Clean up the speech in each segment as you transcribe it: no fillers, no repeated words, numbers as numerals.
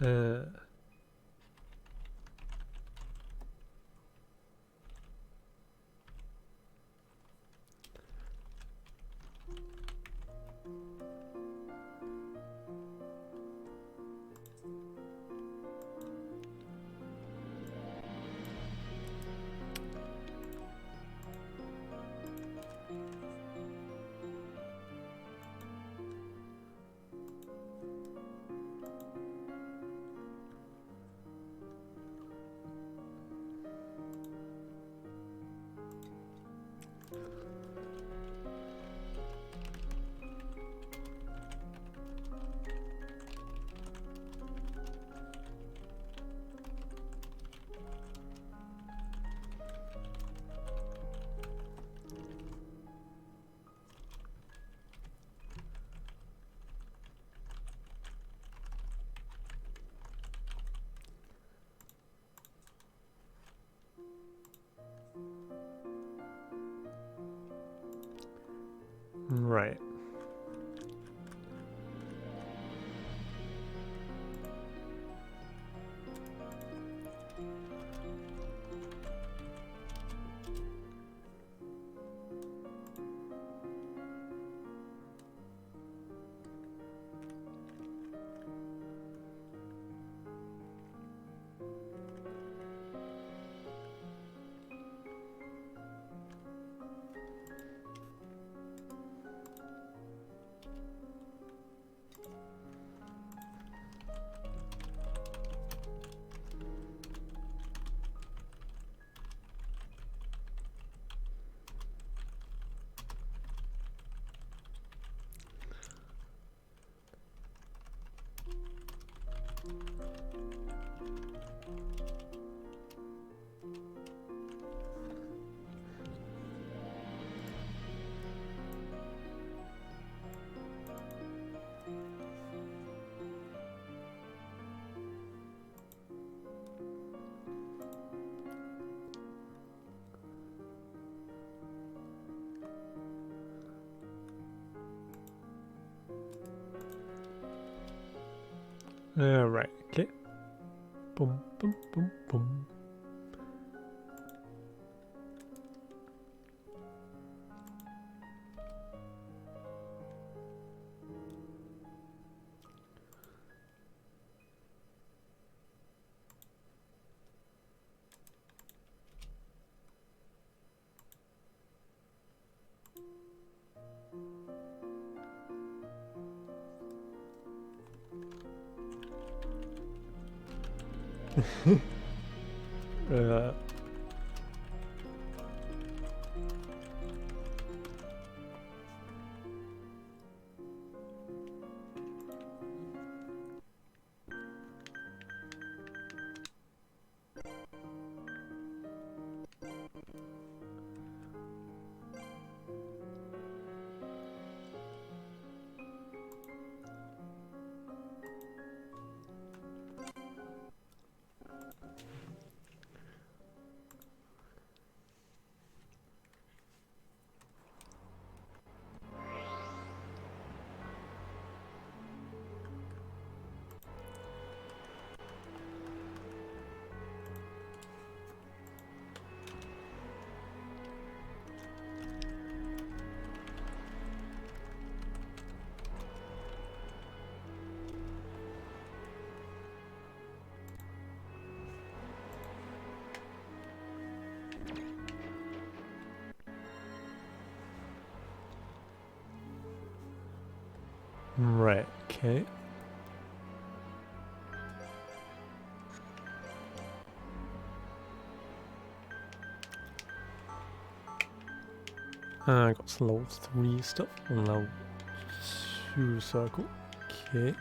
Uh, right. Right. Okay. Boom, boom, boom, boom. uh, right. Okay. I got some level 3 stuff and level 2 circle. Okay.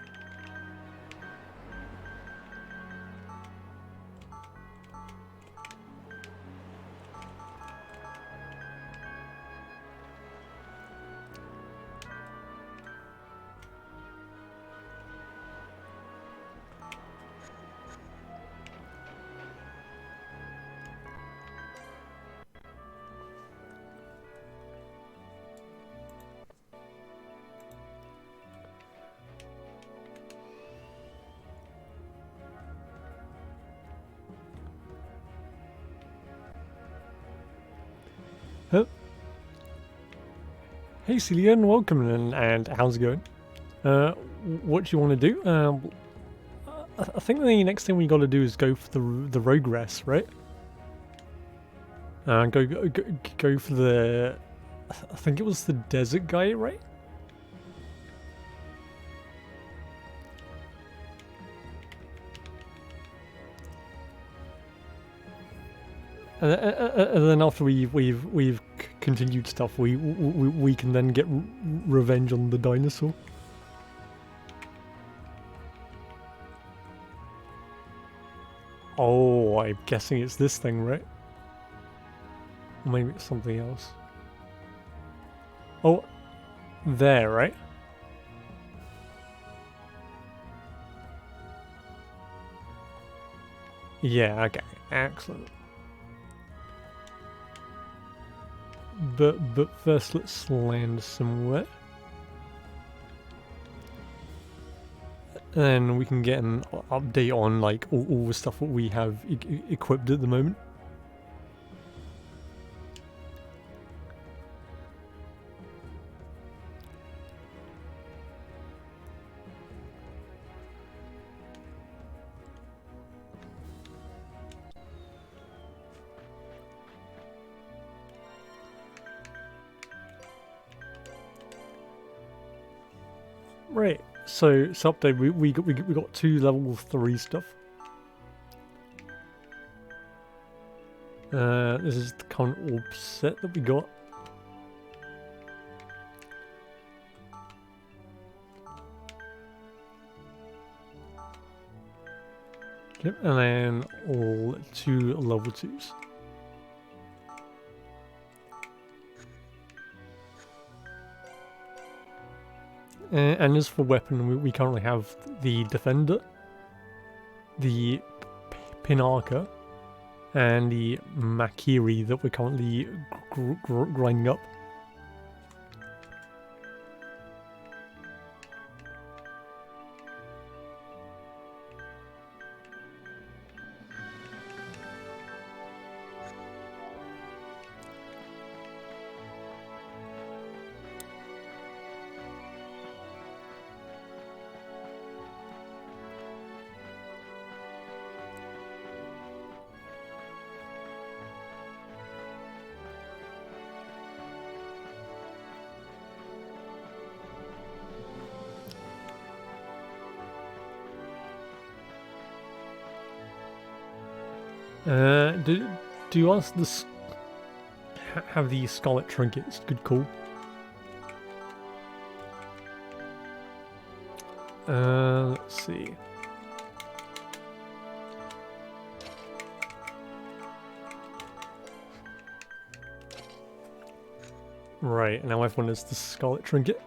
Hey Cillian, welcome and how's it going? What do you want to do? I think the next thing we got to do is go for the Rogress, right? Go for the. I think it was the desert guy, right? And then after we've continued stuff, we can then get revenge on the dinosaur. Oh, I'm guessing it's this thing, right? Or maybe it's something else. Oh, there, right? Yeah, okay, excellent. But first let's land somewhere. And we can get an update on like all the stuff that we have equipped at the moment. Right. So update. We got 2 level 3 stuff. This is the current orb set that we got. Yep, and then all 2 level 2s. And as for weapon, we currently have the Defender, the Pinaka, and the Makiri that we're currently grinding up. Do you ask this? Have the Scarlet Trinkets? Good call. Let's see. Right, now everyone has the Scarlet Trinket.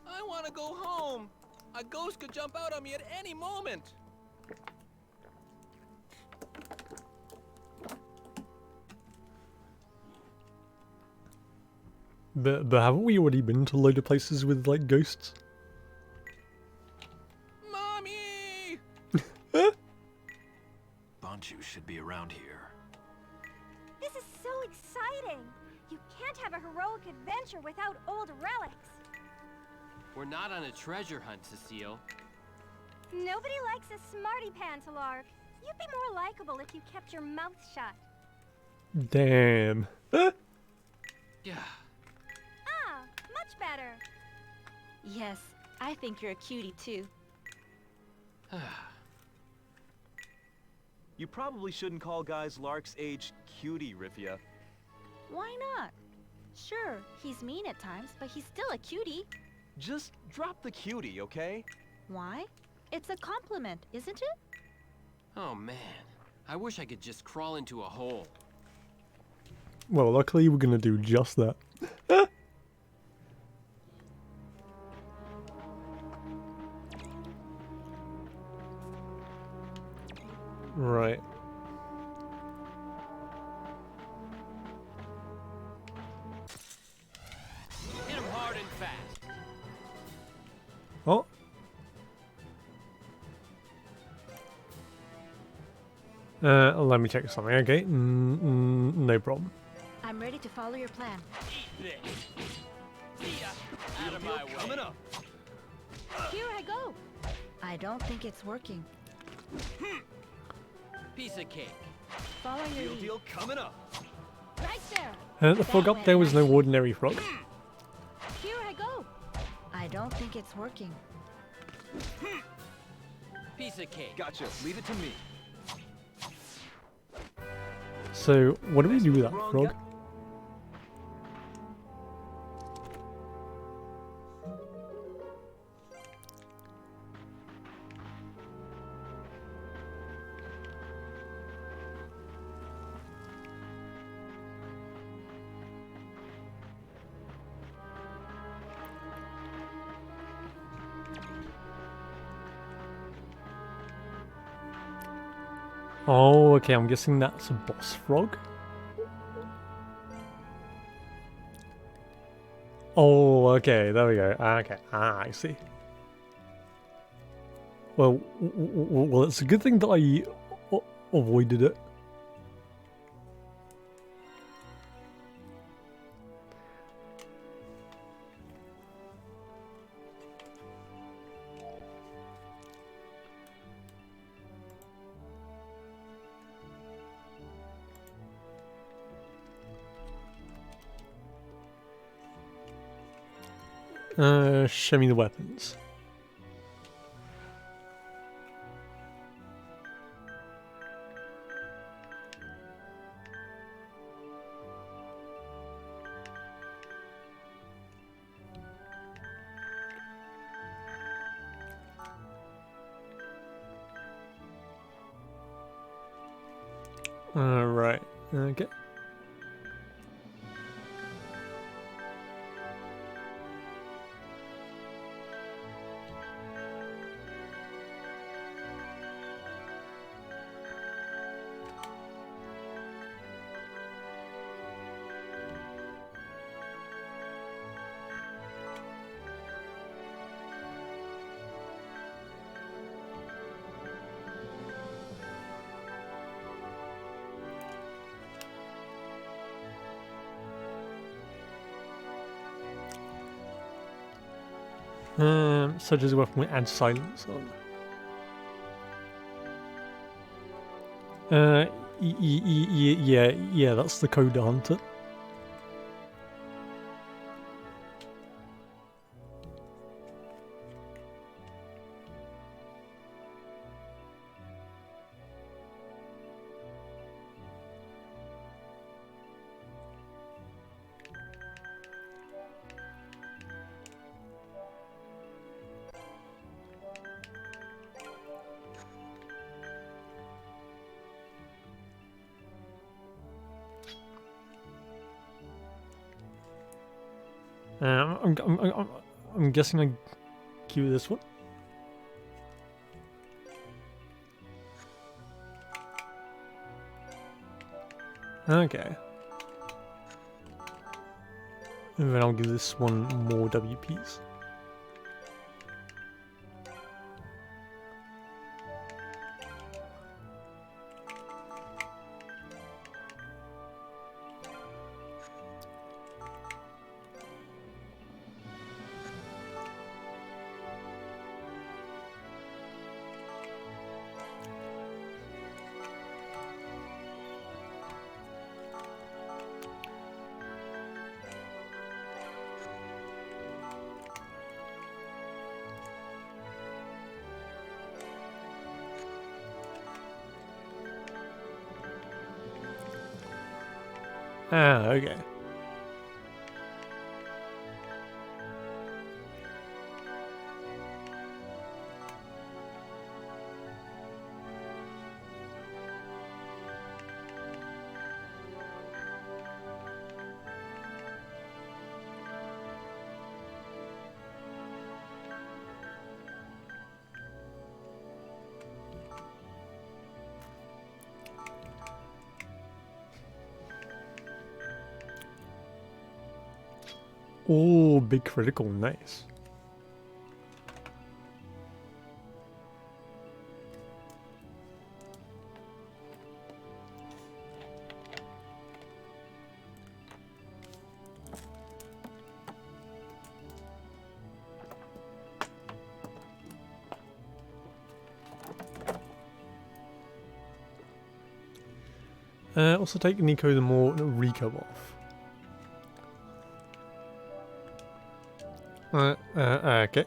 I want to go home. A ghost could jump out on me at any moment. But haven't we already been to a load of places with like ghosts? Mommy! Bonchu should be around here. This is so exciting! You can't have a heroic adventure without old relics. We're not on a treasure hunt, Cecile. Nobody likes a smarty pants, Lark. You'd be more likable if you kept your mouth shut. Damn. Yeah. Ah, much better. Yes, I think you're a cutie too. You probably shouldn't call guys Lark's age cutie, Rifia. Why not? Sure, he's mean at times, but he's still a cutie. Just drop the cutie, okay? Why? It's a compliment, isn't it? Oh man, I wish I could just crawl into a hole. Well, luckily we're gonna do just that. Right. Oh. Let me check something. Okay, no problem. I'm ready to follow your plan. Eat this. See ya. Out of my way. Coming up. Here I go. I don't think it's working. Piece of cake. Follow your Real lead. deal coming up. Right there. The frog up there was no ordinary frog. Here I go. I don't think it's working. Piece of cake. Gotcha. Leave it to me. So, what do we do with that Wrong frog? guy. Oh, okay, I'm guessing that's a boss frog. Oh, okay, there we go. Okay, I see. Well, well, it's a good thing that I avoided it. Show me the weapons. Right, okay. Such as a weapon with add silence on. Yeah, that's the Coda Hunter. I'm guessing I queue this one. Okay. And then I'll give this one more WPs. Ah, okay. Oh, big critical, nice. Also take Nico the more Rico off. Okay.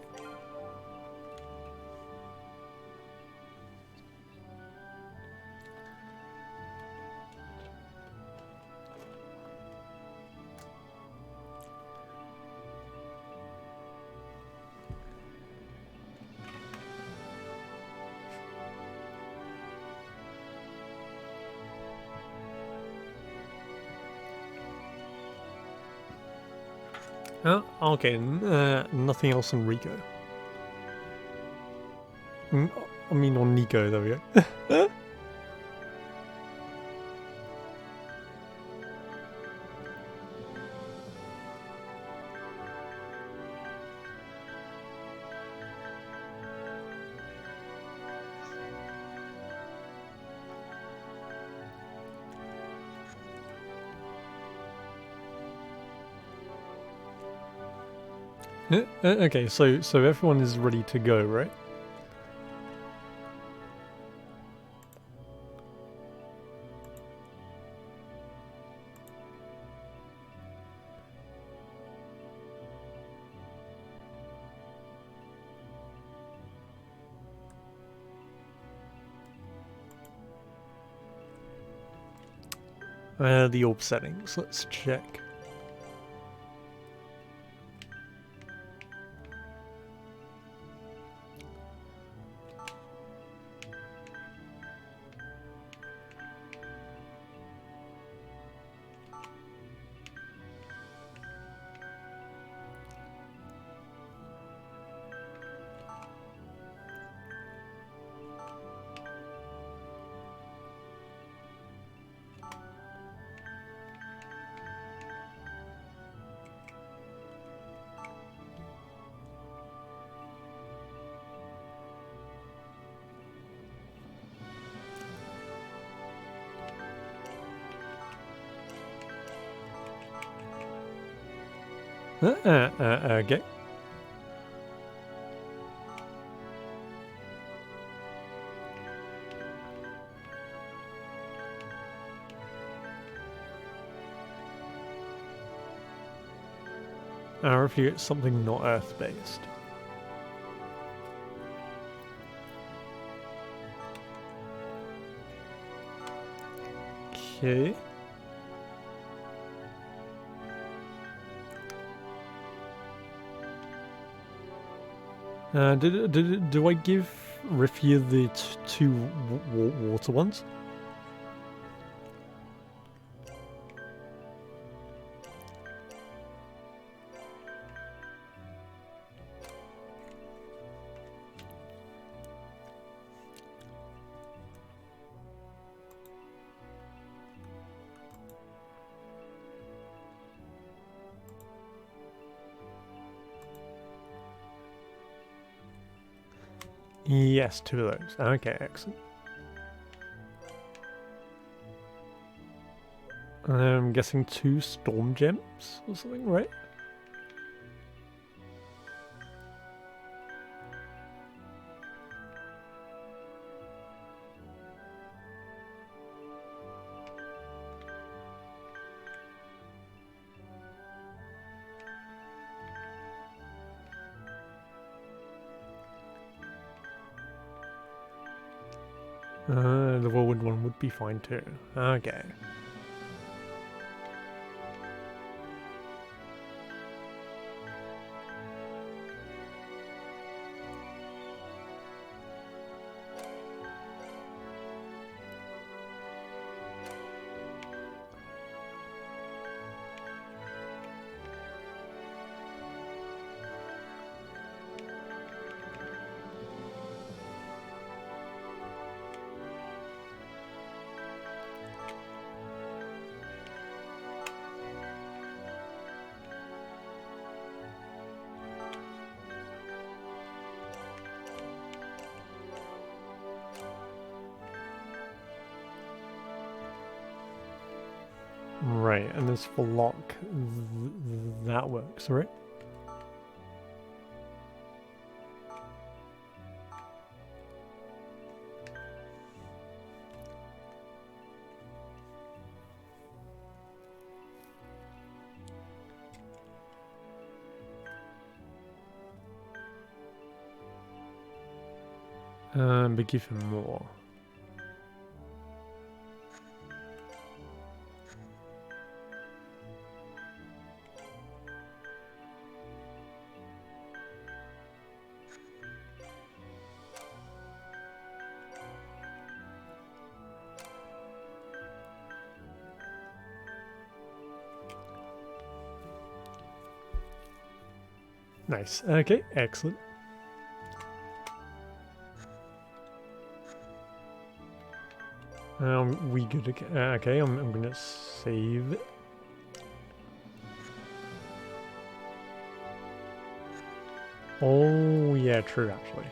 Okay, nothing else on Rico. I mean on Nico, there we go. Okay, so everyone is ready to go, right? The orb settings, let's check. Okay. Or if you get something not Earth-based. Okay. Do I give Rifia the two water ones? Yes, two of those. Okay, excellent. I'm guessing two storm gems or something, right? The whirlwind one would be fine too. Okay. Right, and this for lock, that works, right? But give him more. Nice. Okay, excellent. We good? Okay, I'm gonna save it. Oh yeah, true actually.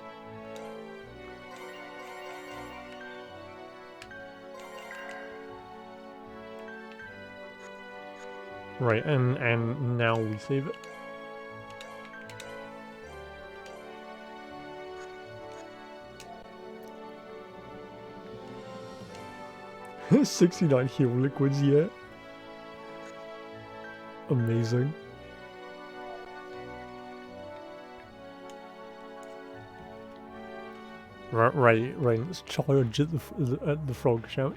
Right, and now we save it. $69 hero liquids, yeah. Amazing. Right. Let's charge at the frog, shall we?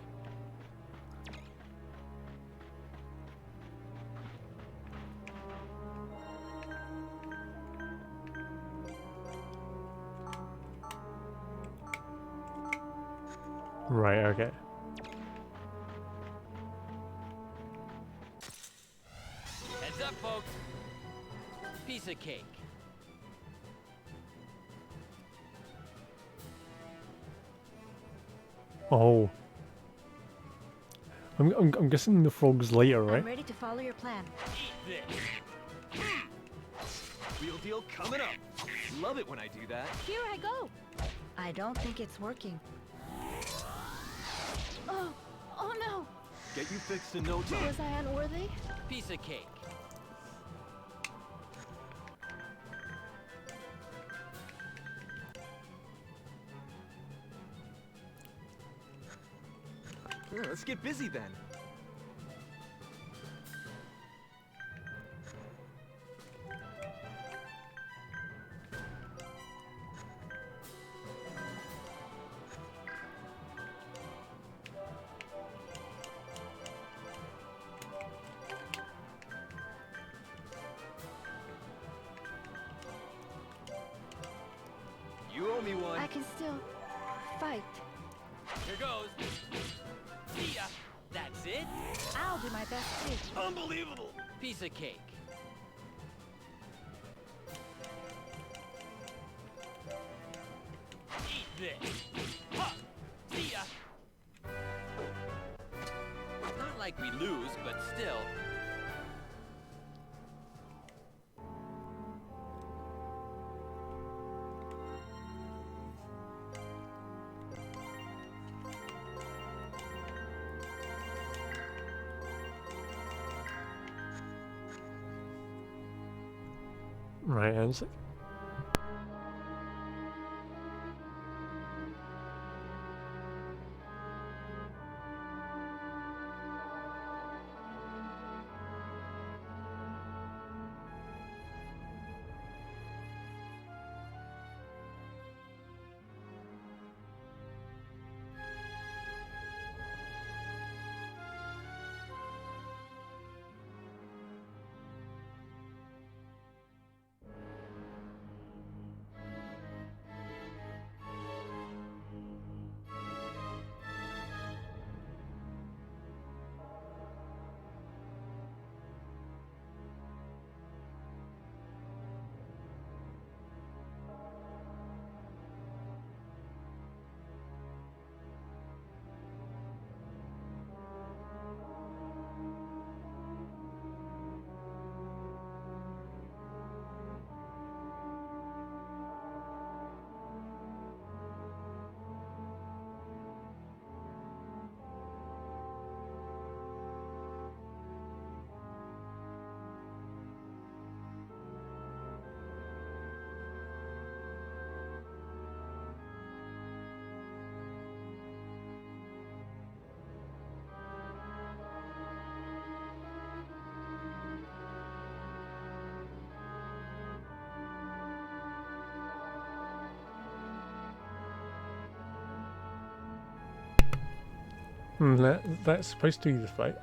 Right, okay. Heads up, folks. Piece of cake. Oh. I'm guessing the frog's later, right? I'm ready to follow your plan. Eat this. Real deal coming up. Love it when I do that. Here I go. I don't think it's working. Oh no! Get you fixed in no time. Was I unworthy? Piece of cake. Yeah, let's get busy then. You owe me one. I can still fight. Here goes. See ya. That's it. I'll do my best too. Unbelievable. Piece of cake. Eat this. Ha! See ya. Not like we lose, but still. Right, and That's supposed to be the fight.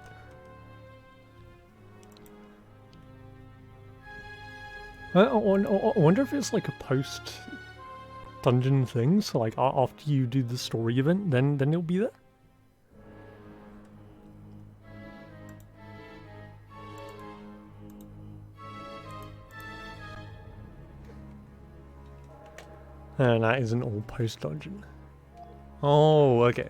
I wonder if it's like a post dungeon thing. So like after you do the story event, then it'll be there. And that isn't all post dungeon. Oh, okay.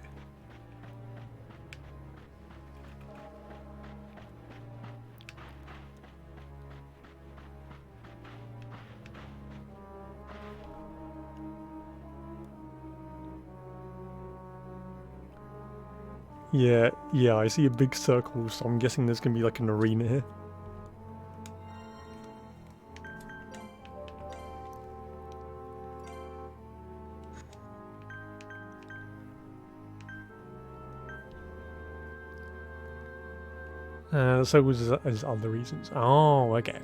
Yeah, I see a big circle, so I'm guessing there's gonna be like an arena here. So was as other reasons. Oh, okay.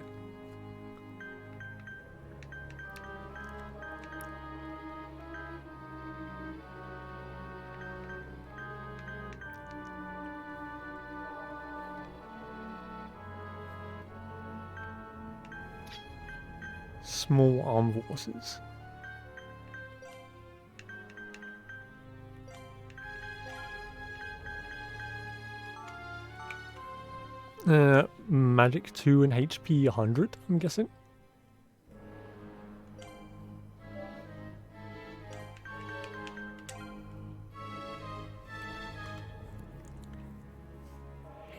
Small armed forces. Magic 2 and HP 100, I'm guessing.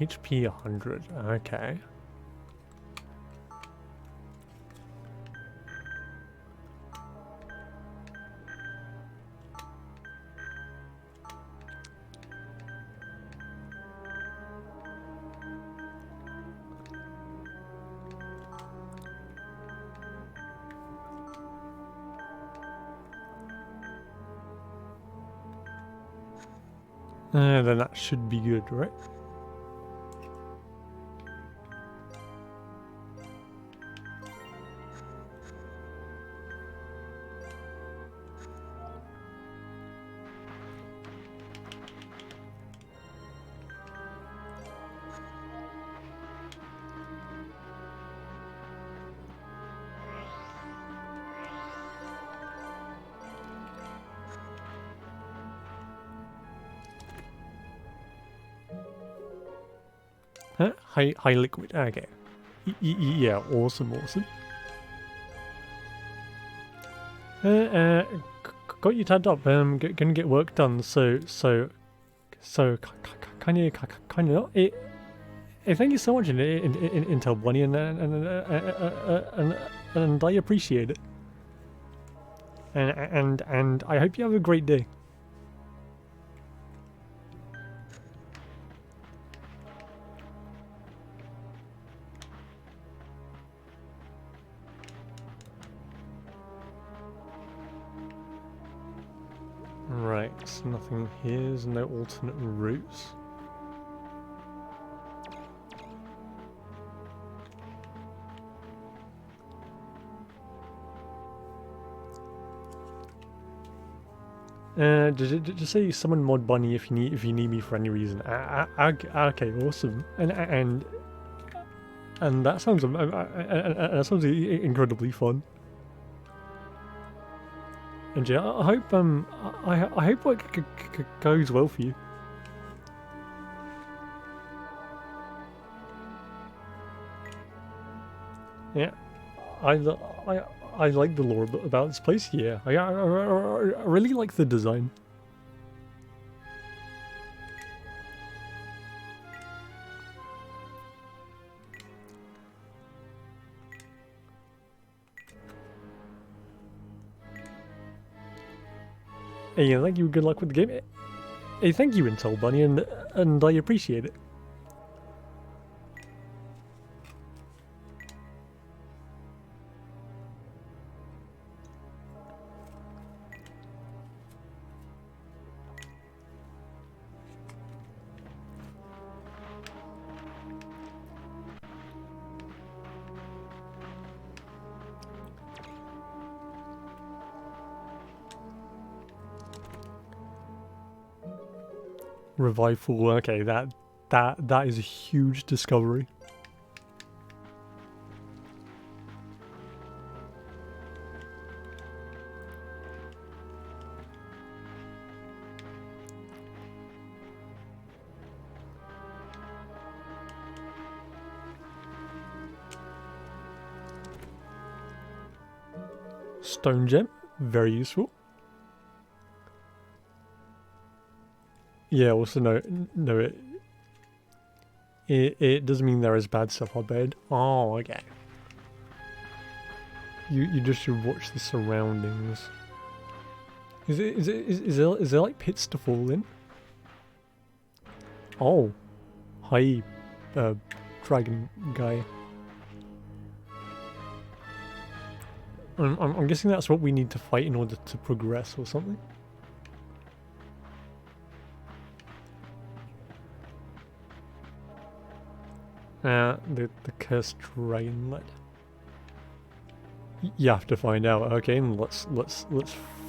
HP 100, okay. Then that should be good, right? Huh? High liquid. Okay. Yeah, awesome. Got you tagged up. Gonna get work done. So kind of not. Thank you so much, Intel Bunny, and I appreciate it. And I hope you have a great day. Right, so nothing here, there's no alternate routes. Just say summon Mod Bunny if you need me for any reason. Okay, awesome. And that sounds incredibly fun. And yeah, I hope I hope it goes well for you. Yeah, I like the lore about this place. Yeah, I really like the design. Hey, thank you. Good luck with the game. Hey, thank you, Intel Bunny, and I appreciate it. Revival. Okay, that is a huge discovery. Stone gem, very useful. Yeah, also no, it doesn't mean there is bad stuff on bed. Oh, okay. You just should watch the surroundings. Is there like pits to fall in? Oh, hi, dragon guy. I'm guessing that's what we need to fight in order to progress or something. The cursed dragonlet. You have to find out. Okay, and let's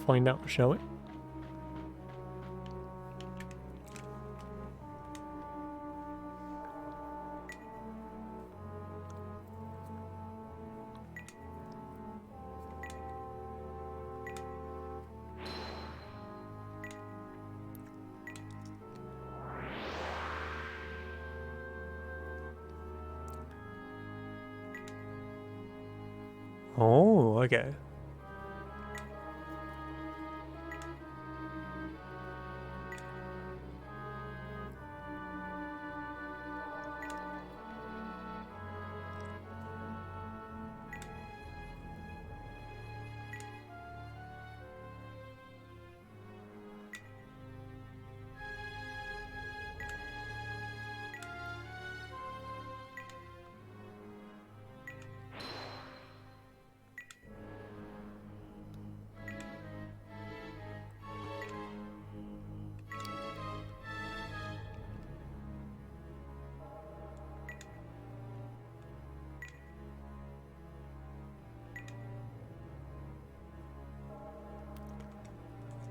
find out, shall we? Oh, okay.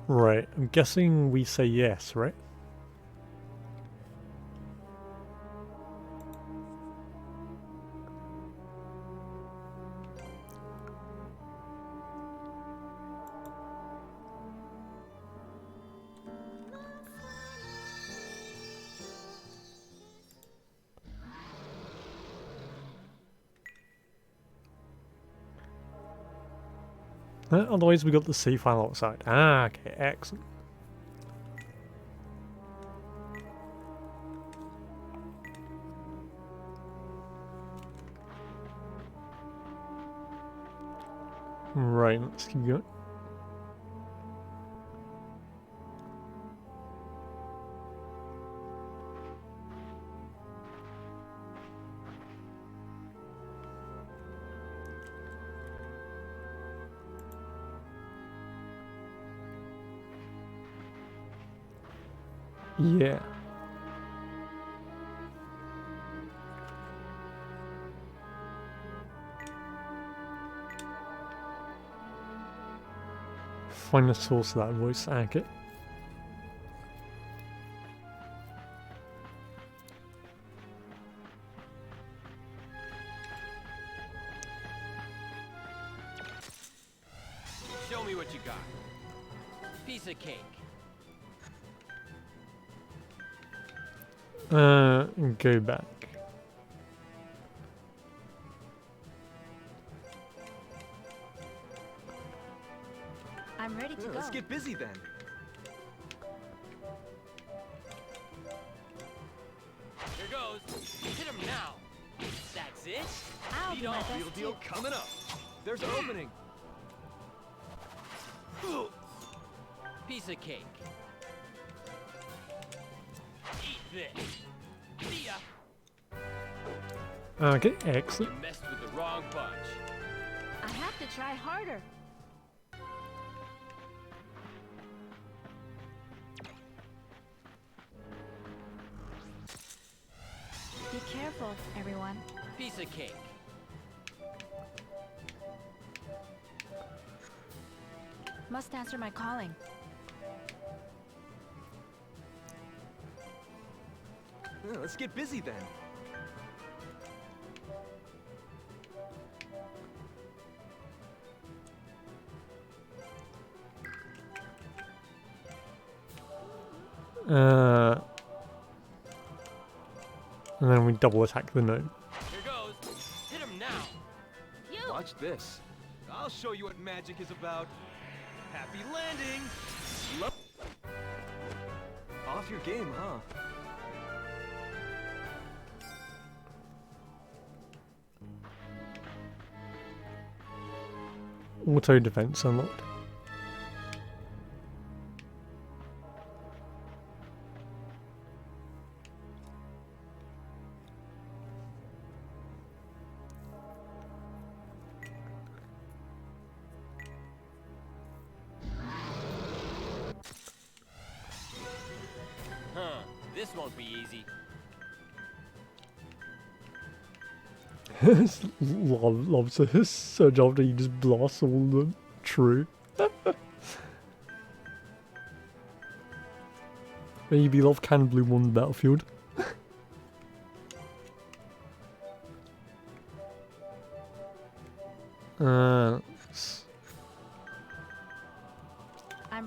Right, I'm guessing we say yes, right? Otherwise we got the C file outside. Ah, okay, excellent. Right, let's keep going. Yeah. Find the source of that voice. Okay. Show me what you got. Piece of cake. Go back. I'm ready to Yeah, go. let's get busy then. Here goes. Hit him now. That's it. I'll Lead do my on. best Real too. deal coming up. There's an opening. Piece of cake. Eat this. See ya. Okay, You excellent. messed with the wrong bunch. I have to try harder. Be careful, everyone. Piece of cake. Must answer my calling. Let's get busy then. And then we double attack the gnome. Here goes. Hit him now. You! Watch this. I'll show you what magic is about. Happy landing! Off your game, huh? Auto defense unlocked. Huh. This won't be easy. Loves a surge after he just blasts all of them. True. Maybe love can bloom on the battlefield. I'm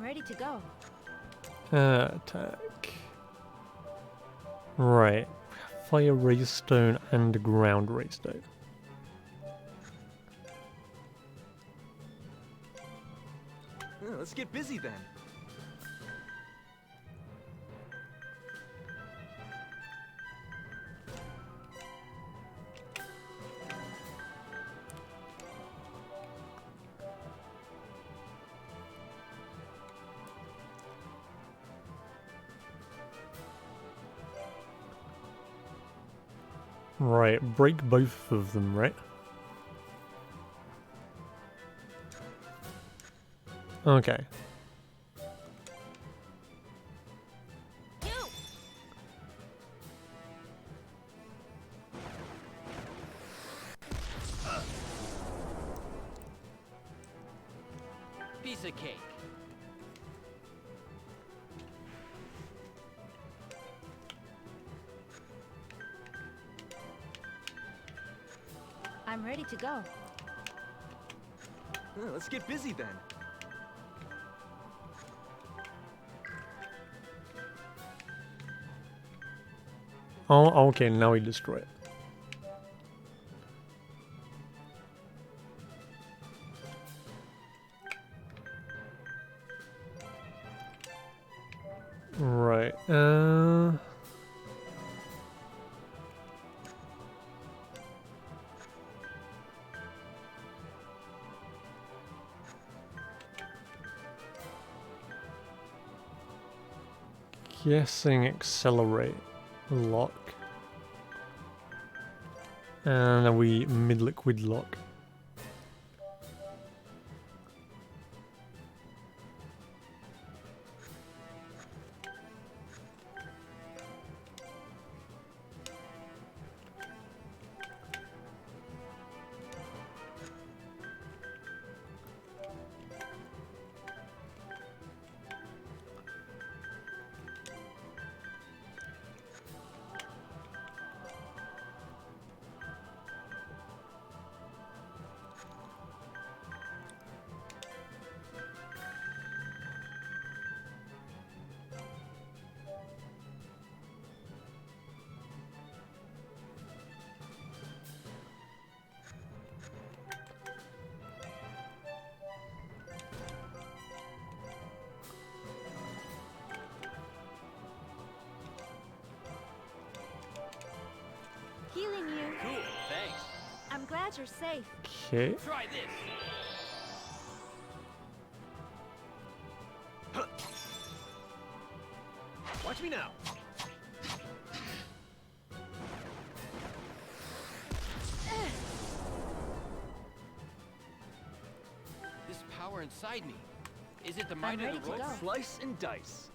ready to go. Attack. Right. Fire raise stone and ground raise stone. Let's get busy then. Right, break both of them, right? Okay. You! Piece of cake. I'm ready to go. Let's get busy then. Oh, okay, now we destroy it. Right, guessing accelerate lock. And then we mid-liquid lock. Healing you. Cool. Thanks. I'm glad you're safe. Okay. Try this. Watch me now. This power inside me. Is it the I'm might ready of the to rope? go. Slice and dice.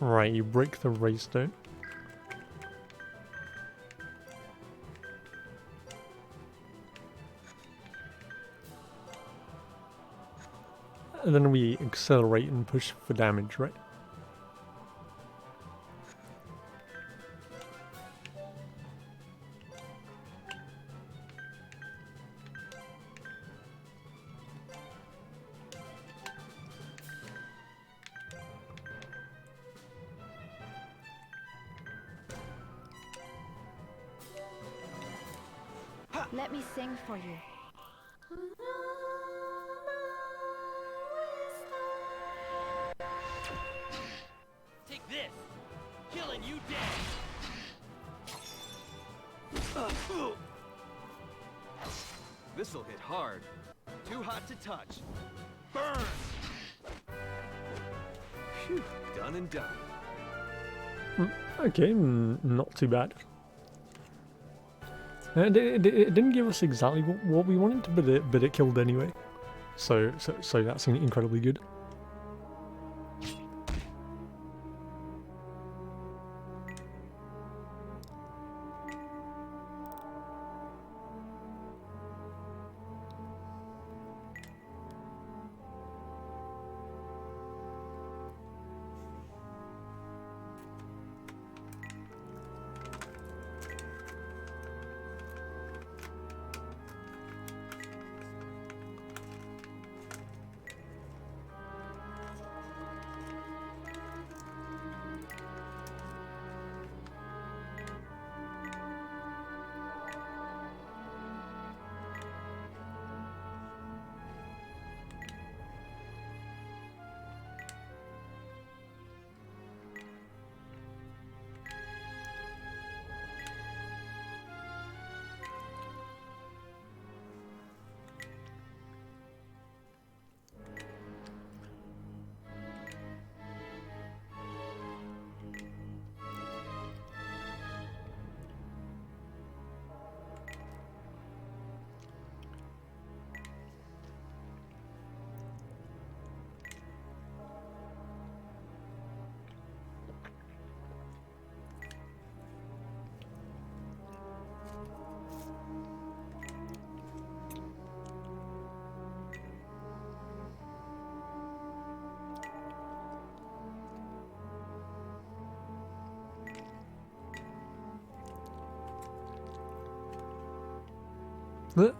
Right, you break the raise stone. And then we accelerate and push for damage, right? Let me sing for you. Take this! Killing you dead! This'll hit hard. Too hot to touch. Burn! Phew, done and done. Okay, not too bad. It didn't give us exactly what we wanted, but it killed anyway. So that's incredibly good.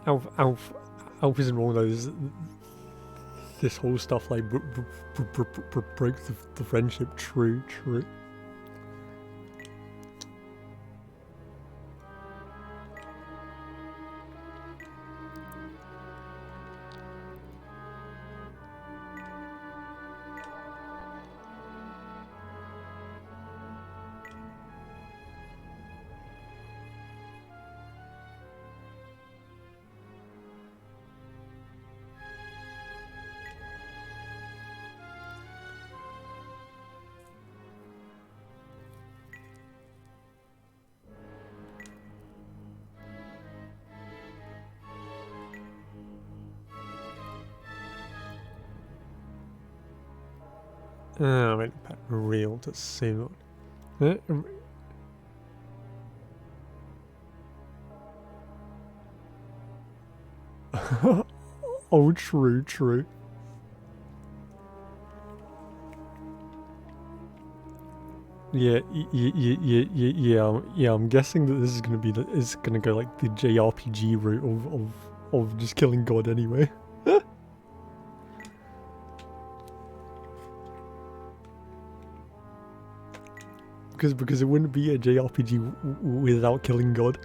Alf isn't wrong though. This whole stuff like broke the friendship. True. I went back real to see what. Oh, true. Yeah. I'm guessing that this is gonna be gonna go like the JRPG route of just killing God anyway. Because it wouldn't be a JRPG without killing God.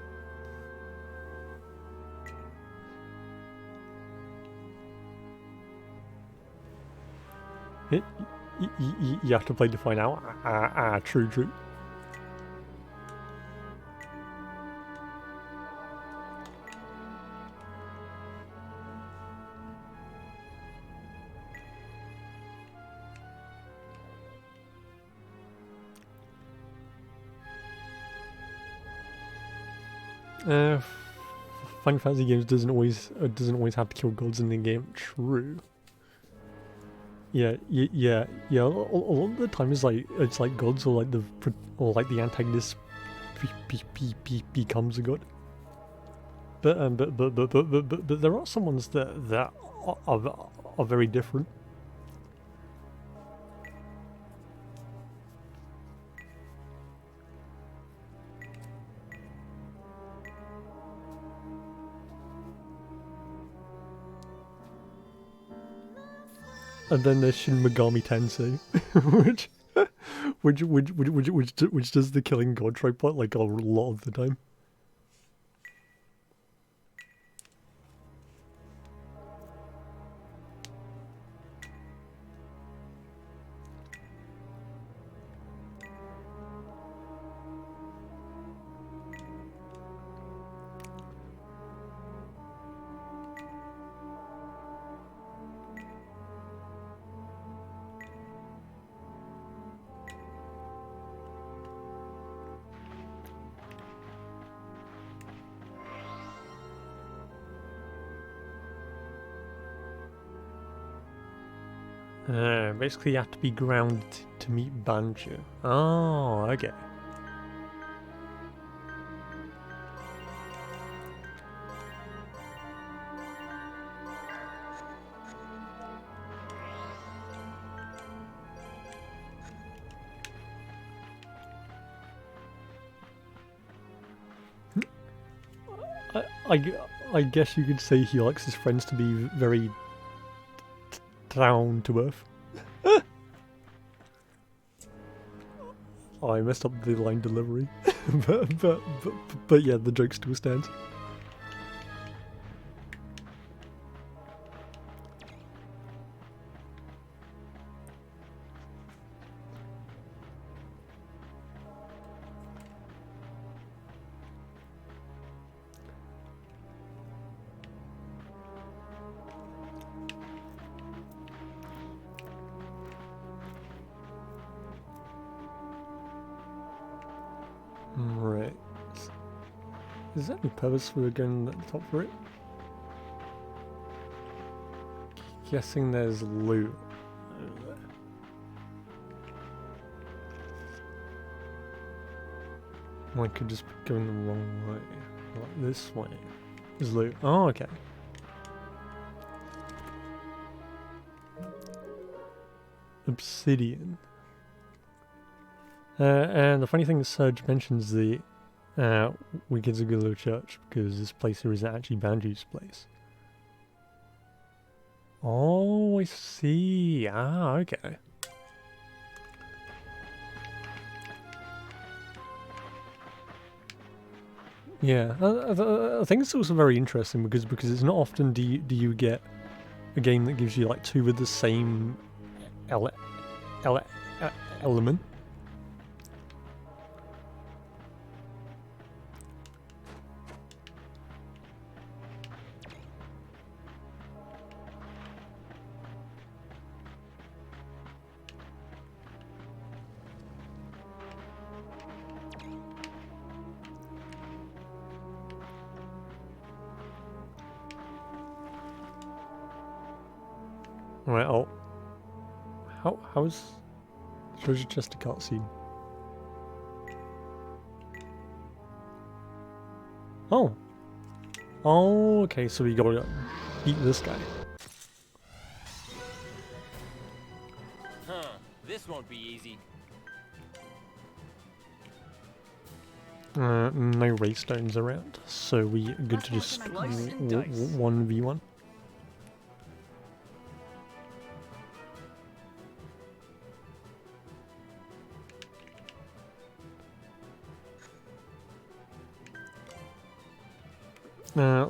You have to play to find out. True. Final Fantasy games doesn't always have to kill gods in the game. True. Yeah. A lot of the time it's like gods or like the antagonist becomes a god. But there are some ones that are very different. And then there's Shin Megami Tensei, which does the killing god trope like a lot of the time. Basically you have to be grounded to meet Banjo. Oh, okay. I guess you could say he likes his friends to be very down to earth. I messed up the line delivery, but yeah, the joke still stands. Right. Is there any purpose for going at the top for it? Guessing there's loot over there. One could just be going the wrong way. Like this way. There's loot. Oh, okay. Obsidian. And the funny thing is Serge mentions the Wikizugulu Church because this place here isn't actually Banju's place. Oh, I see. Ah, okay. Yeah, I think it's also very interesting because it's not often do you get a game that gives you like two of the same element. Right, oh. How's... Treasure just a cutscene? Oh. Oh, okay, so we gotta beat this guy. Huh, this won't be easy. No ray stones around, so we are good to just 1v1.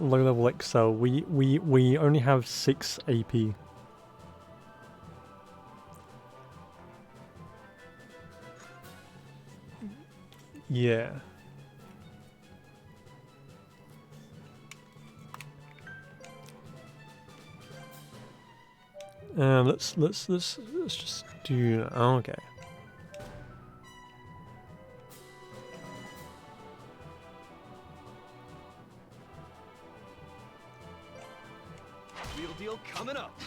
Low level Excel. We only have 6 AP. Yeah. Let's just do. Oh, okay. Wheel deal coming up.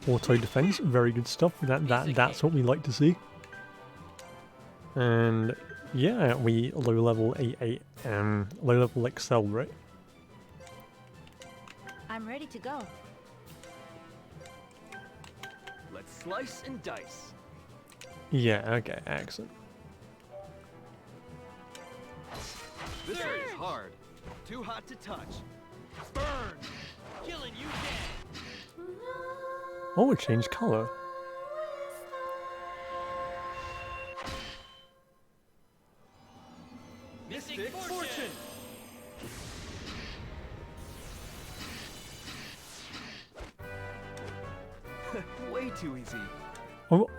Auto defense, very good stuff. That's what we like to see. And yeah, we low level low level Excel, right? I'm ready to go. Let's slice and dice. Yeah, okay, excellent. This is hard. Too hot to touch. Burn! Killing you dead. Oh, it changed color. Mystic fortune. Way too easy.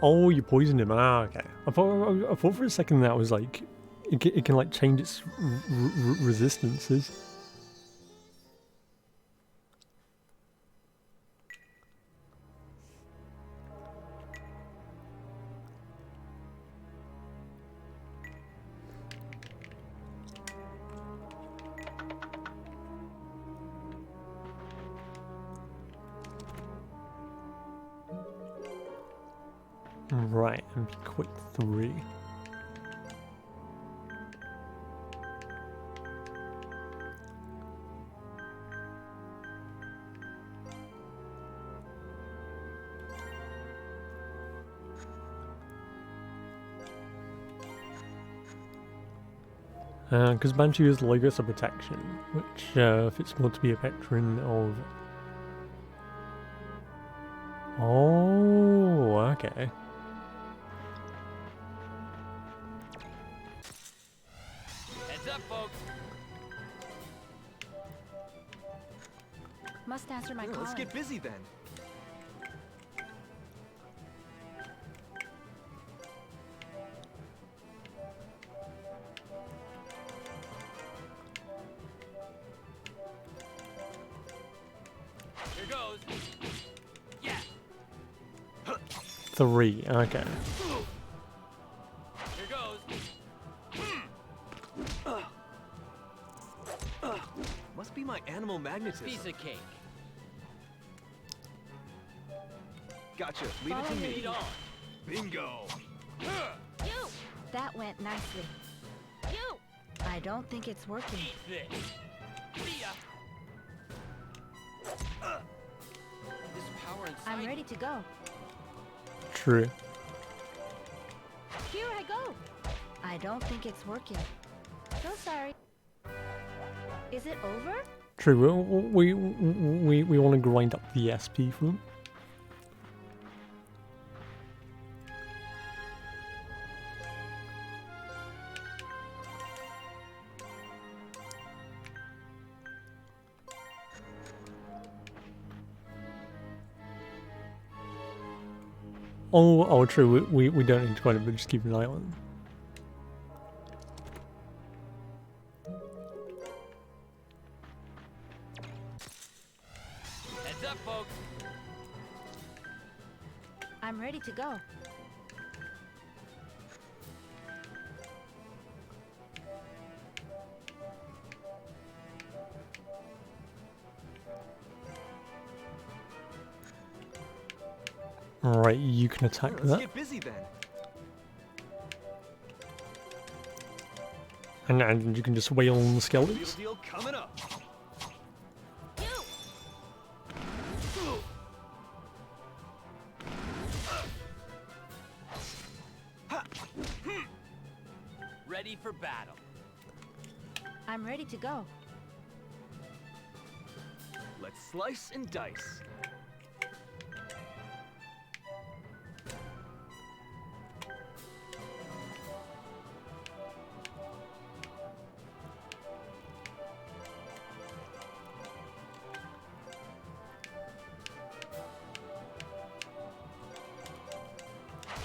Oh, you poisoned him. Ah, okay. I thought for a second that was like, it can like change its resistances. Right, and be quick 3. Because Banshee is Logos of Protection, which fits more to be a veteran of... Oh, okay. Heads up, folks. Must answer my Yeah, calling. let's get busy then. Here goes. Yeah. 3, okay. Here goes. Must be my animal magnetism. Piece of cake. Gotcha. Leave it to Follow me. Lead on. Bingo. You! That went nicely. You! I don't think it's working. Eat this. See ya. This power inside I'm me. ready to go. True. Here I go. I don't think it's working. So sorry. Is it over? True, we want to grind up the SP for them. Oh, true. We don't need to grind it, but just keep an eye on them. Heads up, folks. I'm ready to go. Alright, you can attack Let's that. get busy then. And you can just wail on the Real skeletons. deal coming up. You! Ready for battle. I'm ready to go. Let's slice and dice.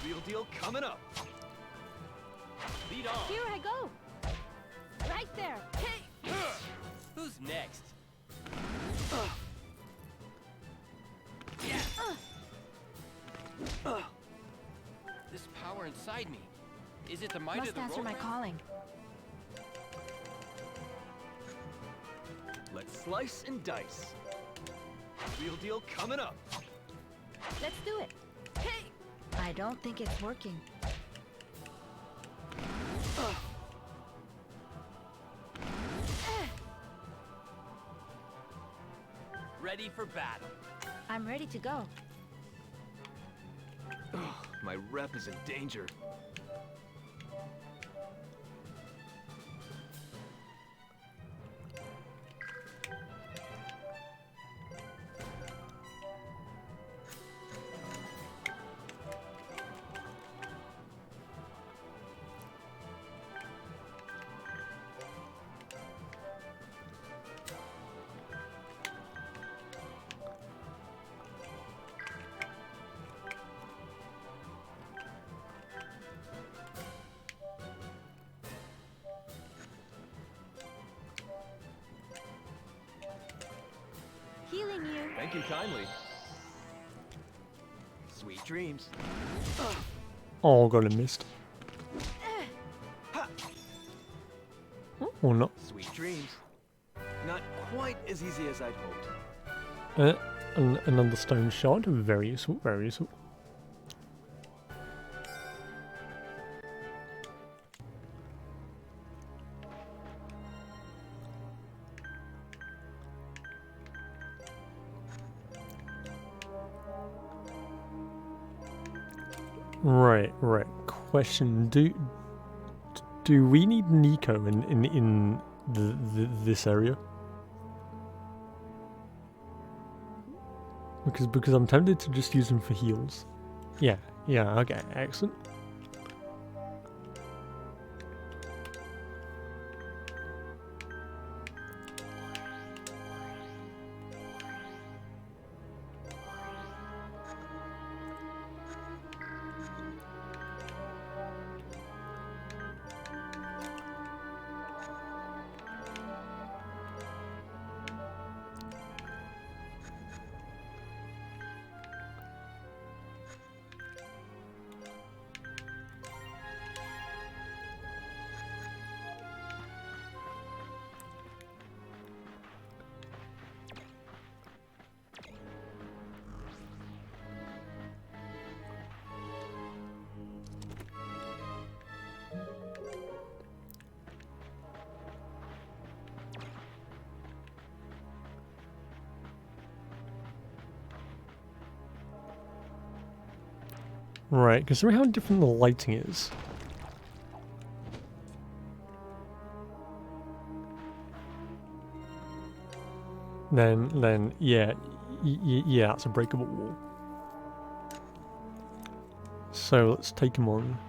Real deal coming up. Lead on. Here I go. Right there. Hey! Who's next? This power inside me. Is it the might Must of the answer my Roadrunner? calling. Let's slice and dice. Real deal coming up. Let's do it. Hey! I don't think it's working. Ready for battle. I'm ready to go. My rep is in danger. seeing you. Thank you kindly. Sweet dreams. Oh god, I missed. Or not. Sweet dreams. Not quite as easy as I'd hoped. Another stone shard. Very useful, very useful. Right. Question: Do we need Nico in this area? Because I'm tempted to just use him for heals. Yeah. Okay. Excellent. Right, considering how different the lighting is. Then yeah, yeah, it's a breakable wall. So let's take him on.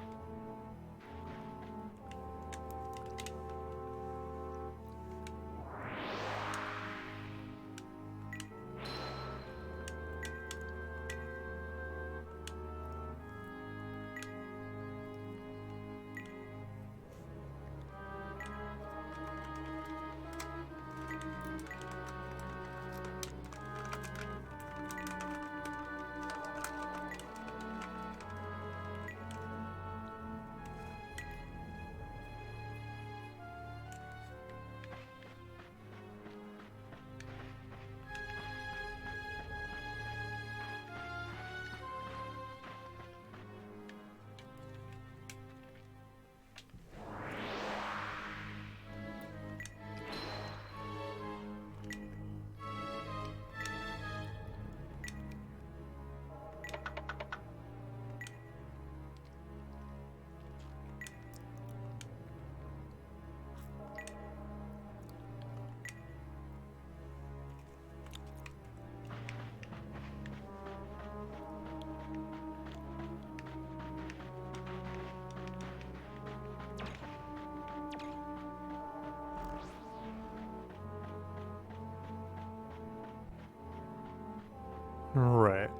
Right.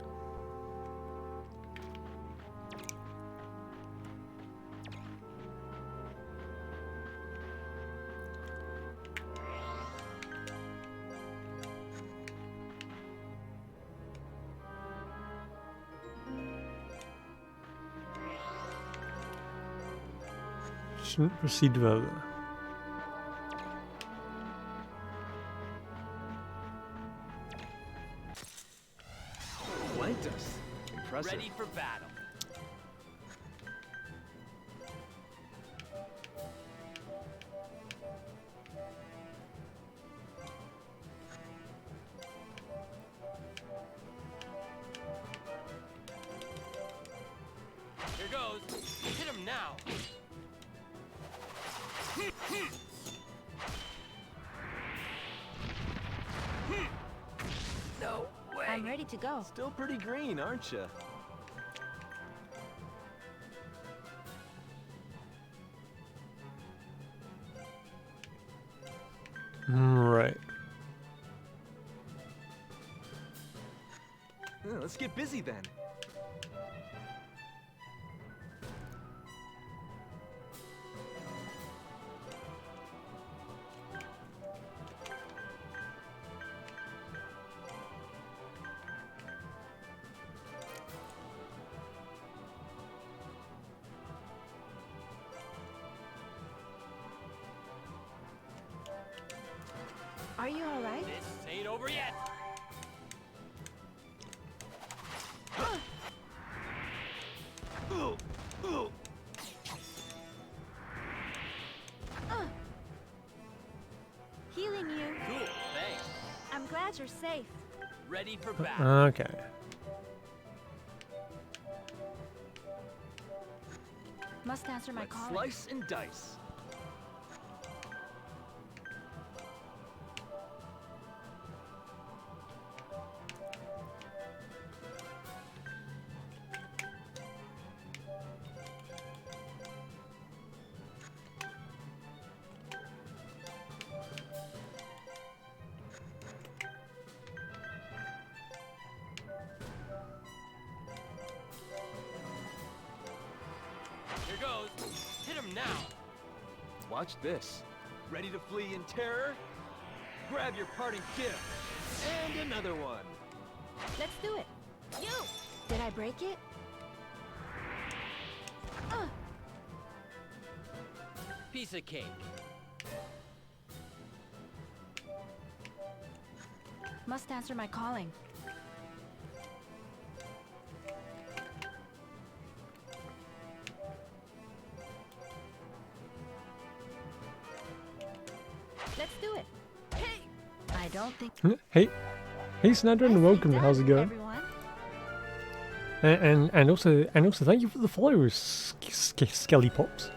Shouldn't proceed further. Flanked us. Impressive. Ready for battle. Here goes. Hit him now. No way. I'm ready to go. Still pretty green, aren't you? Right. Yeah, let's get busy then. over yet. Healing you. Cool, thanks. I'm glad you're safe. Ready for battle. Okay. Must answer my Let's call. slice and dice. Here goes. Hit him now. Watch this. Ready to flee in terror? Grab your parting gift. And another one. Let's do it. You! Did I break it? Piece of cake. Must answer my calling. Let's do it. Hey! I don't think. Hey, Snadra, and welcome. Nicely How's it done, going? everyone. And also thank you for the follow, Skelly Pops.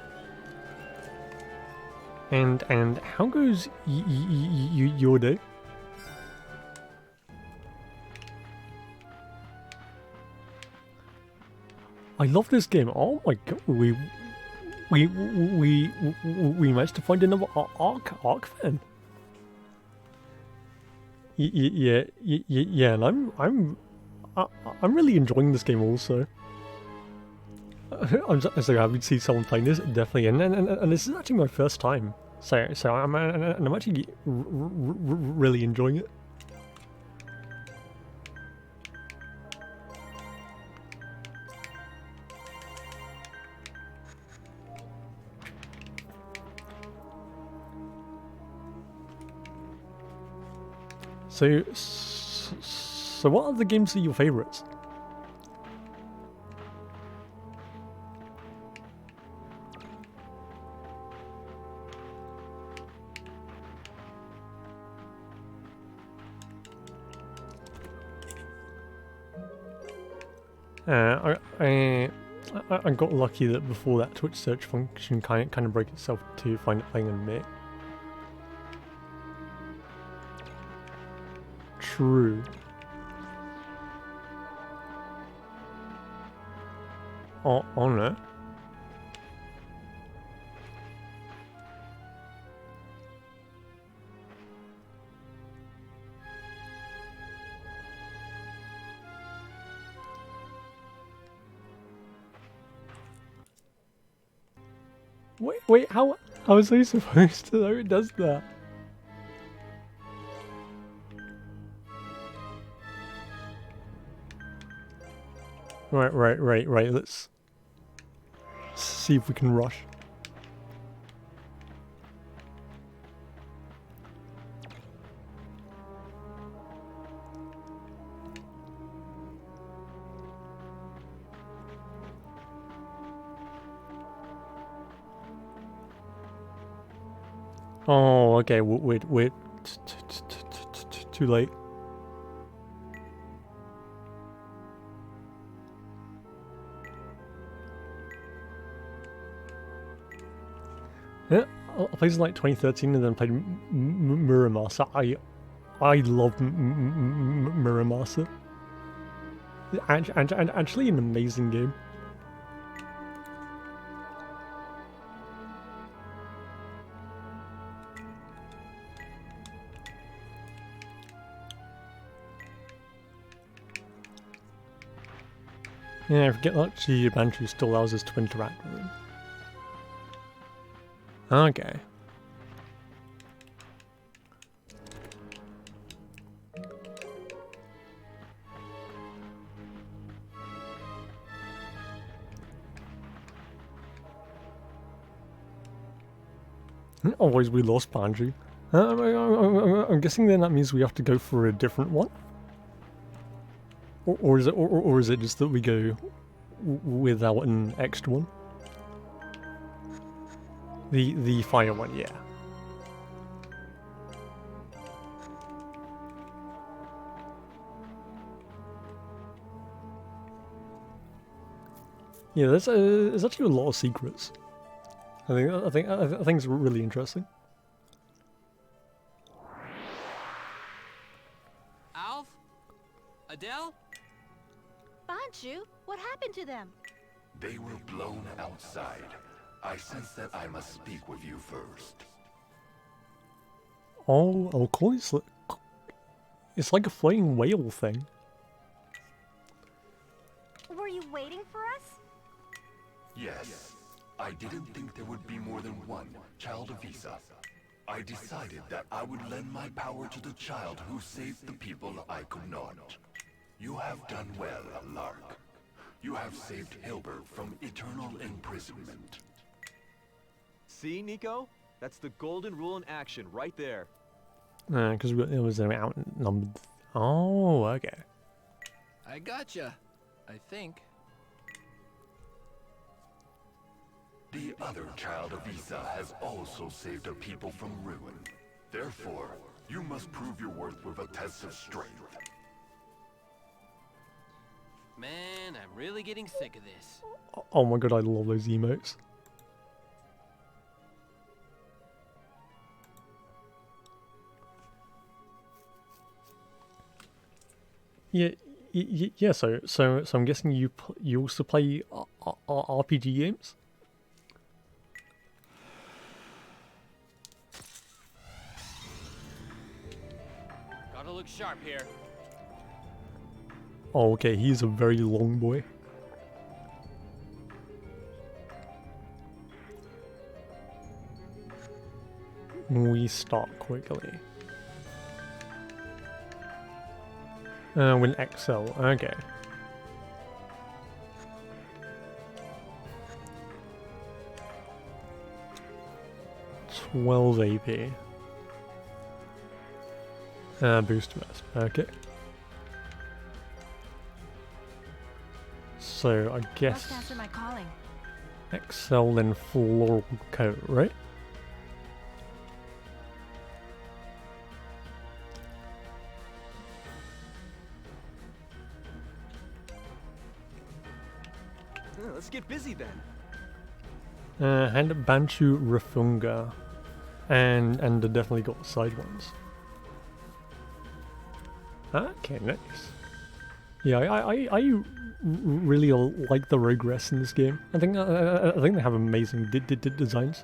And how goes your day? I love this game. Oh my god, we managed to find another Arc fan. Yeah, and I'm really enjoying this game also. I'm so happy to see someone playing this, definitely, and this is actually my first time, so I'm actually really enjoying it. So what other games are your favorites? I got lucky that before that Twitch search function kind of broke itself to find it playing on me. True. Oh no. Wait, how was I supposed to know it does that? Right, let's see if we can rush. Oh, okay, wait, too late. Yeah, I played in like 2013 and then played Muramasa. I love Muramasa. Actually an amazing game. Yeah, I forget that Bantu still allows us to interact with him. Okay. Always we lost Banju. I'm guessing then that means we have to go for a different one, or is it just that we go without an extra one? The fire one, yeah. Yeah, there's actually a lot of secrets. I think it's really interesting. Alf? Adele? Banchu, what happened to them? They were blown outside. I sense that I must speak with you first. Oh, cool. It's like a flying whale thing. Were you waiting for us? Yes. I didn't think there would be more than one child of Isa. I decided that I would lend my power to the child who saved the people I could not. You have done well, Lark. You have saved Hilbert from eternal imprisonment. See, Nico? That's the golden rule in action right there. Because it was outnumbered. Oh, okay. I gotcha. I think. The other child of Isa has also saved a people from ruin. Therefore, you must prove your worth with a test of strength. Man, I'm really getting sick of this. Oh my god, I love those emotes. Yeah, yeah. So I'm guessing you also play RPG games. Gotta look sharp here. Oh, okay. He's a very long boy. We start quickly. With Excel. Okay. $12 AP. Boost vest. Okay. So I guess Must answer my calling. Excel then floral coat, right? Yeah, let's get busy then. And Banchu Rafunga. And they definitely got side ones. Okay, nice. Yeah, I really like the regress in this game. I think they have amazing designs.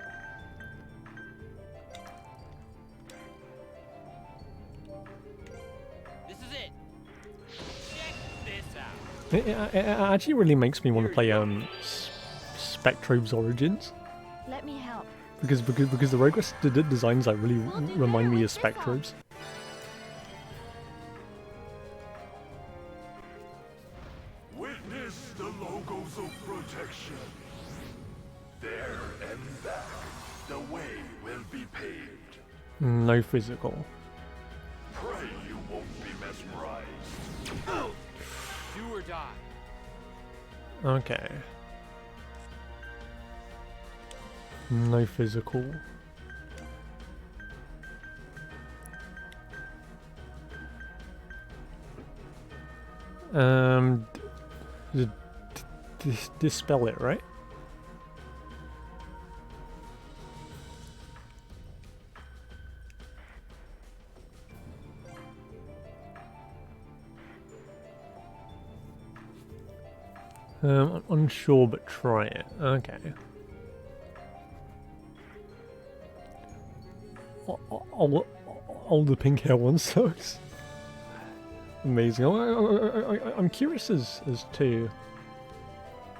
This is it. Check this out. It actually really makes me want to play Spectrobe's Origins. Let me help. Because the regress designs like really remind me of Spectrobe's. Witness the logos of protection. There and back, the way will be paved. No physical. Pray you won't be mesmerized. Do or die. Okay. No physical. Dispel it, right? Unsure, but try it. Okay. All the pink hair one sucks. Amazing. I'm curious as to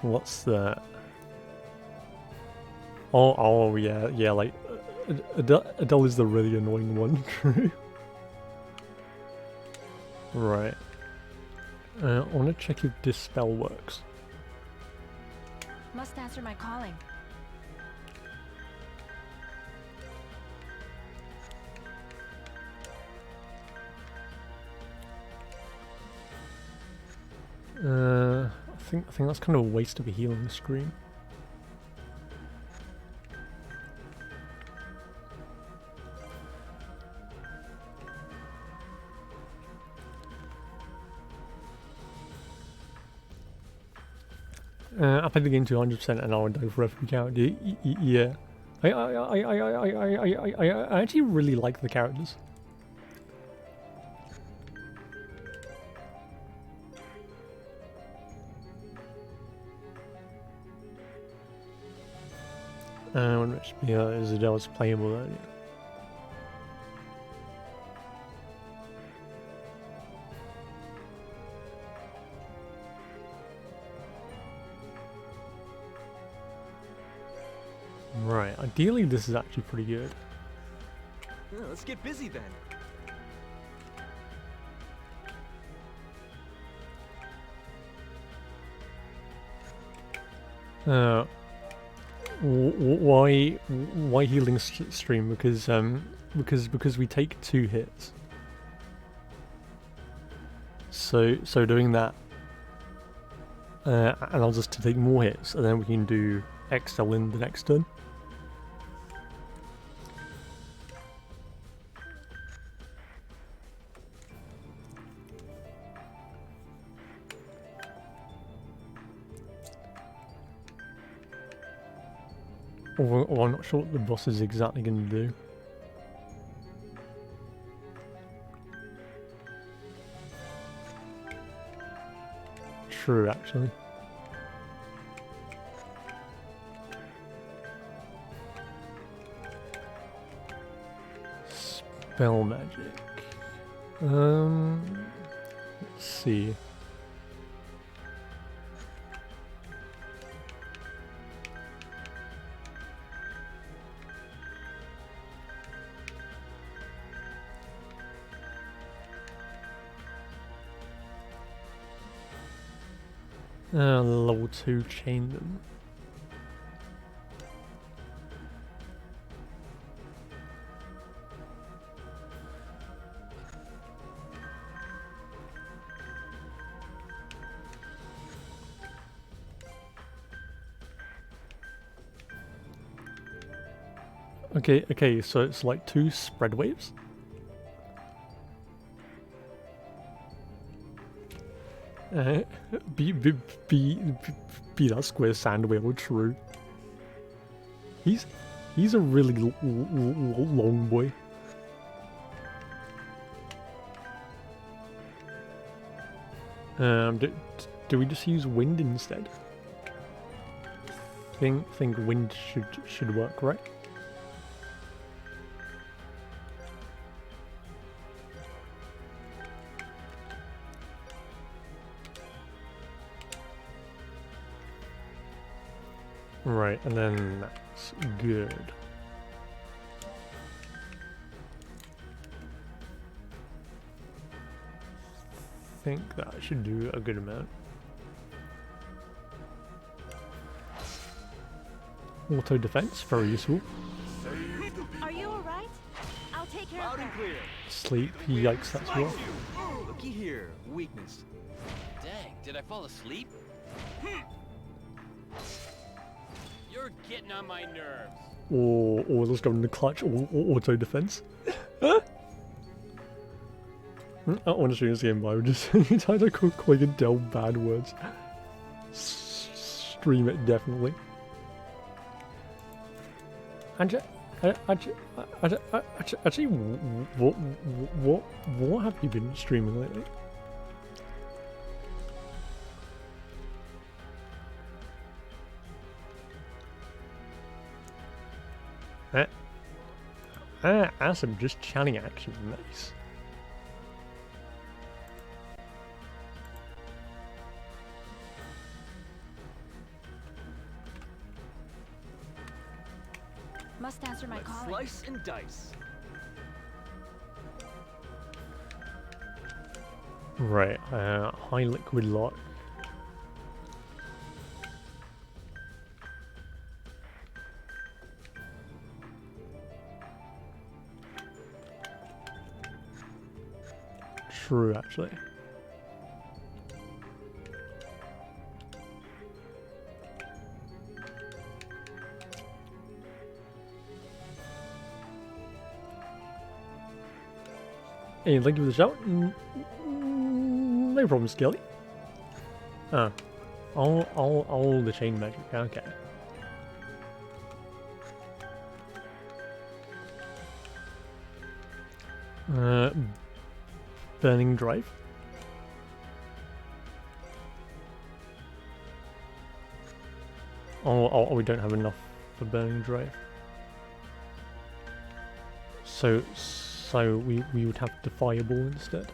what's that. Oh yeah. Like Adele is the really annoying one. True. Right. I want to check if Dispel works. Must answer my calling. think that's kind of a waste of a healing screen. I played the game 200% and I would die for every character. Yeah, I actually really like the characters. Which Isabel was playable earlier. Right, ideally this is actually pretty good. Yeah, let's get busy then. Why healing stream? Because we take 2 hits. So doing that allows us to take more hits, and then we can do XL in the next turn. Or I'm not sure what the boss is exactly going to do. True, actually. Spell magic. Let's see. Level 2 chain them. Okay, so it's like 2 spread waves. Be that square sand whale true. He's a really long boy. Do we just use wind instead? Think wind should work, right? Right, and then that's good. Think that should do a good amount. Auto defense, very useful. Are you alright? I'll take care Loud of and that. clear. Sleep, yikes, that's rough. Looky here, weakness. Dang, did I fall asleep? You're getting on my nerves. Or let's go in the clutch, or auto defense. I want to show you this game, but I would just try to quick and tell bad words. Stream it, definitely. Actually, what have you been streaming lately? Awesome, just chatting action, nice. Must answer my Let's calling. slice and dice. Right, high liquid lock. True, actually. Hey, thank you for the shout. No problem, Skelly. Ah, all the chain magic. Okay. Burning drive. Oh, we don't have enough for burning drive. So we would have to fireball instead.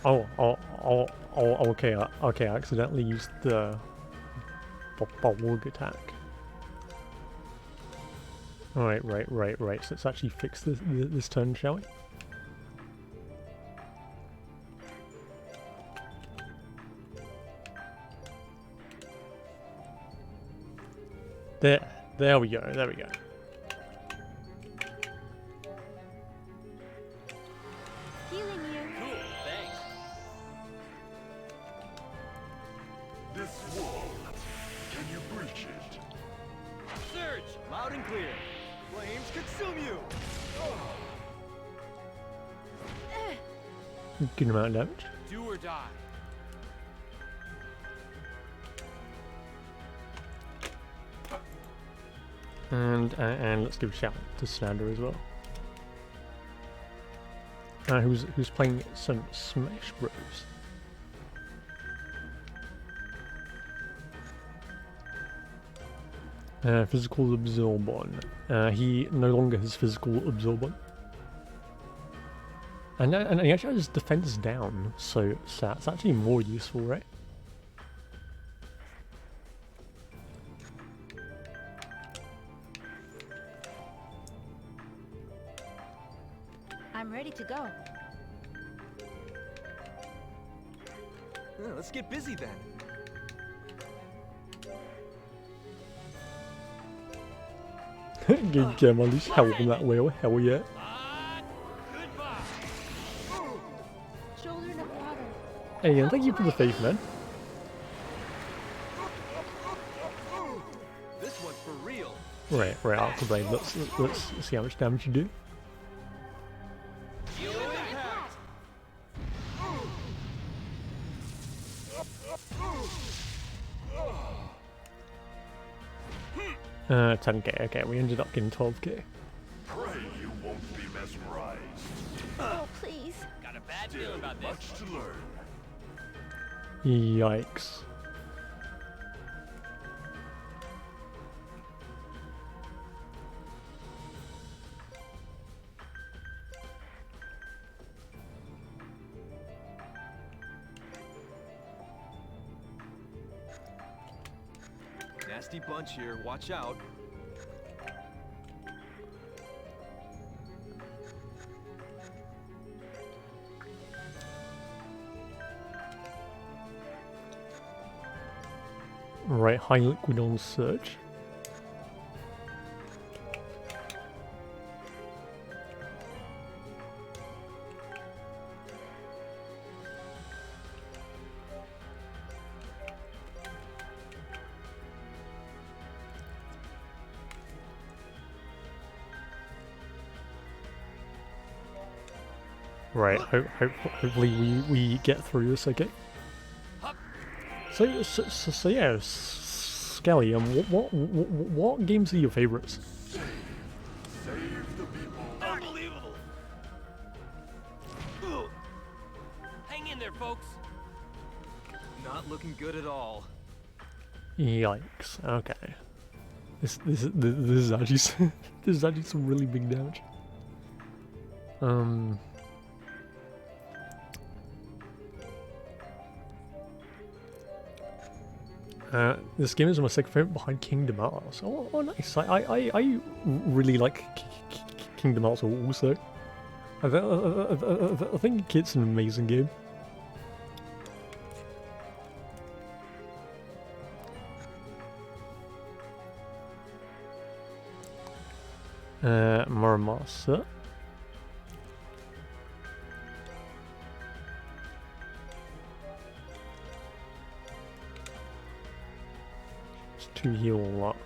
Okay, okay, I accidentally used the bulk attack. Alright, right. So let's actually fix this turn, shall we? There we go, there we go. Healing you. Cool, thanks. This wall, can you breach it? Surge! Loud and clear. Flames consume you! Good amount of damage. Do or die. And let's give a shout to Snander as well. Who's playing some Smash Bros. Physical Absorbon. He no longer has Physical Absorbon. And he actually has defense down, so that's actually more useful, right? I'm ready to go. Yeah, let's get busy then. Give Gem on this hell on that wheel, hell yeah. Goodbye. Shoulder of water. Hey, and thank you for the faith, man. This one's for real. Right, Alpha Blade, let's see how much damage you do. Feel impact. 10k, okay, we ended up getting 12k. Pray you won't be mesmerized. Oh, please. Got a bad Still feeling about this. much to learn. Yikes. Nasty bunch here, watch out. Right, high liquid on Surge. Right, hopefully we get through this, okay? So yeah, Skelly, what games are your favorites? Save the people. Unbelievable. Hang in there, folks. Not looking good at all. Yikes. Okay. This is actually this is actually some really big damage. This game is my second favorite behind Kingdom Hearts. Oh nice. I really like Kingdom Hearts also. I think it's an amazing game. Muramasa. To heal luck.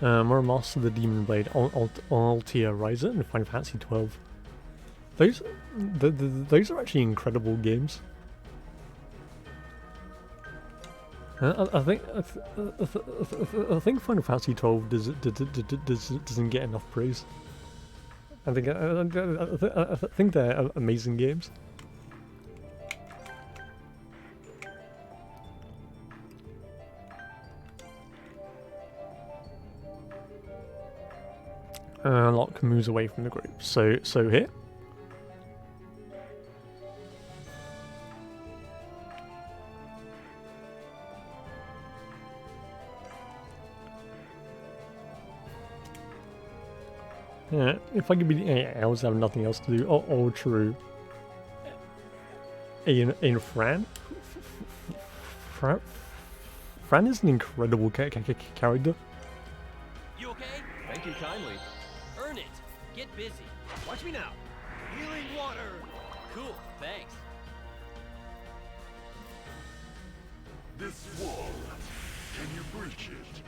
We're a Master of the Demon Blade, Altia Riser, and Final Fantasy 12. Those are actually incredible games. I think Final Fantasy 12 doesn't get enough praise. I think they're amazing games. Locke moves away from the group. So here. Yeah, if I could be else, I have nothing else to do. Oh, true. And Fran? Fran is an incredible character. You okay? Thank you kindly. Earn it. Get busy. Watch me now. Healing water. Cool, thanks. This wall, can you breach it?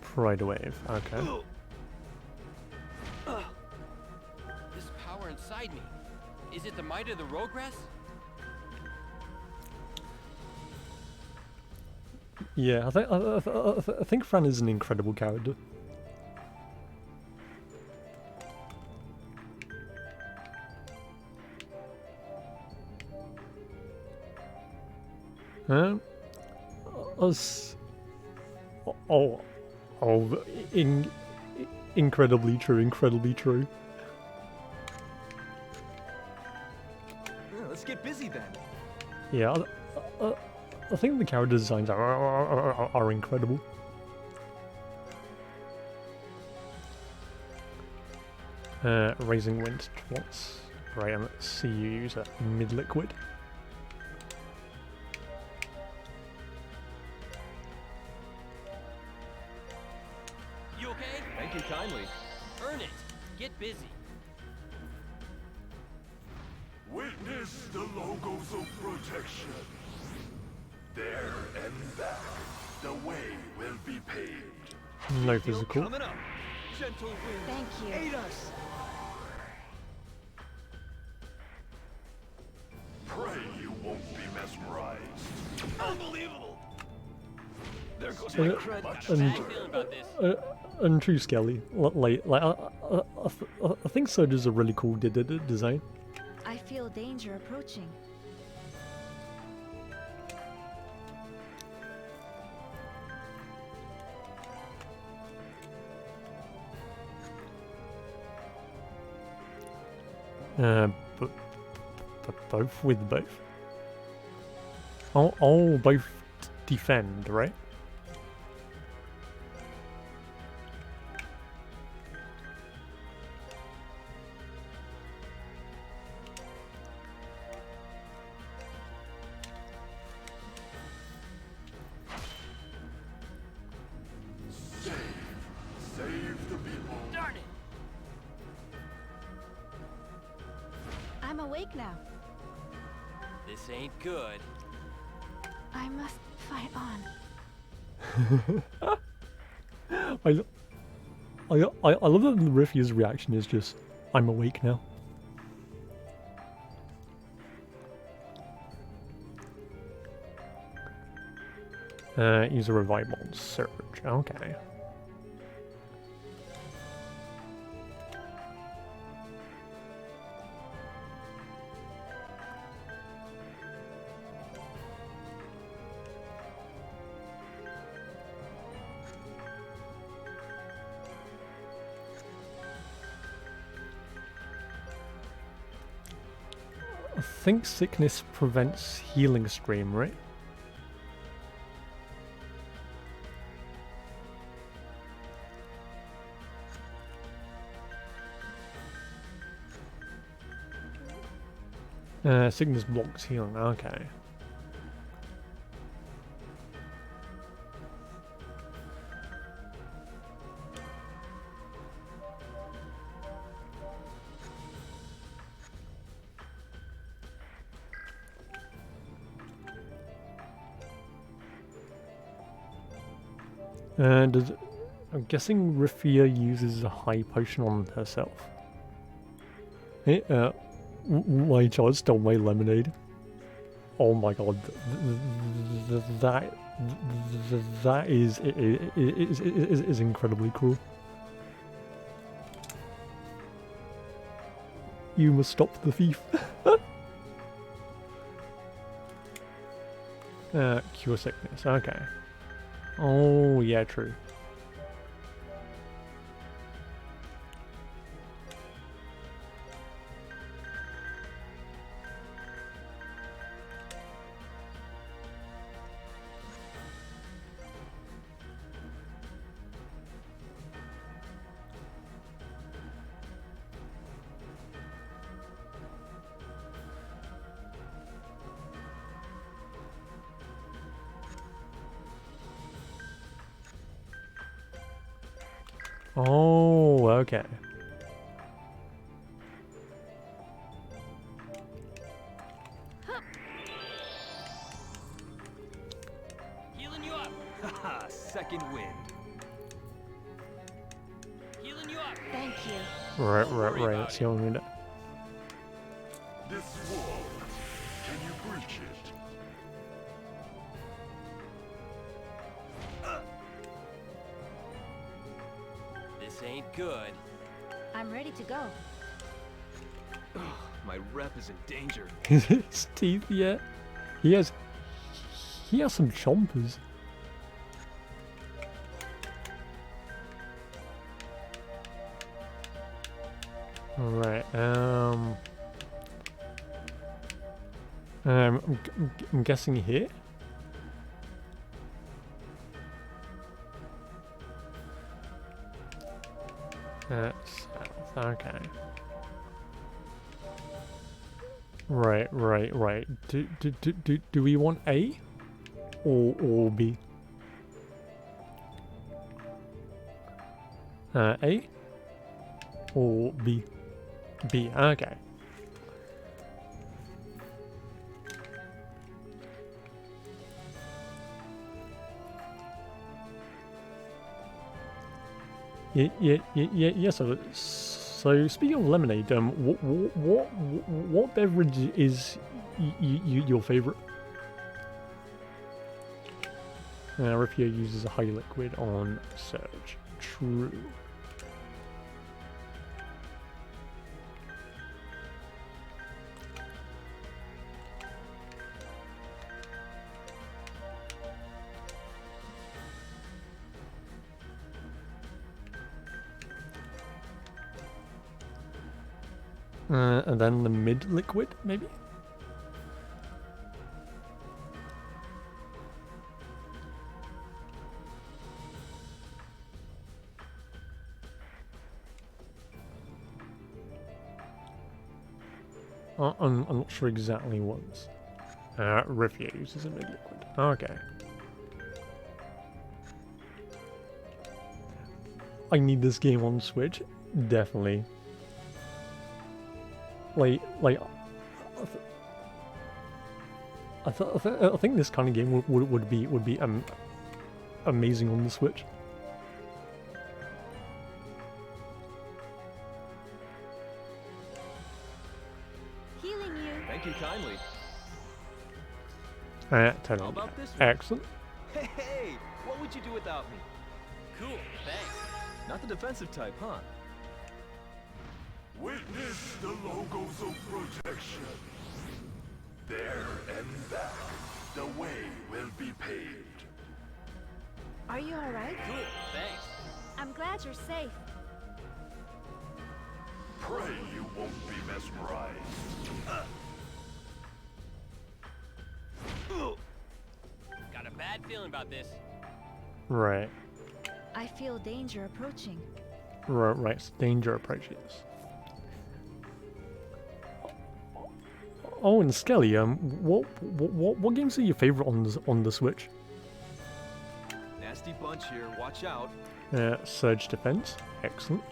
Pride Wave, okay. This power inside me. Is it the might of the Rogress? Yeah, I think Fran is an incredible character. Incredibly true, incredibly true. Yeah, let's get busy then. Yeah, I think the character designs are incredible. Raising wind twice. Right, and let's see you use a mid-liquid. You okay? Thank you kindly. Earn it. Get busy. Witness the logos of protection. There and back. The way will be paved. No Feel physical. coming up. Gentle wind. Thank you. Aid us. Pray you won't be mesmerized. Unbelievable. There goes Yeah, my cred. How and- you feeling about this? And true Skelly, I think Soda's a really cool design. I feel danger approaching. But both with both. Oh, both defend, right? Save the people. Darn it! I'm awake now. This ain't good. I must fight on. I love that Riffy's reaction is just, I'm awake now. Use a revival surge. Okay. I think sickness prevents healing stream, right? Sickness blocks healing, okay. Does I'm guessing Rifia uses a high potion on herself. Hey, my child stole my lemonade. Oh my god, that is incredibly cruel. You must stop the thief. Cure sickness, okay. Oh, yeah, true. Oh, okay. Healing you up. Haha, second wind. Healing you up. Thank you. Right, that's the only minute. This wall, can you breach it? This ain't good. I'm ready to go. My rep is in danger. His teeth, yeah. He has some chompers. Alright, I'm guessing here? South, okay. Right. Do we want A or B? A or B? B, okay. Yeah. So speaking of lemonade, what beverage is your favorite? Rifia uses a high liquid on Surge. True. And then the mid liquid, maybe? I'm not sure exactly what's. Rifia uses a mid liquid. Okay. I need this game on Switch, definitely. I think this kind of game would be amazing on the Switch. Healing you. Thank you kindly. 10 How about this one? Excellent. Hey, what would you do without me? Cool, thanks. Not the defensive type, huh? Witness the logos of protection. There and back, the way will be paved. Are you alright? Cool, thanks. I'm glad you're safe. Pray you won't be mesmerized. Got a bad feeling about this. Right. I feel danger approaching. Right. So danger approaches. Oh, and Skelly, what games are your favorite on the Switch? Nasty bunch here, watch out. Surge Defense, excellent.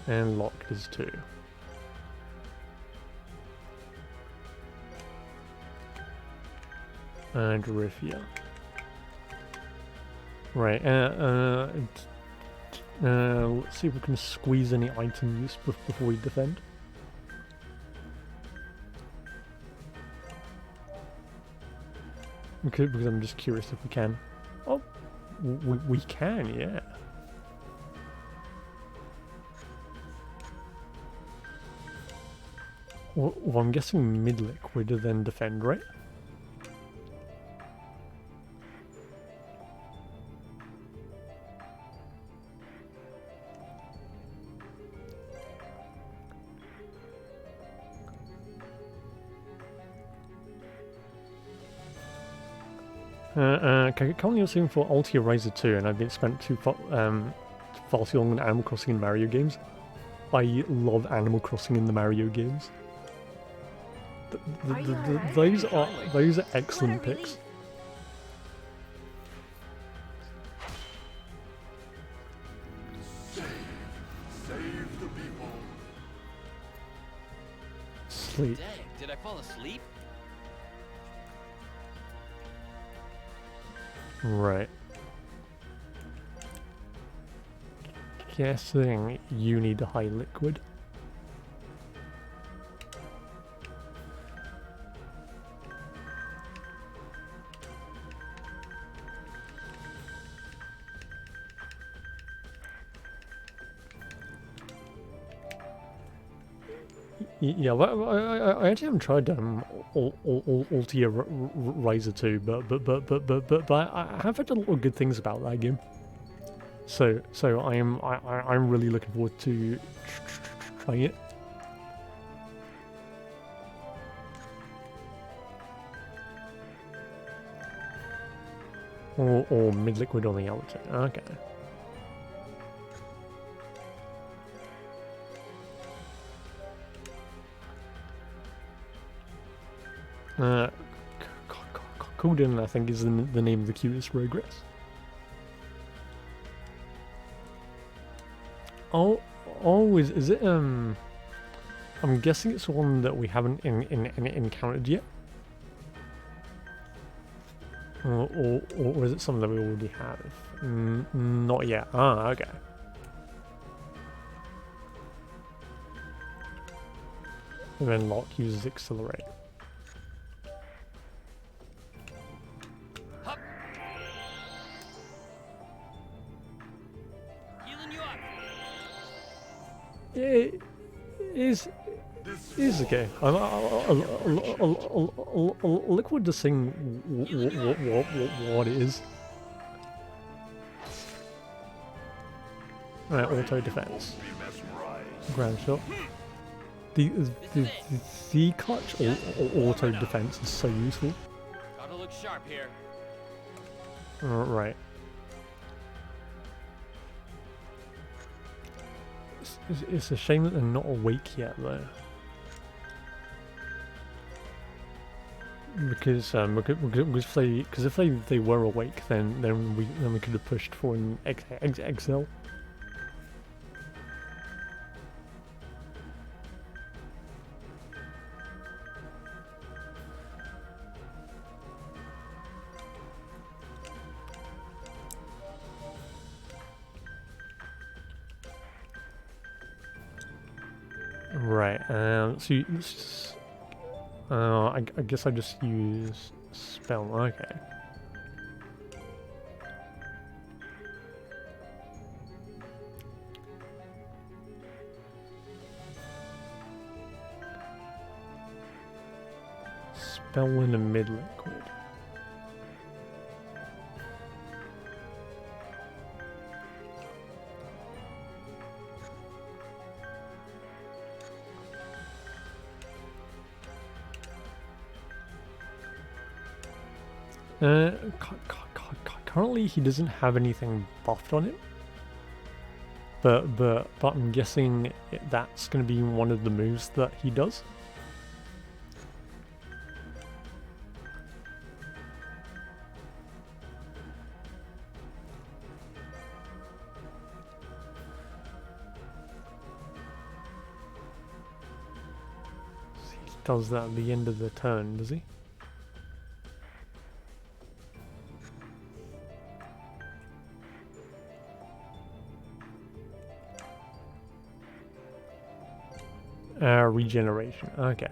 And Locked is 2. and Rifia. Right, let's see if we can squeeze any item use before we defend. Because I'm just curious if we can. Oh, we can, yeah. Well, I'm guessing mid-liquid then defend, right? Currently I'm seeing for Altia Riser 2, and I've been spent far too long on Animal Crossing and Mario games. I love Animal Crossing in the Mario games. Those are excellent picks. Save the people. Sleep. Dang, did I fall asleep? Right. Guessing you need a high liquid. Yeah, well, I actually haven't tried Altia Riser 2, but I have heard a lot of good things about that game. So I'm really looking forward to trying it. Or mid liquid on the outer. Okay. Coolden, I think, is the name of the cutest regress. Oh, is it, I'm guessing it's one that we haven't encountered yet? Or is it something that we already have? Not yet. Ah, okay. And then lock uses accelerate. Hup. Healing you up. It is okay. Liquid just saying what it is. Alright, auto defense. Ground shot. The clutch auto defense is so useful. Gotta look sharp here. Right. It's a shame that they're not awake yet, though. Because if they were awake, then we could have pushed for an XL. Right. So I guess I just use spell. Okay. Spell in a mid liquid. Currently he doesn't have anything buffed on him, but I'm guessing that's going to be one of the moves that he does. He does that at the end of the turn, does he? Regeneration. Okay.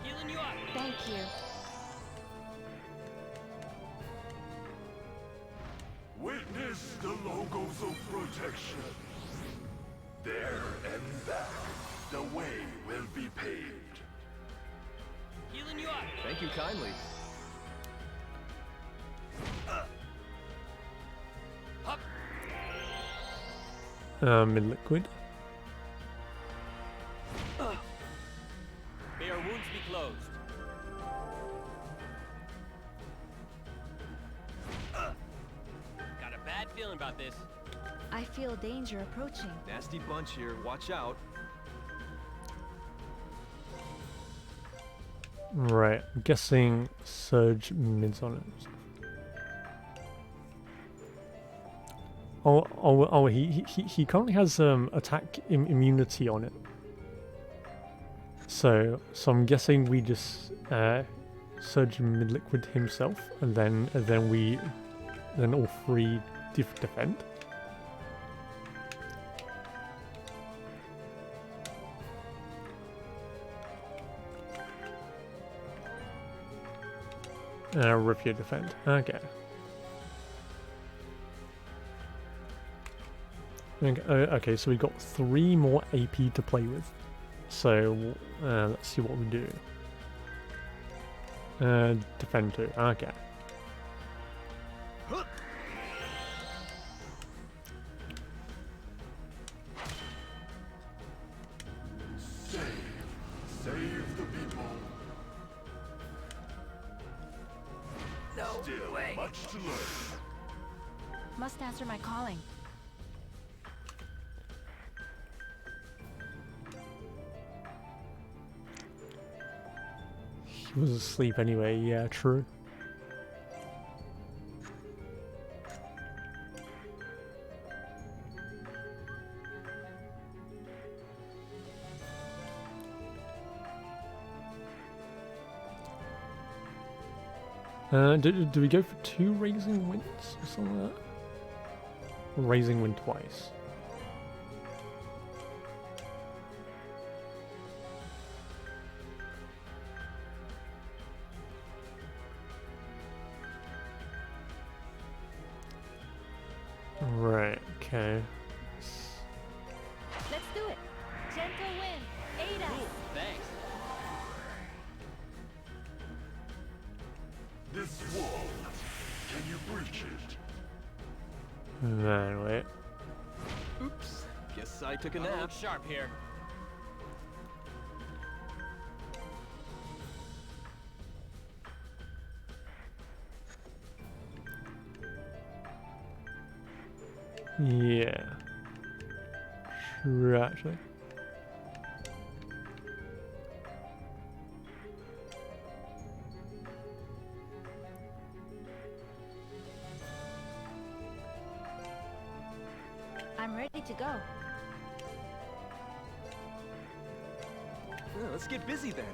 Healing you up. Thank you. Witness the logos of protection. There and back, the way will be paved. Healing you up. Thank you kindly. Hup. In liquid. May our wounds be closed. Got a bad feeling about this. I feel danger approaching. Nasty bunch here. Watch out. Right. I'm guessing surge mids on it. He currently has attack immunity on it. So I'm guessing we just surge mid liquid himself, and then all three defend. Review defend. Okay. Okay, so we've got 3 more AP to play with. So let's see what we do. Defend 2. Okay. Save the people. No Still way. much to learn. Must answer my calling. He was asleep anyway, yeah, true. Do we go for 2 raising winds or something like that? Or raising wind twice? Right, okay. Let's do it. Gentle wind. Aid us. Cool. Thanks. This wall, can you breach it? Man, wait. Oops. Guess I took a Gotta nap. look sharp here. Yeah. True, actually. I'm ready to go. Well, let's get busy then.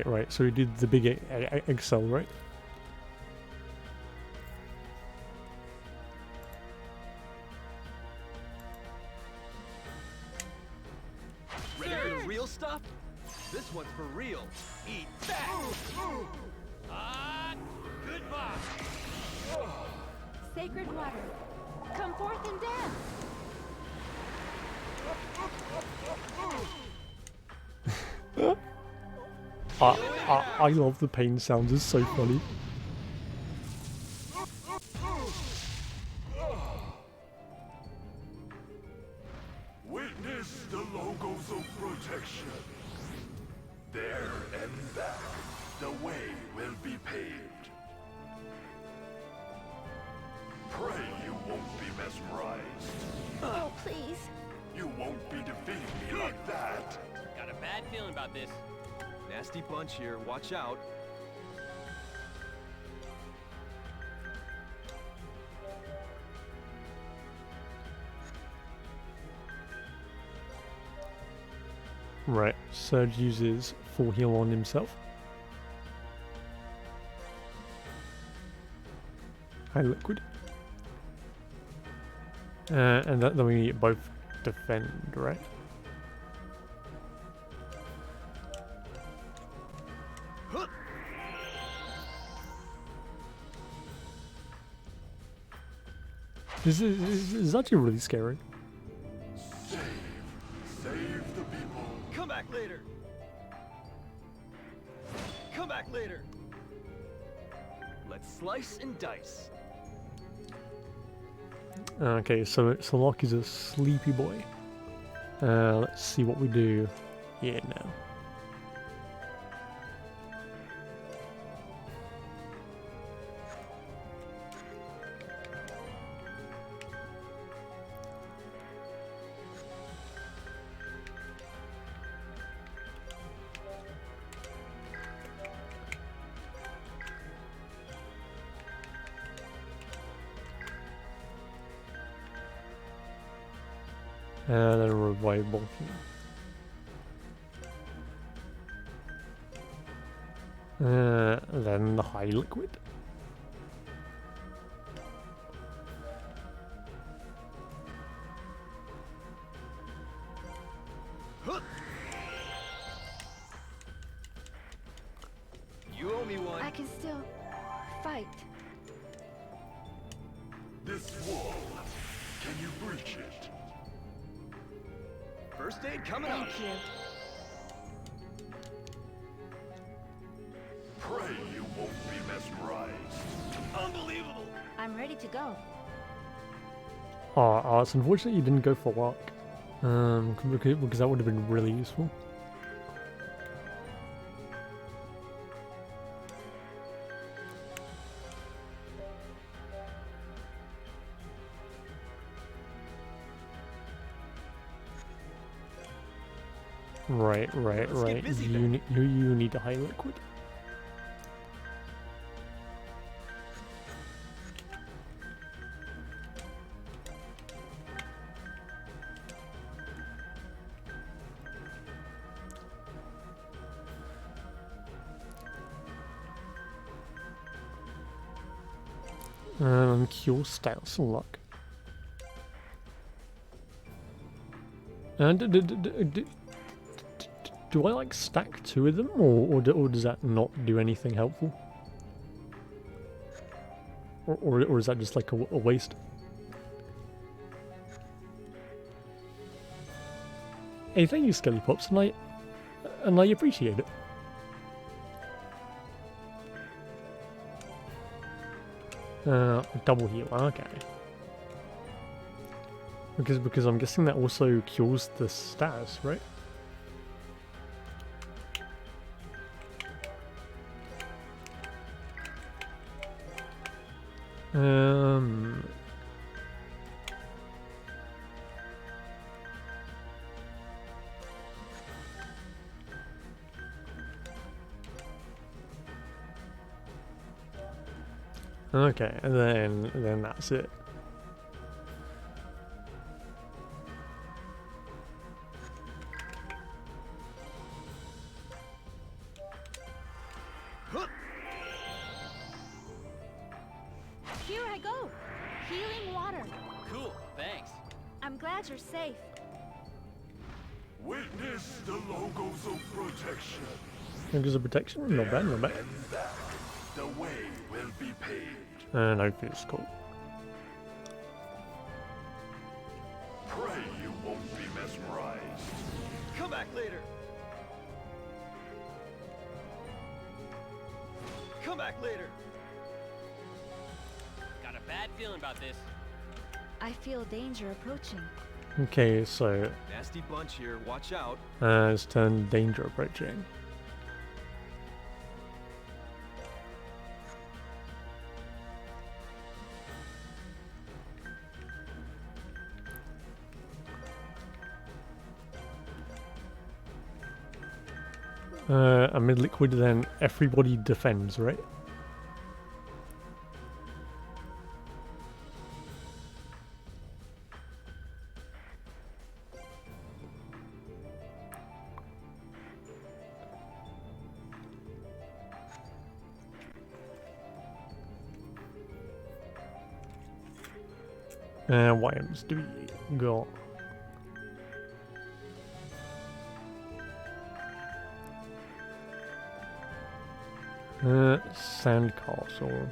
Right. So we did the big Excel, right? Ready for the real stuff? This one's for real. Eat that! Goodbye. Sacred water. Come forth and dance. I love the pain sounds, it's so funny. Witness the logos of protection. There and back, the way will be paved. Pray you won't be mesmerized. Oh, please. You won't be defeating me like that. Got a bad feeling about this. Nasty bunch here. Watch out. Right, Surge uses full heal on himself. High liquid. And then we both defend, right? This is actually really scary. Save the people. Come back later. Come back later. Let's slice and dice. Okay, so Locke is a sleepy boy. Let's see what we do here now. And then revive Bolton. Then the high liquid. You owe me one. I can still fight. This wall. Can you breach it? First aid coming up. Thank you. Pray you won't be mesmerized. Unbelievable. I'm ready to go. Oh, it's unfortunate you didn't go for Locke. Because that would have been really useful. Right. Let's get busy You need a high liquid. Cure status luck. And do I like stack two of them, or does that not do anything helpful? Or is that just like a waste? Hey, thank you, Skelly Pops, and I appreciate it. Double heal, okay. Because I'm guessing that also cures the status, right? Okay, and then that's it. Here I go. Healing water. Cool, thanks. I'm glad you're safe. Witness the logos of protection. Logos of protection? Not bad, not bad. And that the way will be paved. No physical. Pray you won't be mesmerized. Come back later. Come back later. Got a bad feeling about this. I feel danger approaching. Okay, so Nasty bunch here. Watch out. it's turned danger approaching. Amid liquid, then everybody defends, right? What items do we got? Sandcastle.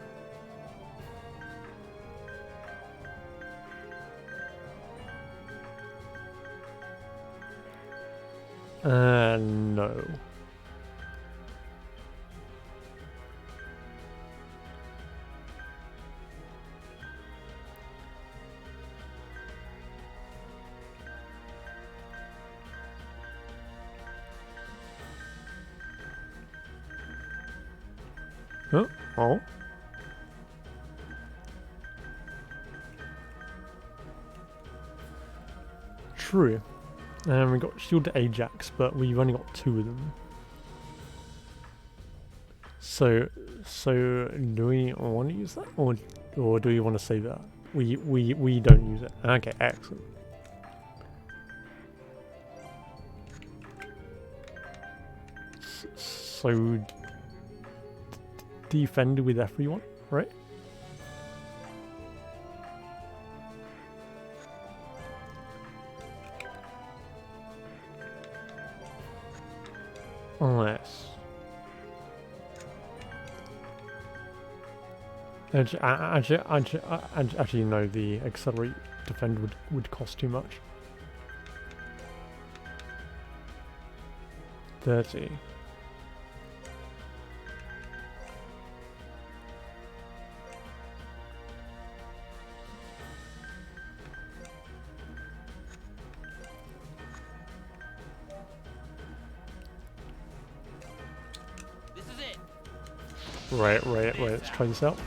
No. Oh, oh. True. And we got Shield to Ajax, but we've only got 2 of them. So do we want to use that, or do we want to save that? We don't use it. Okay, excellent. So defend with everyone, right? Unless actually no, the accelerate defend would cost too much. 30. This is it. Right, let's try this out.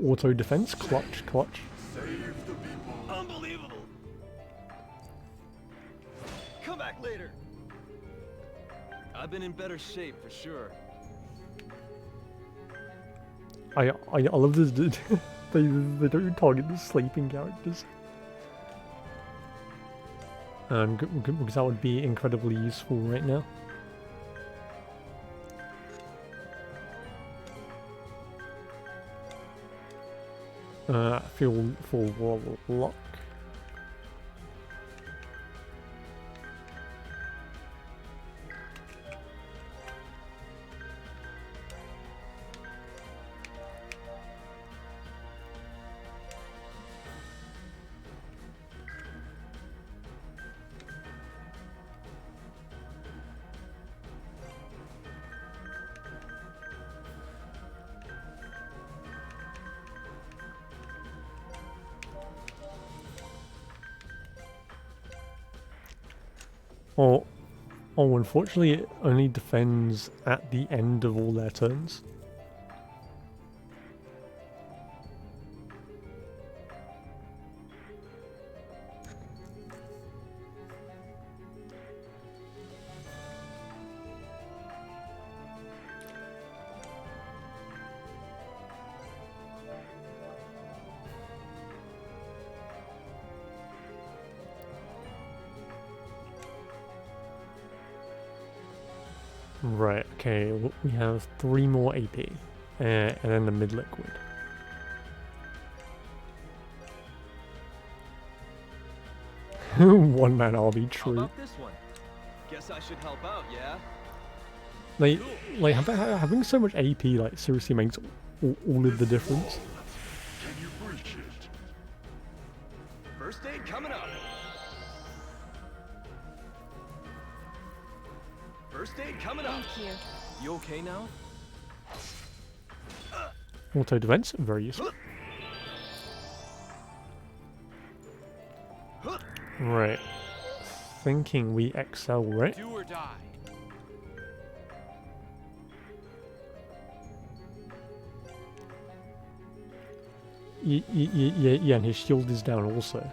Auto defense, clutch. Unbelievable! Come back later. I've been in better shape for sure. I love this. they don't target the sleeping characters. Because that would be incredibly useful right now. Feel for luck. Oh, unfortunately it only defends at the end of all their turns. Right, okay, we have 3 more AP, and then the mid-liquid. One man RB, How true. about this one? Guess I should help out, yeah? Like having so much AP like seriously makes all of the difference. Can you breach it? First aid coming up. First aid coming up. Thank you. You okay now? Auto defense, very useful. Right, thinking we excel, right? Do or die. Yeah, and his shield is down also.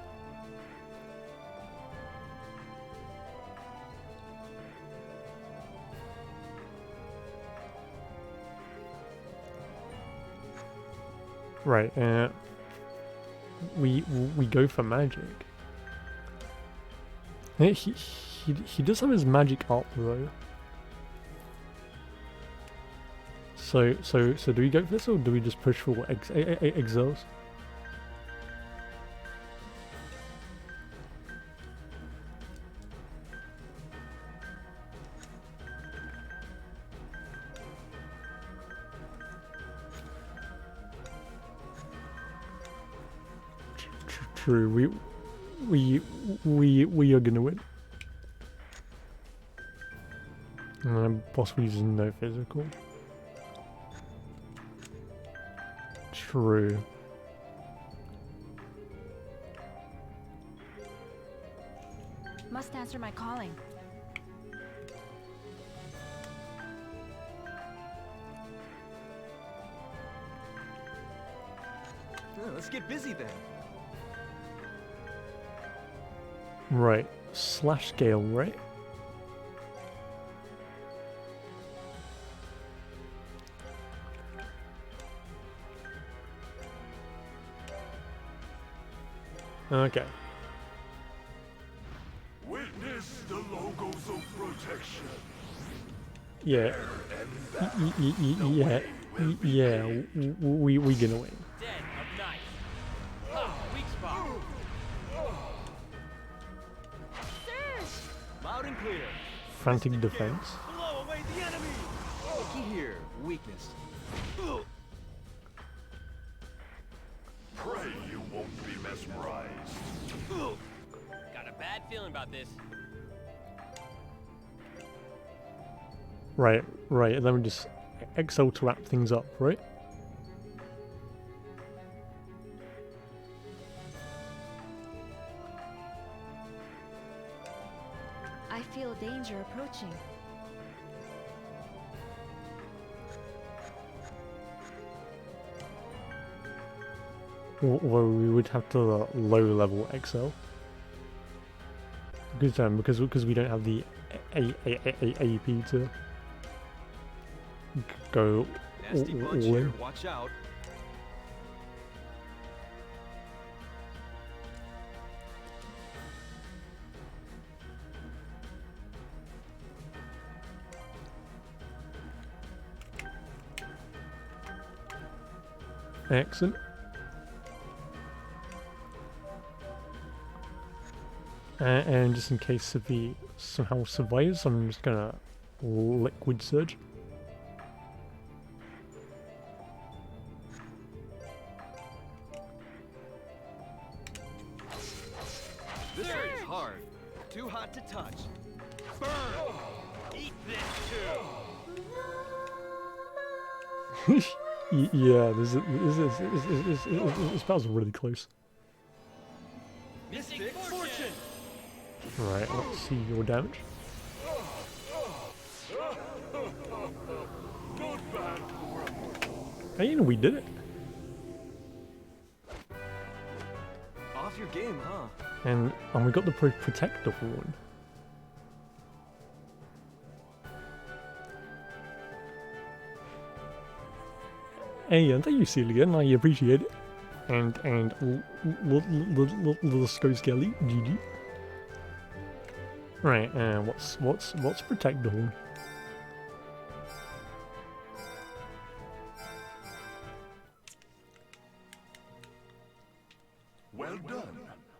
Right, we go for magic. He does have his magic up though. So do we go for this or do we just push for exiles? True, we are gonna win. And boss uses no physical. True. Must answer my calling. Yeah, let's get busy then. Right. Slash scale, right? Okay. Witness the logos of protection. Yeah. Yeah. Yeah. We gonna win. Dead of night. Ha! Weak spot. Loud and clear. Frantic defense. Blow away the enemy. Looky here, weakness. Pray you won't be mesmerized. Got a bad feeling about this. Right. And then we just Excel to wrap things up, right? I feel danger approaching. Well, we would have to low level Excel. Because we don't have the AP to go Nasty punch all here. in. Watch out. Excellent. And just in case if he somehow survives, I'm just gonna liquid surge. This is hard. Too hot to touch. Burn. Eat this too. Yeah, this battle's really close. Missing fortune. Right, let's see your damage. Hey, we did it. Off your game, huh? And we got the protector horn. Hey, and thank you, Celia, and I appreciate it. And let's go Skelly, GG. Right, and what's protector horn?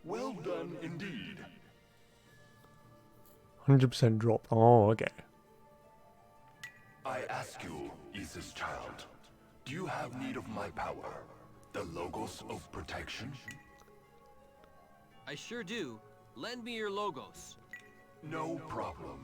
Well done indeed. 100% drop. Oh, okay. I ask you, Issa's child, do you have need of my power? The logos of protection? I sure do. Lend me your logos. No problem.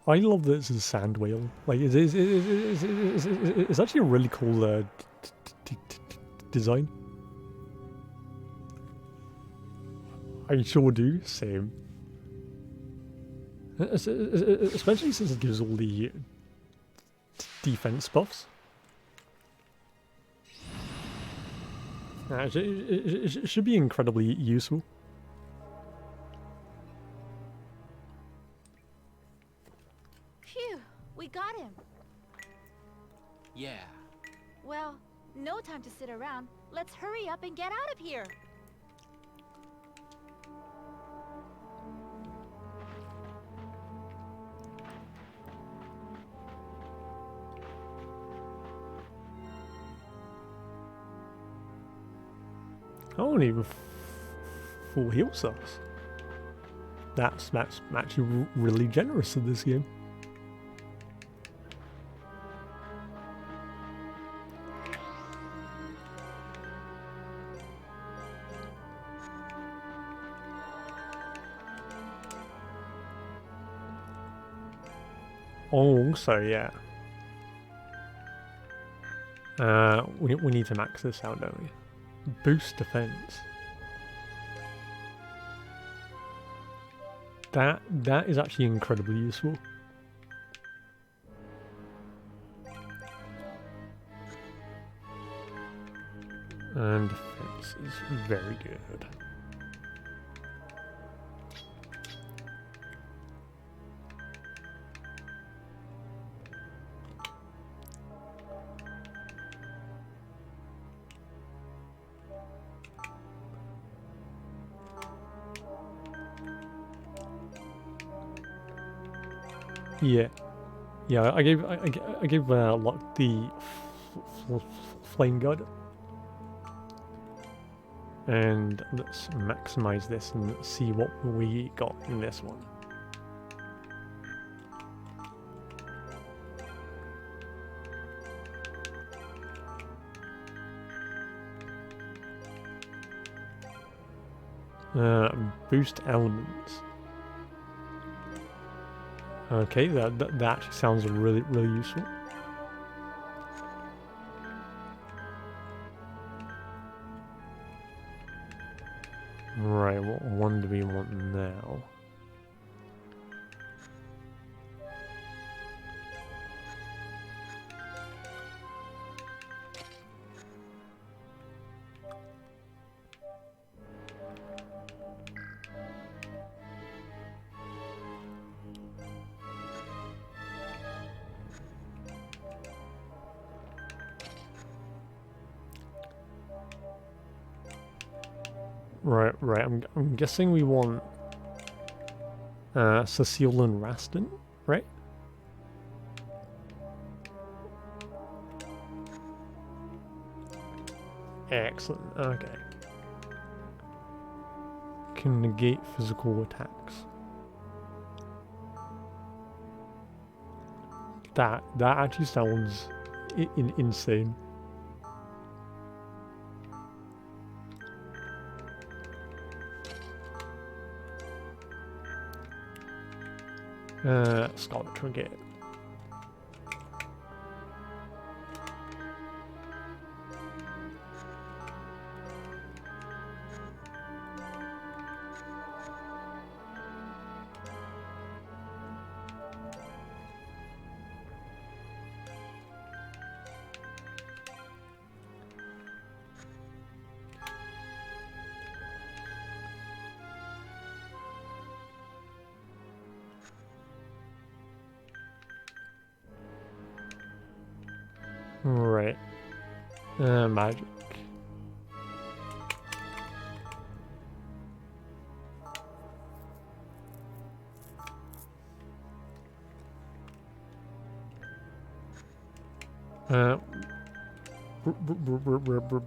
I love that it's a sand whale. Like, it's actually a really cool design. I sure do. Same. Especially since it gives all the defense buffs. It should be incredibly useful. Phew, we got him. Yeah. Well, no time to sit around. Let's hurry up and get out of here. Oh, and even full heal cells. That's actually really generous of this game. Oh, also, yeah. We need to max this out, don't we? Boost defense. That is actually incredibly useful. And defense is very good. Yeah, yeah. I gave like the flame guard, and let's maximize this and see what we got in this one. Boost elements. Okay, that actually sounds really useful. Right, what one do we want now? Right. I'm guessing we want Cecile and Raston, right? Excellent. Okay. Can negate physical attacks. That actually sounds insane. Scarlet Trinket. Right. Magic.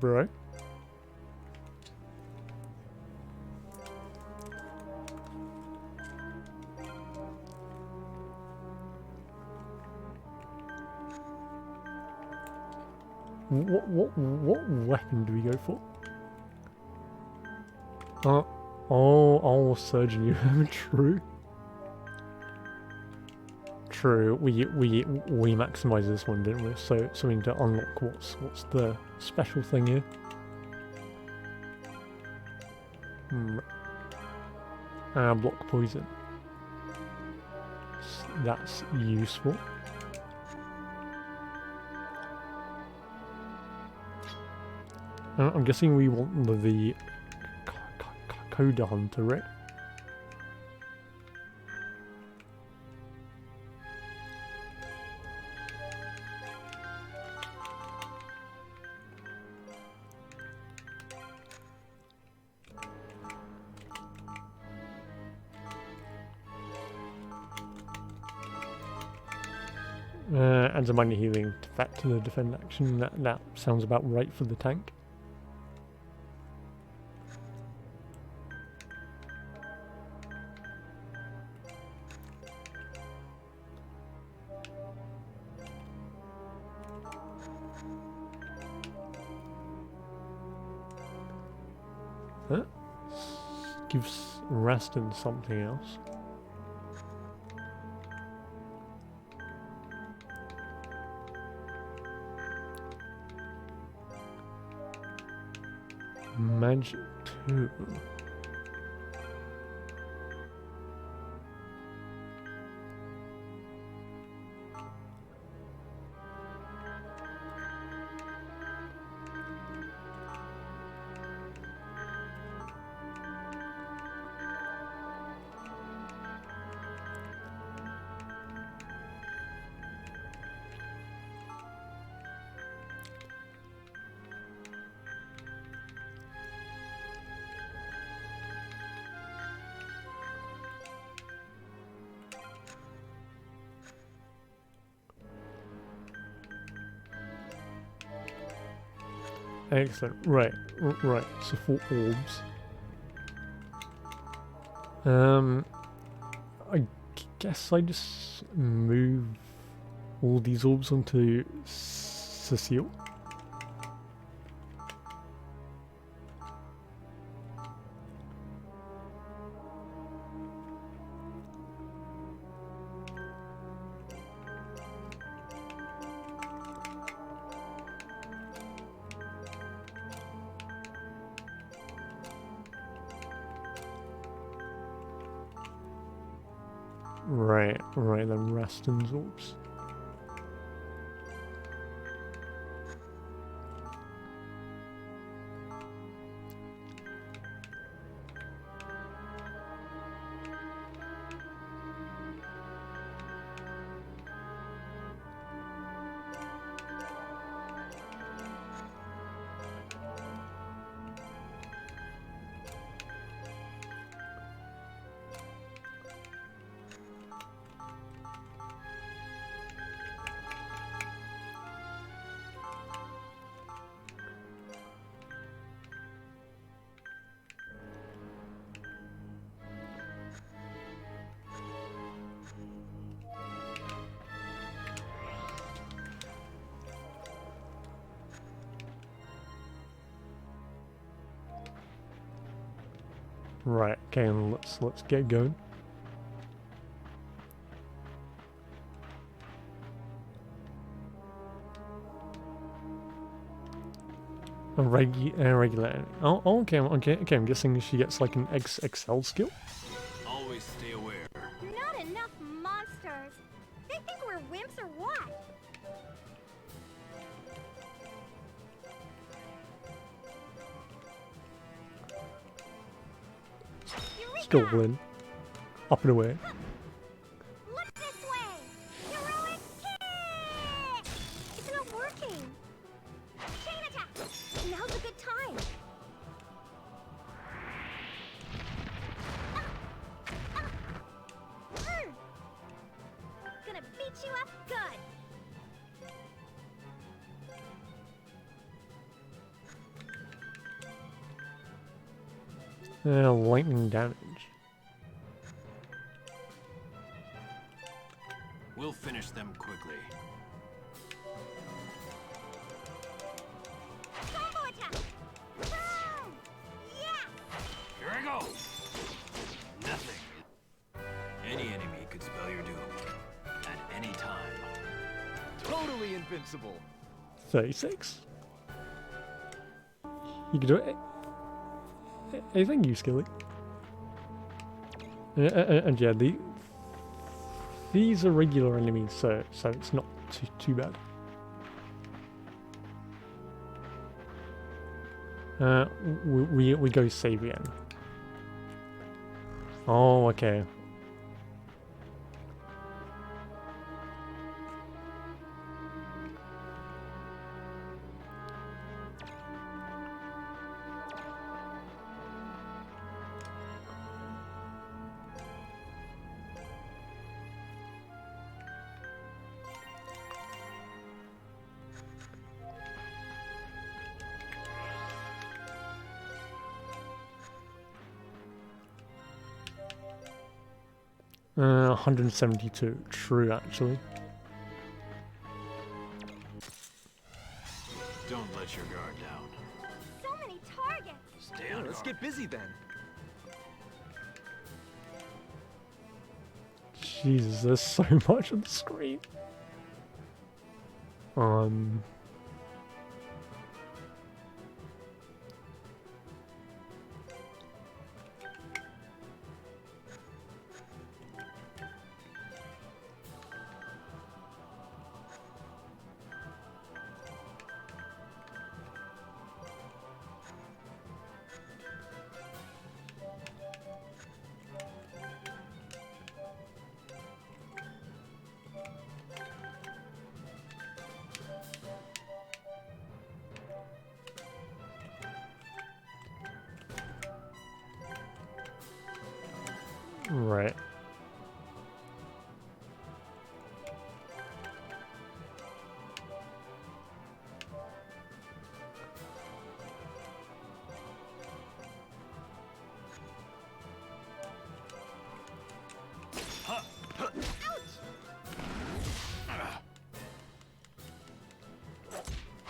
Right. What weapon do we go for? Oh, Surgeon, you have true. True. We maximized this one, didn't we? So something to unlock. What's the special thing here? Block poison. That's useful. I'm guessing we want the Coda Hunter, right? Adds a minor healing effect to the defend action. That sounds about right for the tank. gives Rastin something else. Magic 2. Excellent. Right, right. So 4 orbs. I guess I just move all these orbs onto Cecile. Right, the Rastin's orbs. Right, okay, let's get going. A regular. Oh, okay, okay. I'm guessing she gets like an XL skill. Always stay aware. Not enough monsters. They think we're wimps or what? Skill win. Up and away. Look this way! Heroic kick! It's not working! Chain attack! Now's a good time! Gonna beat you up good! Lightning damage. We'll finish them quickly. Combo attack! Boom! Yeah! Here I go! Nothing. Any enemy could spell your doom. At any time. Totally invincible. 36. You can do it. Hey, thank you, Skilly. And yeah, these are regular enemies, so it's not too bad. We go Savian. Oh, okay. Uh, 172. True, actually. Don't let your guard down. So many targets! Stay on Let's guard. get busy then. Jesus, there's so much on the screen. Right.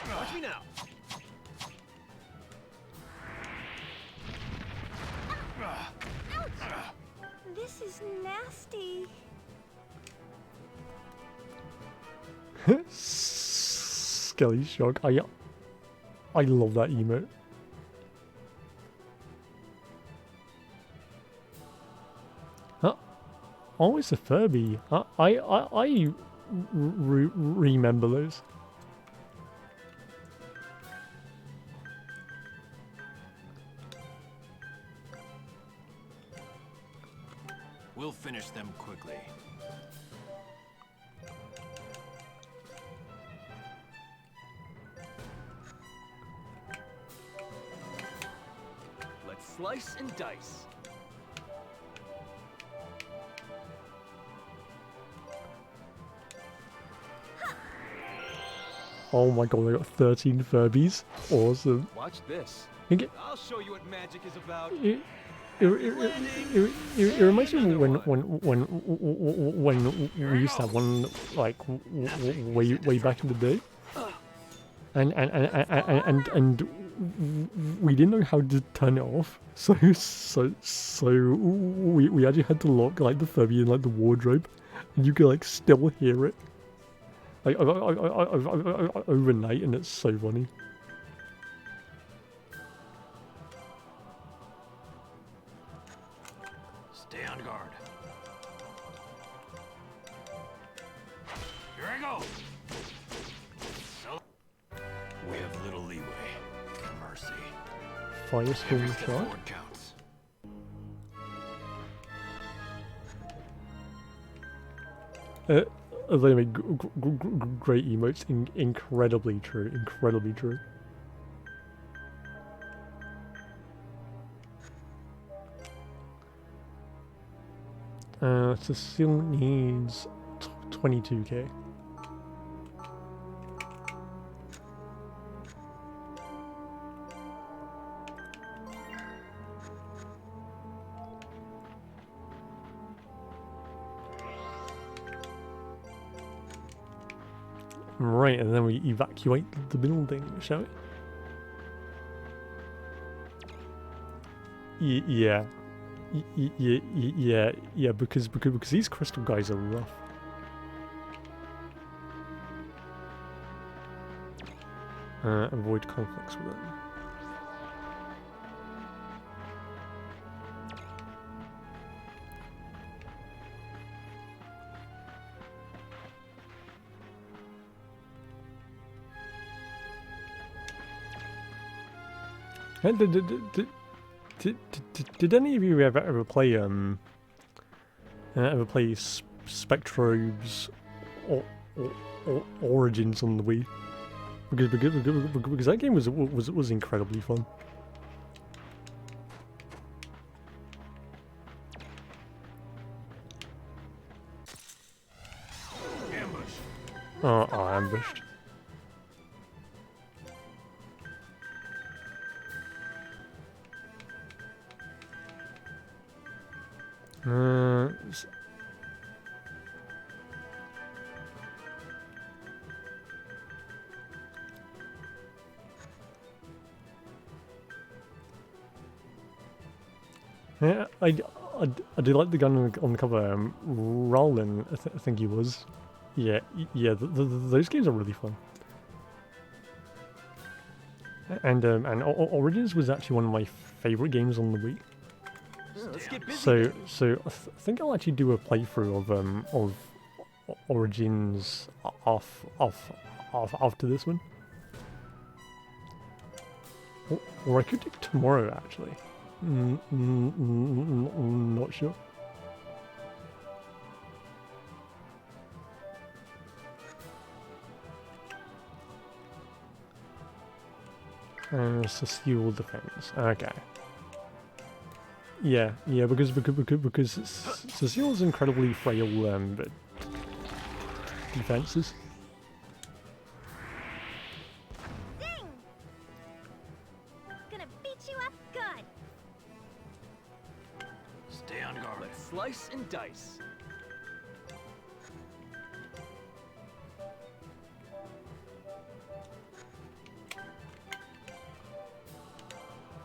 Watch me now. This is nasty. Skelly shock. I love that emote. Huh? Oh, it's a Furby. I remember those. We'll finish them quickly. Let's slice and dice. Oh my god, I got 13 Furbies. Awesome. Watch this. Okay. I'll show you what magic is about. It reminds me when we used to have one like way back in the day, and we didn't know how to turn it off, so we actually had to lock like the Furby in like the wardrobe, and you could like still hear it like overnight, and it's so funny. Stay on guard. Here I go. So we have little leeway. Mercy. Firestorm Step shot. forward counts. They make great emotes. Incredibly true. Incredibly true. So still needs 22k. Right, and then we evacuate the building, shall we? Yeah. Yeah, because these crystal guys are rough. Avoid conflicts with them. Did any of you ever play Spectrobe's Origins on the Wii? Because that game was incredibly fun. Ambush. Oh, ambushed. Yeah, I do like the guy on the cover, Roland, I think he was. Yeah, those games are really fun. And Origins was actually one of my favorite games on the Wii. Let's get busy. So I think I'll actually do a playthrough of Origins off after this one. Or I could do it tomorrow actually. Not sure. Cecile defense. Okay. Yeah, because Cecile's incredibly frail but defenses. Ding! Gonna beat you up good. Stay on guard. Let's slice and dice.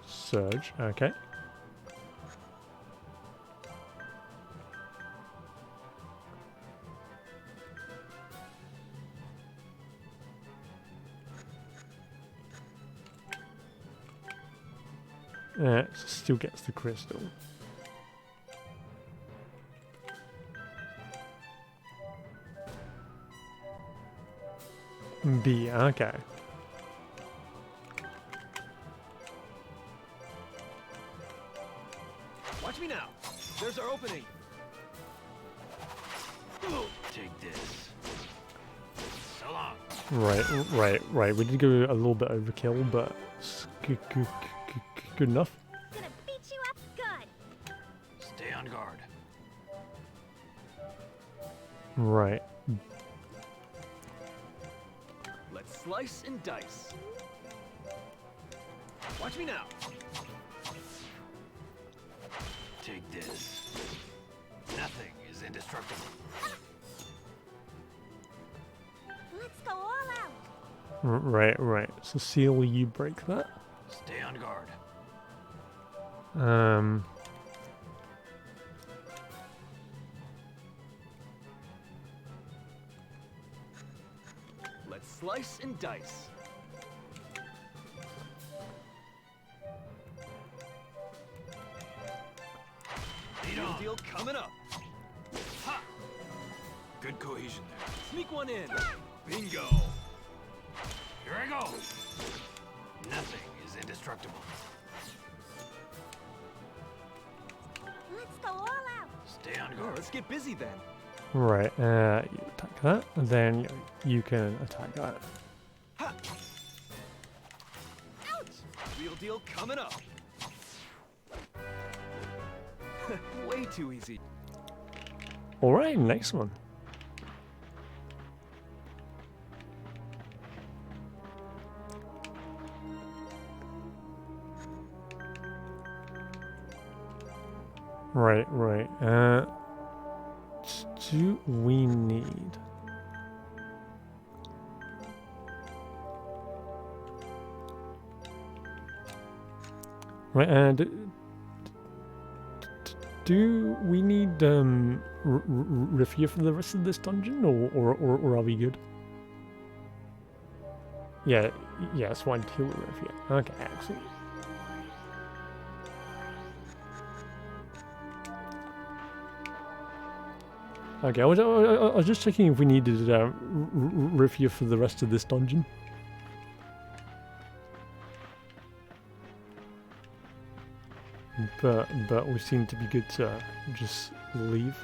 Surge. Okay. Still gets the crystal. B, okay. Watch me now. There's our opening. Take this. So long. Right. We did go a little bit overkill, but it's good enough. Gonna beat you up good. Stay on guard. Right. Let's slice and dice. Watch me now. Take this. Nothing is indestructible. Let's go all out. Right. Cecile, you break that. Stay on guard. Let's slice and dice. Lead on. Deal coming up. Ha! Good cohesion there. Sneak one in. Bingo! Here I go! Nothing is indestructible. Let's go all out. Stay on Yeah, guard. let's get busy then. Right. You attack that, and then you can attack that. Ha! Ouch! Real deal coming up. Way too easy. All right. Next one. Right. Do we need? Right, and do we need Rifia for the rest of this dungeon, or are we good? Yeah, it's fine to heal Rifia. Okay, excellent. Okay, I was just checking if we needed Rifia for the rest of this dungeon. But we seem to be good to just leave.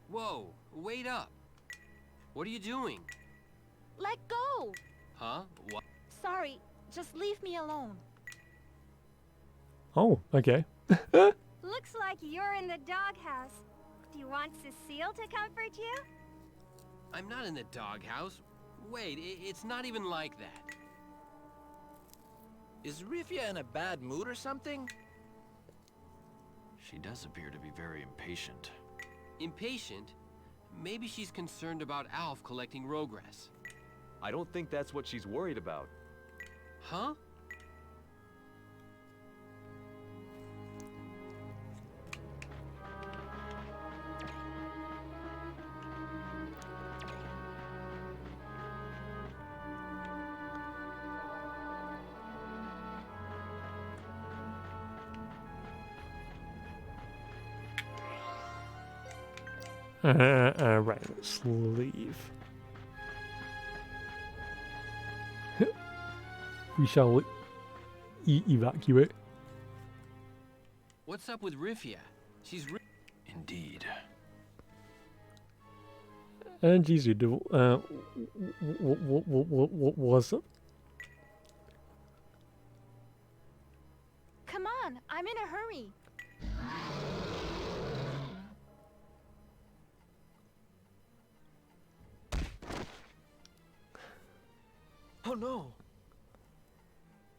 Whoa, wait up. What are you doing? Let go! Huh? What? Sorry, just leave me alone. Oh, okay. Looks like you're in the doghouse. Do you want Cecile to comfort you? I'm not in the doghouse. Wait, it's not even like that. Is Rifia in a bad mood or something? She does appear to be very impatient. Impatient? Maybe she's concerned about Alf collecting rogress. I don't think that's what she's worried about. Huh? Right, let's leave. We shall evacuate. What's up with Rifia? She's Indeed. Jesus, what's up? Come on, I'm in a hurry. Oh no!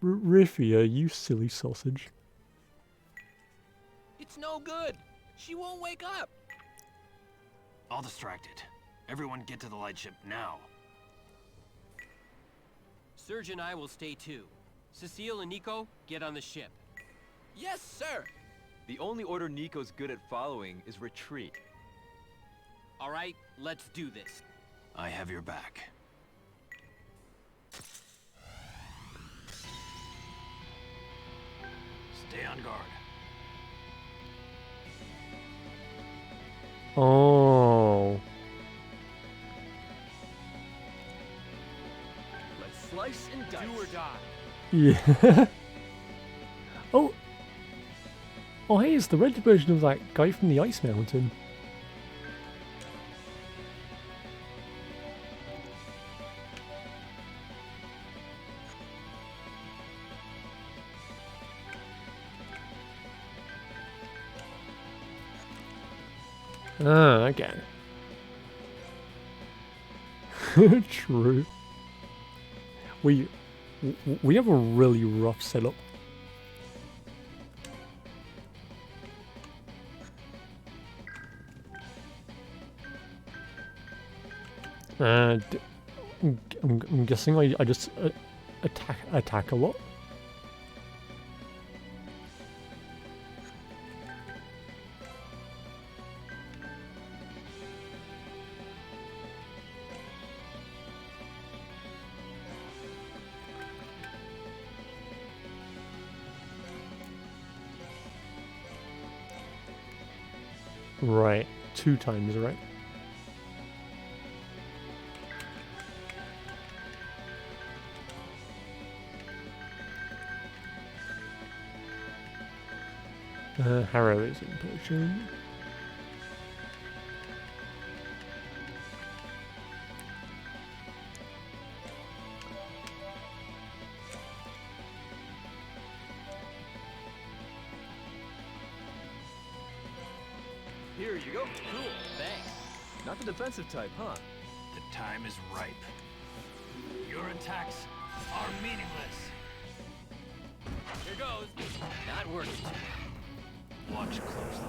Rifia, you silly sausage. It's no good. She won't wake up. All distracted. Everyone get to the lightship now. Serge and I will stay too. Cecile and Nico, get on the ship. Yes, sir. The only order Nico's good at following is retreat. All right, let's do this. I have your back. Stay on guard. Oh. Let's slice and dice. Do or die. Yeah. Oh. Oh, hey, it's the red version of that guy from the Ice Mountain. Ah, okay. True. We have a really rough setup. I'm guessing I just attack a lot. Right, 2 times, right? Harrow is in potion. Here you go. Cool, thanks. Not the defensive type, huh? The time is ripe. Your attacks are meaningless. Here goes. Not working. Watch closely.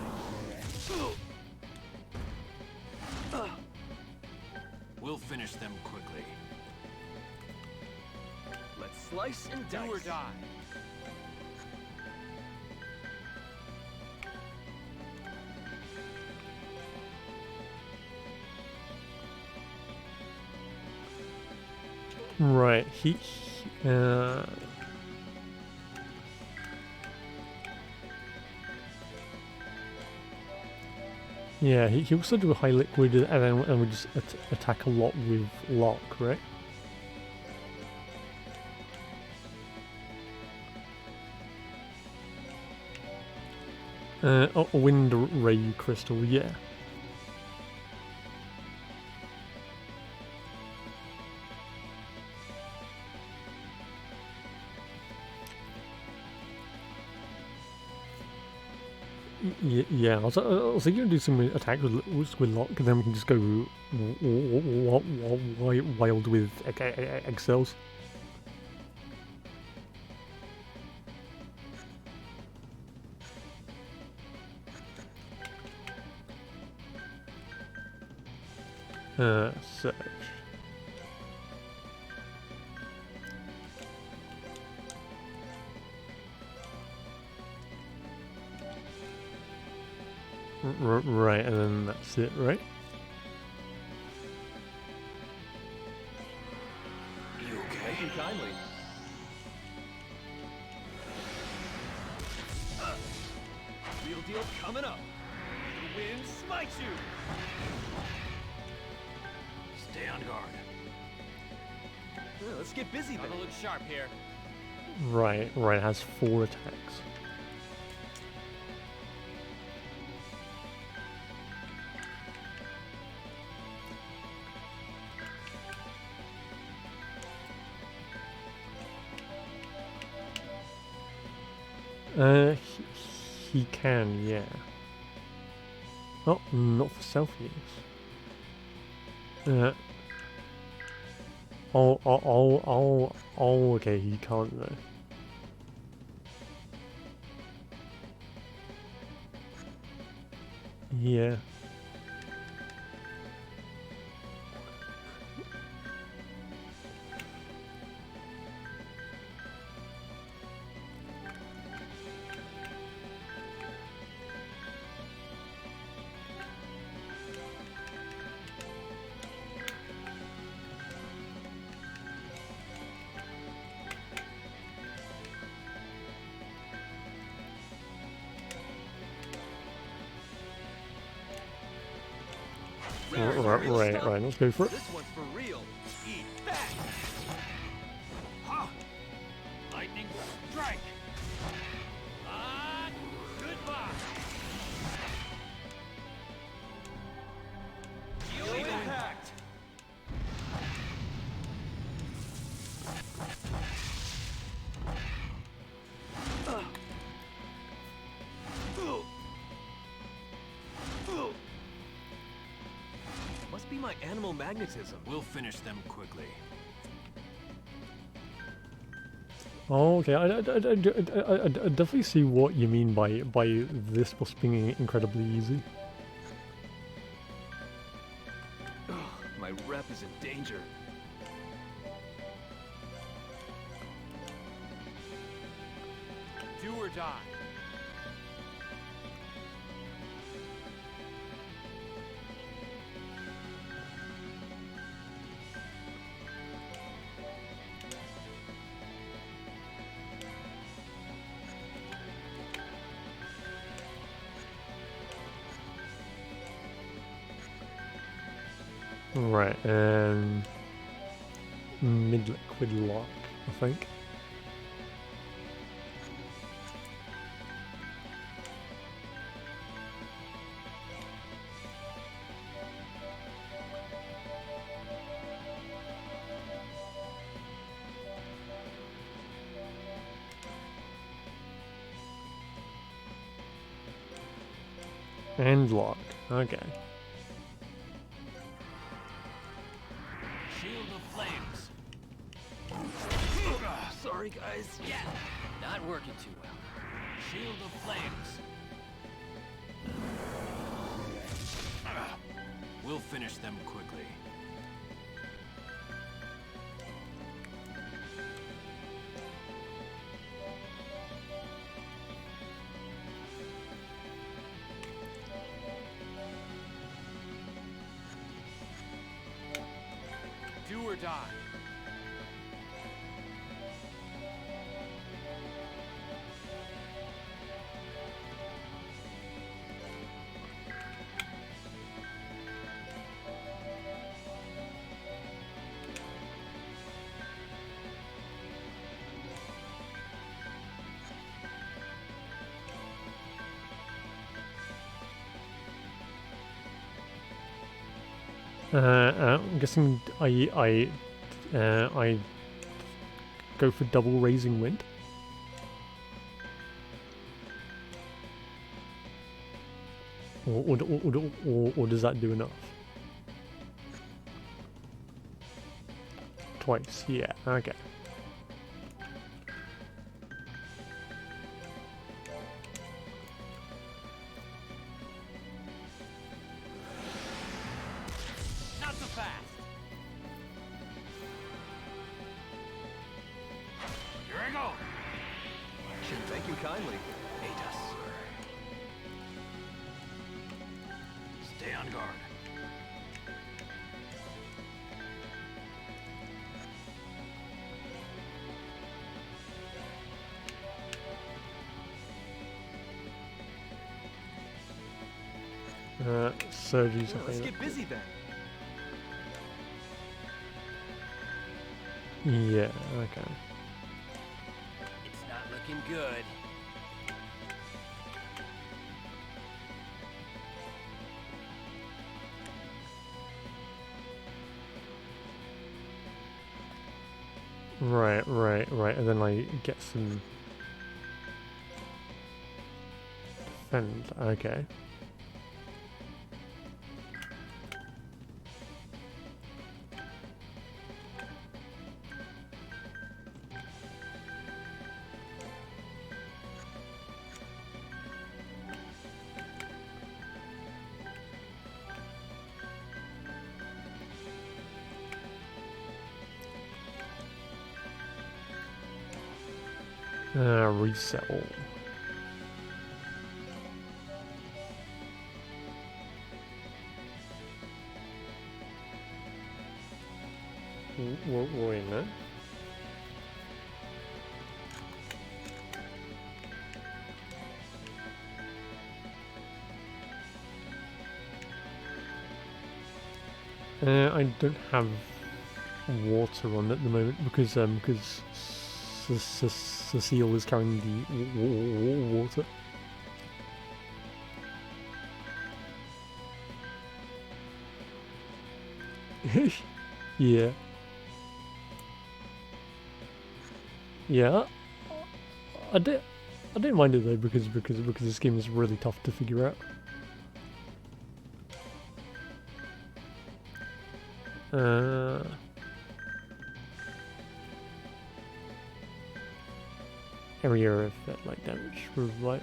We'll finish them quickly. Let's slice and Do dice. or die. Right, yeah, he also do a high liquid and we just attack a lot with lock, right? A wind ray crystal, yeah. Yeah, I was thinking to do some attack with lock, and then we can just go wild with egg cells. Search. Right, and then that's it, right? You okay? Thank you kindly. Real deal coming up. The wind smites you. Stay on guard. Yeah, let's get busy then. Gotta look sharp here. Right, it has 4 attacks. He can, yeah. Oh, not for self-use. Okay, he can't though. Yeah. Right, let's go for it. This one's for real. Eat that. Ha! Lightning strike! Ah, goodbye! Shield impact. Must be my animal magnetism. We'll finish them quickly. Oh, okay. I definitely see what you mean by this boss being incredibly easy. My rep is in danger. Do or die. Right, and mid-liquid lock, I think. And lock, okay. Shield of flames. Sorry, guys. Yeah, not working too well. Shield of flames. We'll finish them quickly. Do or die. I'm guessing I go for double raising wind. Or does that do enough? Twice, yeah, okay. Not so fast. Here I go. Thank you kindly. Aid us. Stay on guard. Surgery's Well, let's get busy then. Yeah, okay. It's not looking good. Right, and then like get some defend. Okay. Resettle. Wait a minute. I don't have water on at the moment because Cecile is carrying the water. Yeah. Yeah. I don't mind it though because this game is really tough to figure out. Area of like damage for like.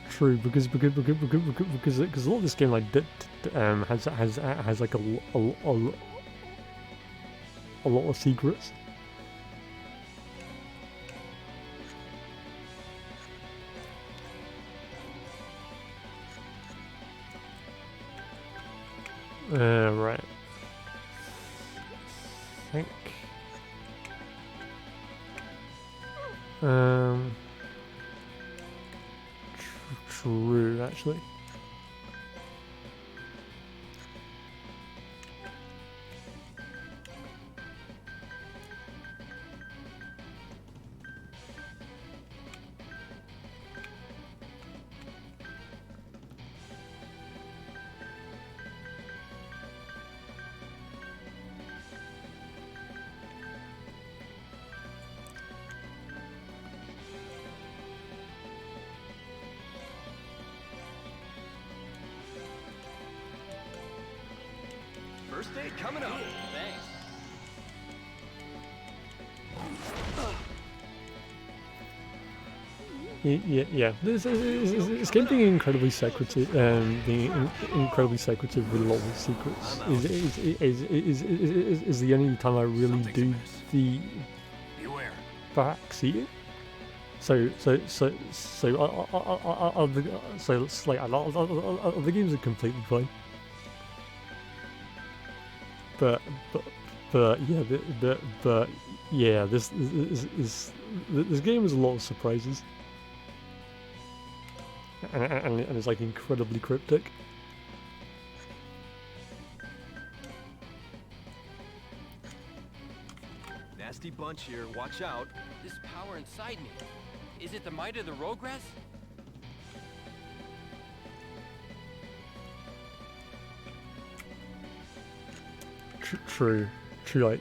True, because a lot of this game like has like a lot of secrets. Right. I think. True, actually. First aid coming up. Thanks. Yeah. This game being incredibly secretive, incredibly secretive with a lot of secrets is the only time I really do the Beware. backseating. So the games are completely fine. But yeah, this game has a lot of surprises, and it's like incredibly cryptic. Nasty bunch here. Watch out. This power inside me. Is it the might of the Rogress? True. Like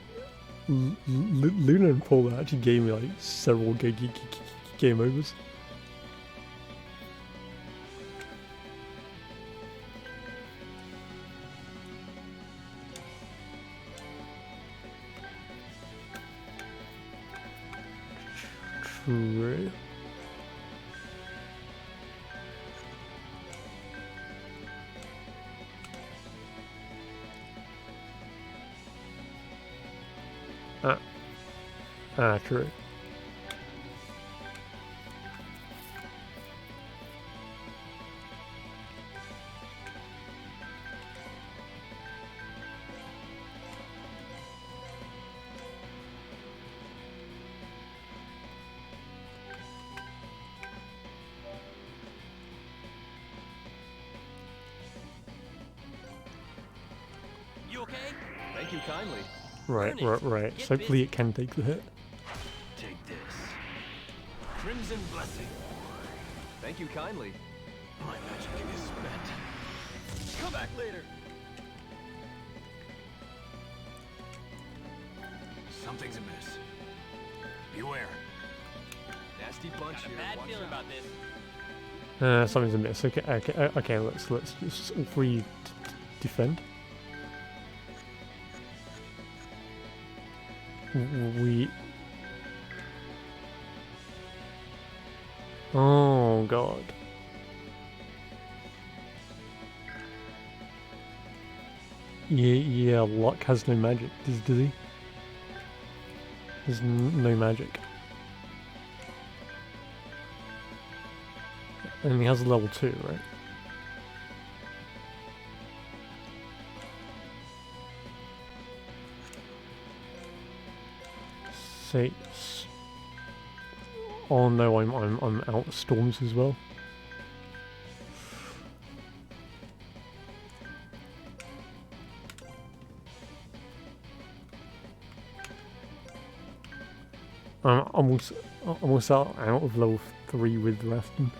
Luna and Paul actually gave me like several game overs. True. True. You okay? Thank you kindly. Right. So hopefully it can take the hit. Take this. Crimson Blessing. Thank you kindly. My magic is spent. Come back later. Something's amiss. Beware. Nasty bunch Got a here. bad Watch feeling out. about this. Something's amiss. Okay. Let's just all three defend. We. Oh god. Yeah. Luck has no magic. Does he? There's no magic. And he has a level 2, right? Say, oh no, I'm out of storms as well. I'm also out of level 3 with Rafton.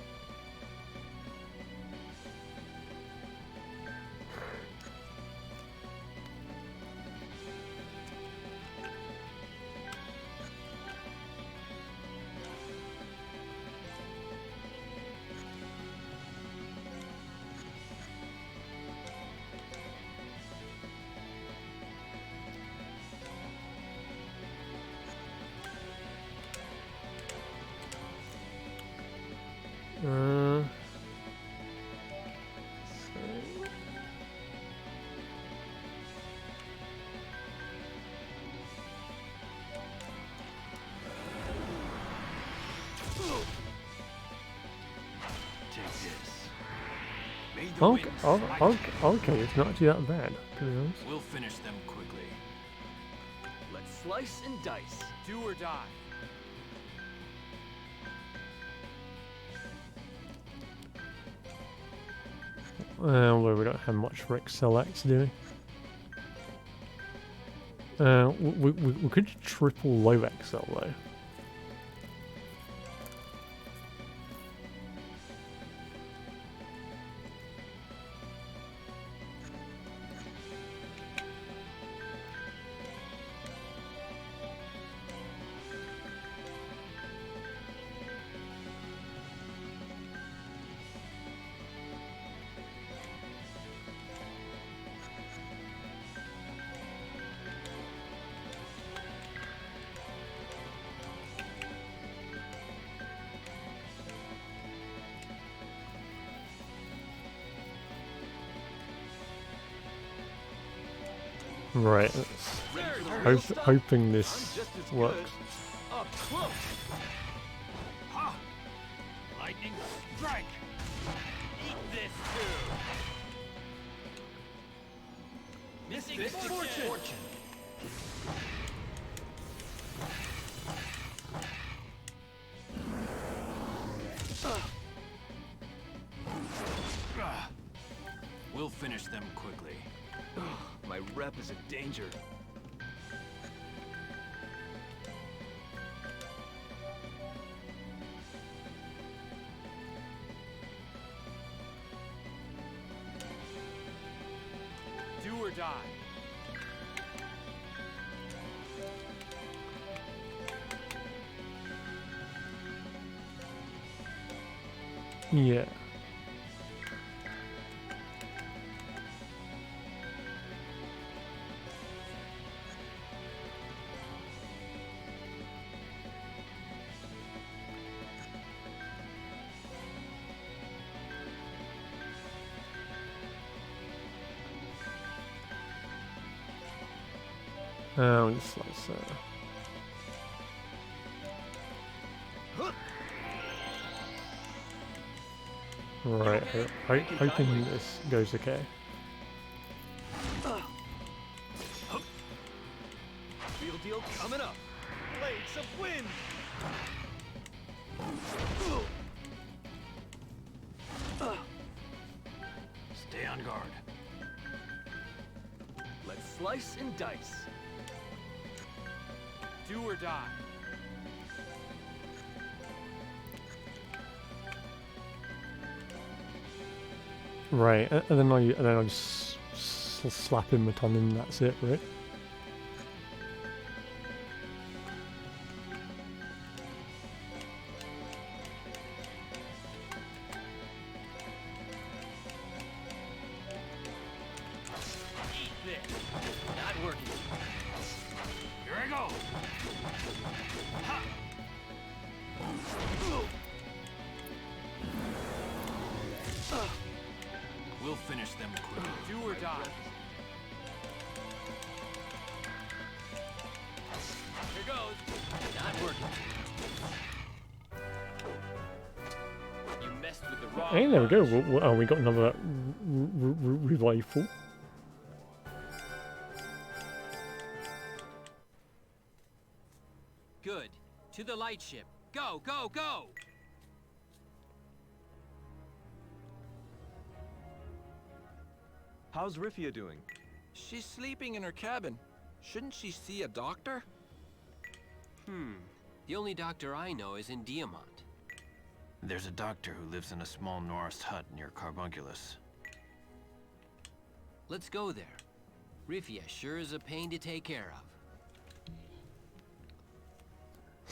Take this. May the winds fight. Okay, it's not actually that bad, to be honest. We'll finish them quickly. Let's slice and dice. Do or die. Although we don't have much for XLX, do we? We could triple low XL though. Right, hoping this I'm just as works. good up close. Ha! Lightning strike. Eat this too. Missing fortune. We'll finish them quickly. My rep is a danger. Do or die. Yeah. Oh, it's like right, hoping this goes okay. Real deal coming up. Blades of wind. Stay on guard. Let's slice and dice. Do or die. Right, and then I just slap him a ton and that's it, right? Eat this. Not working. Here I go. Ha! We'll finish them quickly. Do or die. Here goes. Not working. You messed with the wrong. Hey, there we go. punch. Oh, we got another rifle. Good. To the light ship. Go, go, go! How's Rifia doing? She's sleeping in her cabin. Shouldn't she see a doctor? The only doctor I know is in Diamant. There's a doctor who lives in a small Norris hut near Carbunculus. Let's go there. Rifia sure is a pain to take care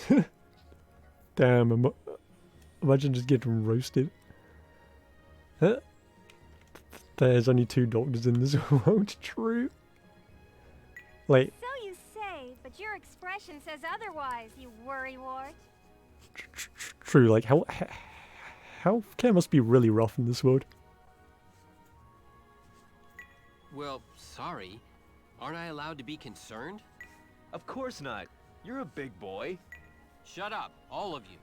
of. Damn, imagine just getting roasted. Huh? There's only 2 doctors in this world, true. Like, So you say, but your expression says otherwise, you worrywart. true, like, how care must be really rough in this world. Well, sorry. Aren't I allowed to be concerned? Of course not. You're a big boy. Shut up, all of you.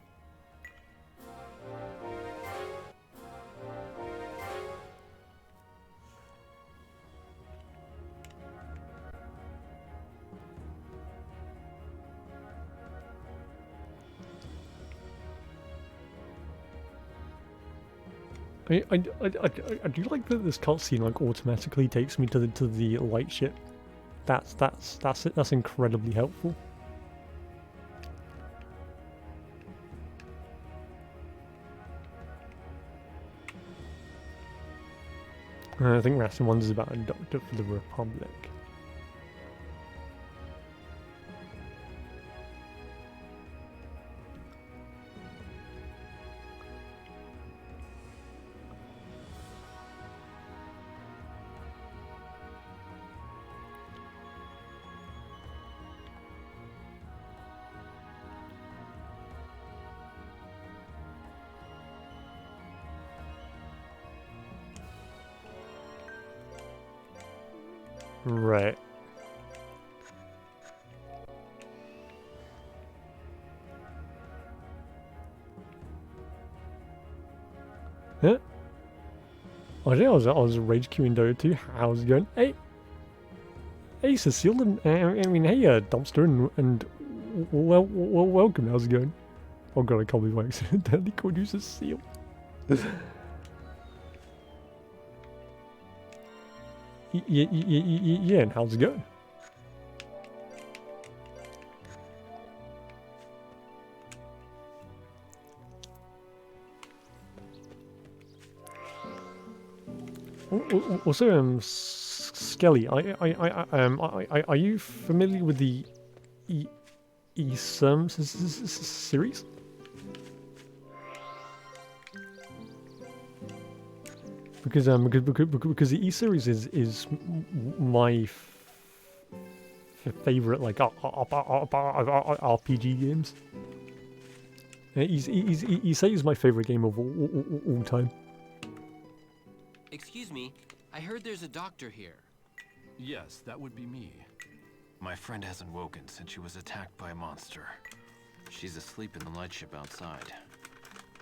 I do like that this cutscene like automatically takes me to the light ship. That's incredibly helpful. I think Rastin wonders about a doctor for the Republic. Right. Huh? I think I was rage queuing Dota 2. How's it going? Hey, Cecile, and I mean, hey, Dumpster, and welcome. How's it going? Oh god, I can't believe I accidentally called you Cecile. Yeah, and how's it going? Also, Skelly, are you familiar with the E-Serm series? Because the E-Series is my favorite like RPG games. E-Serm is my favorite game of all time. Excuse me, I heard there's a doctor here. Yes, that would be me. My friend hasn't woken since she was attacked by a monster. She's asleep in the lightship outside.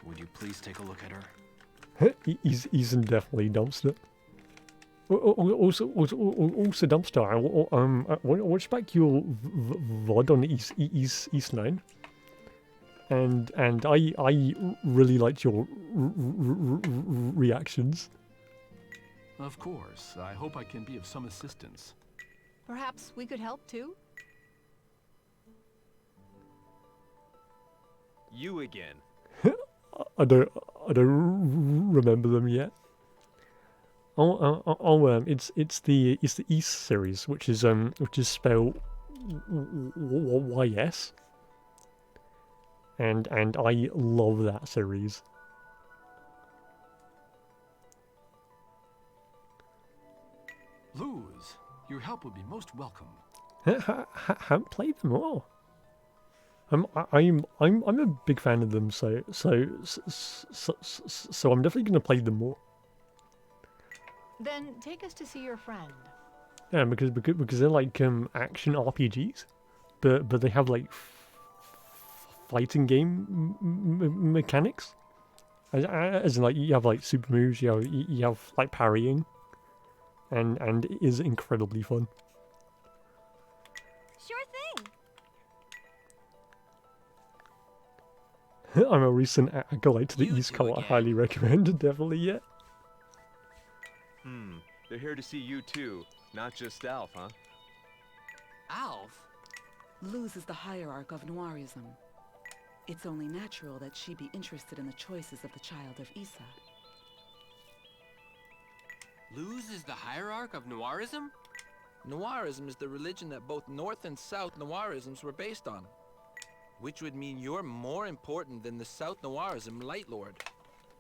Would you please take a look at her? He's definitely dumpster. Also, dumpster. Watch back your VOD on East 9, and I really liked your reactions. Of course. I hope I can be of some assistance. Perhaps we could help too? You again. I don't remember them yet. It's the East series, which is spelled YS, and I love that series. Luz, your help would be most welcome. Haven't played them all. I'm a big fan of them, so I'm definitely gonna play them more. Then take us to see your friend. Yeah, because they're like action RPGs, but they have like fighting game mechanics. As in, like, you have like super moves, you have like parrying, and it is incredibly fun. Sure thing. I'm a recent acolyte to the You East two Coast. I again. highly recommend. Definitely, yeah. They're here to see you too, not just Alf, huh? Alf? Luz is the hierarch of Noirism. It's only natural that she be interested in the choices of the child of Issa. Luz is the hierarch of Noirism? Noirism is the religion that both North and South Noirisms were based on. Which would mean you're more important than the South Noirism Light Lord.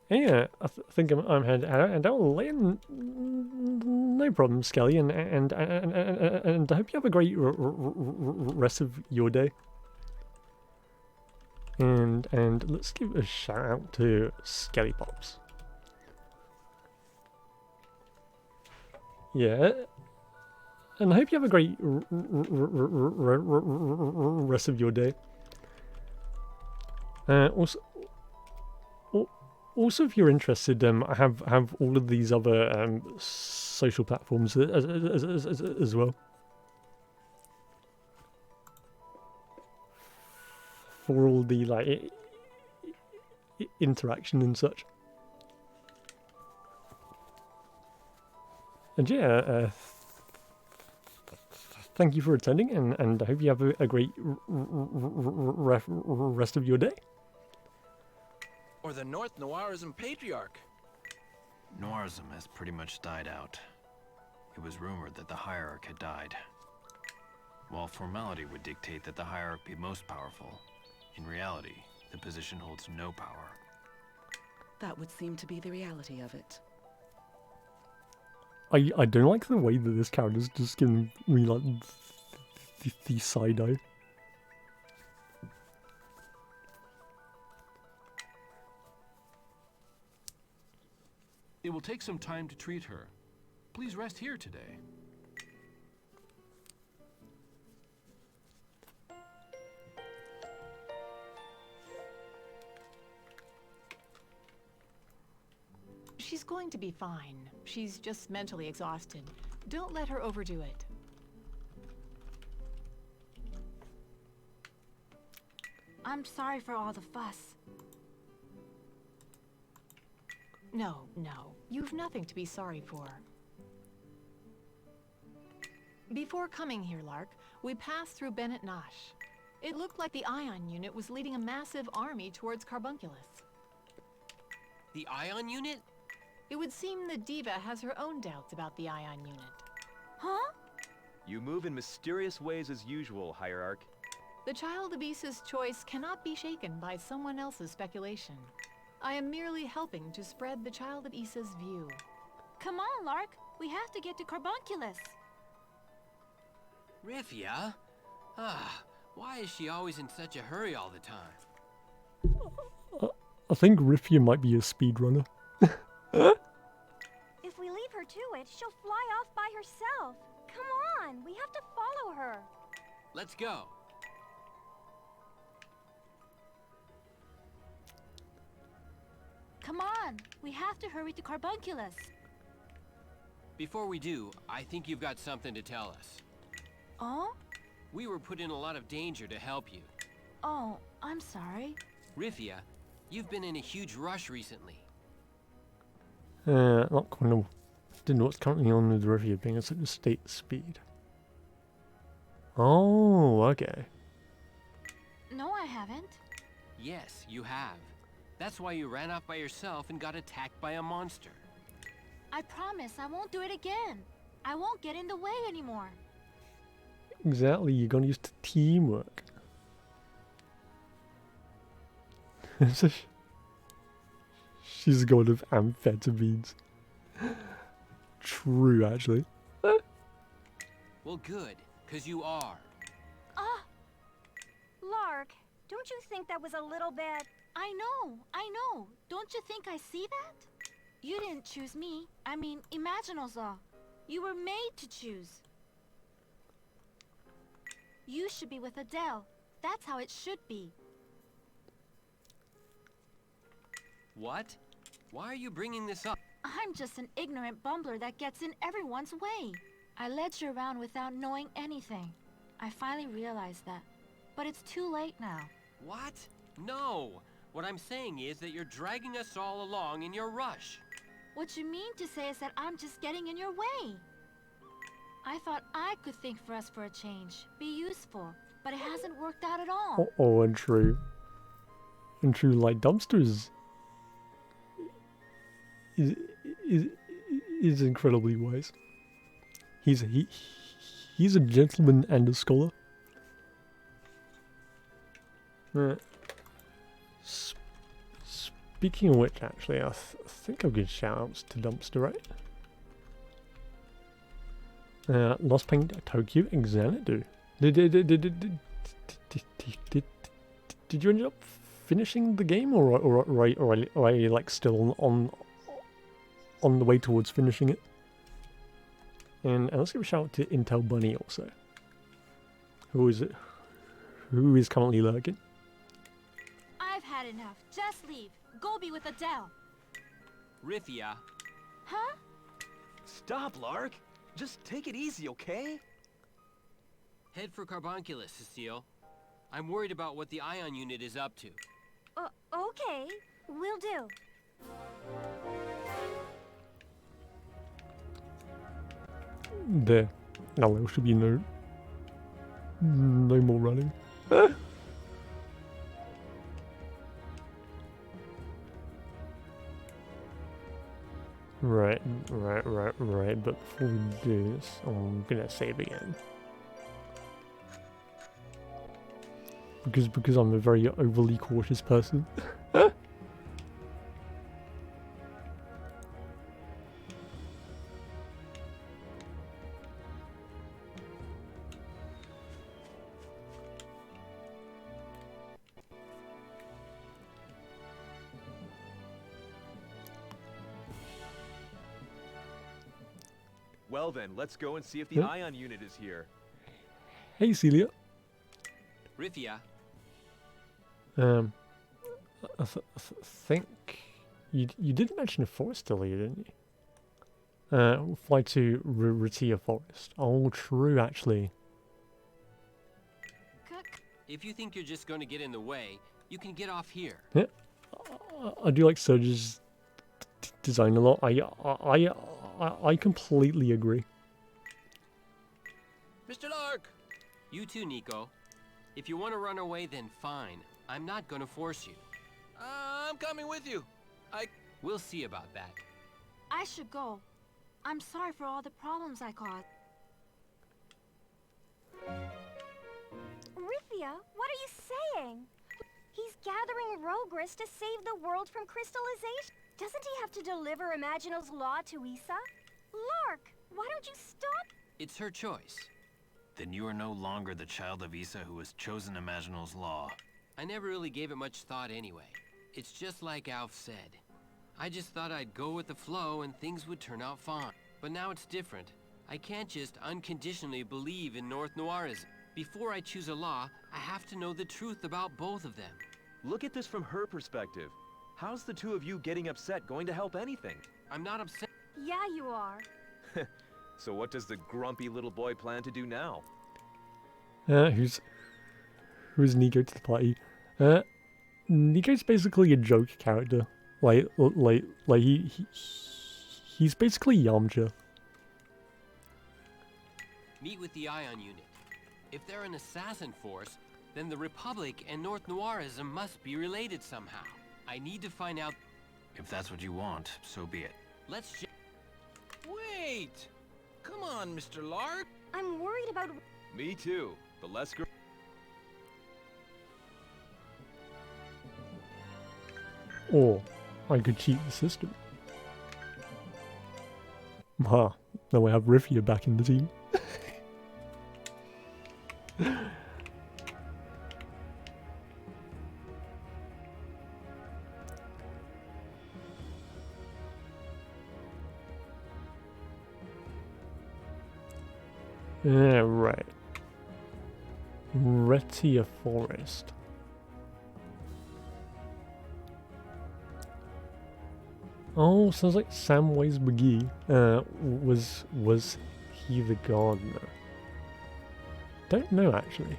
Yeah, I think I'm head and I'll land. No problem, Skelly, and I hope you have a great rest of your day. And let's give a shout out to Skelly Pops. Yeah, and I hope you have a great rest of your day. Also, if you're interested, I have all of these other social platforms as well for all the like interaction and such. And yeah, thank you for attending, and I hope you have a great rest of your day. Or the North Noirism Patriarch. Noirism has pretty much died out. It was rumored that the hierarch had died. While formality would dictate that the hierarch be most powerful, in reality, the position holds no power. That would seem to be the reality of it. I don't like the way that this character's just giving me like the side eye. It will take some time to treat her. Please rest here today. She's going to be fine. She's just mentally exhausted. Don't let her overdo it. I'm sorry for all the fuss. No, you've nothing to be sorry for. Before coming here, Lark, we passed through Bennett Nosh. It looked like the Ion Unit was leading a massive army towards Carbunculus. The Ion Unit? It would seem the Diva has her own doubts about the Ion Unit. Huh? You move in mysterious ways as usual, Hierarch. The Child of Issa's choice cannot be shaken by someone else's speculation. I am merely helping to spread the Child of Issa's view. Come on, Lark. We have to get to Carbunculus. Rifia? Why is she always in such a hurry all the time? I think Rifia might be a speedrunner. If we leave her to it, she'll fly off by herself. Come on, we have to follow her. Let's go. Come on, we have to hurry to Carbunculus. Before we do, I think you've got something to tell us. Oh? We were put in a lot of danger to help you. Oh, I'm sorry. Rifia, you've been in a huge rush recently. Not quite. Didn't know what's currently on with the review being at such a state speed. Oh, okay. No, I haven't. Yes, you have. That's why you ran off by yourself and got attacked by a monster. I promise I won't do it again. I won't get in the way anymore. Exactly, you're gonna use teamwork. So she's a god of amphetamines. True, actually. Well, good, because you are. Lark, don't you think that was a little bit... I know. Don't you think I see that? You didn't choose me. I mean, Imaginal's law. You were made to choose. You should be with Adele. That's how it should be. What? Why are you bringing this up? I'm just an ignorant bumbler that gets in everyone's way. I led you around without knowing anything. I finally realized that. But it's too late now. What? No. What I'm saying is that you're dragging us all along in your rush. What you mean to say is that I'm just getting in your way. I thought I could think for us for a change, be useful, but it hasn't worked out at all. Oh, and true. And true, like Dumpsters is incredibly wise. He's a gentleman and a scholar. Speaking of which, actually, I think I'll give shout-outs to Dumpster, right? Lost Paint Tokyo and Xanadu. Did you end up finishing the game, or are you like still on the way towards finishing it? And let's give a shout out to Intel Bunny also, who is currently lurking. I've had enough. Just leave. Go be with Adele. Rifia. Huh? Stop, Lark. Just take it easy, okay? Head for Carbunculus, Cecile. I'm worried about what the ion unit is up to. Okay. Will do. There. Now there should be no more running. Right. But before we do this, I'm gonna save again. Because I'm a very overly cautious person. Well then, let's go and see if the ion unit is here. Hey, Celia. Rifia. I think you did mention a forest earlier, didn't you? Fly to Ratia Forest. Oh, true, actually. If you think you're just going to get in the way, you can get off here. Yeah, I do like Surge's design a lot. I completely agree. Mr. Lark! You too, Nico. If you want to run away, then fine. I'm not going to force you. I'm coming with you. We'll see about that. I should go. I'm sorry for all the problems I caused. Rifia, what are you saying? He's gathering Rogress to save the world from crystallization. Doesn't he have to deliver Imaginal's law to Issa? Lark, why don't you stop? It's her choice. Then you are no longer the child of Issa who has chosen Imaginal's law. I never really gave it much thought anyway. It's just like Alf said. I just thought I'd go with the flow and things would turn out fine. But now it's different. I can't just unconditionally believe in North Noirism. Before I choose a law, I have to know the truth about both of them. Look at this from her perspective. How's the two of you getting upset going to help anything? I'm not upset. Yeah, you are. So what does the grumpy little boy plan to do now? Who's Nico to the party? Nico's basically a joke character. He's basically Yamcha. Meet with the Ion Unit. If they're an assassin force, then the Republic and North Noirism must be related somehow. I need to find out. If that's what you want, so be it. Let's Wait! Come on, Mr. Lark. I'm worried about... Me too. The less gr- Or I could cheat the system. Now I have Rifia back in the team. Right. Retia Forest. Oh, sounds like Samwise McGee. Was he the gardener? Don't know actually.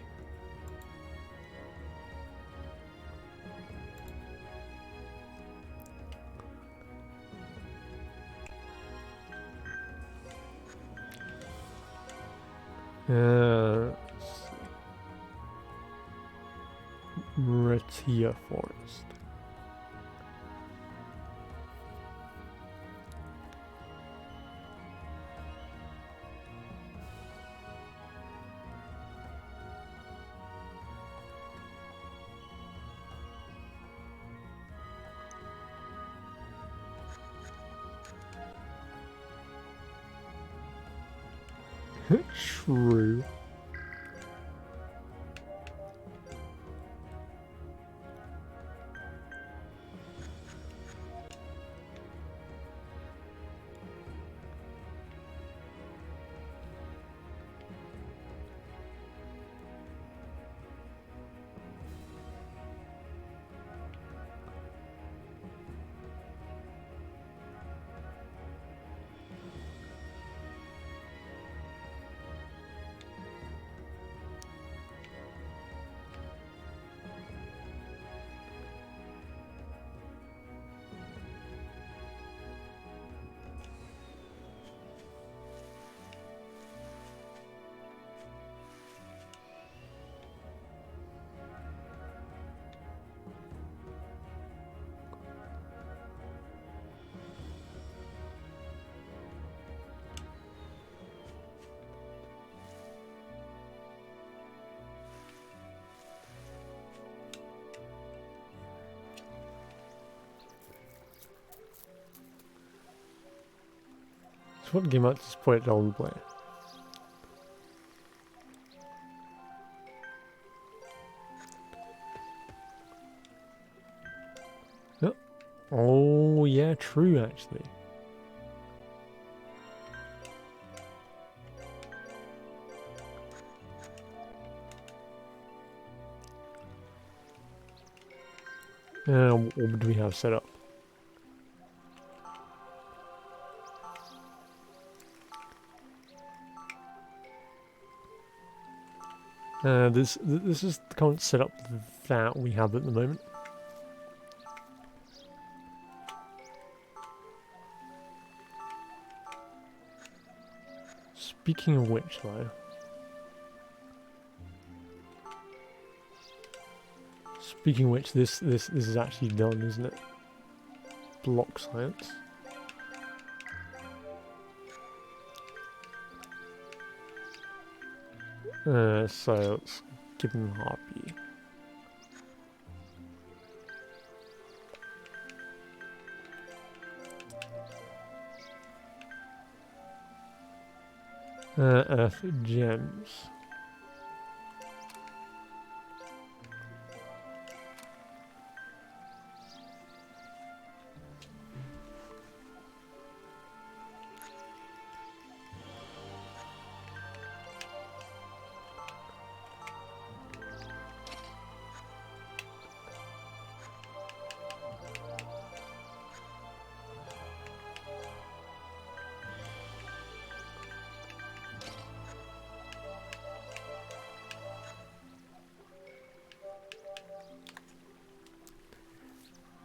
Retia Forest. True. So what game I just put it on play? Yep. Oh yeah, true actually. What do we have set up? This is the current setup that we have at the moment. Speaking of which, though, this is actually done, isn't it? Block science. So let's give him Harpy. Earth gems.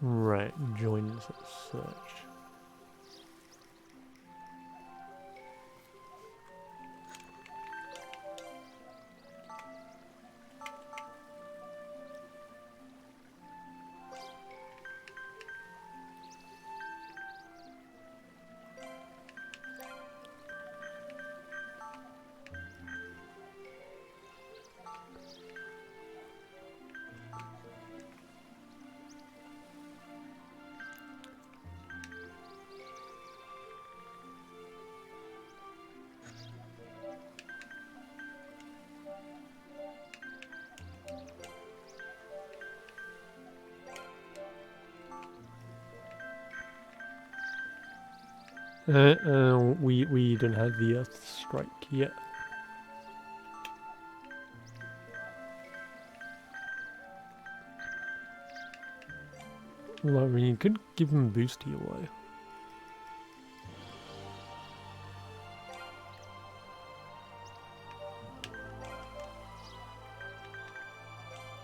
Right, join the search. We don't have the Earth strike yet. Well, I mean, you could give him a boost heal though.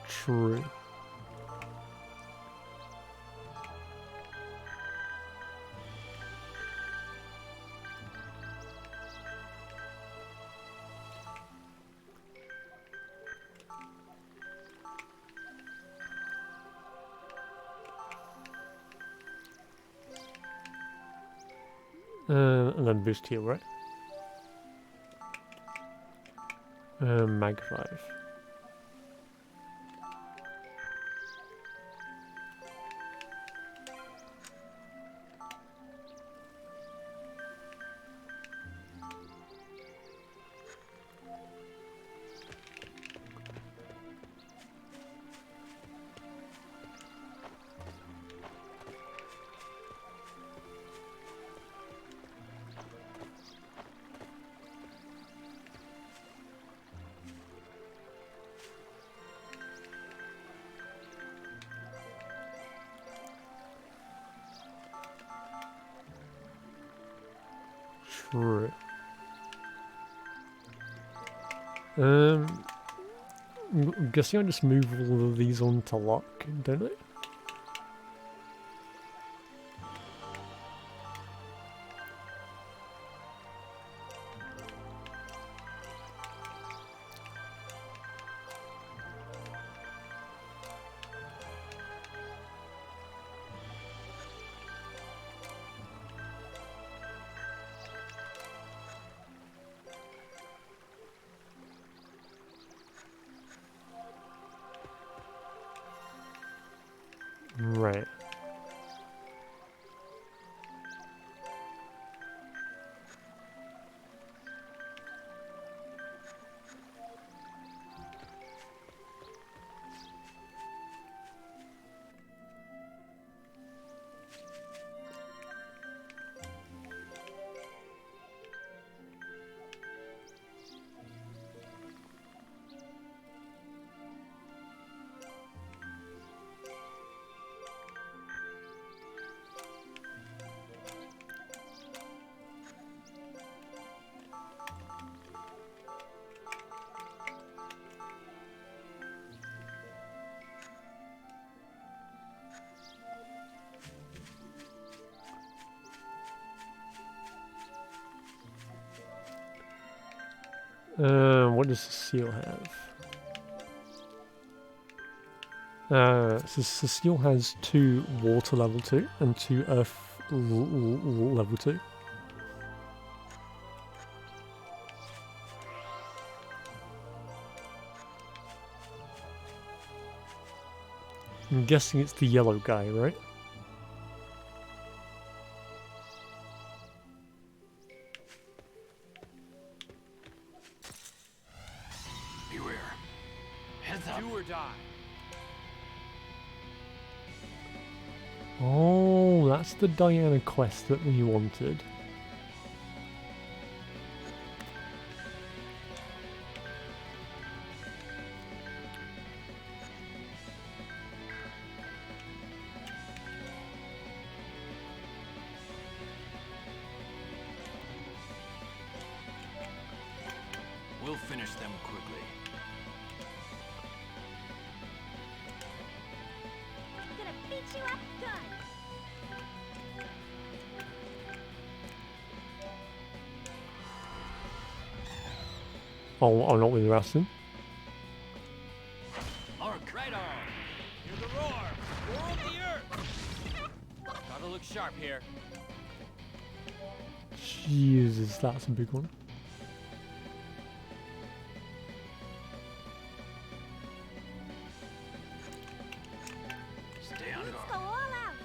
True. And then boost heal, right? Mag 5. True. I'm guessing I just move all of these on to lock, don't I? Right. What does the seal have? So the seal has 2 water level 2 and 2 earth level 2. I'm guessing it's the yellow guy, right? Beware. Heads up. Do or die. Oh, that's the Diana quest that we wanted. We'll finish them quickly. Gonna beat you up good. I'm not with Rastin. Arc, right on. Hear the roar. Roar of the earth. Gotta look sharp here. Jesus, that's a big one. Stay on Let's guard. go all out.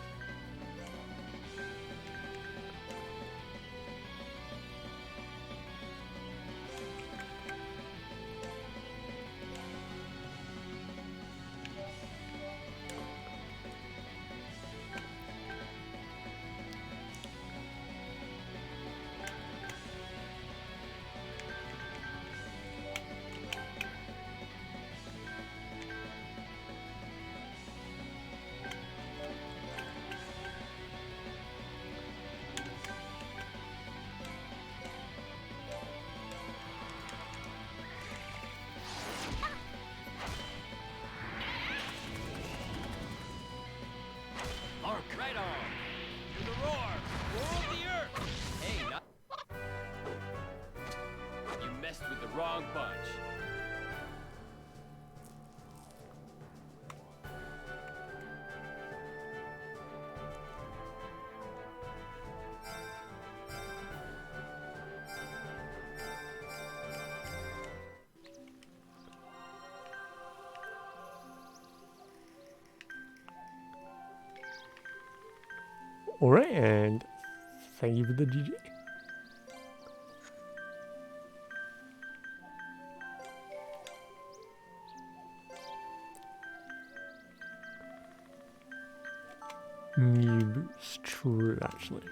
Arc, right on. Hear the roar. Roar of the earth. Hey, not. You messed with the wrong bunch. Alright, and thank you for the GG. New boost, true actually.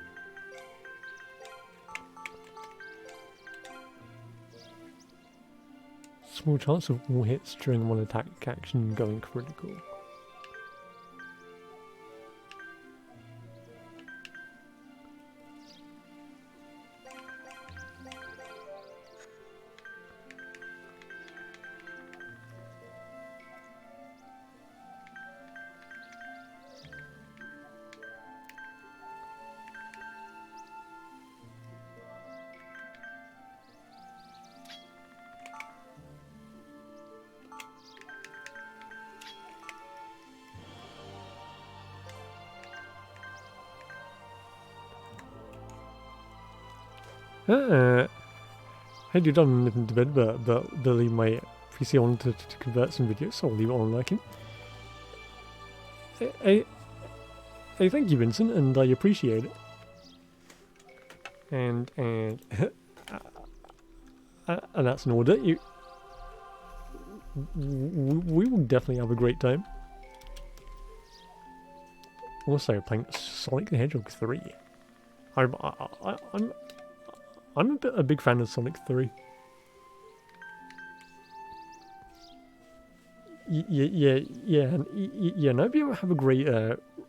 Small chance of all hits during one attack action going critical. I do done anything to bed, but leave my PC on to convert some videos, so I'll leave it on working. Hey, thank you, Vincent, and I appreciate it. And and that's an order. We will definitely have a great time. Also, playing Sonic the Hedgehog 3. I'm a big fan of Sonic 3. Yeah, and I hope you have a great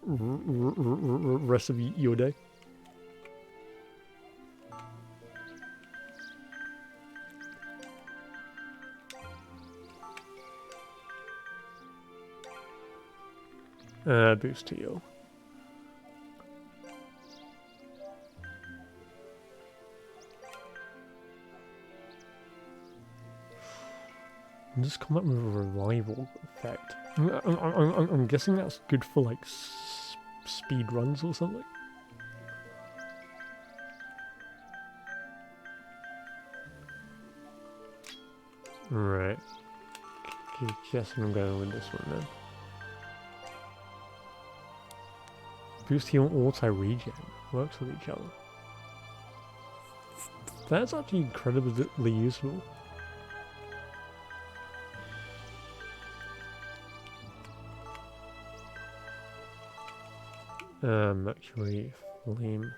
rest of your day. Boost to you. Just come up with a revival effect. I'm guessing that's good for like speed runs or something. Right. Guessing I'm going with this one then. Boost heal auto-regen. Works with each other. That's actually incredibly useful. Mercury Flame.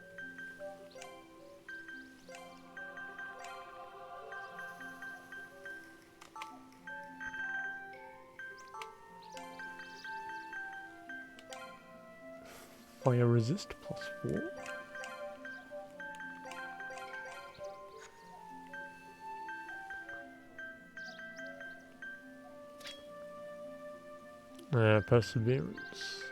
Fire resist +4. Perseverance.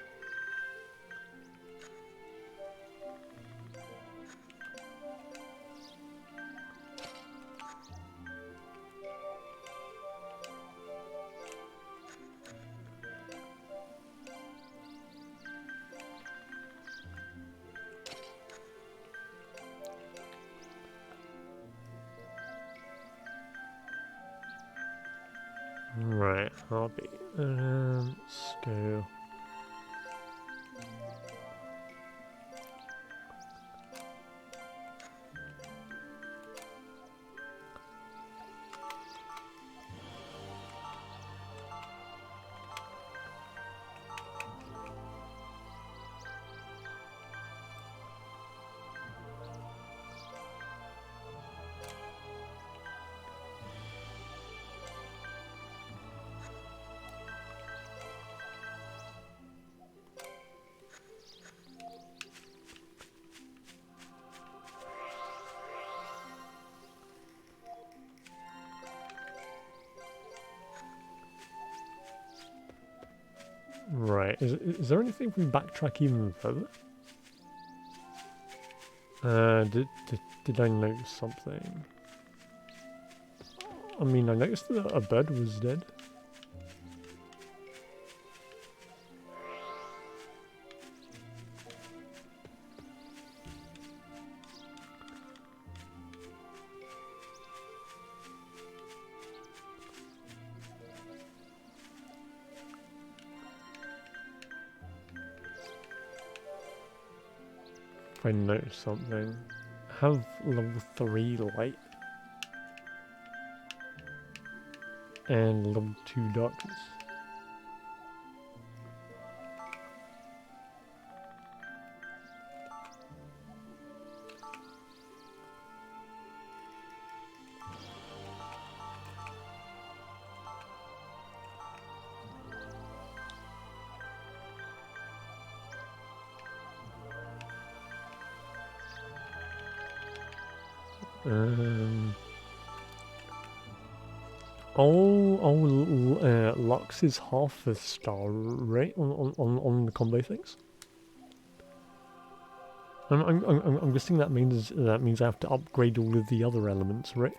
Right, hobby. Let's go. Right, is there anything we can backtrack even further? Did I notice something? I mean, I noticed that a bird was dead. If I notice something, have level 3 light and level 2 darkness. Lux is half a star, right? On the combo things. I'm guessing that means I have to upgrade all of the other elements, right?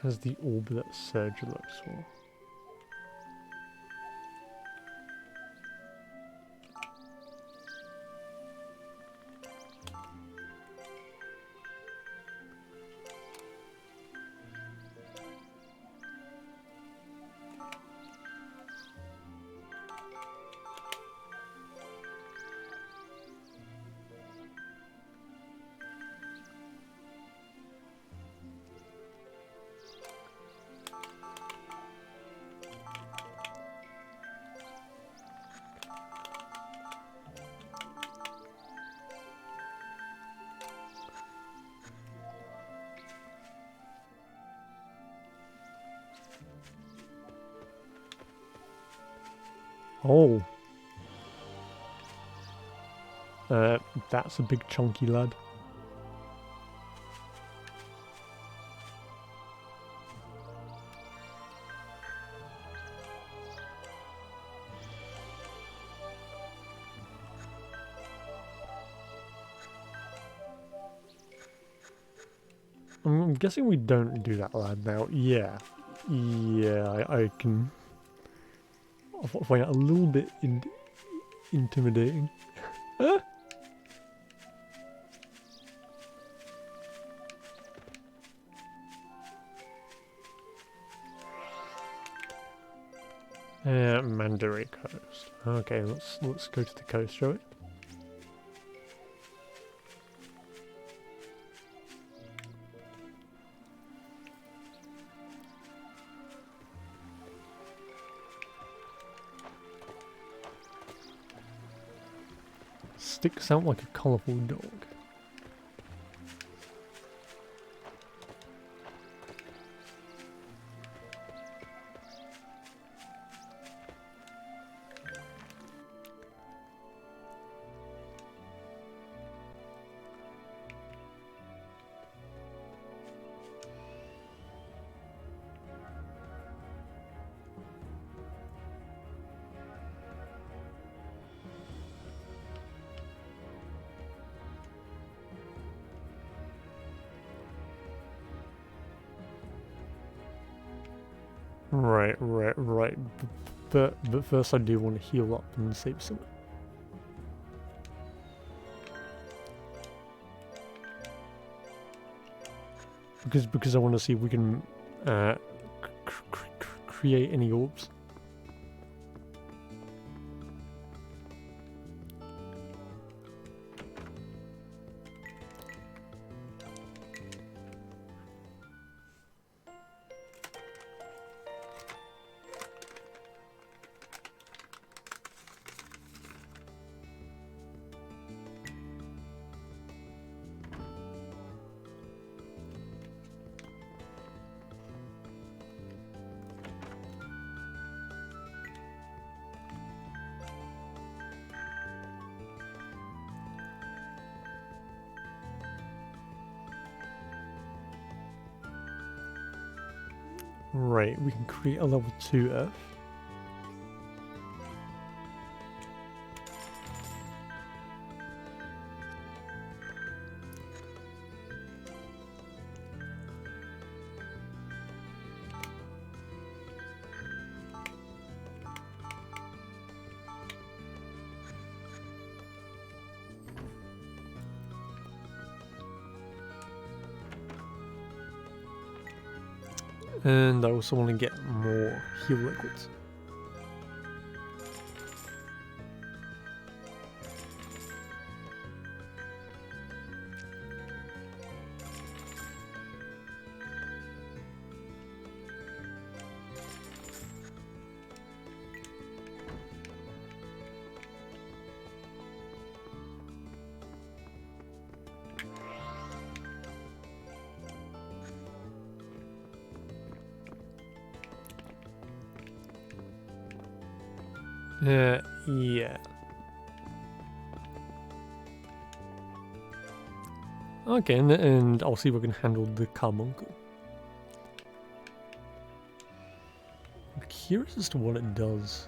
Has the orb that Surge looks for. Oh. That's a big chunky lad. I'm guessing we don't do that lad now. Yeah. Yeah, I can find that a little bit intimidating. Huh? Mandalay Coast. Okay, let's go to the coast, shall we? Sticks out like a colourful dog. Right. But first I do want to heal up and save some. because I want to see if we can create any orbs. Right, we can create a level 2 Earth. And I also want to get more heal liquids. Yeah. Okay, and I'll see if I can handle the carbuncle. I'm curious as to what it does.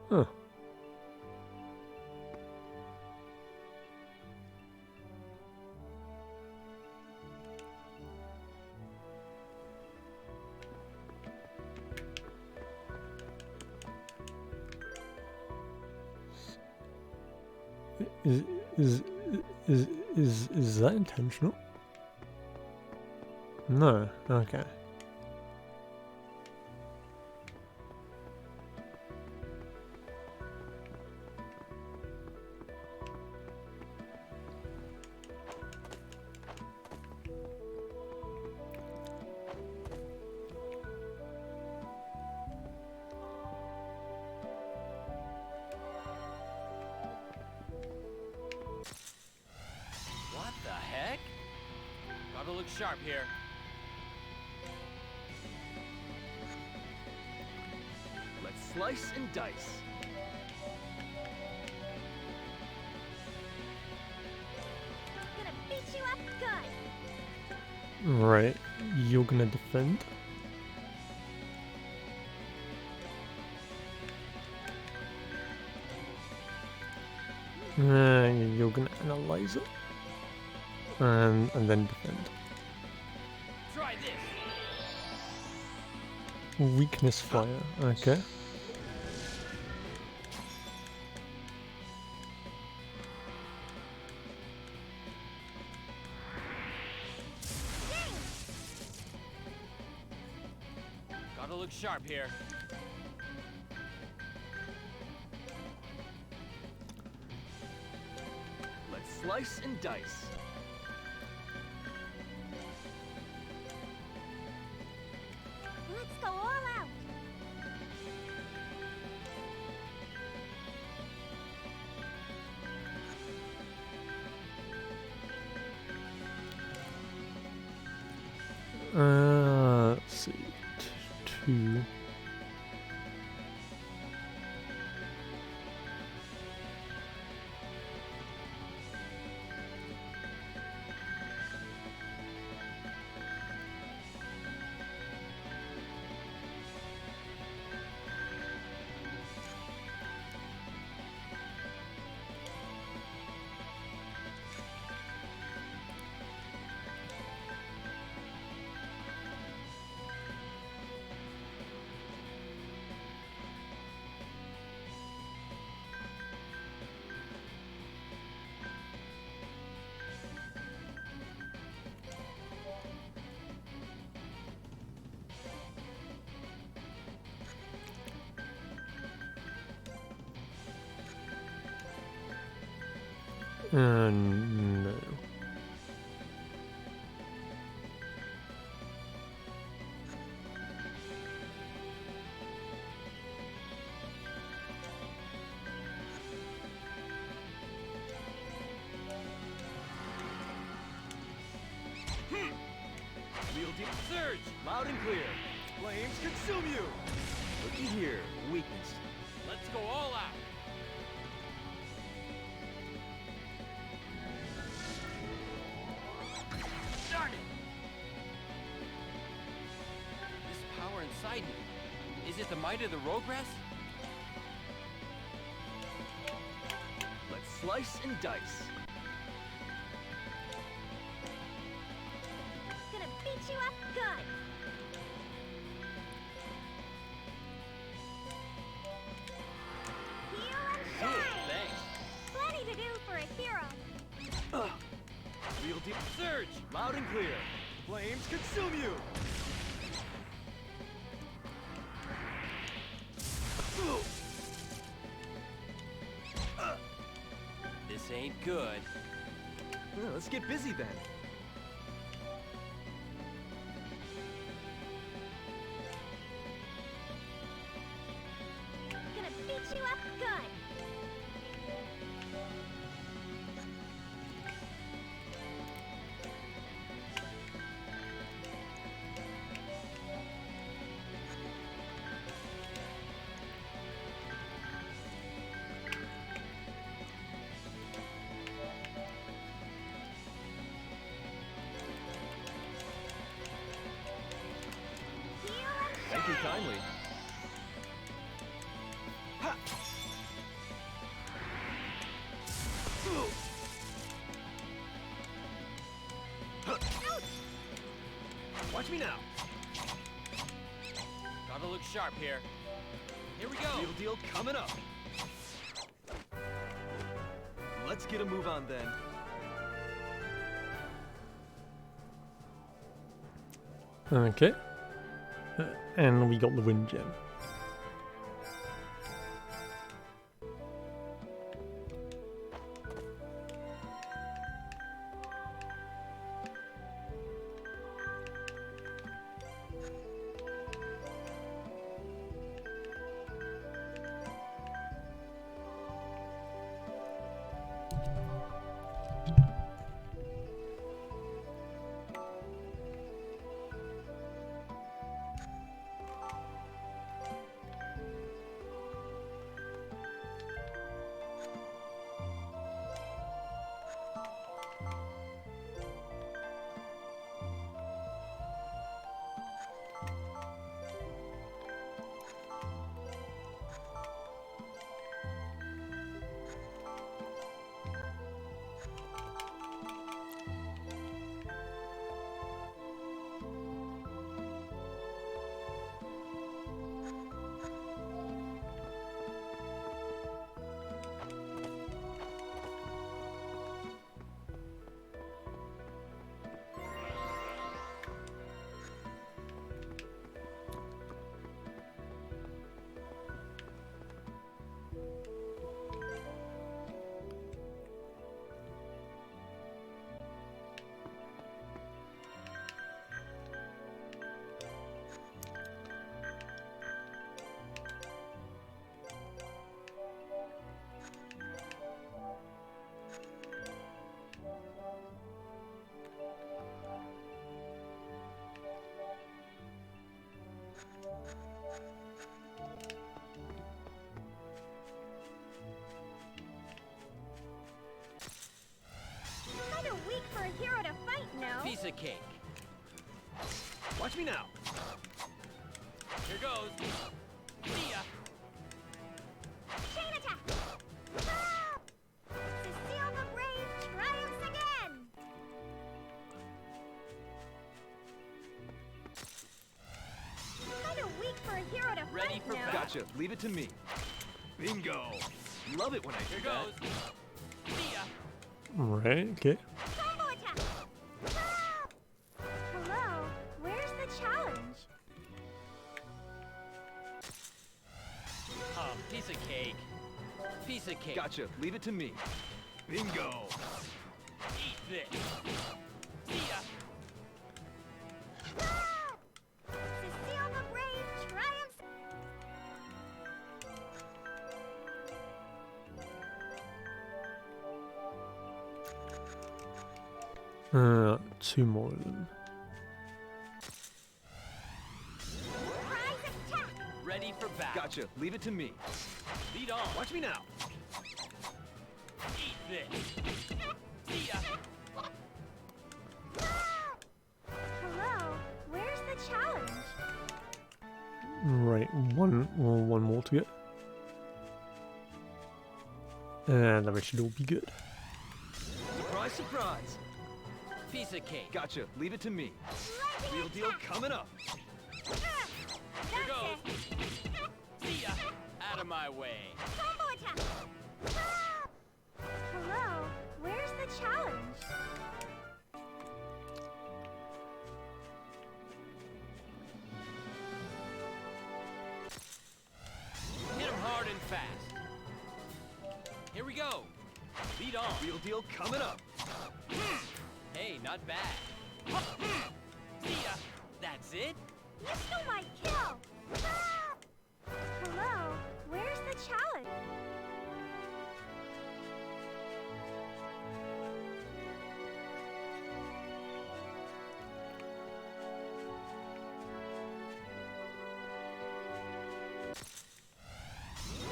Huh. Is is is that intentional? No. Okay. What the heck? Gotta look sharp here. Let's slice and dice. Gonna beat you up good. Right. You're gonna defend. You're gonna analyze it. And then defend. Try this. Weakness fire. Okay. Dang, look sharp here. Let's slice and dice. Let's go all out. Let's see. Two. No. Wheel deep surge, loud and clear. Flames consume you. Looky here, weakness. Let's go all out. Darn it! This power inside me, is it the might of the Rogress? Let's slice and dice. Gonna beat you up good. Heal and shine. Thanks. Plenty to do for a hero. Wheel deep surge, loud and clear. Flames consume you. This ain't good. Let's get busy then. Gonna beat you up good. Heal and Thank you shine. kindly. Ha! Watch me now. Gotta look sharp here. Here we go. Deal deal coming up. Let's get a move on then. Okay. And we got the wind gem. Piece of cake. Watch me now. Here goes. See ya. Chain attack! Ah! Cecile the Brave triumphs again! Kinda weak for a hero to Ready fight for now. battle. Gotcha. Leave it to me. Bingo. Love it when I Here do that. goes. See ya. Right, okay. Combo attack! Ah! Hello? Where's the challenge? Piece of cake. Piece of cake. Gotcha. Leave it to me. Bingo. Eat this. See ya. Ah! Cecile the Brave triumphs. Two more of them. Surprise attack! Ready for battle. Gotcha. Leave it to me. Lead on. Watch me now. Eat this. See ya. Ah! Hello? Where's the challenge? Right, one more to get. And then we should all be good. Surprise, surprise. Piece of cake. Gotcha. Leave it to me. Lightning Real deal attack! coming up. Ah! Here That's goes. it! See ya. Out of my way. Combo attack! Ah! Hello? Where's the challenge? Hit him hard and fast. Here we go. Lead on. Real deal coming up. Hey, not bad. See ya. That's it? You stole my kill! Ah! Hello? Where's the challenge?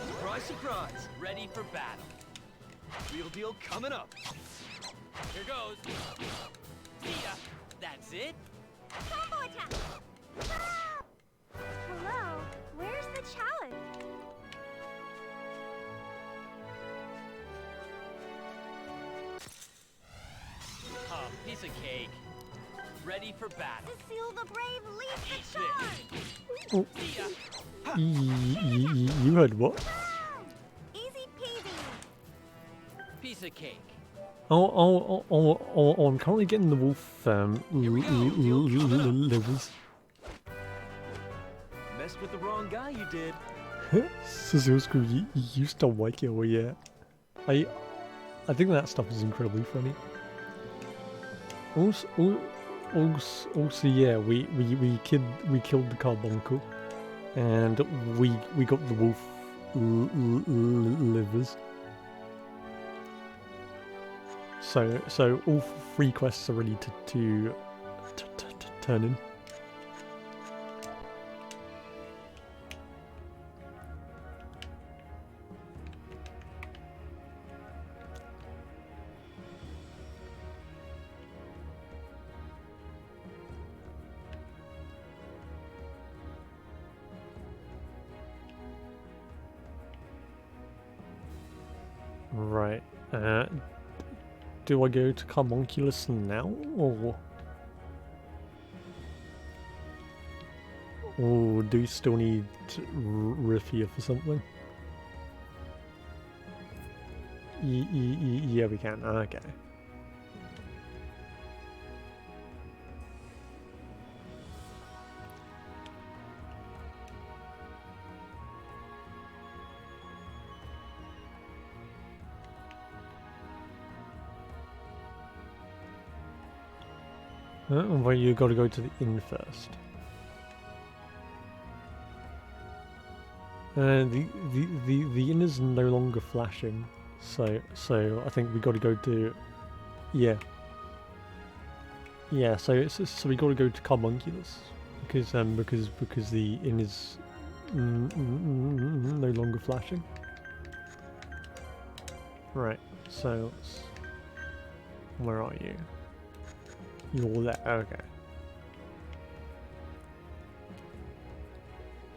Surprise, surprise. Ready for battle. Real deal coming up. Here goes. See ya. That's it? Combo attack! Ah! Hello? Where's the challenge? Piece of cake. Ready for battle. Cecile the Brave leads Eat the charge! Oh, See ya. you heard what? Ah! Easy peasy! Piece of cake. Oh, I'm currently getting the wolf Here we go, deal coming up. livers. Messed with the wrong guy, you did. Cecile Screw, you still like it, or yeah? I think that stuff is incredibly funny. Also, yeah, we killed the carbuncle, and we got the wolf livers. So all three quests are ready to turn in. Right. Do I go to Carbunculus now, or do you still need Rifia for something? Yeah, we can. Okay. Well, you got to go to the inn first. The inn is no longer flashing, so I think we got to go to, yeah. So we got to go to Carbunculus because the inn is no longer flashing. Right. So where are you? You're there, okay.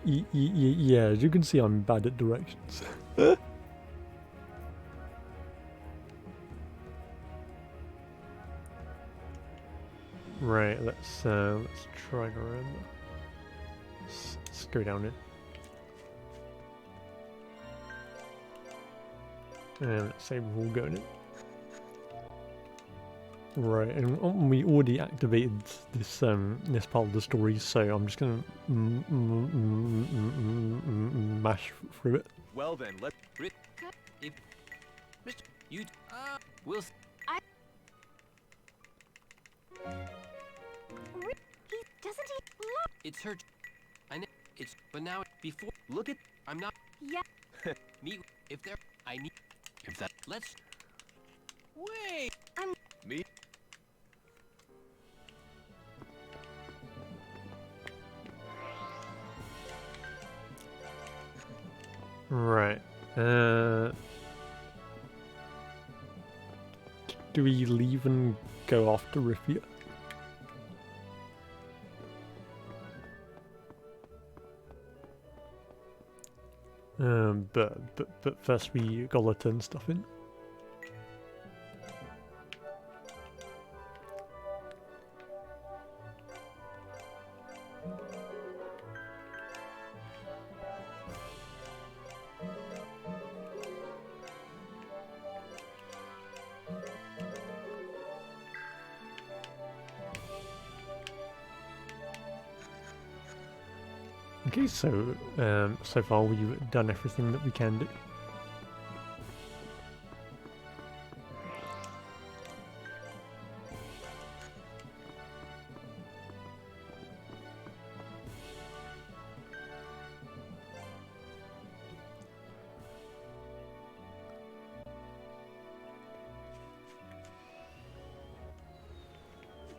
Yeah, as you can see, I'm bad at directions. Right, let's try to remember. Let's go down here. And let's say we're all going in. Right, and we already activated this this part of the story, so I'm just gonna mash through it. Well then, let's... If Mr. You will He doesn't he look? it's her. I know it's but now before Look at... I'm not Yeah. me if there I need If that let's Wait! Me? Right. Do we leave and go after Rifia? But first we gotta turn stuff in. Okay, so so far we've done everything that we can do.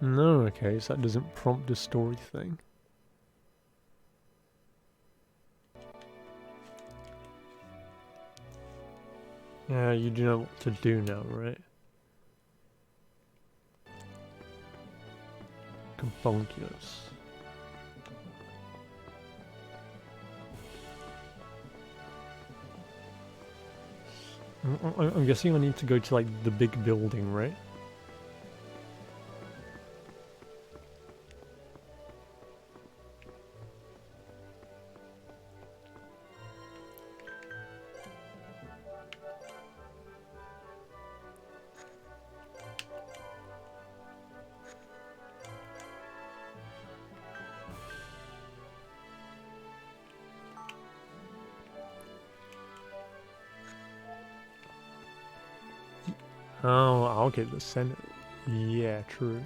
No, okay, so that doesn't prompt a story thing. Yeah, you do know what to do now, right? Carbunculus. I'm guessing I need to go to like the big building, right? Oh, I'll get the Senate. Yeah, true.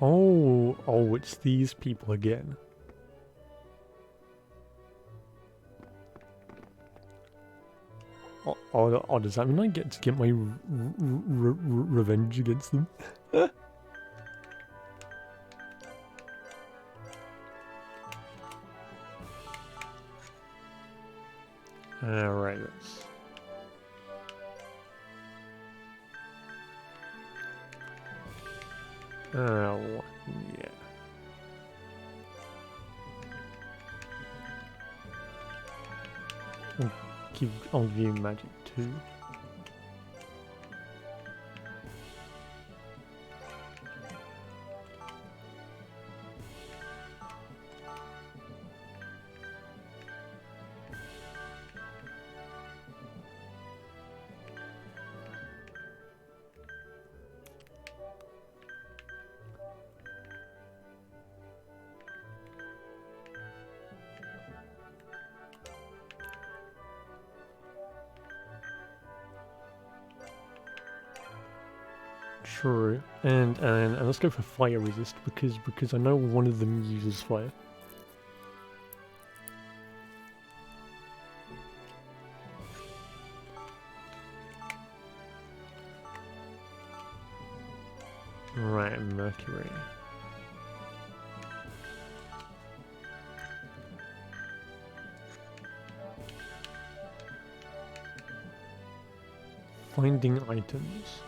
Oh, it's these people again. Oh, does that mean I get to get my revenge against them? Alright, let's... Oh, yeah. I'll give you magic too. True, and let's go for fire resist because I know one of them uses fire. Right, Mercury. Finding items.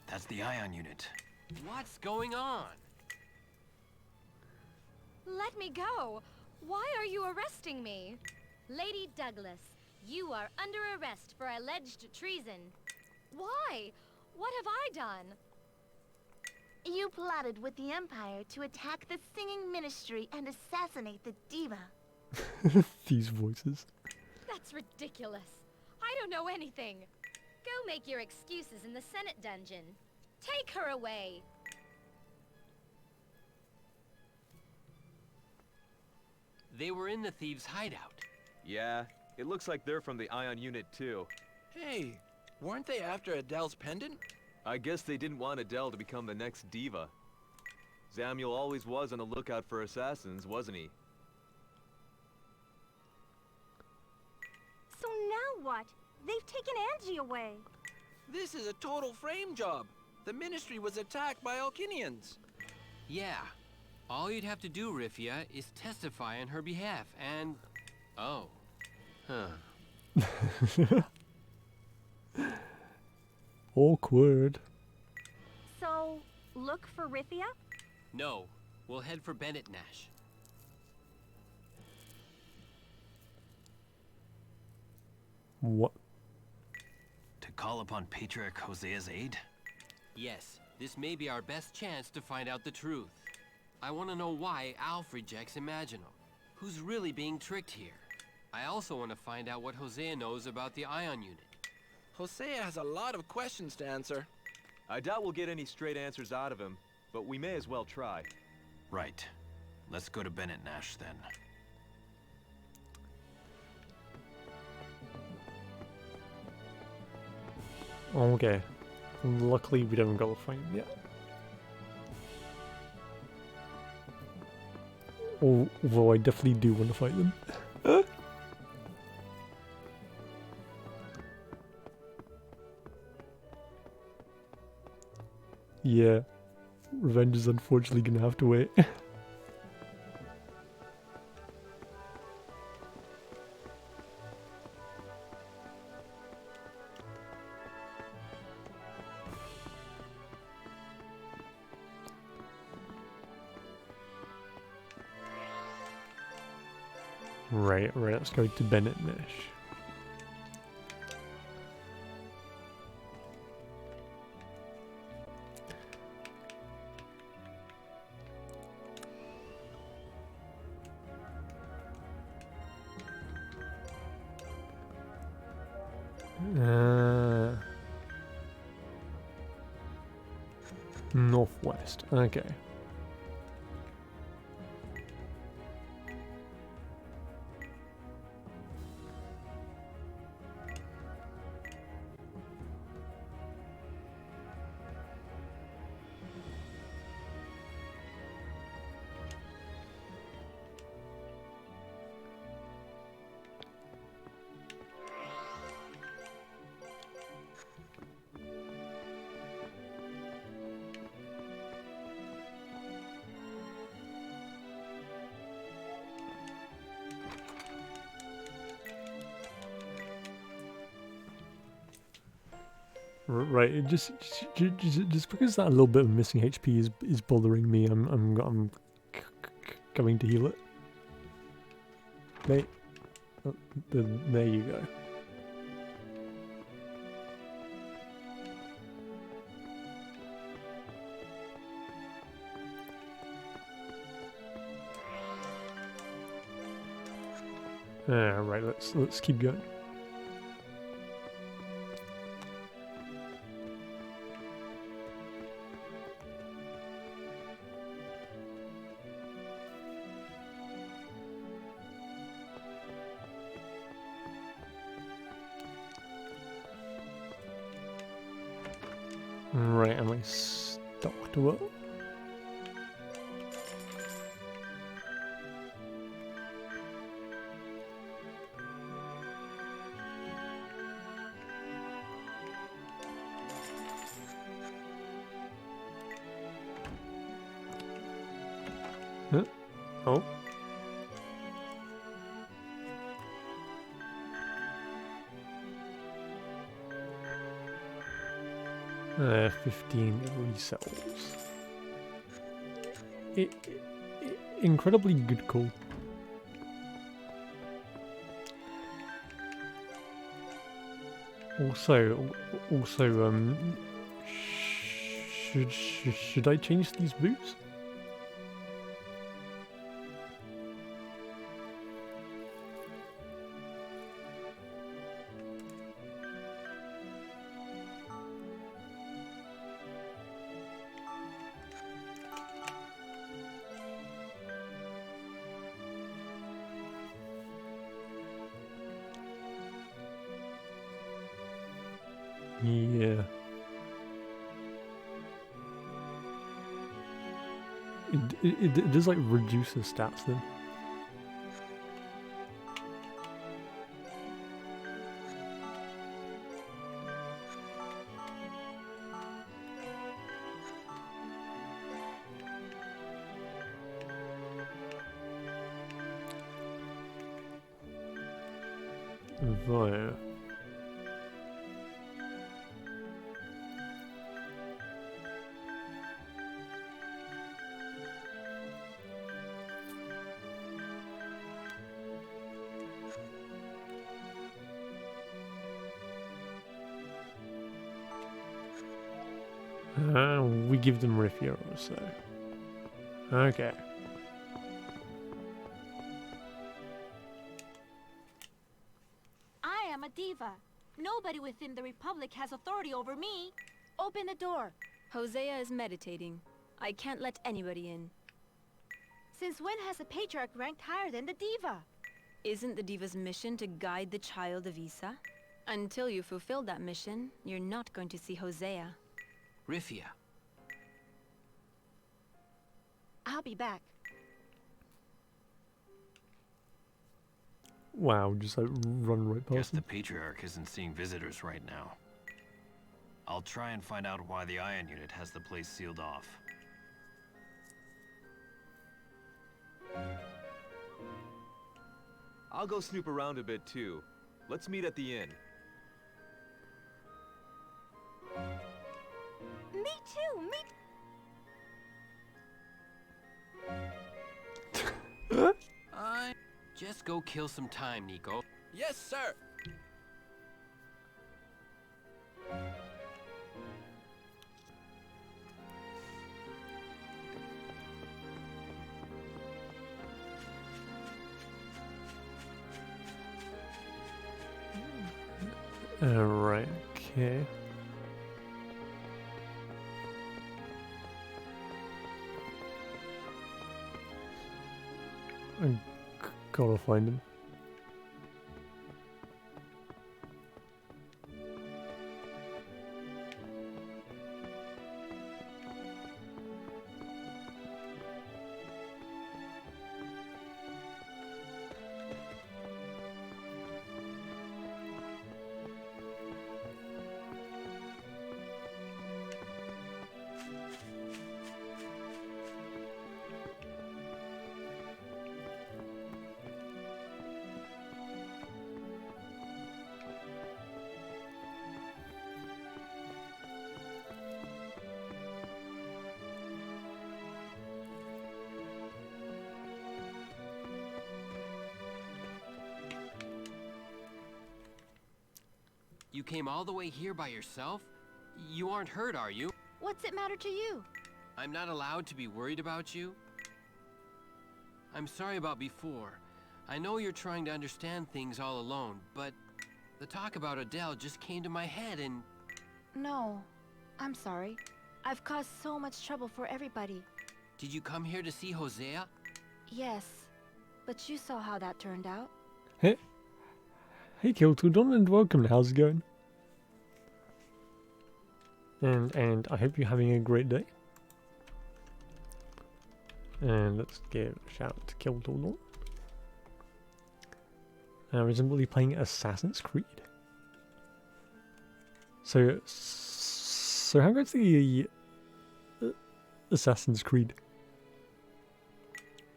That's the ion unit. What's going on? Let me go! Why are you arresting me? Lady Douglas, you are under arrest for alleged treason. Why? What have I done? You plotted with the Empire to attack the singing ministry and assassinate the diva. These voices. That's ridiculous. I don't know anything. Go make your excuses in the Senate dungeon. Take her away. They were in the thieves' hideout. Yeah, it looks like they're from the ion unit too. Hey, weren't they after Adele's pendant? I guess they didn't want Adele to become the next diva. Samuel always was on the lookout for assassins, wasn't he? So now what? They've taken Angie away. This is a total frame job. The ministry was attacked by Alkinians. Yeah. All you'd have to do, Rifia, is testify on her behalf, and... Oh. Huh. Awkward. So, look for Rifia? No. We'll head for Bennett Nash. What? To call upon Patriarch Hosea's aid? Yes. This may be our best chance to find out the truth. I want to know why Alf rejects Imaginal. Who's really being tricked here? I also want to find out what Hosea knows about the ion unit. Hosea has a lot of questions to answer. I doubt we'll get any straight answers out of him, but we may as well try. Right. Let's go to Bennett Nash then. Okay. Luckily, we haven't got a fight yet. Although I definitely do want to fight them. Yeah. Revenge is unfortunately gonna have to wait. Right, let's go to Bennett Nash. Northwest, okay. Right, just because that little bit of missing HP is bothering me, I'm going to heal it. Mate, there you go. Right, let's keep going. Right, am I stuck to it? Huh? Oh. 15 resells. Incredibly good call. Also, should I change these boots? Yeah. It does like reduce the stats then. Right. We give them Riffia or so. Okay. I am a diva. Nobody within the Republic has authority over me. Open the door. Hosea is meditating. I can't let anybody in. Since when has a patriarch ranked higher than the diva? Isn't the diva's mission to guide the child of Isa? Until you fulfill that mission, you're not going to see Hosea. Riffia. I'll be back. Wow, just like run right Guess past the them. Patriarch isn't seeing visitors right now. I'll try and find out why the Ion Unit has the place sealed off. I'll go snoop around a bit too. Let's meet at the inn. Me too, me. Just go kill some time, Nico. Yes, sir. Alright, okay. I gotta find him. You came all the way here by yourself? You aren't hurt, are you? What's it matter to you? I'm not allowed to be worried about you? I'm sorry about before. I know you're trying to understand things all alone, but the talk about Adele just came to my head and... No, I'm sorry. I've caused so much trouble for everybody. Did you come here to see Hosea? Yes, but you saw how that turned out. Hey, hey Kiltudon, and welcome. How's it going? And I hope you're having a great day. And let's give a shout out to Kildor. We're simply playing Assassin's Creed. So how goes the Assassin's Creed?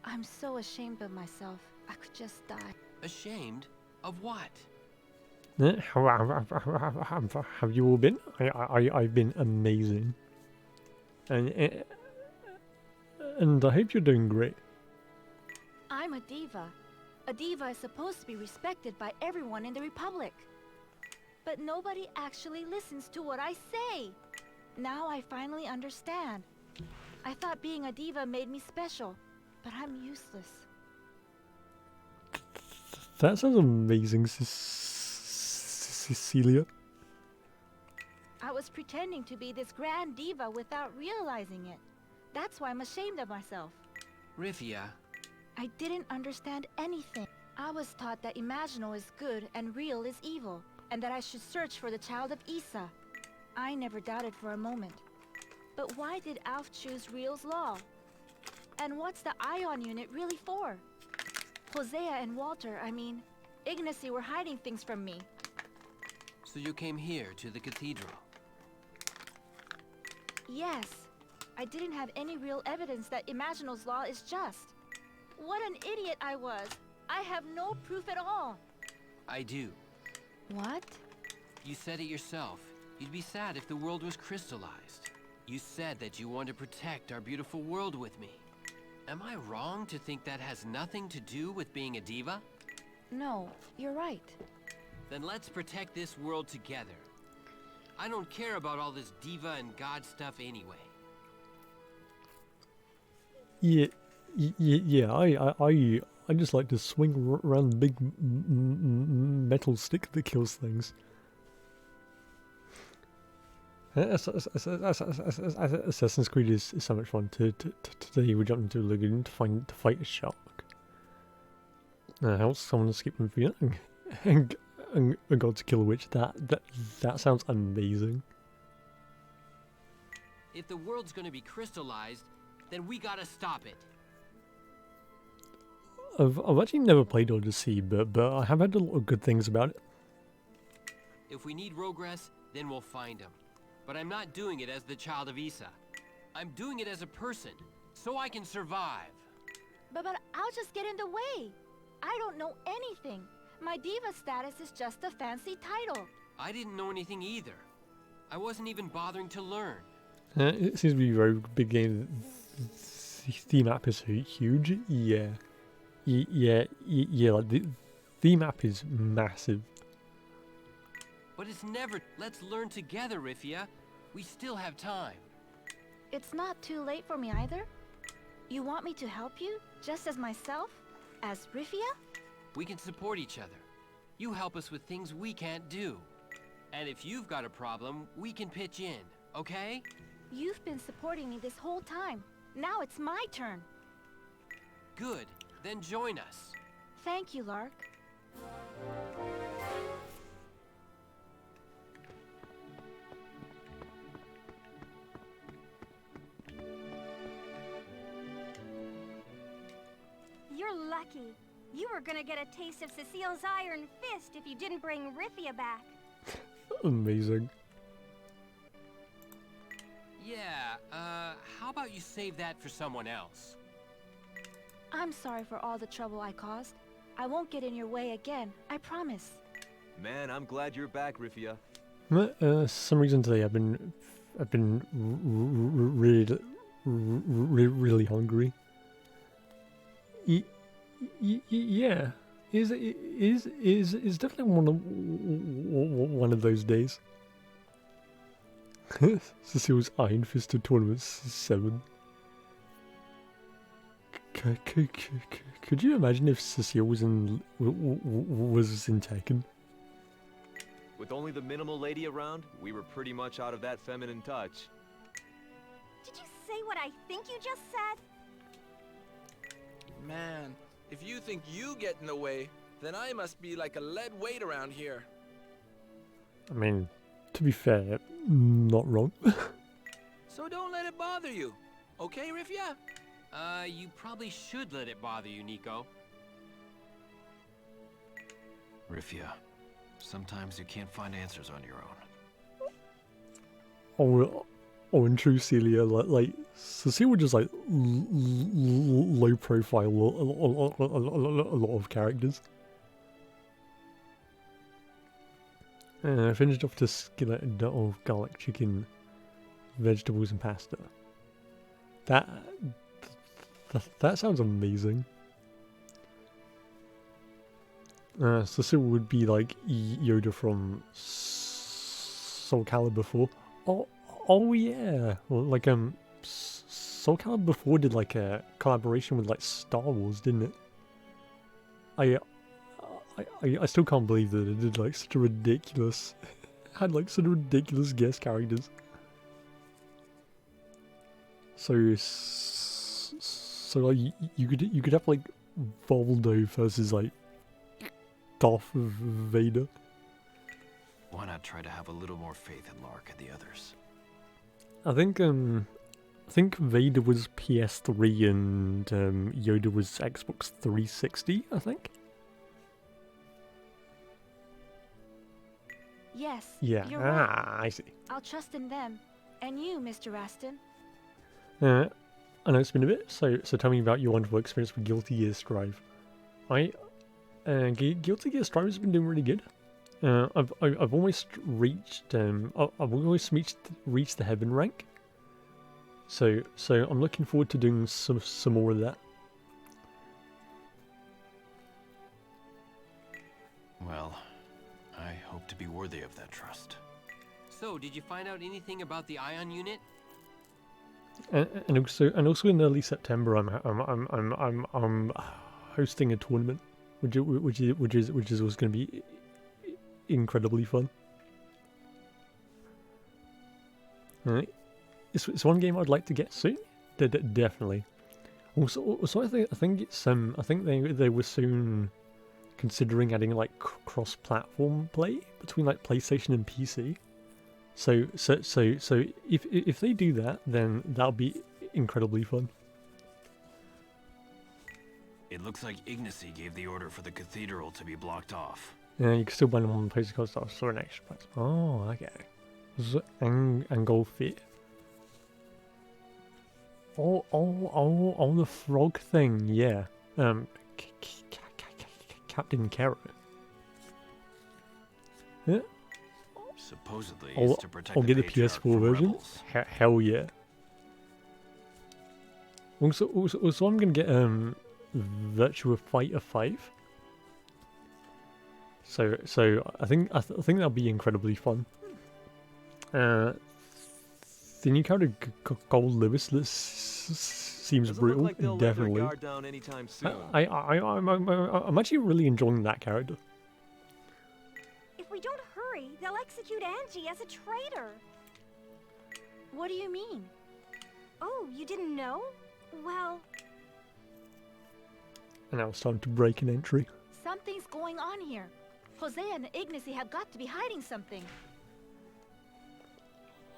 I'm so ashamed of myself. I could just die. Ashamed? Of what? How have you all been? I've been amazing. And I hope you're doing great. I'm a diva. A diva is supposed to be respected by everyone in the Republic. But nobody actually listens to what I say. Now I finally understand. I thought being a diva made me special, but I'm useless. That sounds amazing, Cecilia. I was pretending to be this grand diva without realizing it. That's why I'm ashamed of myself. Rifia. I didn't understand anything. I was taught that Imaginal is good and Real is evil, and that I should search for the child of Issa. I never doubted for a moment. But why did Alf choose Real's law? And what's the Ion unit really for? Hosea and Walter, I mean, Ignacy were hiding things from me. So you came here to the cathedral? Yes. I didn't have any real evidence that Imaginal's law is just. What an idiot I was. I have no proof at all. I do. What? You said it yourself. You'd be sad if the world was crystallized. You said that you want to protect our beautiful world with me. Am I wrong to think that has nothing to do with being a diva? No, you're right. Then let's protect this world together. I don't care about all this diva and god stuff anyway. Yeah. I just like to swing around the big metal stick that kills things. Assassin's Creed is so much fun. Today we jumped into a lagoon to fight a shark. Help someone escape from fear and got to kill a witch. That sounds amazing. If the world's gonna be crystallized, then we gotta stop it. I've actually never played Odyssey, but I have heard a lot of good things about it. If we need Rogress, then we'll find him. But I'm not doing it as the child of Issa. I'm doing it as a person, so I can survive. But I'll just get in the way. I don't know anything. My diva status is just a fancy title. I didn't know anything either. I wasn't even bothering to learn. It seems to be a very big game. The map is huge. Yeah. Like the map is massive. But it's never... Let's learn together, Rifia. We still have time. It's not too late for me either. You want me to help you, just as myself? As Rifia? We can support each other. You help us with things we can't do. And if you've got a problem, we can pitch in, okay? You've been supporting me this whole time. Now it's my turn. Good. Then join us. Thank you, Lark. You're lucky. You were gonna get a taste of Cecile's iron fist if you didn't bring Rifia back. Amazing. Yeah, how about you save that for someone else? I'm sorry for all the trouble I caused. I won't get in your way again, I promise. Man, I'm glad you're back, Rifia. Some reason today I've been really hungry. Yeah, is definitely one of those days. Cecile's Iron Fisted Tournament 7. Could you imagine if Cecile was in Tekken? With only the minimal lady around, we were pretty much out of that feminine touch. Did you say what I think you just said? Man, if you think you get in the way, then I must be like a lead weight around here. I mean, To be fair, not wrong. So don't let it bother you. Okay, Rifia? You probably should let it bother you, Nico. Rifia, sometimes you can't find answers on your own. Oh, and true Celia, like Cecilia would just like low profile a lot of characters. I finished off the skillet of garlic chicken, vegetables and pasta. That sounds amazing. Cecilia would be like Yoda from Soul Calibur 4. Oh yeah, well, like Soul Calibur 4 did like a collaboration with like Star Wars, didn't it? I still can't believe that it did like such a ridiculous, had like such ridiculous guest characters. So like you could have like Voldo versus like Darth Vader. Why not try to have a little more faith in Lark and the others? I think Vader was PS3 and Yoda was Xbox 360, I think. Yes, Yeah, you're right. I see. I'll trust in them. And you, Mr. Raston. I know it's been a bit, so tell me about your wonderful experience with Guilty Gear Strive. Guilty Gear Strive has been doing really good. I've almost reached reached the heaven rank. So I'm looking forward to doing some more of that. Well, I hope to be worthy of that trust. So, did you find out anything about the ion unit? And also in early September, I'm hosting a tournament, which is also going to be incredibly fun. It's one game I'd like to get soon. Definitely. Also, I think they were soon considering adding like cross-platform play between like PlayStation and PC. So if they do that, then that'll be incredibly fun. It looks like Ignacy gave the order for the cathedral to be blocked off. Yeah, you can still buy them on the PlayStation Store for an extra price. Oh, okay. Angle fit. Oh, the frog thing, yeah. Captain Carrot. Yeah. Supposedly, it's to protect I'll the get the Patriarch PS4 from version. rebels. Hell yeah. Also, I'm gonna get Virtua Fighter 5. So I think that'll be incredibly fun. The new character Gold Lewis seems Doesn't brutal. look like they'll let their Definitely. guard down anytime soon. I'm actually really enjoying that character. If we don't hurry, they'll execute Angie as a traitor. What do you mean? Oh, you didn't know? Well, And now it's time to break an entry. Something's going on here. Hosea and Ignacy have got to be hiding something.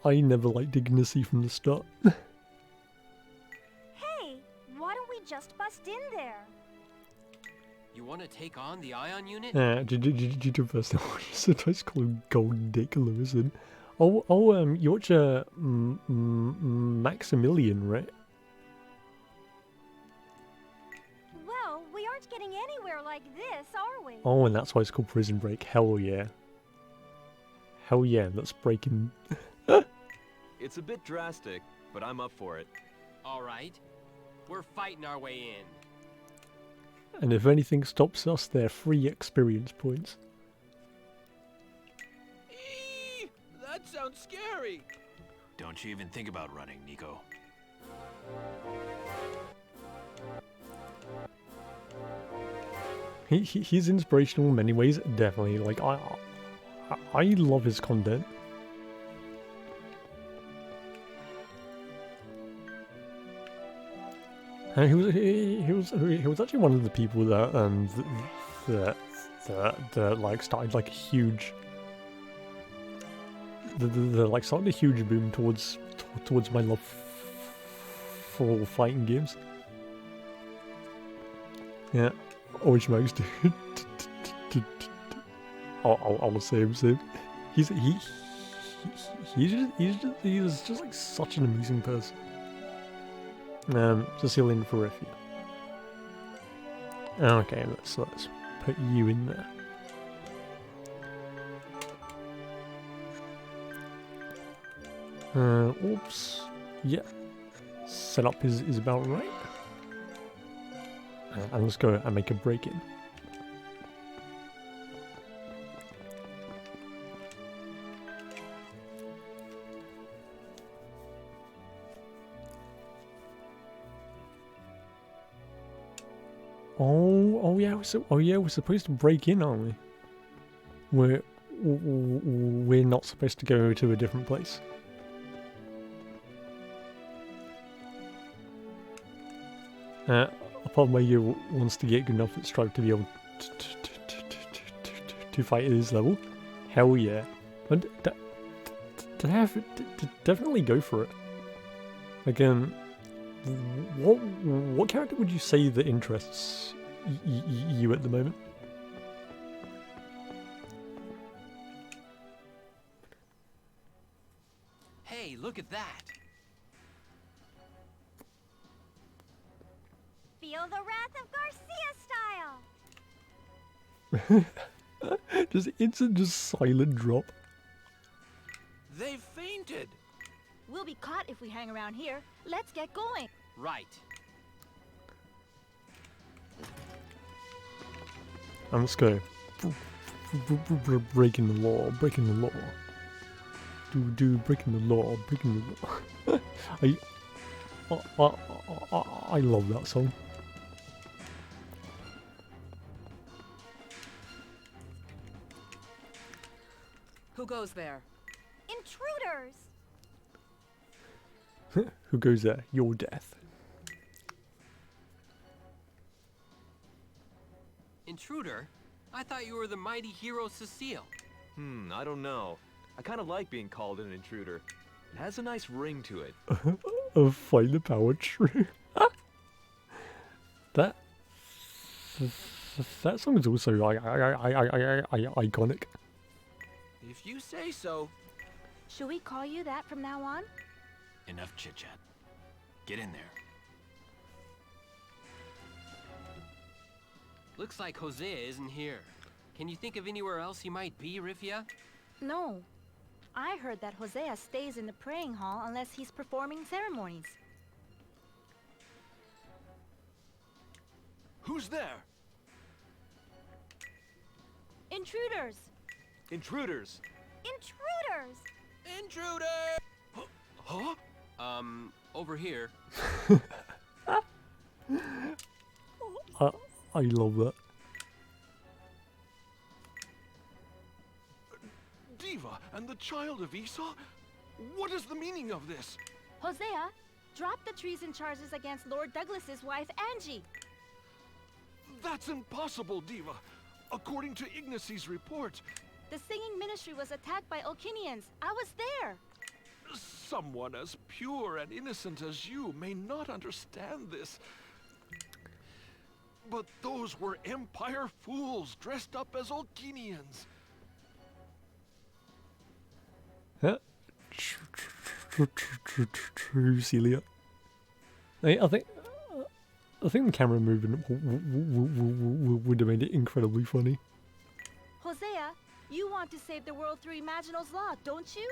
I never liked Ignacy from the start. hey, why don't we just bust in there? You want to take on the ion unit? Did you do first? Sometimes call him Gold Dick Lewison. You watch Maximilian, right? Well, we aren't getting anywhere like this, are we? Oh, and that's why it's called Prison Break. Hell yeah. Hell yeah, that's breaking. It's a bit drastic, but I'm up for it. All right. We're fighting our way in. And if anything stops us, they're free experience points. Eee! That sounds scary. Don't you even think about running, Nico. He's inspirational in many ways, definitely. Like I love his content. And he was actually one of the people that that like started like a huge the like sort of huge boom towards my love for all fighting games. Yeah, which makes I'll say him. He's just like such an amazing person. Sicilian Ferrifia. Okay, let's put you in there. Oops. Yeah. Setup is about right. And let's go and make a break in. Oh yeah, we're supposed to break in, aren't we? We're not supposed to go to a different place. Apart from you wants to get good enough at Stripe to be able to fight at this level. Hell yeah. But definitely go for it. Like, what character would you say that interests you at the moment? Hey, look at that! Feel the wrath of Garcia style! Just instant, silent drop. They fainted! We'll be caught if we hang around here. Let's get going. Right. And let's go. Breaking the law, breaking the law. Breaking the law, breaking the law. I love that song. Who goes there? Intruders! Who goes there? Your death. Intruder? I thought you were the mighty hero Cecile. I don't know. I kind of like being called an intruder. It has a nice ring to it. Find the power true. That song is also iconic. If you say so. Should we call you that from now on? Enough chit-chat. Get in there. Looks like Hosea isn't here. Can you think of anywhere else he might be, Rifia? No. I heard that Hosea stays in the praying hall unless he's performing ceremonies. Who's there? Intruders! Intruders! Intruders! Intruder! Huh? Over here. I love that. Diva and the child of Esau? What is the meaning of this? Hosea, drop the treason charges against Lord Douglas's wife, Angie. That's impossible, Diva. According to Ignacy's report, The singing ministry was attacked by Okinians. I was there. someone as pure and innocent as you may not understand this. But those were Empire fools dressed up as Olkinians. Yeah. True, Celia. I think the camera movement would have made it incredibly funny. Hosea, you want to save the world through Imaginal's law, don't you?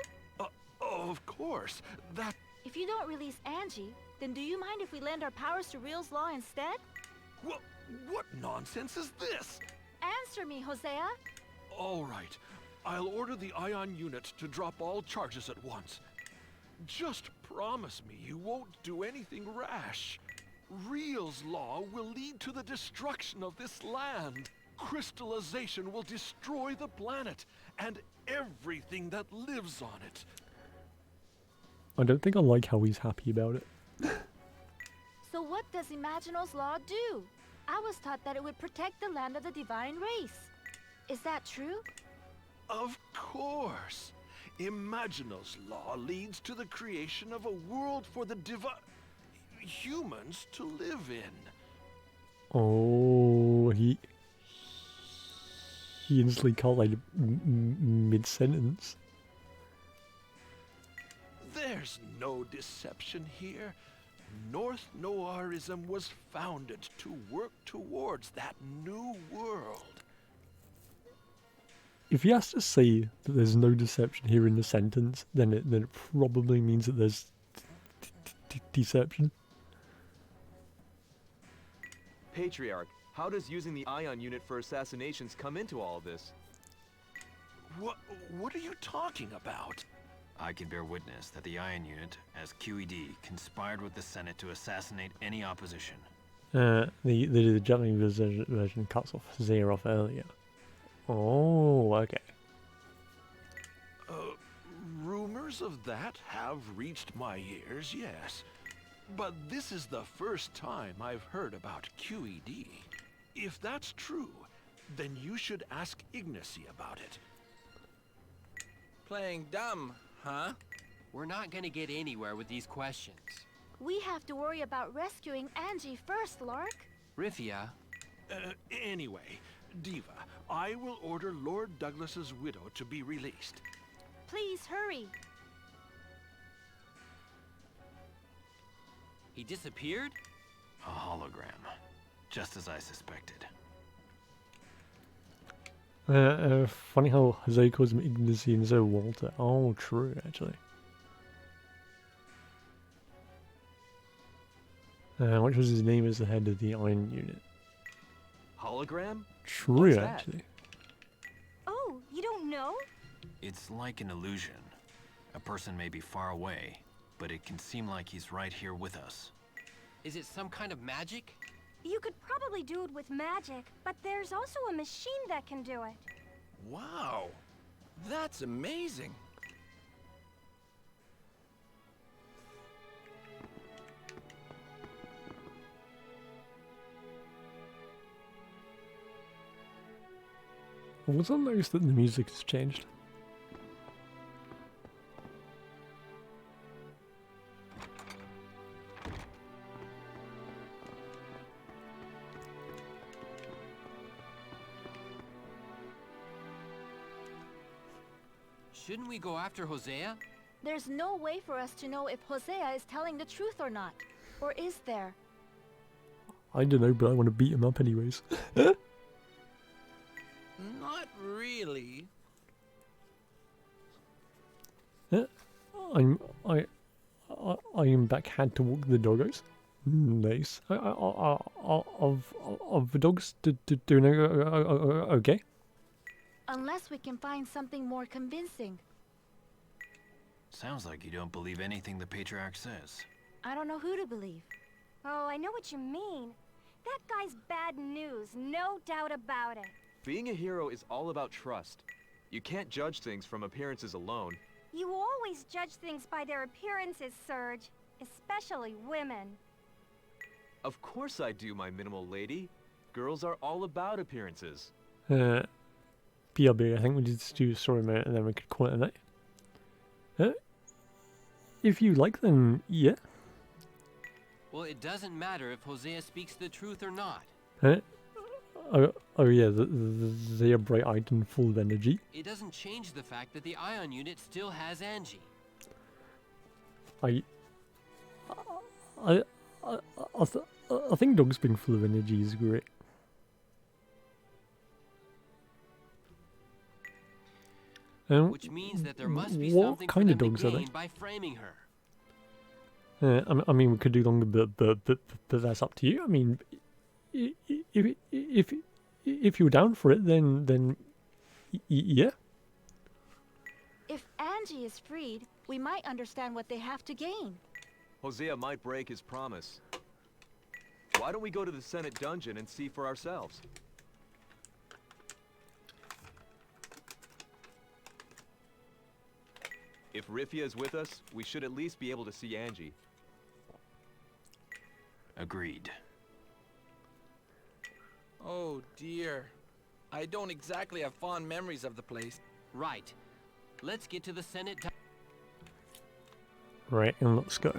Of course. That... If you don't release Angie, then do you mind if we lend our powers to Real's law instead? What nonsense is this? Answer me, Hosea. All right. I'll order the Ion unit to drop all charges at once. Just promise me you won't do anything rash. Real's law will lead to the destruction of this land. Crystallization will destroy the planet and everything that lives on it. I don't think I like how he's happy about it. So what does Imaginal's law do? I was taught that it would protect the land of the divine race. Is that true? Of course. Imaginal's law leads to the creation of a world for the humans to live in. Oh, he instantly called like mid-sentence. There's no deception here. North Noirism was founded to work towards that new world. If he has to say that there's no deception here in the sentence, then it probably means that there's deception. Patriarch, how does using the ion unit for assassinations come into all of this? What are you talking about? I can bear witness that the Ion Unit, as QED, conspired with the Senate to assassinate any opposition. The Japanese version cuts off Hosea off earlier. Oh, okay. Rumors of that have reached my ears, yes. But this is the first time I've heard about QED. If that's true, then you should ask Ignacy about it. Playing dumb, huh? We're not gonna get anywhere with these questions. We have to worry about rescuing Angie first, Lark. Rifia. Anyway, Diva, I will order Lord Douglas's widow to be released. Please hurry. He disappeared? A hologram. Just as I suspected. Funny how Hosea calls him Ignacy and so Walter. Oh, true, actually. Which was his name as the head of the Iron Unit? Hologram? True, What's that? actually. Oh, you don't know? It's like an illusion. A person may be far away, but it can seem like he's right here with us. Is it some kind of magic? You could probably do it with magic, but there's also a machine that can do it. Wow, that's amazing. I also noticed that the music has changed. Shouldn't we go after Hosea? There's no way for us to know if Hosea is telling the truth or not. Or is there? I don't know, but I want to beat him up anyways. Not really. I am back had to walk the doggos. Nice. Of the dogs doing okay? Unless we can find something more convincing. Sounds like you don't believe anything the Patriarch says. I don't know who to believe. Oh, I know what you mean. That guy's bad news, no doubt about it. Being a hero is all about trust. You can't judge things from appearances alone. You always judge things by their appearances, Serge. Especially women. Of course I do, my minimal lady. Girls are all about appearances. BRB, I think we just do a story mode and then we could call it a night. If you like, then yeah. Well, it doesn't matter if Hosea speaks the truth or not. Oh yeah, they are bright-eyed and full of energy. It doesn't change the fact that the Ion Unit still has Angie. I think dogs being full of energy is great. Which means that there must be something kind for of them dogs to are gain they? by framing her. I mean, we could do longer, but that's up to you. I mean, if you're down for it, then yeah. If Angie is freed, we might understand what they have to gain. Hosea might break his promise. Why don't we go to the Senate dungeon and see for ourselves? If Rifia is with us, we should at least be able to see Angie. Agreed. Oh dear. I don't exactly have fond memories of the place. Right. Let's get to the Senate. Right, and let's go.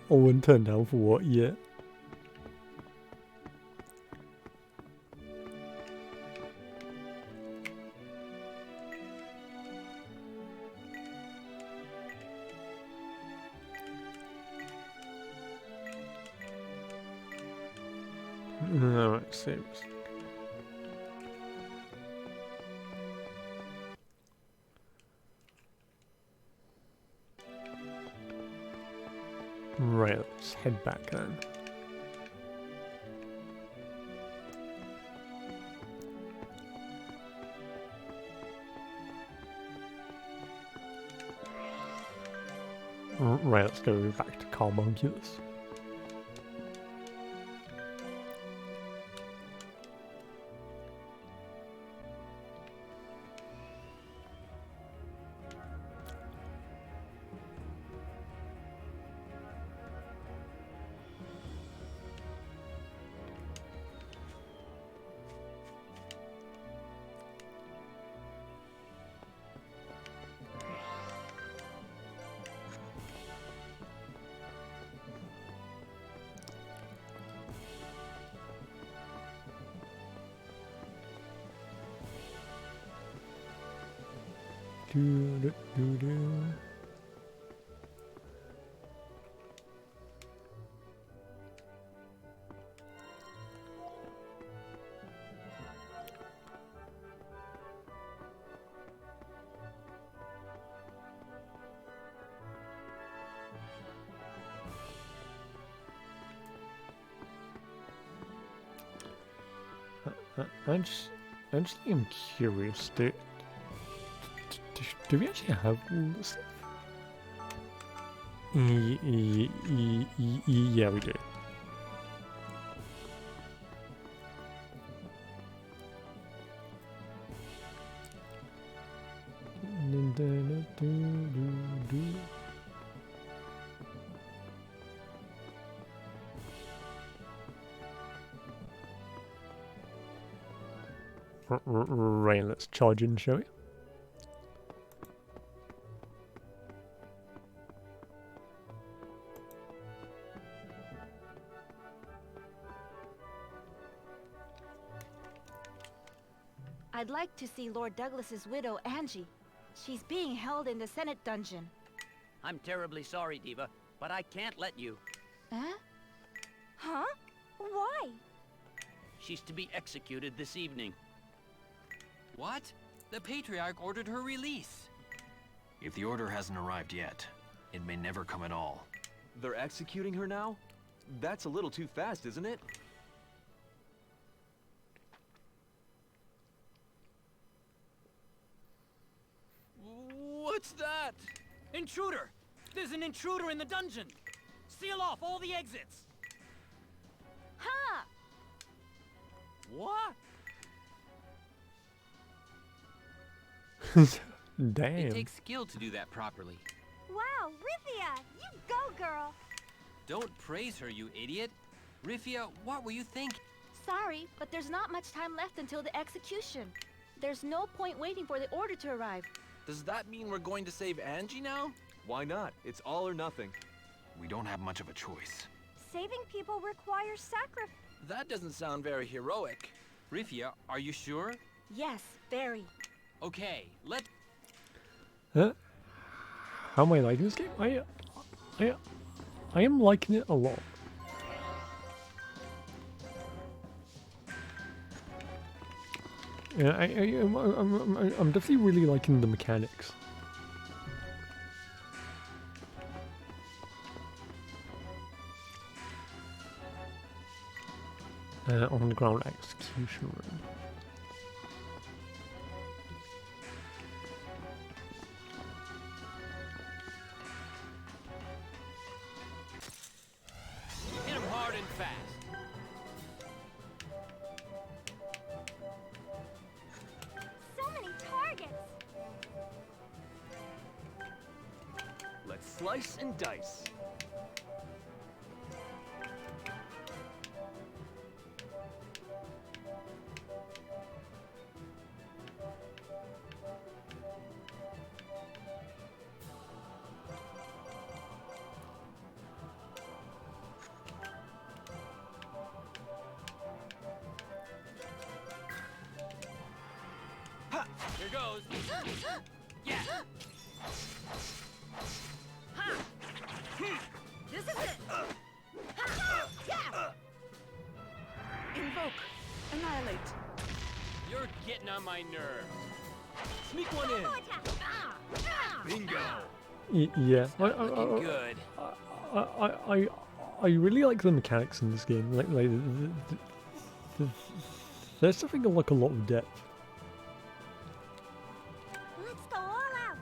Oh, and turned down for what? Yeah. No, it seems. Right, let's head back then. Right, let's go back to Carbunculus. Do, do, do. I just am curious. Do we actually have all this stuff? Yeah, we do. Right, let's charge in, shall we? I'd like to see Lord Douglas's widow, Angie. She's being held in the Senate dungeon. I'm terribly sorry, Diva, but I can't let you. Huh? Huh? Why? She's to be executed this evening. What? The Patriarch ordered her release. If the order hasn't arrived yet, it may never come at all. They're executing her now? That's a little too fast, isn't it? What's that? Intruder! There's an intruder in the dungeon! Seal off all the exits! Ha! What? Damn. It takes skill to do that properly. Wow, Rithia! You go, girl! Don't praise her, you idiot. Rifia, what were you thinking? Sorry, but there's not much time left until the execution. There's no point waiting for the order to arrive. Does that mean we're going to save Angie now? Why not? It's all or nothing. We don't have much of a choice. Saving people requires sacrifice. That doesn't sound very heroic. Rifia, are you sure? Yes, very. Okay, let... How am I liking this game? I am liking it a lot. Yeah, I'm definitely really liking the mechanics. Underground execution room. Hit him hard and fast. So many targets! Let's slice and dice. goes. Yeah. Ha! This is it. Invoke. Annihilate. You're getting on my nerves. Sneak one in. Bingo! Yeah. Looking good. I really like the mechanics in this game. Like there's something like a lot of depth. Let's go all out.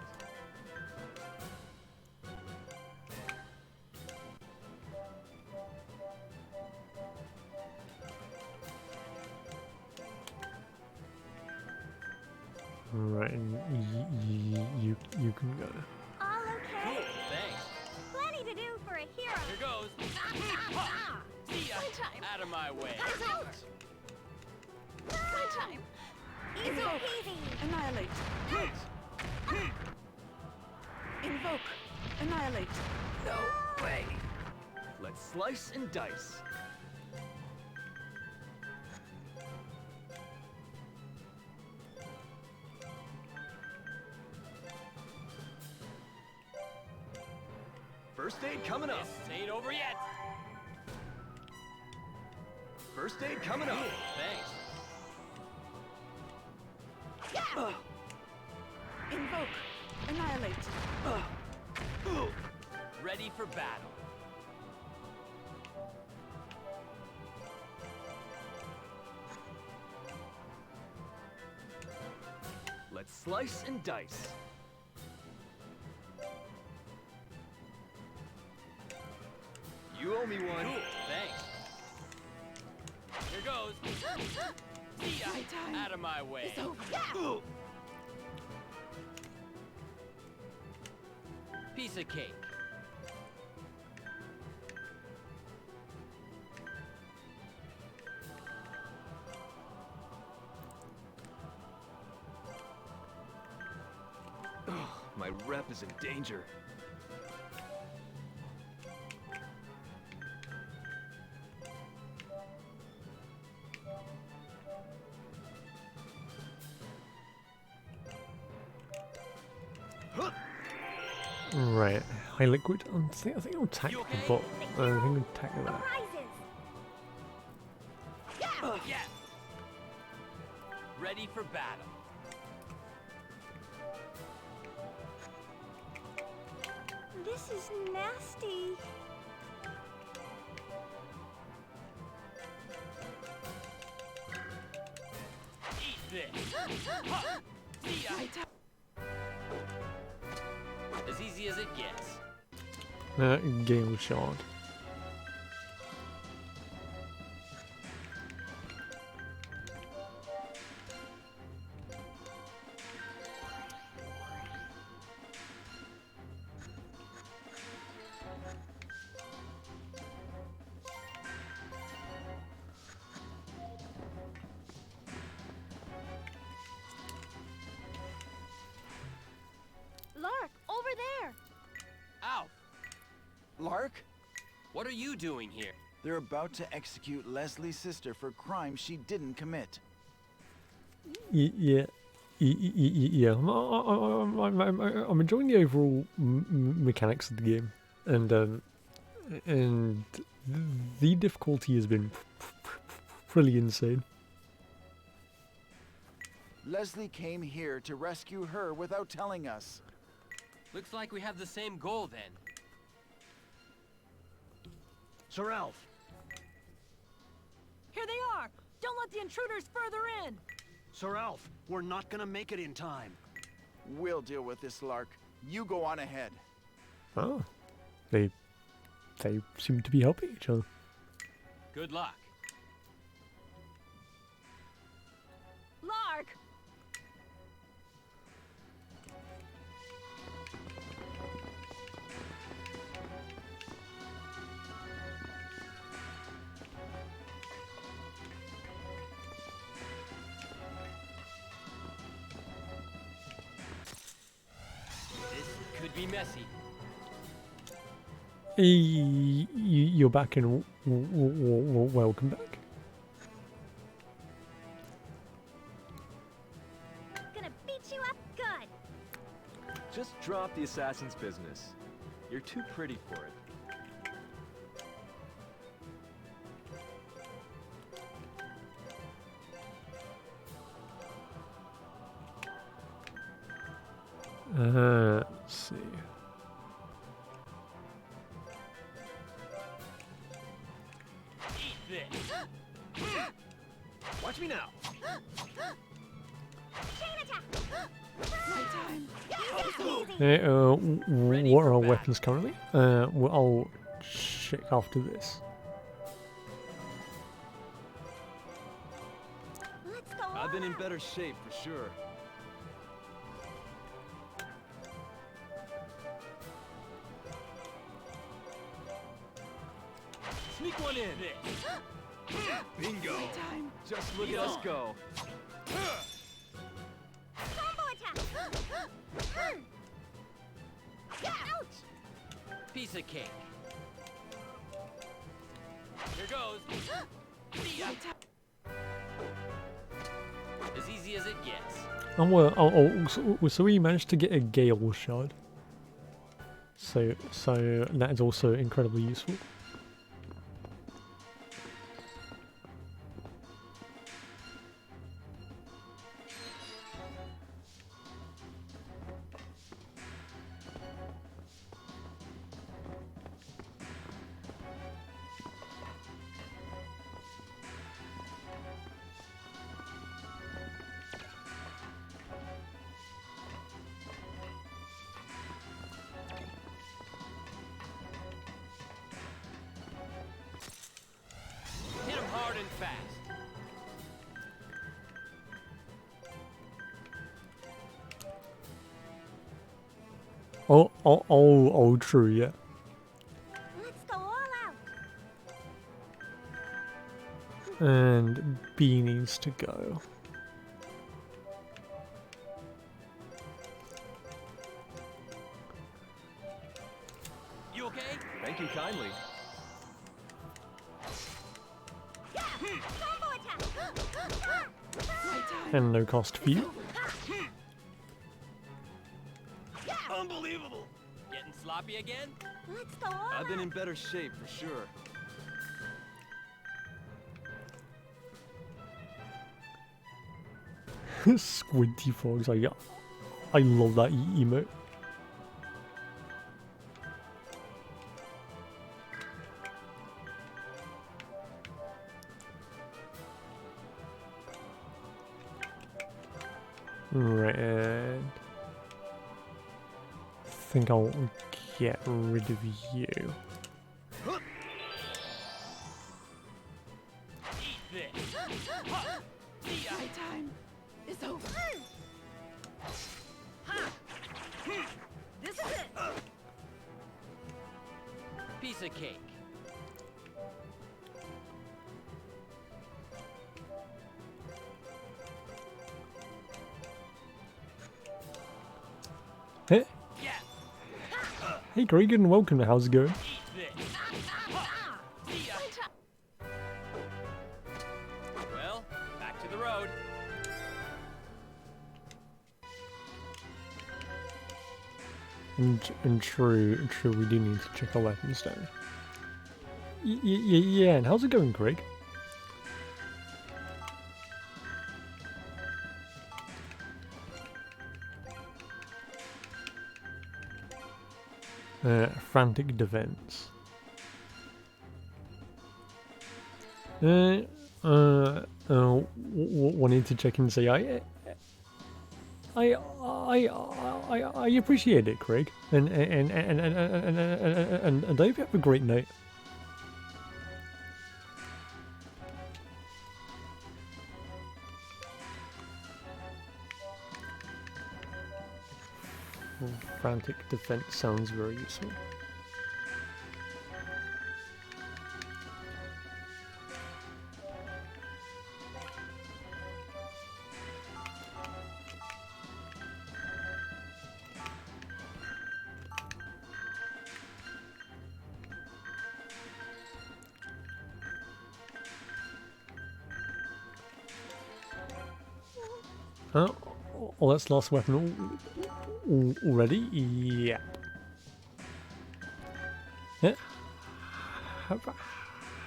Right, and you can go. All okay? Cool, thanks. Plenty to do for a hero. Here goes. See ya. Out of my way. Playtime. Easy Invoke. peasy. Annihilate. Invoke. Annihilate. No way! Let's slice and dice. First aid coming up. This ain't over yet. First aid coming up. Thanks. Invoke. Annihilate. Ready for battle. Let's slice and dice. You owe me one. Cool, thanks. Here goes. See ya. Playtime. Out of my way. It's over. Piece of cake. My rep is in danger. Right, high liquid. I think I'll attack the bot. I think I'll attack that. Prizes. Yeah. Ready for battle. This is nasty. Eat this. Huh. See ya. As easy as it gets. Gale shard. Lark, over there. Ow. Lark? What are you doing here? They're about to execute Leslie's sister for crimes she didn't commit. Yeah. Yeah. I'm enjoying the overall mechanics of the game, and the difficulty has been pretty insane. Leslie came here to rescue her without telling us. Looks like we have the same goal then. Sir Alf. Here they are. Don't let the intruders further in. Sir Alf, we're not gonna make it in time. We'll deal with this, Lark. You go on ahead. Oh, they seem to be helping each other. Good luck. Lark! This could be messy. You're back and welcome back. Gonna beat you up Drop the assassin's business. You're too pretty for it. Let's see. Eat this. Watch me now. What are our weapons currently? Well, I'll check after this. I've been in better shape for sure. Sneak one in. Bingo! Just look at us go. Piece of cake. Here goes. See ya. As easy as it gets. Oh, well, so we managed to get a Gale shard. So that is also incredibly useful. Hit him hard and fast. Oh, true, yeah. Let's go all out. And B needs to go. You okay? Thank you kindly. And no cost for you. Unbelievable. Getting sloppy again? Let's go all I've been in better shape for sure. Squinty frogs, I love that emote. Right, and I think I'll get rid of you. Eat this. See ya. My time is over. This is it. Piece of cake. Hey, hey Greg, and welcome. How's it going? Eat this. See ya. Well, back to the road. And true, we do need to check our weapons down. Yeah, and how's it going, Greg? Frantic defense. Wanted to check and say I appreciate it, Craig, and I hope you have a great night. Frantic defense sounds very useful. Oh, that's last weapon. already? Yeah. Yeah.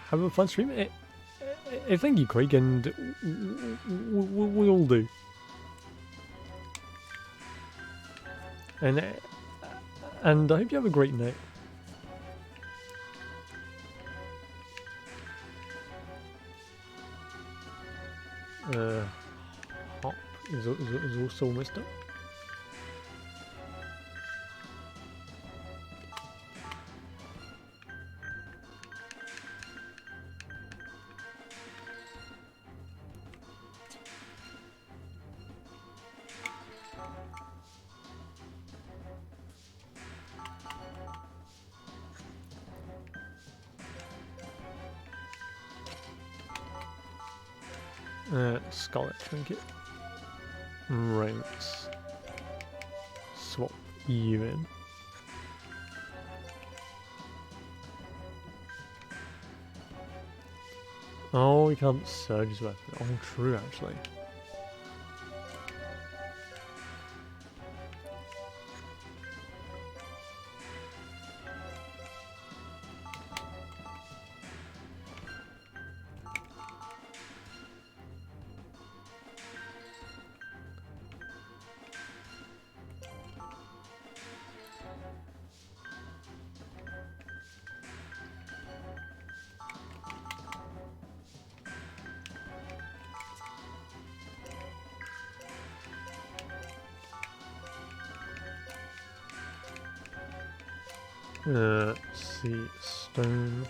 Have a fun stream. Thank you, Craig, and we all do. And I hope you have a great night. Hop is also messed up. Scarlet Trinket. Right. Swap you in. Oh, we can't surge his weapon. Oh, true, actually. Let's see, stone.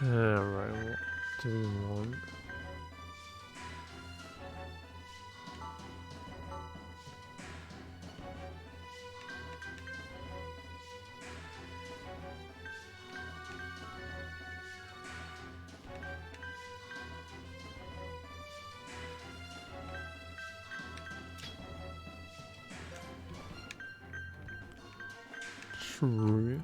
Right, what do we want? True.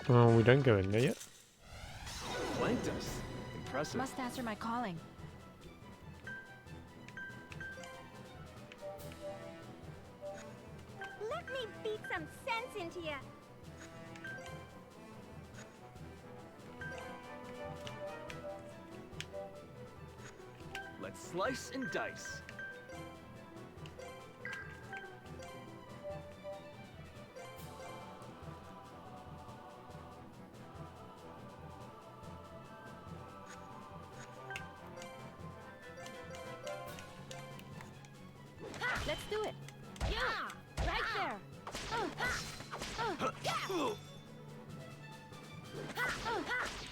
Oh, we don't go in there yet. Flanked us. Impressive. Must answer my calling. Let me beat some sense into ya. Let's slice and dice. Let's do it. Yeah, right there.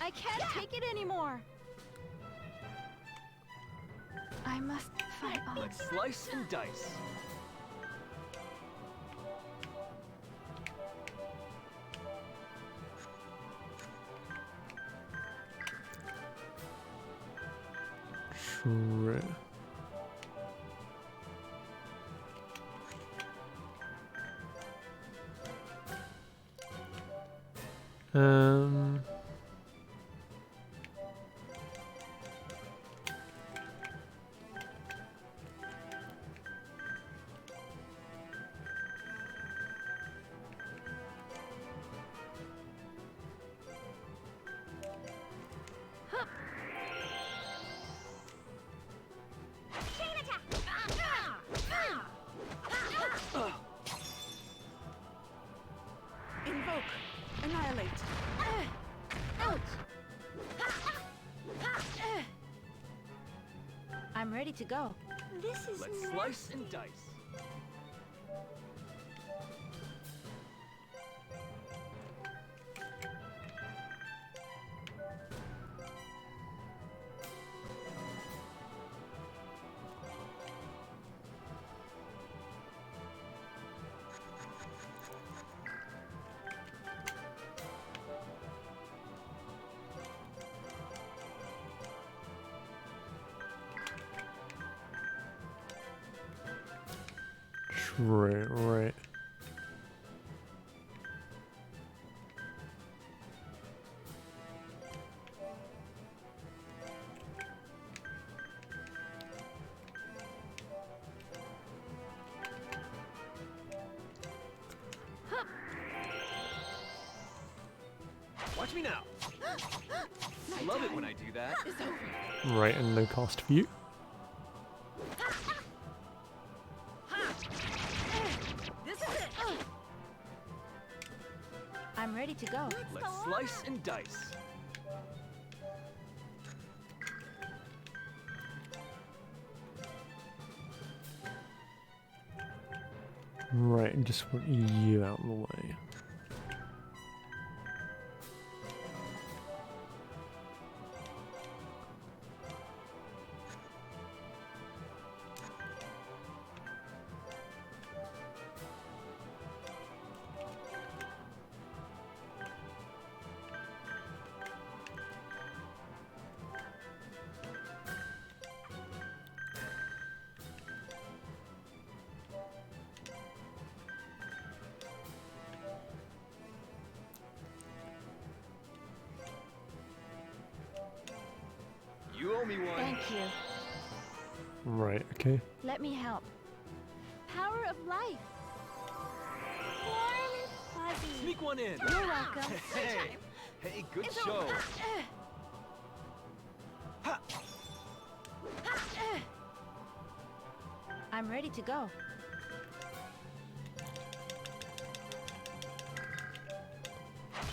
I can't take it anymore. I must fight on. Let's slice and dice. True. Um. Invoke. Annihilate. I'm ready to go. This is Let's slice and dice. Right. Watch me now. I love it when I do that. Right, and no cost for you. This is it. I'm ready to go. Let's slice and dice. Right, just want you out of the way. You owe me one. Thank you. Right, okay. Let me help. Power of life. Warm and fuzzy. Sneak one in. You're welcome. Hey, good show. I'm ready to go.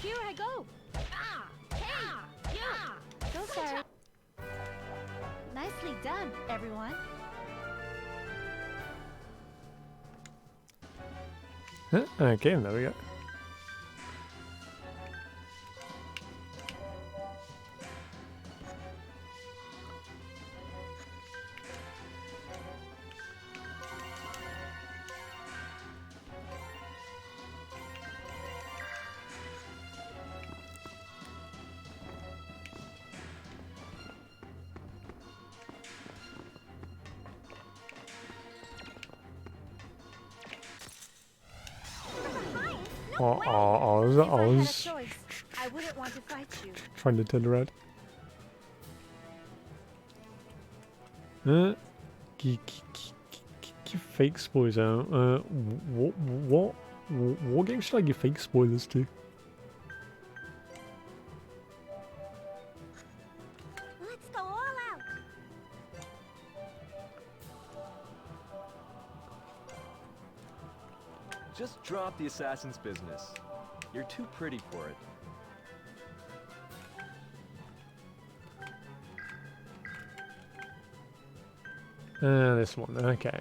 Here I go. So sorry. Nicely done, everyone. Okay, there we go. I was I wouldn't want to fight you. trying to turn around. Give fake spoilers out. What game should I give fake spoilers to? Let's go all out. Just drop the assassin's business. You're too pretty for it. This one, okay.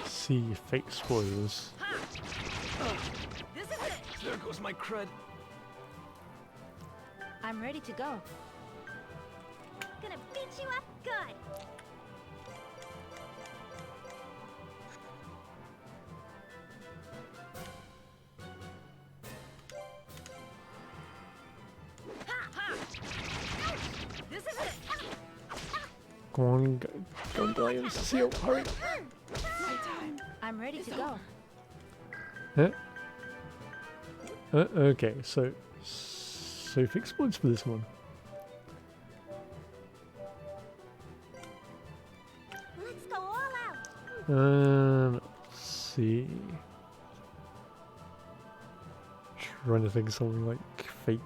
See fake spoilers. This is it. There goes my cred. I'm ready to go. Gonna beat you up good. This is it. Come on, go die in Cecile, hurry. I'm ready to go. Okay, so fix points for this one. Let's go all out. Let's see. Trying to think of something like fake.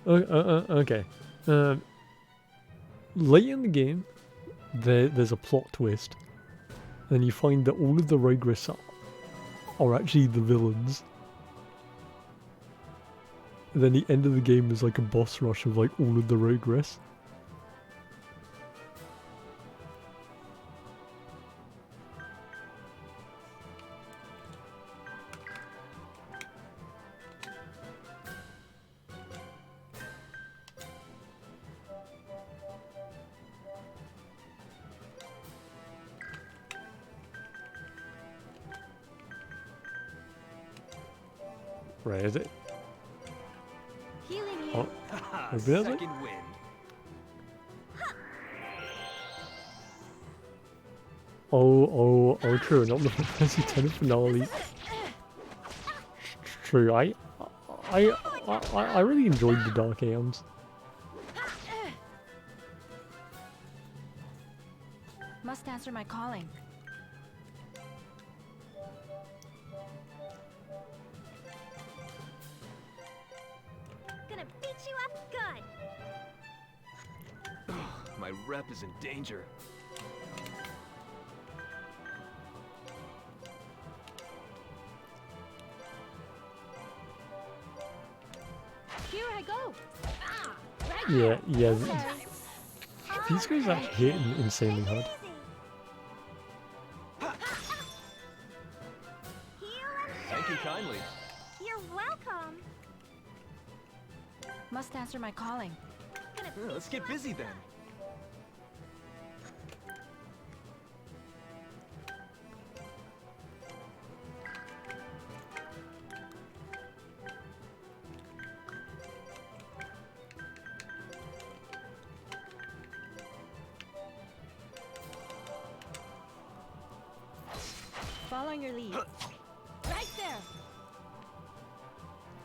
Okay. Late in the game, there's a plot twist. Then you find that all of the Rogress are actually the villains. And then the end of the game is like a boss rush of like all of the Rogress. Right, is it? Healing you. Oh, maybe that's it? Second wind. Oh, true, not the Fantasy 10 finale. True, I really enjoyed the Dark Aeons. Must answer my calling. Gonna beat you up good. My rep is in danger. Here I go. Yeah. These guys are hitting insanely hard. Thank you kindly. You're welcome. Must answer my calling. Let's get busy then. Following your lead. Right there.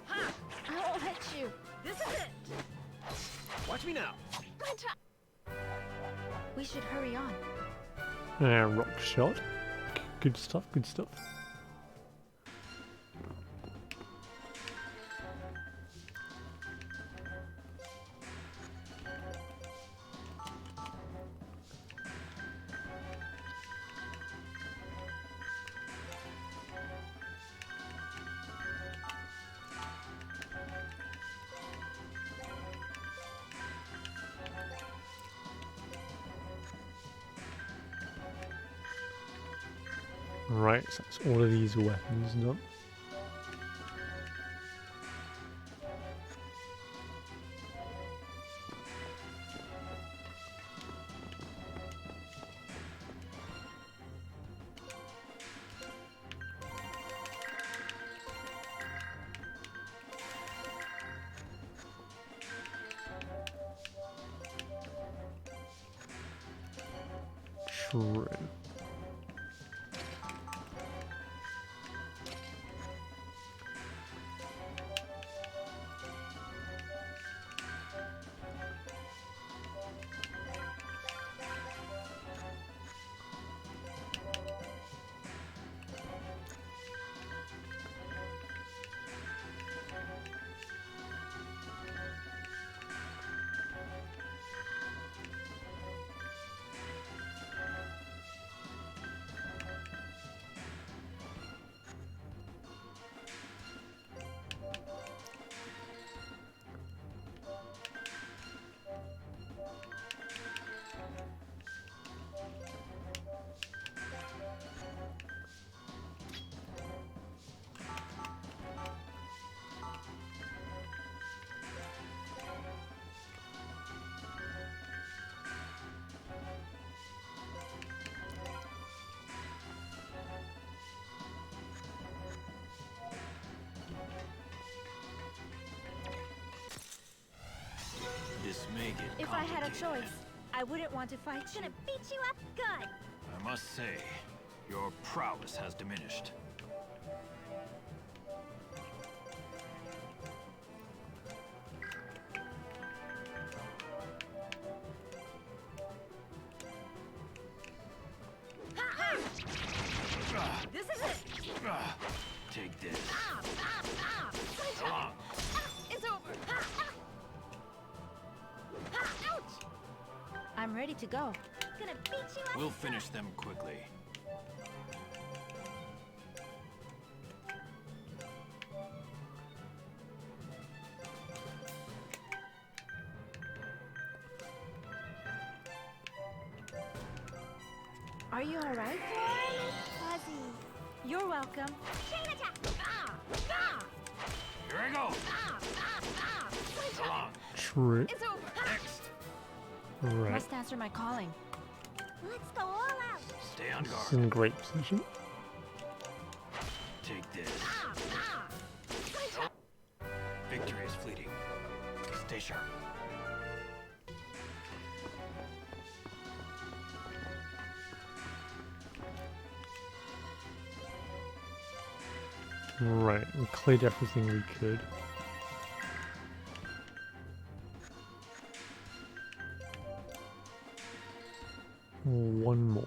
Ha! I won't let you. This is it. Watch me now. We should hurry on. Rock shot. Good stuff, good stuff. Right, so that's all of these weapons done. True. This may get If I had a complicated. choice, I wouldn't want to fight you. Gonna beat you up good. I must say, your prowess has diminished. This is it. Take this. Sunshine. Come on. It's over. Ouch. I'm ready to go. Gonna beat you up. We'll finish them quickly. Are you alright? Fuzzy. You're welcome. Chain attack. Here I go. Come on. True. It's over. Right. Must answer my calling. Let's go all out. Stay on It's guard. in great position. Take this. Victory is fleeting. Stay sharp. Right, we cleared everything we could. One more.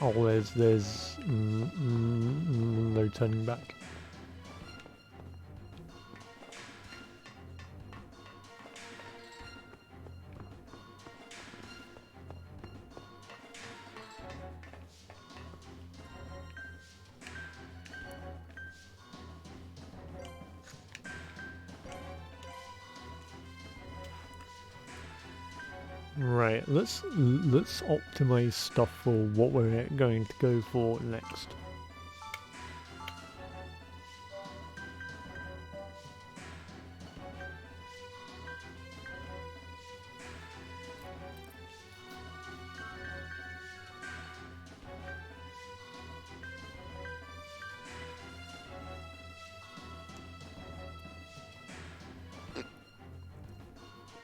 Oh, there's no turning back. Right, let's optimize stuff for what we're going to go for next.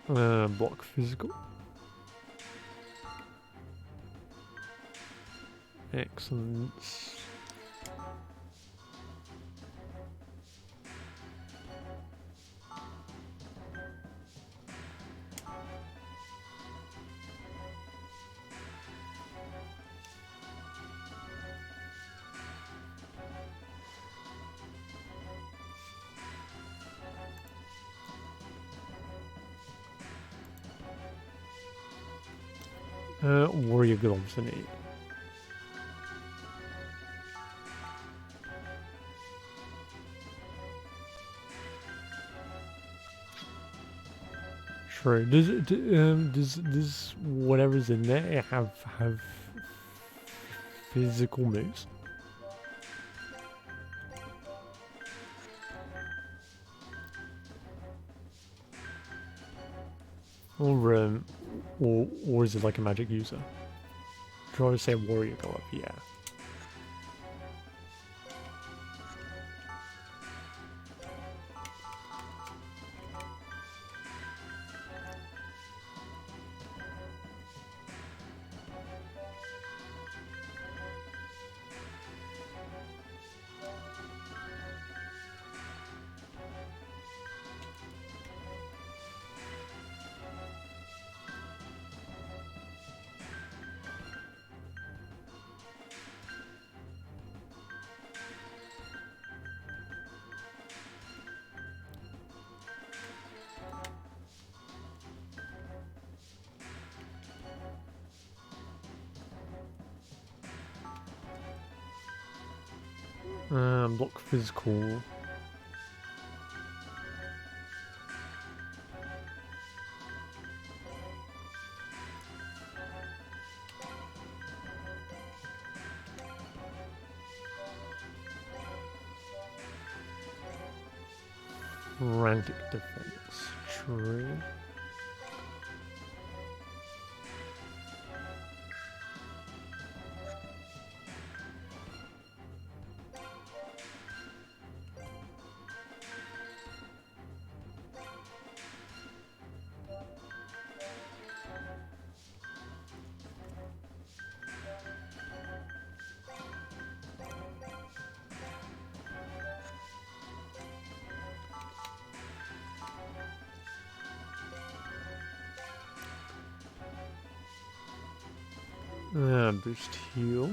Block physical. Excellent. Warrior gloves in it. True. Does whatever's in there have physical moves? Or is it like a magic user? Try to say warrior go up, yeah. Block physical. Frantic defense. True. Boost heal.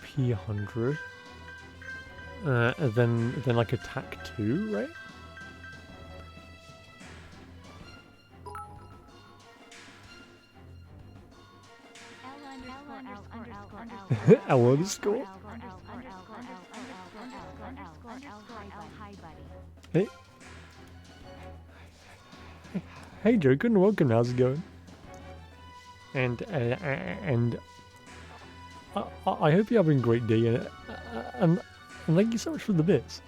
P100. And then like attack 2, right? L underscore. Hey. Hey Joker, and welcome. How's it going? And I hope you're having a great day, and thank you so much for the bits.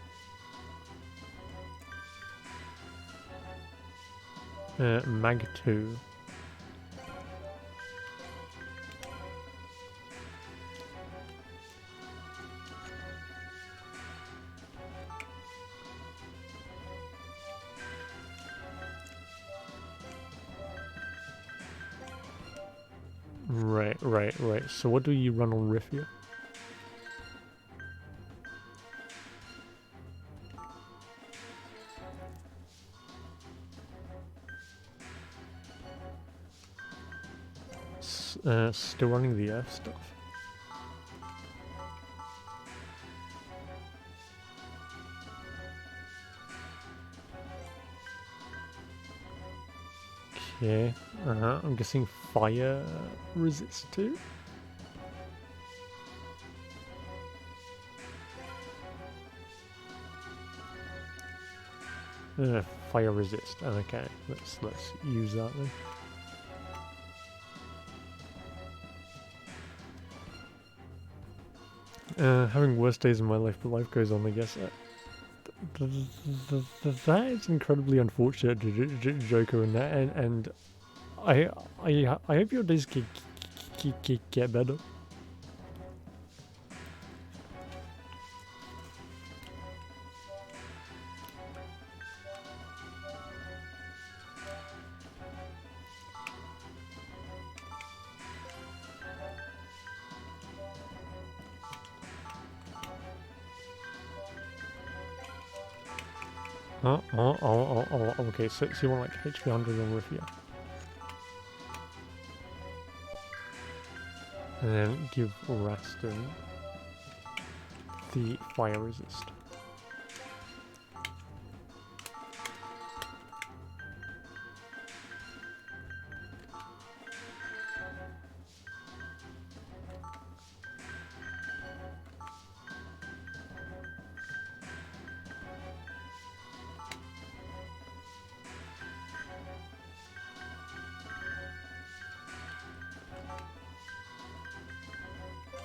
Mag 2. Right. So what do you run on Riff here? Still running the Earth stuff. Okay, I'm guessing fire resist too? Fire resist, okay, let's use that then. Having worse days in my life, but life goes on, I guess. That is incredibly unfortunate, Joker, and I hope your days get better. Okay, so you want like HP 100 on Rifia. And then give Raston the fire resist.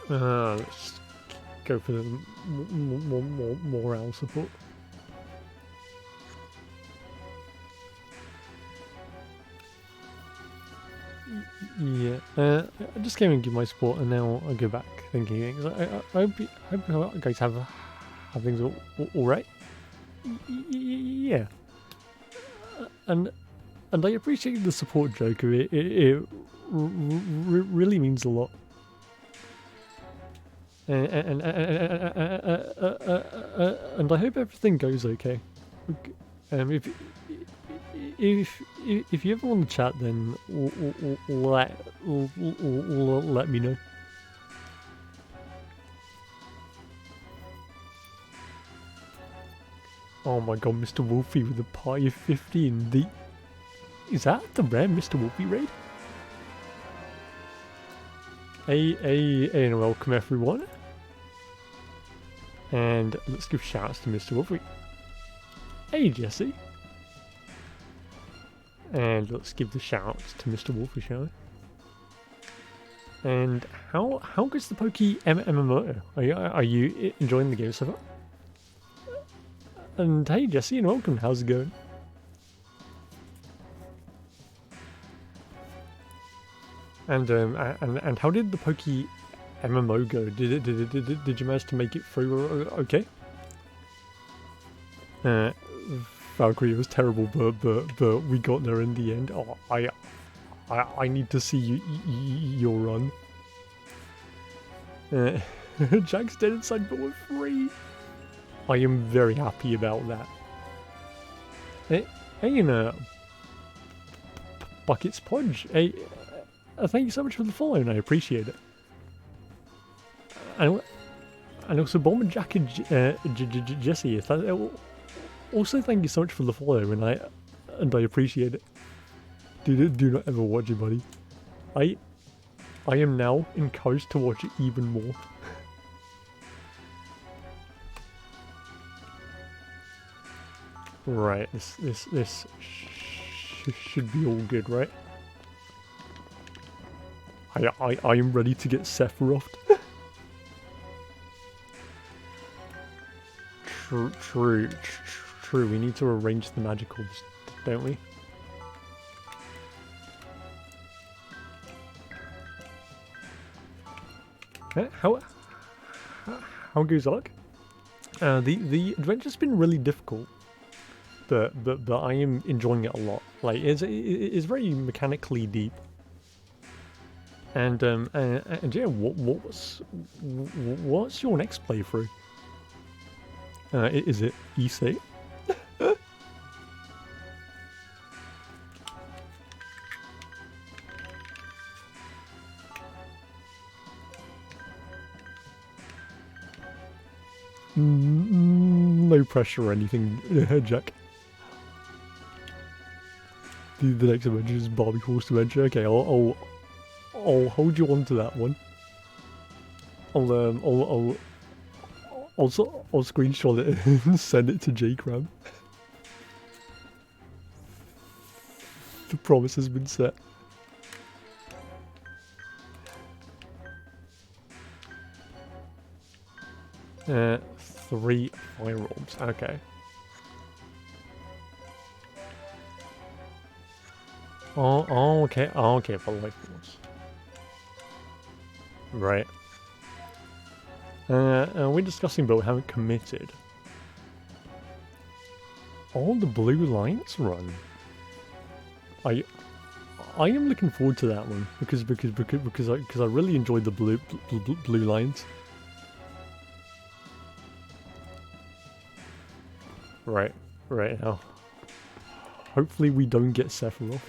Let's go for the morale support. Yeah, I just came and give my support, and now I go back thinking things. I hope you guys have things all right. Yeah, and I appreciate the support, Joker. It really means a lot. And I hope everything goes okay. If you ever want to chat, then let me know. Oh my god, Mr. Wolfie with a party of 15. Is that the rare Mr. Wolfie raid? And welcome everyone. And let's give shouts to Mr. Wolfie. Hey Jesse. And let's give the shouts to Mr. Wolfie, shall we? And how goes the Pokey MMO? Are you enjoying the game so far? And hey Jesse and welcome, how's it going? And how did the Pokey MMO go? Did you manage to make it through okay? Valkyrie was terrible, but we got there in the end. Oh, I need to see your run. Jack's dead inside, but we're free. I am very happy about that. Hey, Buckets Podge. Hey, thank you so much for the follow, and I appreciate it. And also Bomber Jack and Jesse. Also, thank you so much for the follow, and I appreciate it. Do not ever watch it, buddy. I am now encouraged to watch it even more. Right, this should be all good, right? I am ready to get Sephiroth. True. We need to arrange the magicals, don't we? How goes luck? The adventure's been really difficult, but I am enjoying it a lot. Like it's very mechanically deep. And yeah, what's your next playthrough? Is it EC? No pressure or anything, Jack. The next adventure is Barbie Horse Adventure. Okay, I'll hold you on to that one. I'll screenshot it and send it to J-Cram. The promise has been set. Uh, 3 firearms. Okay. Okay. Oh, okay, for life force. Right. We're discussing, but we haven't committed. All the blue lights run. I am looking forward to that one because I really enjoyed the blue lines. Right now. Hopefully we don't get Sephiroth.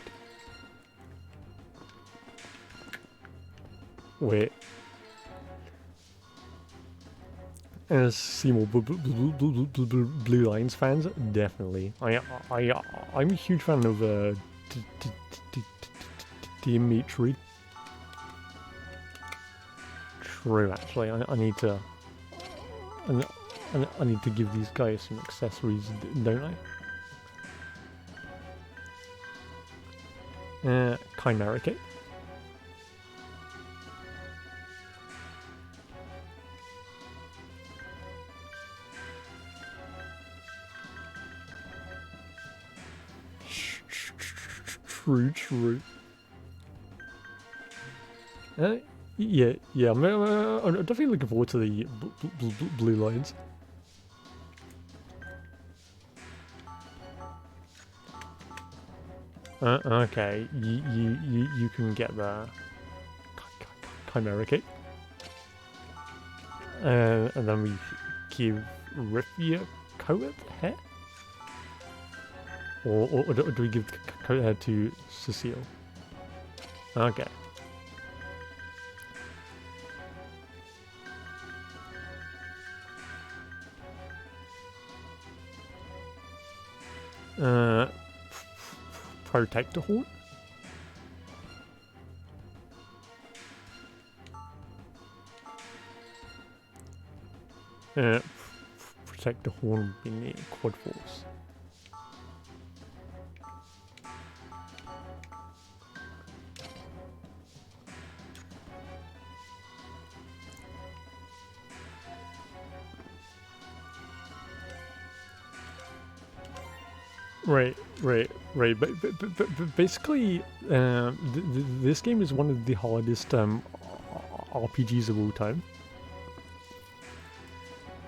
Wait. As Seymour Blue Lines fans, definitely. I'm a huge fan of Dimitri. True, actually, I need to. I need to give these guys some accessories, don't I? Chimera Cape. True. Yeah, I'm definitely looking forward to the blue lines. Okay, you can get the Chimera Cape. And then we give Rifia Coat hair? Or do we give Coat hair to Cecile? Okay. Protector Horn. Protector Horn would be near Quad Force. Right. But basically, this game is one of the hardest RPGs of all time,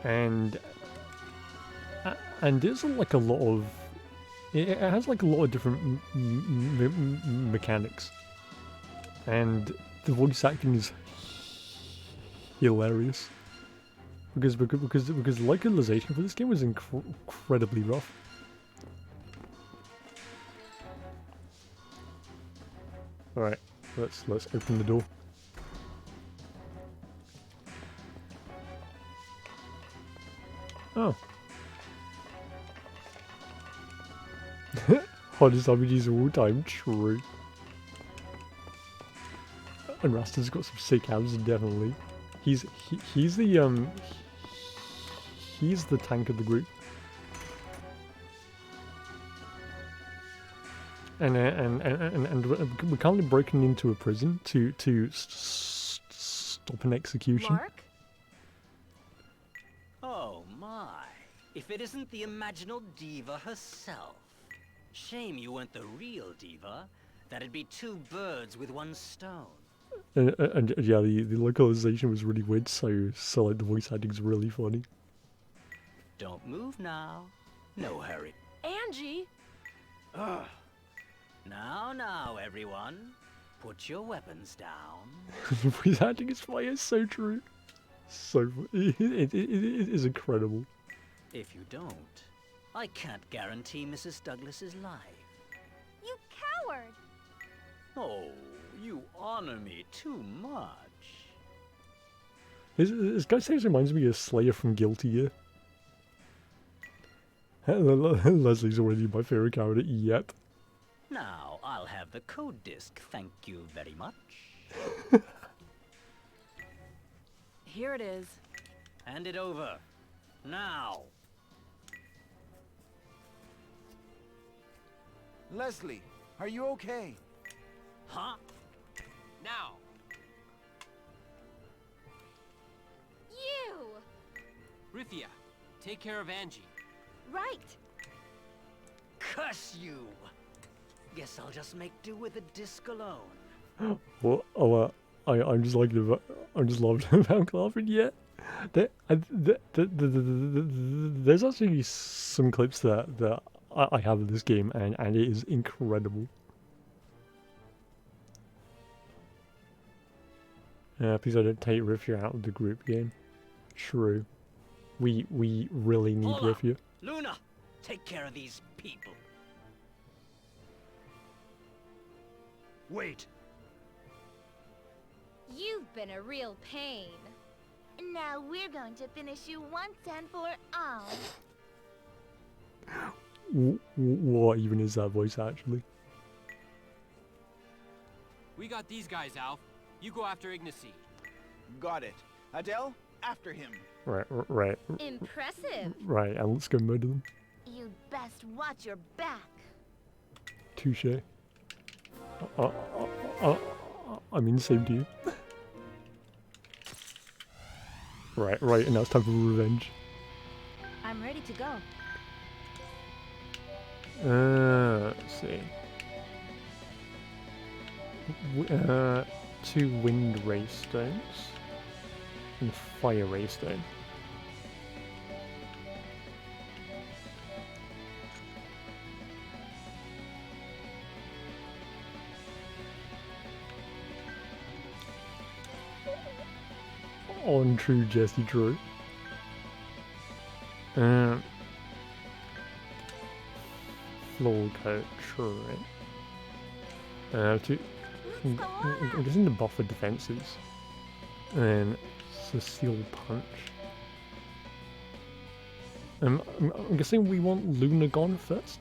and there's like a lot of it has like a lot of different mechanics, and the voice acting is hilarious because localization for this game was incredibly rough. Alright, let's open the door. Oh. Hardest RPGs of all time, true. And Rasta's got some sick abs, definitely. He's the tank of the group. And we're currently broken into a prison to stop an execution. Mark? Oh my! If it isn't the imaginal diva herself. Shame you weren't the real diva. That'd be two birds with one stone. And yeah, the localization was really weird. So like the voice acting's really funny. Don't move now. No hurry. Angie. Ugh. Now, everyone. Put your weapons down. The voice acting is fire, so true. So, it is incredible. If you don't, I can't guarantee Mrs. Douglas's life. You coward! Oh, you honor me too much. This guy seems reminds me of Slayer from Guilty Gear. Leslie's already my favorite character yet. Now, I'll have the code disc, thank you very much. Here it is. Hand it over. Now. Leslie, are you okay? Huh? Now. You! Rithia, take care of Angie. Right. Curse you! Guess I'll just make do with the disc alone. Well, I'm just loving about laughing yet. There's actually some clips that I have of this game, and it is incredible. Please don't take Rithia out of the group game. True. We really need Rithia. Luna, take care of these people. Wait. You've been a real pain. Now we're going to finish you once and for all. What even is that voice, actually? We got these guys, Alf. You go after Ignacy. Got it. Adele, after him. Right. Impressive. Right, and let's go murder them. You'd best watch your back. Touche. I mean, same to you. Right, and now it's time for revenge. I'm ready to go. Let's see. 2 wind ray stones and fire ray stone. On true Jesse Drew. Floor coat, true. I'm guessing the buffer defenses. And then Cecile Punch. I'm guessing we want Luna gone first.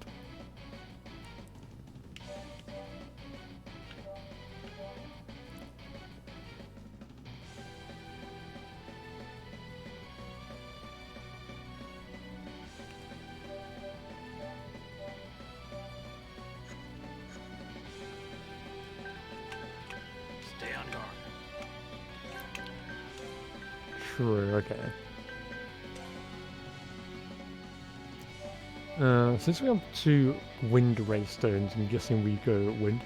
True, okay. Since we have 2 wind ray stones, I'm guessing we go wind.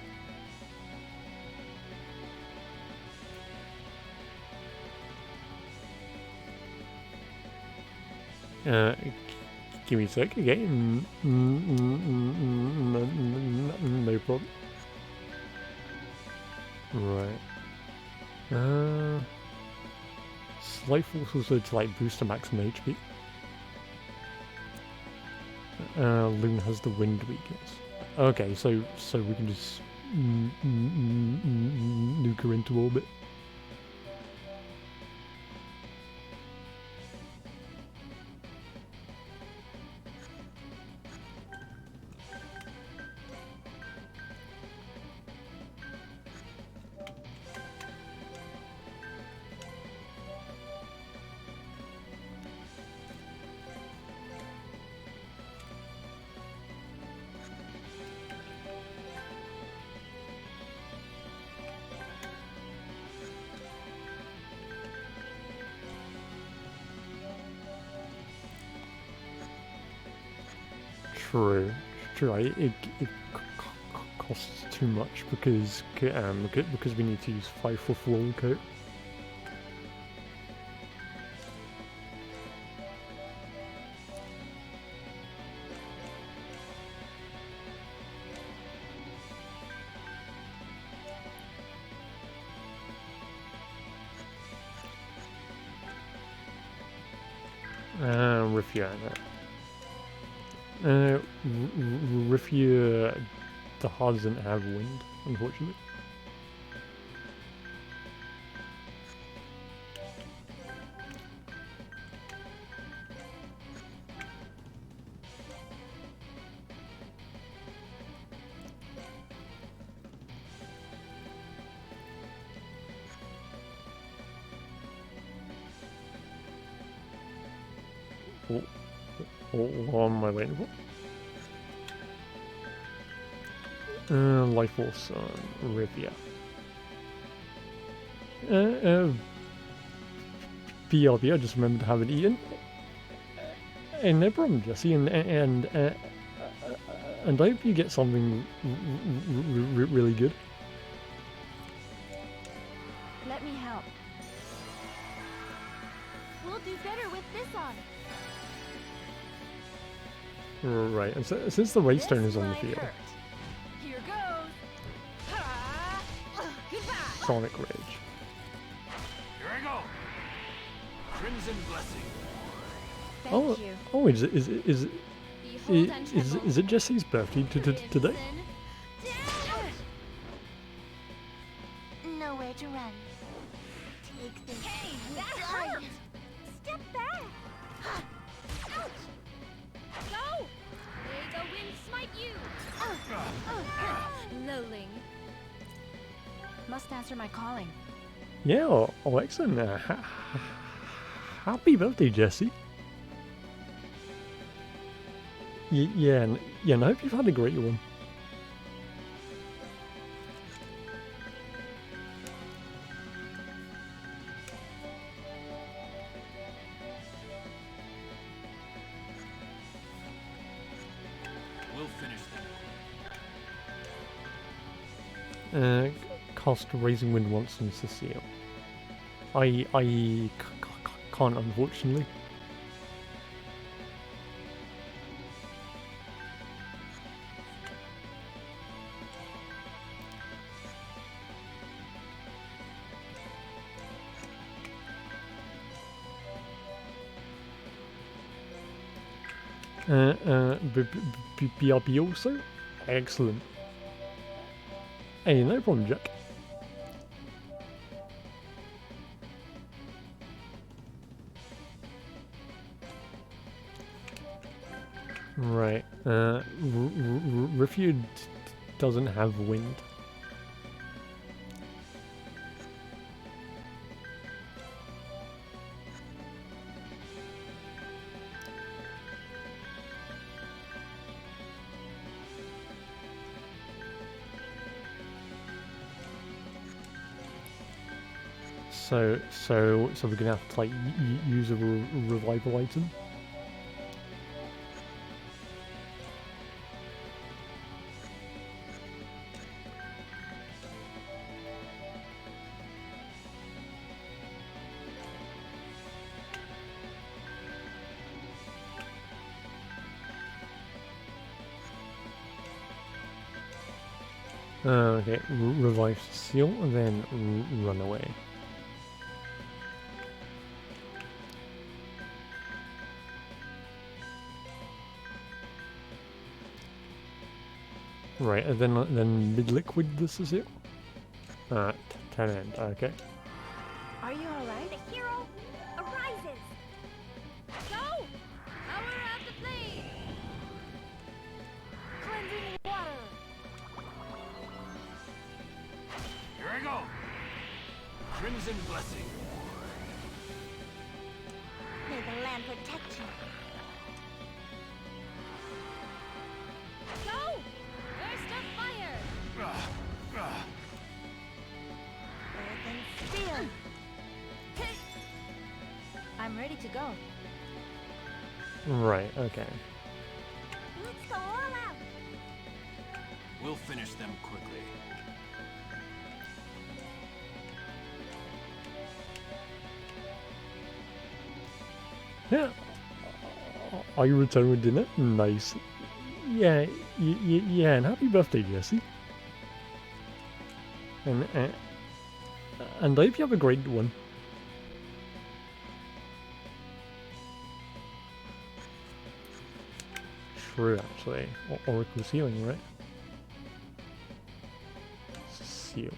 Give me a sec, okay? No problem. Right. Slight force also to like boost the maximum HP. Loon has the wind weakness. Okay, so we can just nuke her into orbit. True. It costs too much because we need to use 5 for full coat. Riffiana. Riffia doesn't have wind, unfortunately. What am I waiting for? Life Force on Rivia. BRB, I just remembered I haven't eaten. And no problem, Jesse, and I hope you get something really good. Let me help. We'll do better with this on. Right, and so, since the Waystone is on the field, Here goes. Goodbye. Sonic Rage. Here I go. Crimson Blessing. Thank you. Oh, is it Jesse's birthday today? Nowhere to run. Take this. Hey, that hurt! Step back! Ouch! Go! May the wind smite you! Lowling. Must answer my calling. Yeah, excellent. Happy birthday, Jesse. Yeah, and I hope you've had a great one. We'll finish them. Cast Raising Wind once on Cecile. I can't, unfortunately. BRB also? Excellent. Hey, no problem, Jack. Right, Riffiud doesn't have wind. So we're gonna have to like use a revival item. Okay, revive seal and then run away. Right, and then mid-liquid this is it? 10 end, okay. Are you alright? The hero arises. Go! Power out the flame. Cleansing water. Here I go! Crimson Blessing. May the land protect you. Go! Burst of fire. Earth and steel. I'm ready to go. Right, okay. Let's go all out. We'll finish them quickly. Yeah. Are you returning with dinner? Nice. Yeah, yeah, and happy birthday, Jesse. And I hope you have a great one. True, actually. Oracle Sealing, right? Seal.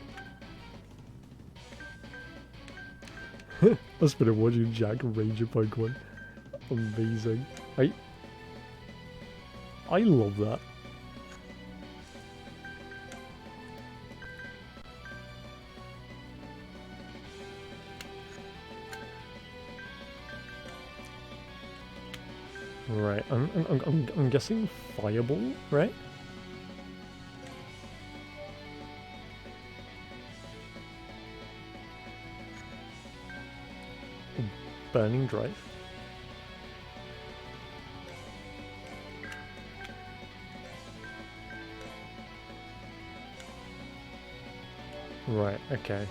I've been watching Jack Ranger Pokemon. Amazing. I love that. Right, I'm guessing Fireball, right? Burning Drive. Right, okay.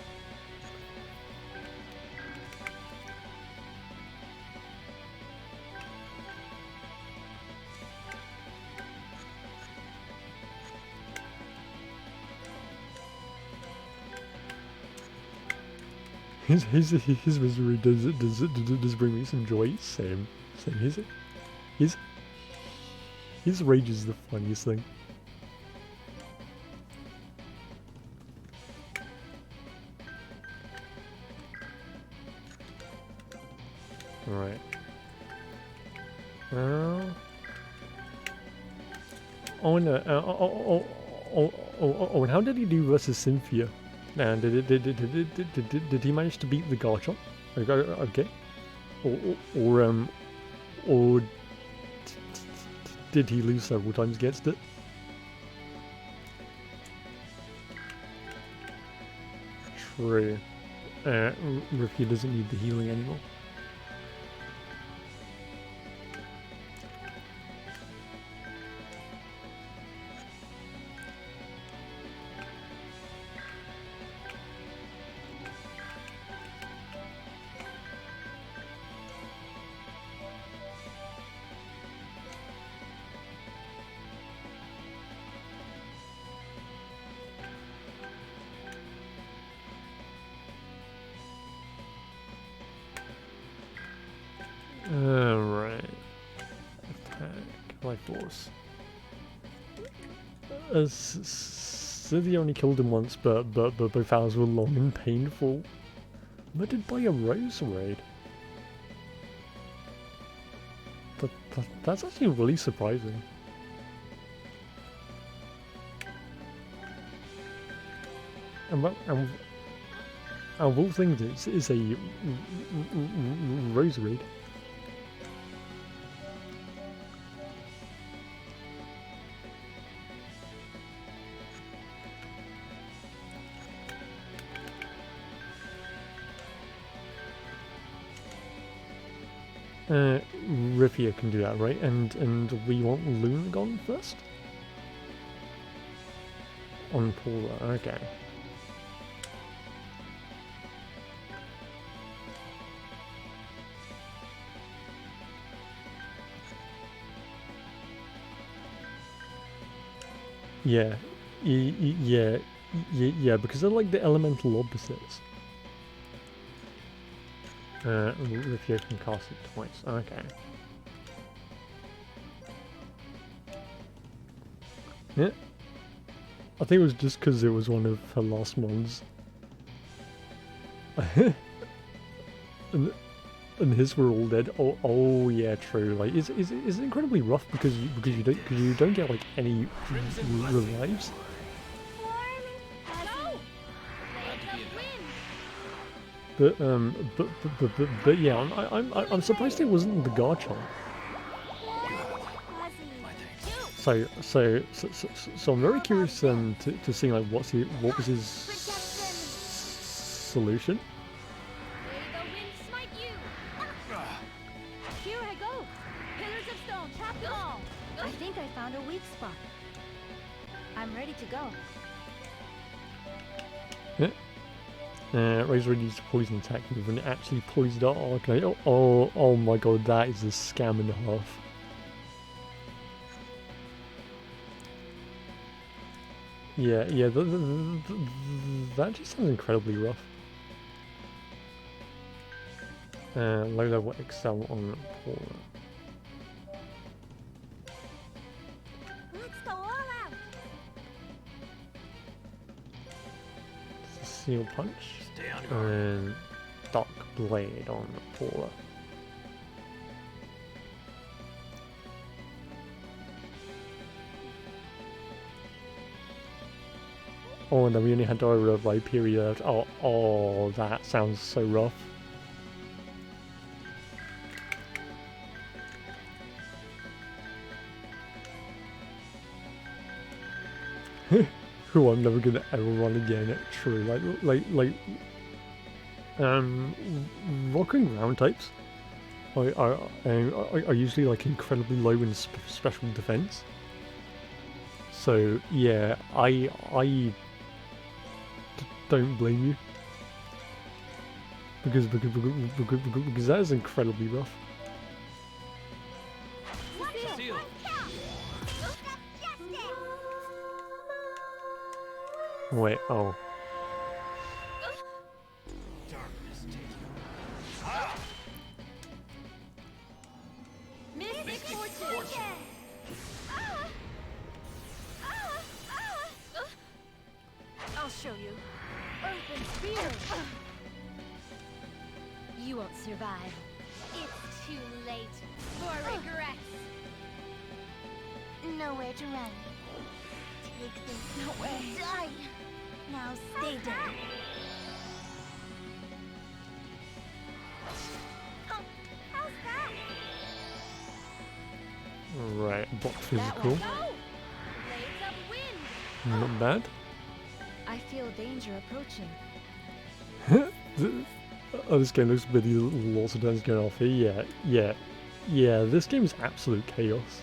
His misery does bring me some joy. Same. His rage is the funniest thing. Right. Oh no. And how did he do versus Cynthia? And did he manage to beat the Garchomp? Okay. Or did he lose several times against it? True. Rifty doesn't need the healing anymore. Right. Attack. Life Force. Cynthia only killed him once, but both hours were long and painful. Murdered by a Rose Raid. That's actually really surprising. And of all things, it's a Rose Raid. Rivia can do that, right? And we want Luna gone first? On Paula, okay. Yeah, yeah, because they're like the elemental opposites. Rivia can cast it twice, okay. Yeah. I think it was just because it was one of her last ones. and his were all dead. Oh yeah, true. Like, it's incredibly rough because you don't get like any revives. But yeah, I'm surprised it wasn't the Garchomp. So I'm very curious to see like what was his solution. Here I go. Pillars of stone, trap them all. I think I found a weak spot. I'm ready to go. Razor needs to poison attack with an actually poisoned Arcanine. Oh my god, that is a scam and a half. Yeah, that just sounds incredibly rough. Low level Excel on Paula. Let's go all out. Seal Punch. And Dark Blade on Paula. Oh, and then we only had our revive period. Oh, that sounds so rough. Who I'm never gonna ever run again. True, rock and ground types are usually like incredibly low in special defense. So yeah, I don't blame you because that is incredibly rough. Wait, oh. I'll show you. Earth and Spear. You won't survive. It's too late for regrets. Nowhere to run. Take this. No way. Die. Now stay down. Oh, how's that? Right, box physical. Blades of wind. Not bad. I feel danger approaching. Oh, this game looks busy. Lots of turns going off here. Yeah. This game is absolute chaos.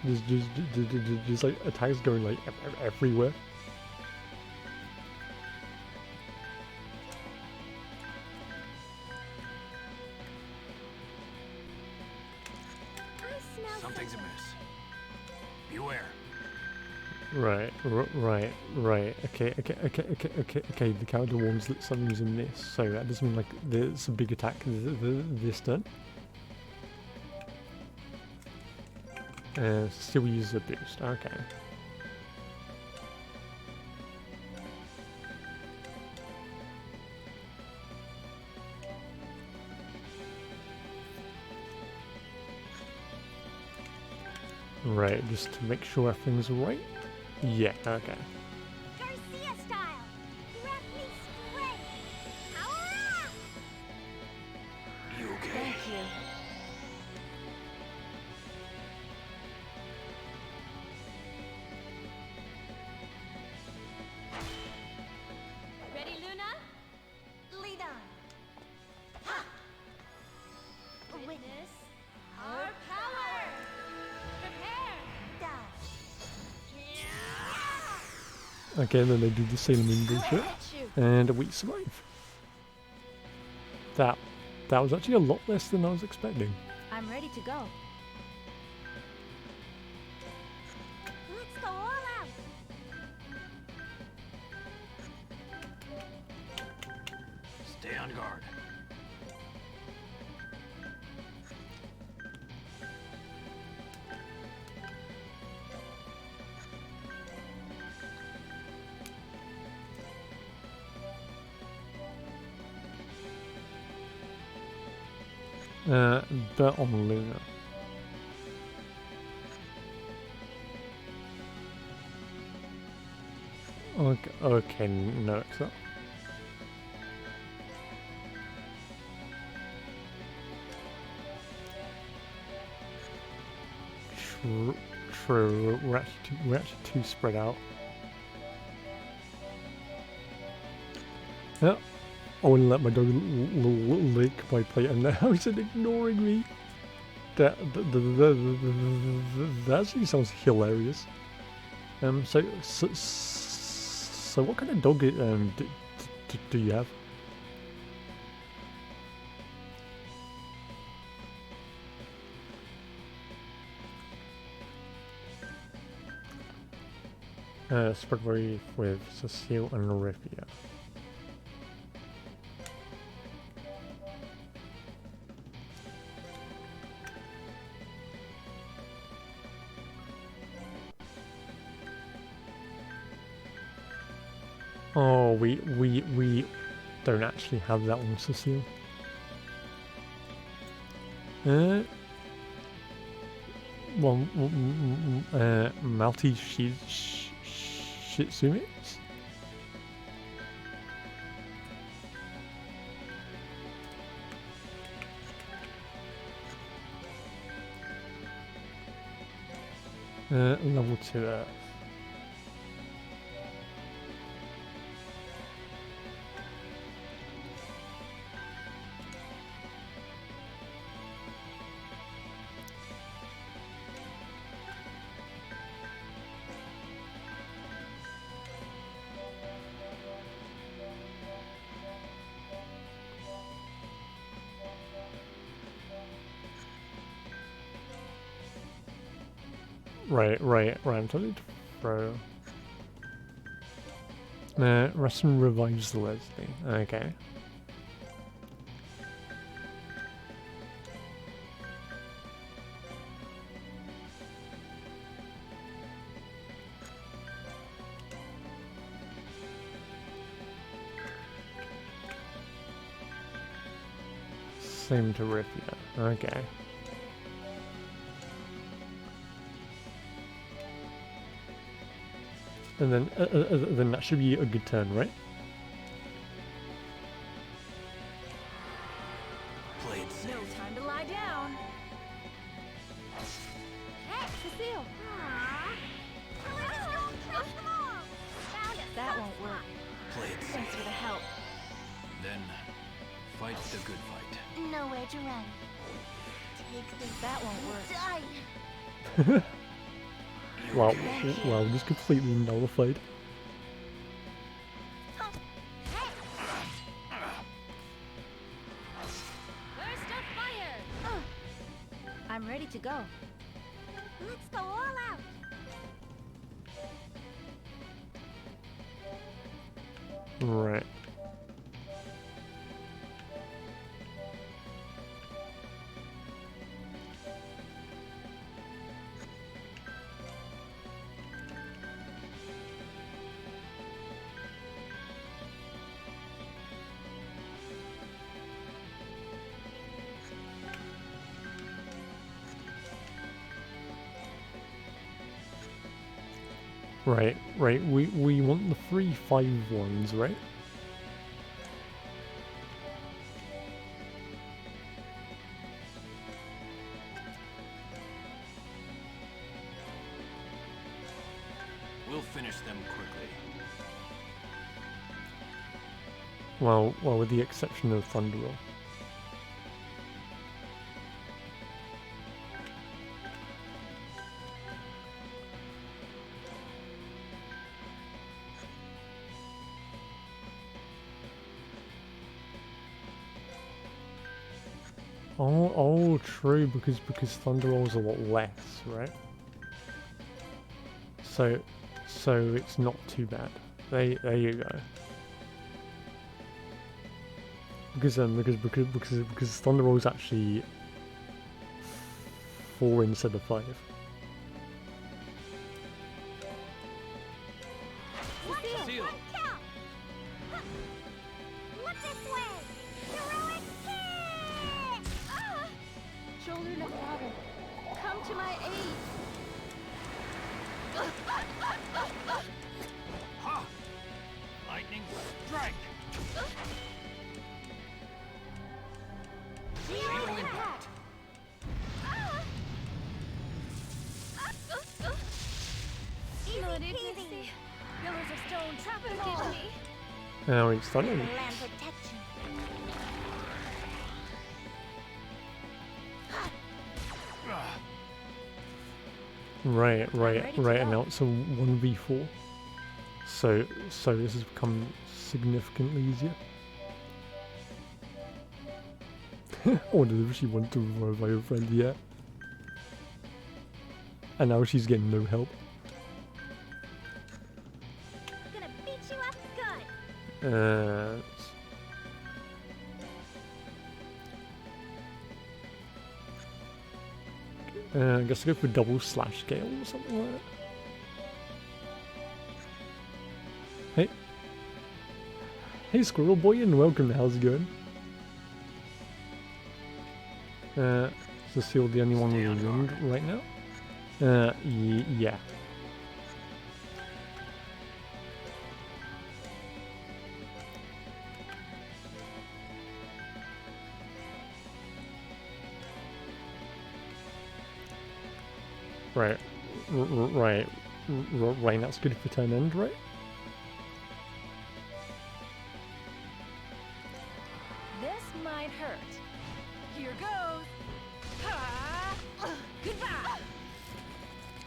There's like attacks going like everywhere. Something's amiss. Beware. Right. Okay. The character warns that something's in this, so that doesn't mean like there's a big attack this turn. Still use a boost. Okay. Right, just to make sure everything's right. Yeah, okay. Garcia style. Grab me straight. Power up. You okay? Thank you. Ready, Luna? Lead on. Ha! Okay, then they do the Sailor Moon bullshit, and we survive. That was actually a lot less than I was expecting. I'm ready to go. Let's go all out. Stay on guard. Bet on Luna. Okay, no, it's not. True, we're actually too spread out. Yeah, I wouldn't let my dog lick my plate, and now he's ignoring me. That actually sounds hilarious. So what kind of dog do you have? Spread very with Cecile and Rivia. Oh, we don't actually have that one, Cecile. Well, Maltese Shih Tzu mix? Level 2 Earth. Right, I'm totally to throw. Rustin revives Leslie. Okay. Same to Rivia. Okay. And then that should be a good turn, right? No time to lie down. Hey, Cecile. That won't work. Play it Thanks for the help. Then fight the good fight. Nowhere to run. Take this. That won't work. Die. Wow, just completely nullified. Burst of fire. I'm ready to go. Let's go all out. Right. Right. We want the 3/5 ones, right? We'll finish them quickly. Well, with the exception of Thunderwall. Oh, true, because Thunder rolls a lot less, right? So it's not too bad. There you go. Because Thunder rolls actually 4 instead of 5. Cecile! Look this way! Heroic hit! Ah! Children of Father, come to my aid. Ha! Lightning strike! Healing impact! Easy peasy! Pillars of stone trap it all! Now it's Thunder. Land protection! Right, and now it's a 1v4. So this has become significantly easier. I wonder if she wanted to revive her friend yet. And now she's getting no help. Gonna beat you up good! I guess I'll go for double slash scale or something like that. Hey. Hey Squirrel Boy and welcome, how's it going? Cecile the only one with wind right now? Yeah. Right, right, that's good for turn end, right? This might hurt. Here goes. Ha! Goodbye.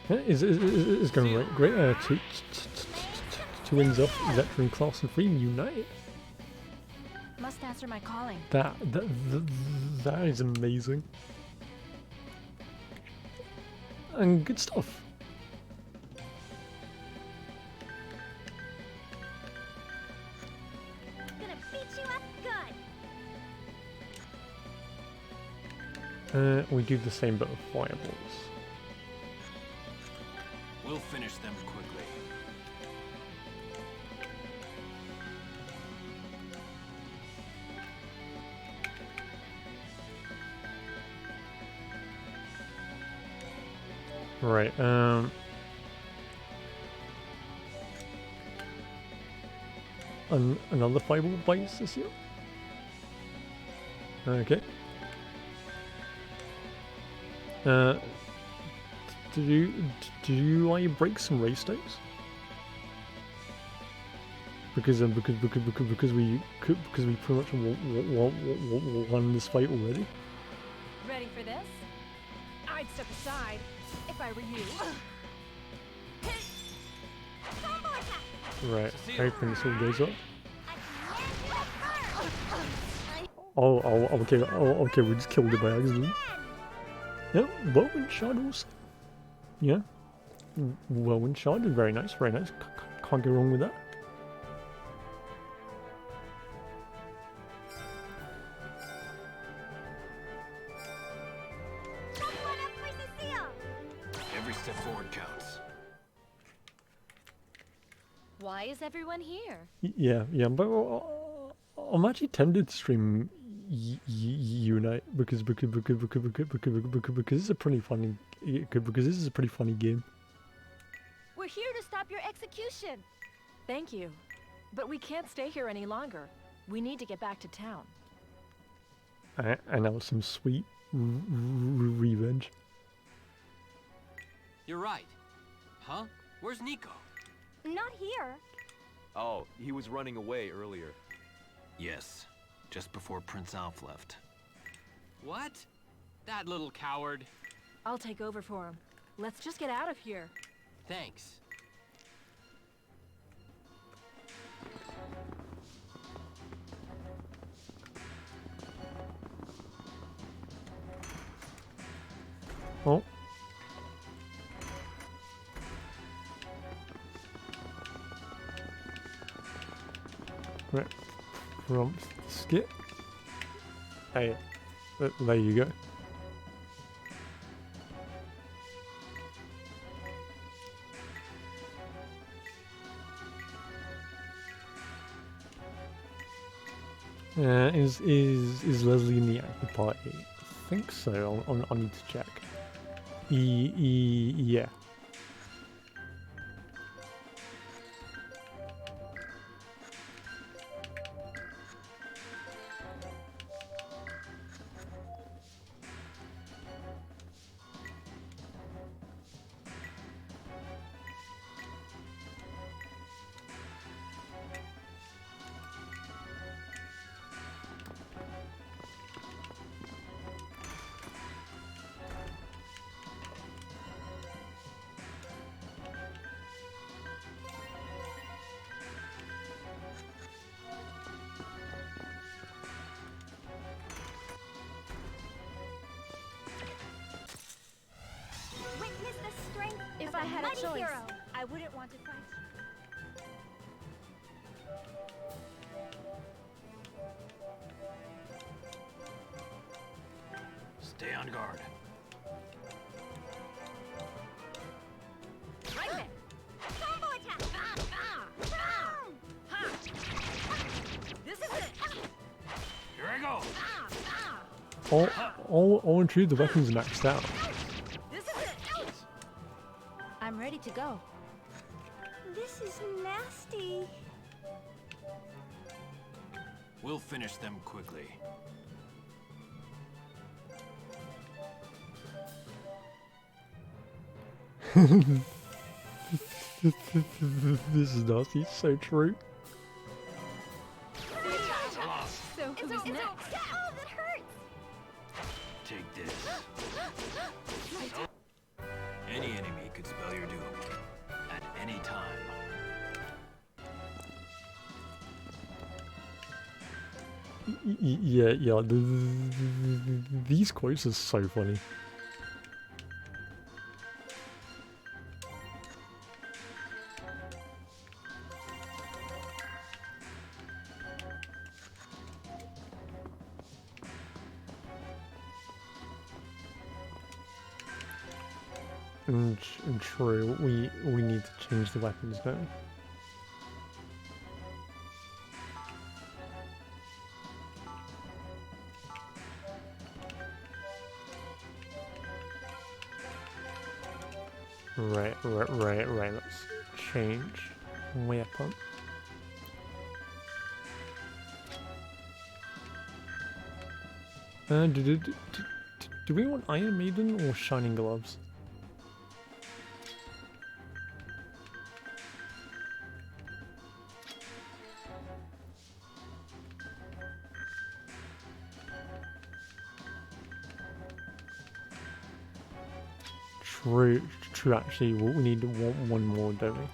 Yeah, is going great. Two wins up, veteran class and free unite. Must answer my calling. That is amazing. And good stuff. Gonna beat you up good! We do the same but with fireballs. We'll finish them quickly. Right, another fireball bites this year? Okay. Did you like break some race days? Because we pretty much won this fight already. Ready for this? I'd step aside if I were you. Right, hoping this all goes up. Oh, okay, we just killed it by accident. Yeah, whirlwind shot also. Yeah, whirlwind shot is very nice, very nice. Can't go wrong with that. Every step forward counts. Why is everyone here? Yeah, but I'm actually tempted to stream Unite because it's a pretty funny because this is a pretty funny game. We're here to stop your execution. Thank you. But we can't stay here any longer. We need to get back to town. And now some sweet revenge. You're right. Huh? Where's Nico? Not here. Oh, he was running away earlier. Yes, just before Prince Alf left. What? That little coward. I'll take over for him. Let's just get out of here. Thanks. Right. From skip. Hey, there you go. Is Leslie in the active party? I think so. I'll need to check. Yeah. Witness the strength If of I a had a mighty choice, hero. I wouldn't want to fight. Stay on guard. Right there. Combo attack. Ha. This is it. Here I go. All intrigued the weapons maxed out. This is it. I'm ready to go. This is nasty. We'll finish them quickly. This is nasty. It's so true. So who's next? Oh, that hurts. Take this. Any enemy could spell your doom at any time. Yeah. These quotes are so funny. And true, we need to change the weapons, don't we? Right. Let's change weapon. Do we want Iron Maiden or Shining Gloves? True. Actually, we need one more, don't we?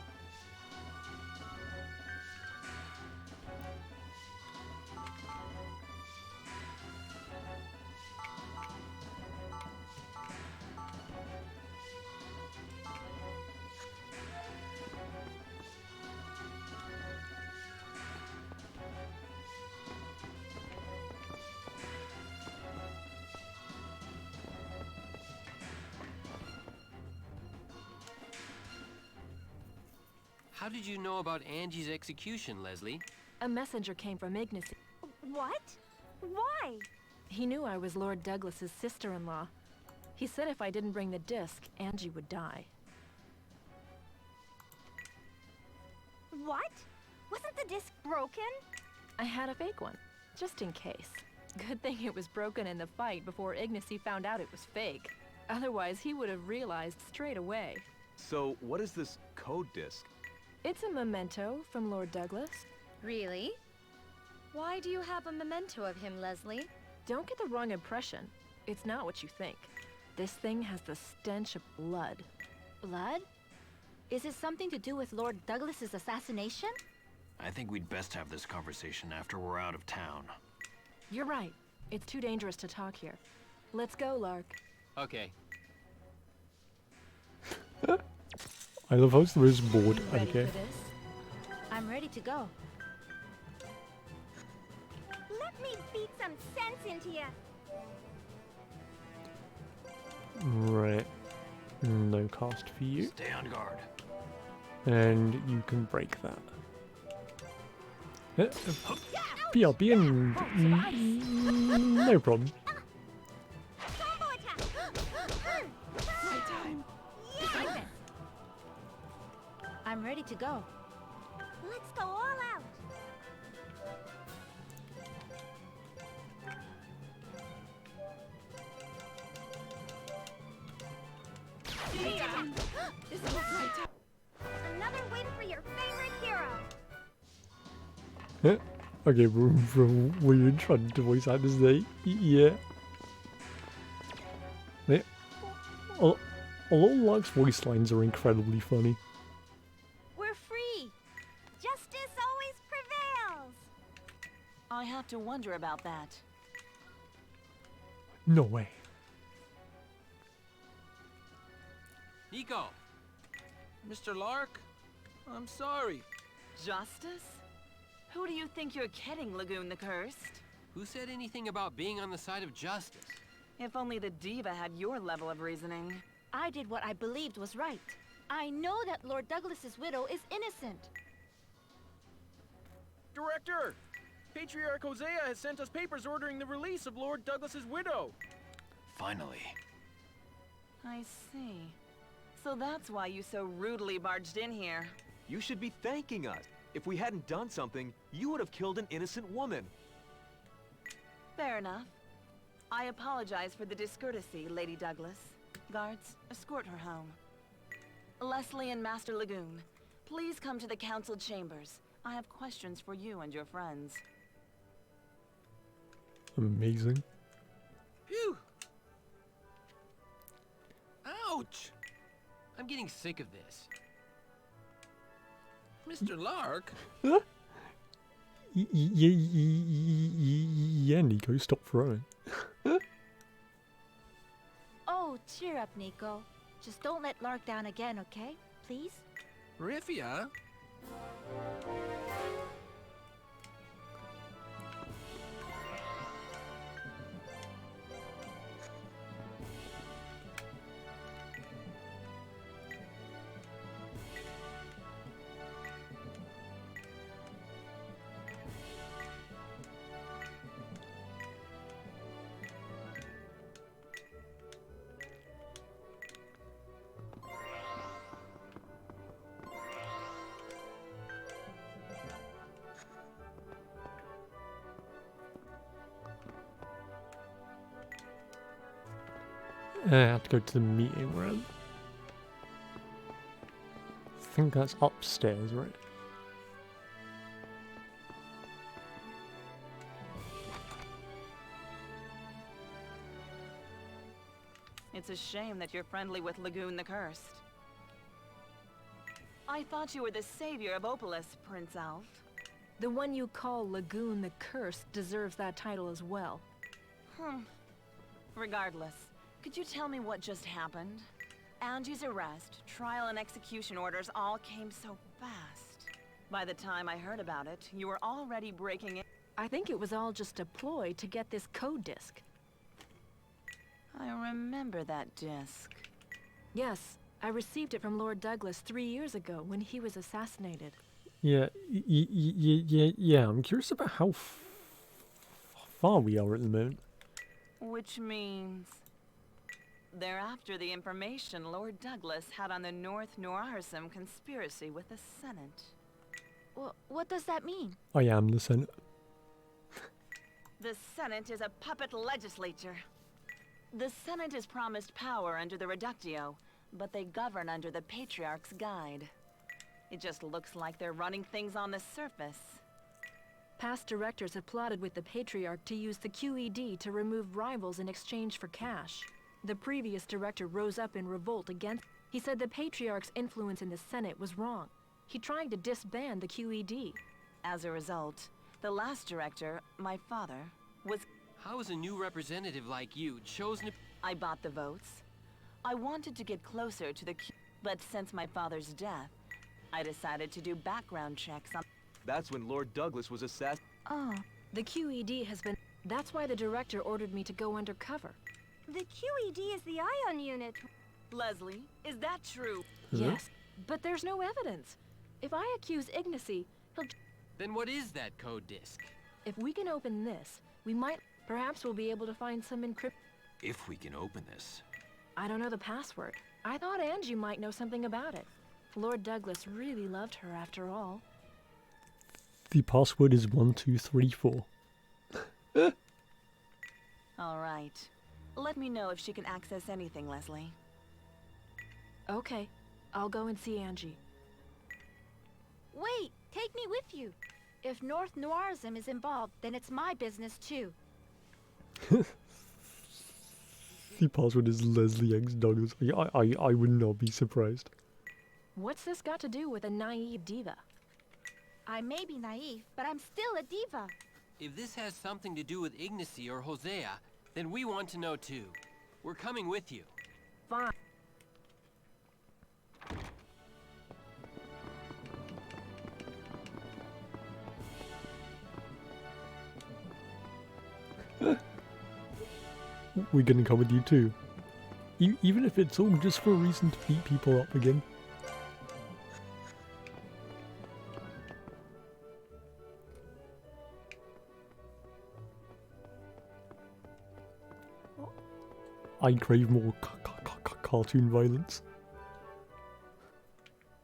How did you know about Angie's execution, Leslie? A messenger came from Ignis. What? Why? He knew I was Lord Douglas's sister-in-law. He said if I didn't bring the disc, Angie would die. What? Wasn't the disc broken? I had a fake one, just in case. Good thing it was broken in the fight before Ignacy found out it was fake. Otherwise, he would have realized straight away. So, what is this code disc? It's a memento from Lord Douglas. Really? Why do you have a memento of him, Leslie? Don't get the wrong impression. It's not what you think. This thing has the stench of blood. Blood? Is it something to do with Lord Douglas's assassination? I think we'd best have this conversation after we're out of town. You're right. It's too dangerous to talk here. Let's go, Lark. Okay. I love how the most bored. Ready Okay. for this? I'm ready to go. Let me beat some sense into you. Right. No cast for you. Stay on guard. And you can break that. BRB and no problem. My time. I'm ready to go. Let's go all out. This is my time. Another win for your favorite hero. Okay, were you trying to voice act this day? Yeah. Yeah. Although Lark's voice lines are incredibly funny. We're free. Justice always prevails. I have to wonder about that. No way. Nico! Mr. Lark? I'm sorry. Justice? Who do you think you're kidding, Lagoon the Cursed? Who said anything about being on the side of justice? If only the diva had your level of reasoning. I did what I believed was right. I know that Lord Douglas's widow is innocent. Director! Patriarch Hosea has sent us papers ordering the release of Lord Douglas's widow. Finally. I see. So that's why you so rudely barged in here. You should be thanking us. If we hadn't done something, you would have killed an innocent woman. Fair enough. I apologize for the discourtesy, Lady Douglas. Guards, escort her home. Leslie and Master Lagoon, please come to the council chambers. I have questions for you and your friends. Amazing. Phew! Ouch! I'm getting sick of this. Mr. Lark? Yeah, Nico, stop throwing. Oh, cheer up, Nico. Just don't let Lark down again, okay? Please? Rifia? I have to go to the meeting room. I think that's upstairs, right? It's a shame that you're friendly with Lagoon the Cursed. I thought you were the savior of Opolis, Prince Alf. The one you call Lagoon the Cursed deserves that title as well. Regardless, could you tell me what just happened? Angie's arrest, trial and execution orders all came so fast. By the time I heard about it, you were already breaking it. I think it was all just a ploy to get this code disc. I remember that disc. Yes, I received it from Lord Douglas 3 years ago when he was assassinated. Yeah, yeah. I'm curious about how far we are at the moment. Which means... they're after the information Lord Douglas had on the North Noarism conspiracy with the Senate. What does that mean? I am the Senate. The Senate is a puppet legislature. The Senate is promised power under the Reductio, but they govern under the Patriarch's Guide. It just looks like they're running things on the surface. Past directors have plotted with the Patriarch to use the QED to remove rivals in exchange for cash. The previous director rose up in revolt against... He said the Patriarch's influence in the Senate was wrong. He tried to disband the QED. As a result, the last director, my father, was... How is a new representative like you chosen to... I bought the votes. I wanted to get closer to the Q... But since my father's death, I decided to do background checks on... That's when Lord Douglas was assassinated. Oh, The QED has been... That's why the director ordered me to go undercover. The QED is the ion unit. Leslie, is that true? Yes, but there's no evidence. If I accuse Ignacy, he'll... Then what is that code disk? If we can open this, we might... Perhaps we'll be able to find some encrypt... If we can open this. I don't know the password. I thought Angie might know something about it. Lord Douglas really loved her after all. The password is 1234. All right. Let me know if she can access anything, Leslie. Okay. I'll go and see Angie. Wait! Take me with you! If North Noirism is involved, then it's my business too. The password is Leslie X Douglas. I would not be surprised. What's this got to do with a naive diva? I may be naive, but I'm still a diva. If this has something to do with Ignacy or Hosea, then we want to know too. We're coming with you. Fine. We're gonna come with you too. Even if it's all just for a reason to beat people up again. I crave more cartoon violence.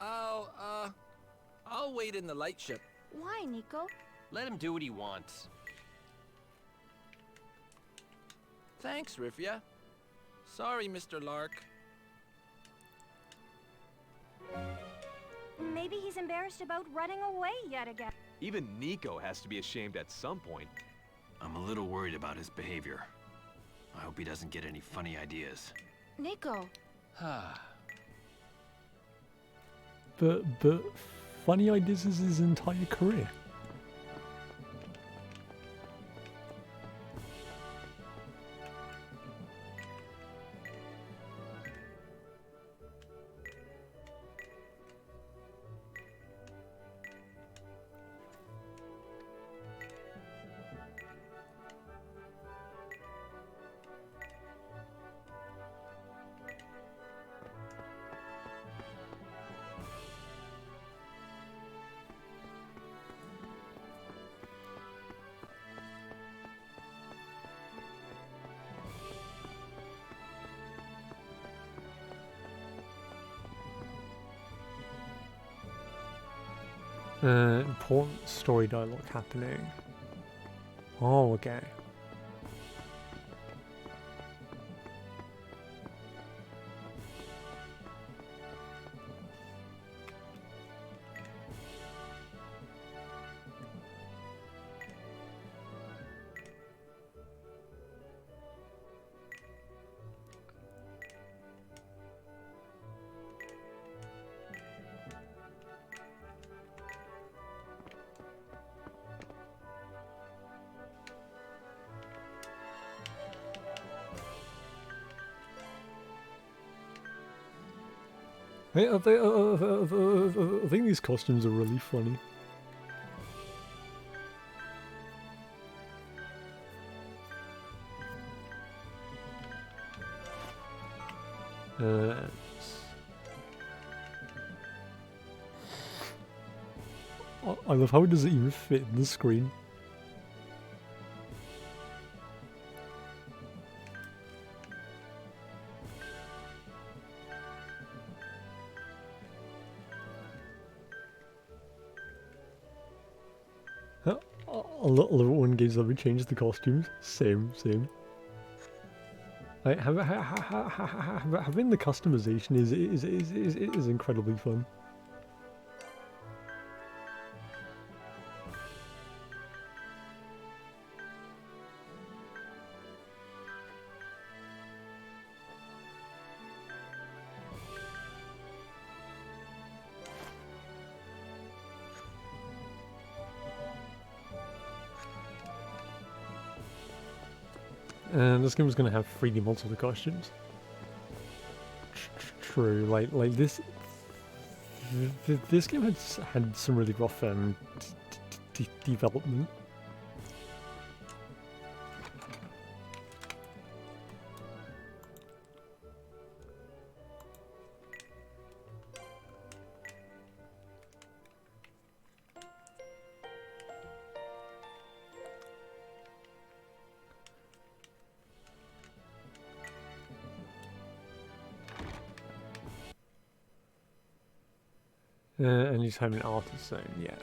I'll wait in the light ship. Why, Nico? Let him do what he wants. Thanks, Rifia. Sorry, Mr. Lark. Maybe he's embarrassed about running away yet again. Even Nico has to be ashamed at some point. I'm a little worried about his behavior. I hope he doesn't get any funny ideas. Nico. but funny ideas is his entire career. Important story dialogue happening. Oh, okay. I think these costumes are really funny. I love how it doesn't even fit in the screen. I love it when games let me change the costumes. Same. Like, having the customization is incredibly fun. And this game is going to have 3D models of the costumes. True, like this. This game had some really rough development. And he's having an artist zone, yeah.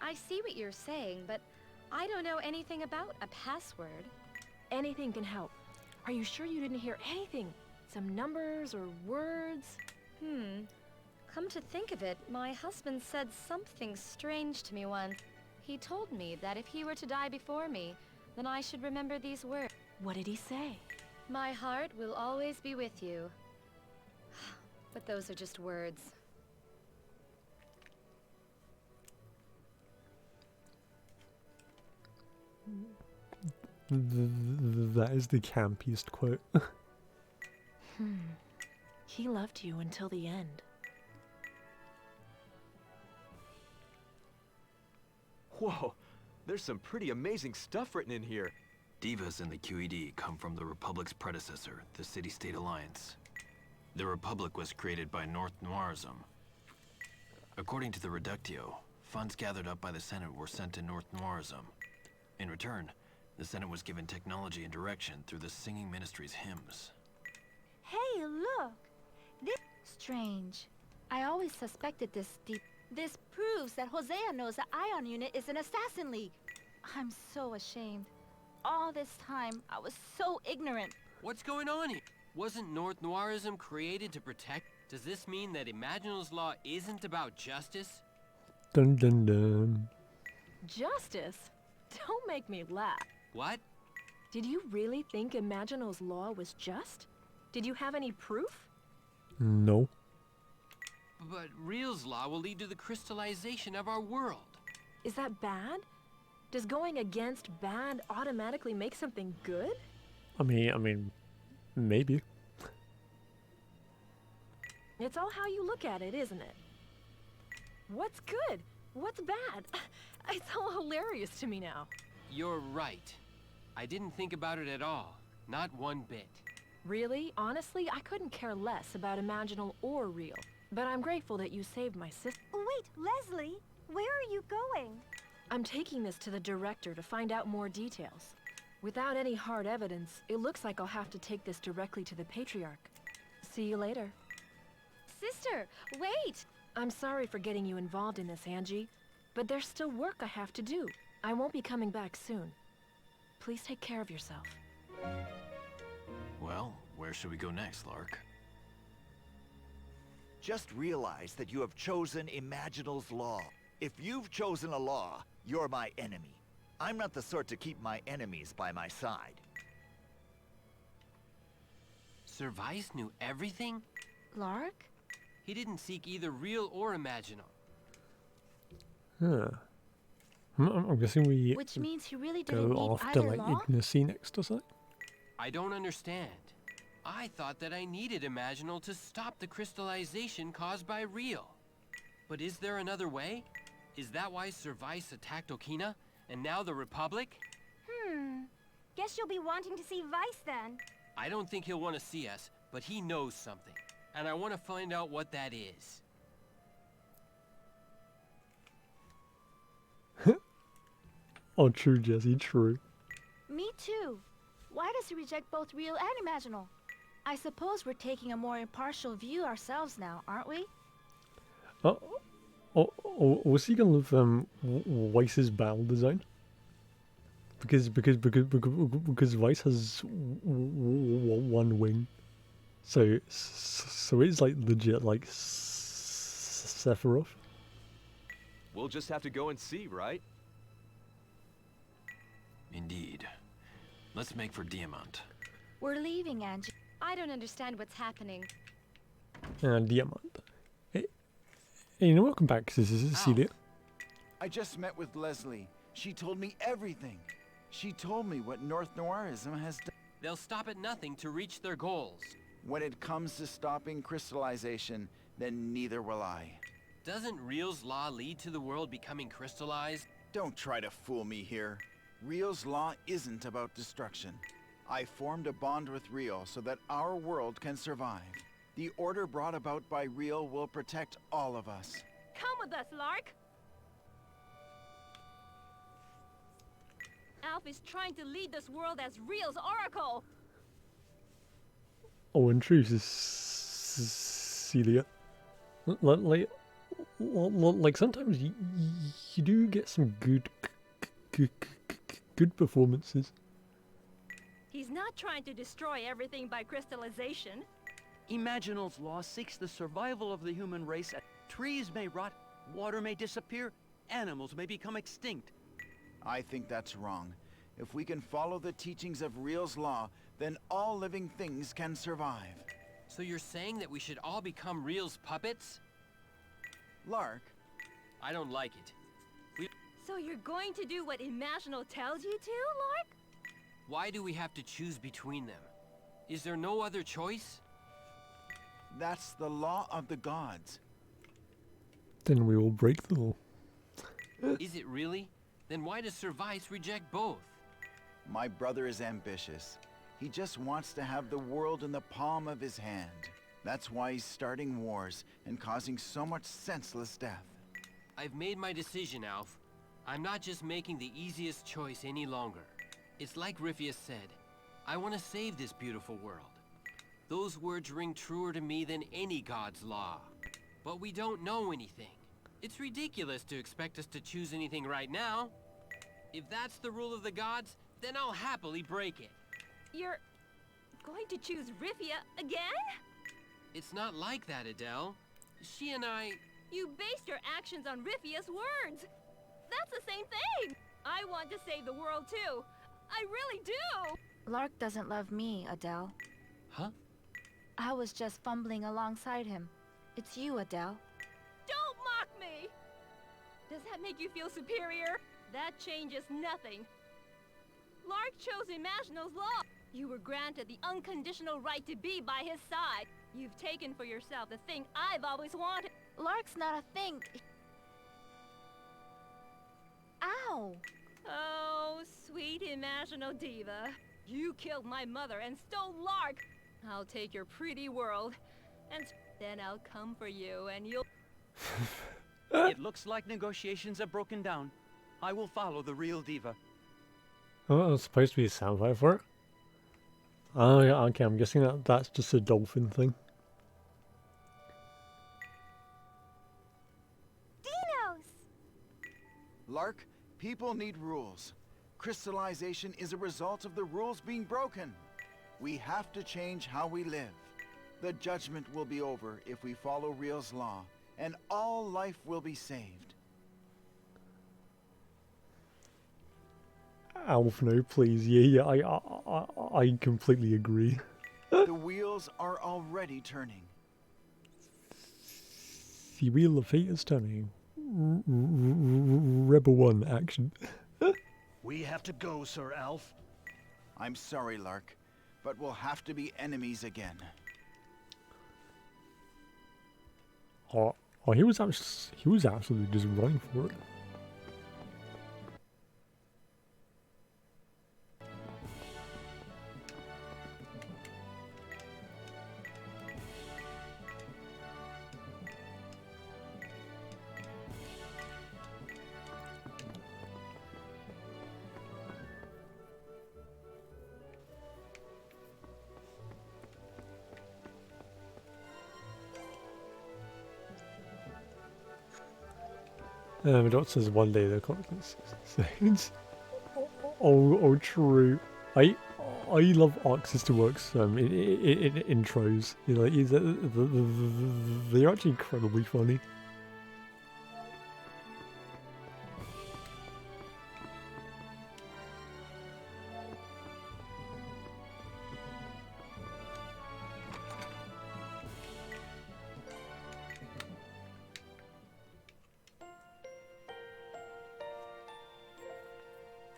I see what you're saying, but I don't know anything about a password. Anything can help. Are you sure you didn't hear anything? Some numbers or words? Come to think of it, my husband said something strange to me once. He told me that if he were to die before me, then I should remember these words. What did he say? My heart will always be with you. But those are just words. That is the campiest quote. He loved you until the end. Whoa, there's some pretty amazing stuff written in here. Divas in the QED come from the Republic's predecessor, the City-State Alliance. The Republic was created by North Noirism. According to the Reductio, funds gathered up by the Senate were sent to North Noirism. In return, the Senate was given technology and direction through the Singing Ministry's hymns. Hey, look! This... Strange. I always suspected this deep... This proves that Hosea knows the Ion Unit is an assassin league. I'm so ashamed. All this time, I was so ignorant. What's going on here? Wasn't North Noirism created to protect? Does this mean that Imaginal's law isn't about justice? Dun dun dun. Justice? Don't make me laugh. What? Did you really think Imaginal's law was just? Did you have any proof? No. But Real's law will lead to the crystallization of our world. Is that bad? Does going against bad automatically make something good? I mean, maybe. It's all how you look at it, isn't it? What's good? What's bad? It's all hilarious to me now. You're right. I didn't think about it at all. Not one bit. Really? Honestly, I couldn't care less about Imaginal or Real. But I'm grateful that you saved my sister. Wait, Leslie, where are you going? I'm taking this to the director to find out more details. Without any hard evidence, it looks like I'll have to take this directly to the Patriarch. See you later. Sister, wait! I'm sorry for getting you involved in this, Angie, but there's still work I have to do. I won't be coming back soon. Please take care of yourself. Well, where should we go next, Lark? Just realize that you have chosen Imaginal's law. If you've chosen a law, you're my enemy. I'm not the sort to keep my enemies by my side. Sir Vice knew everything? Lark? He didn't seek either Real or Imaginal. Huh. I'm guessing we Which means he really didn't go need after either like law? Ignacy next or something. I don't understand. I thought that I needed Imaginal to stop the crystallization caused by Real. But is there another way? Is that why Sir Vice attacked Okina? And now the Republic? Guess you'll be wanting to see Vice then. I don't think he'll want to see us, but he knows something. And I want to find out what that is. Oh, true, Jesse, true. Me too. Why does he reject both Real and Imaginal? I suppose we're taking a more impartial view ourselves now, aren't we? Was he gonna love Vice's battle design? Because Vice has one wing, so it's like legit like Sephiroth. We'll just have to go and see, right? Indeed. Let's make for Diamant. We're leaving, Angie. I don't understand what's happening. Diamant. Hey, welcome back, Cecilia. I just met with Leslie. She told me everything. She told me what North Noirism has done. They'll stop at nothing to reach their goals. When it comes to stopping crystallization, then neither will I. Doesn't Real's law lead to the world becoming crystallized? Don't try to fool me here. Real's law isn't about destruction. I formed a bond with Real so that our world can survive. The order brought about by Real will protect all of us. Come with us, Lark! Alf is trying to lead this world as Real's oracle! Oh, in truth, Celia. Like sometimes you do get some good performances. He's not trying to destroy everything by crystallization. Imaginal's law seeks the survival of the human race. Trees may rot, water may disappear, animals may become extinct. I think that's wrong. If we can follow the teachings of Real's law, then all living things can survive. So you're saying that we should all become Real's puppets? Lark? I don't like it. So you're going to do what Imaginal tells you to, Lark? Why do we have to choose between them? Is there no other choice? That's the law of the gods. Then we will break the law. Is it really? Then why does Service reject both? My brother is ambitious. He just wants to have the world in the palm of his hand. That's why he's starting wars and causing so much senseless death. I've made my decision, Alf. I'm not just making the easiest choice any longer. It's like Riffius said. I want to save this beautiful world. Those words ring truer to me than any god's law. But we don't know anything. It's ridiculous to expect us to choose anything right now. If that's the rule of the gods, then I'll happily break it. You're going to choose Riffia again? It's not like that, Adele. She and I... You based your actions on Riffia's words. That's the same thing. I want to save the world too. I really do. Lark doesn't love me, Adele. Huh? I was just fumbling alongside him. It's you, Adele. Don't mock me! Does that make you feel superior? That changes nothing. Lark chose Imaginal's law. You were granted the unconditional right to be by his side. You've taken for yourself the thing I've always wanted. Lark's not a thing. Ow! Oh, sweet Imaginal diva. You killed my mother and stole Lark. I'll take your pretty world, and then I'll come for you, and you'll... It looks like negotiations have broken down. I will follow the real diva. Oh, it's supposed to be a soundbite for it. Oh, yeah, okay, I'm guessing that's just a dolphin thing. Dinos! Lark, people need rules. Crystallization is a result of the rules being broken. We have to change how we live. The judgment will be over if we follow Real's law, and all life will be saved. Alf, no, please. Yeah, I completely agree. The wheels are already turning. The wheel of fate is turning. Rebel 1 action. We have to go, Sir Alf. I'm sorry, Lark, but we'll have to be enemies again. Oh, he was absolutely just running for it. My doctor says one day the conference says, oh, true. I love Arc Sister Works intros. You know, they're actually incredibly funny.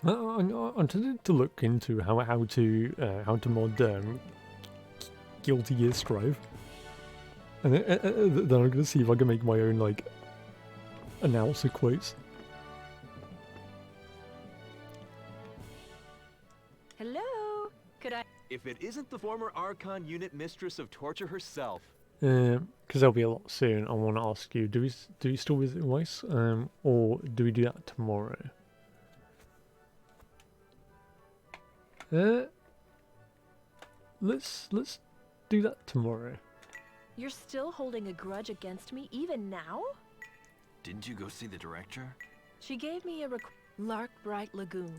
I'm tempted to look into how to mod Guilty Gear Strive, and then I'm gonna see if I can make my own like announcer quotes. Hello? Could I? If it isn't the former Archon unit mistress of torture herself. Because there'll be a lot soon. I want to ask you: do we still visit Weiss, or do we do that tomorrow? Let's do that tomorrow. You're still holding a grudge against me even now? Didn't you go see the director? She gave me a Lark Bright Lagoon.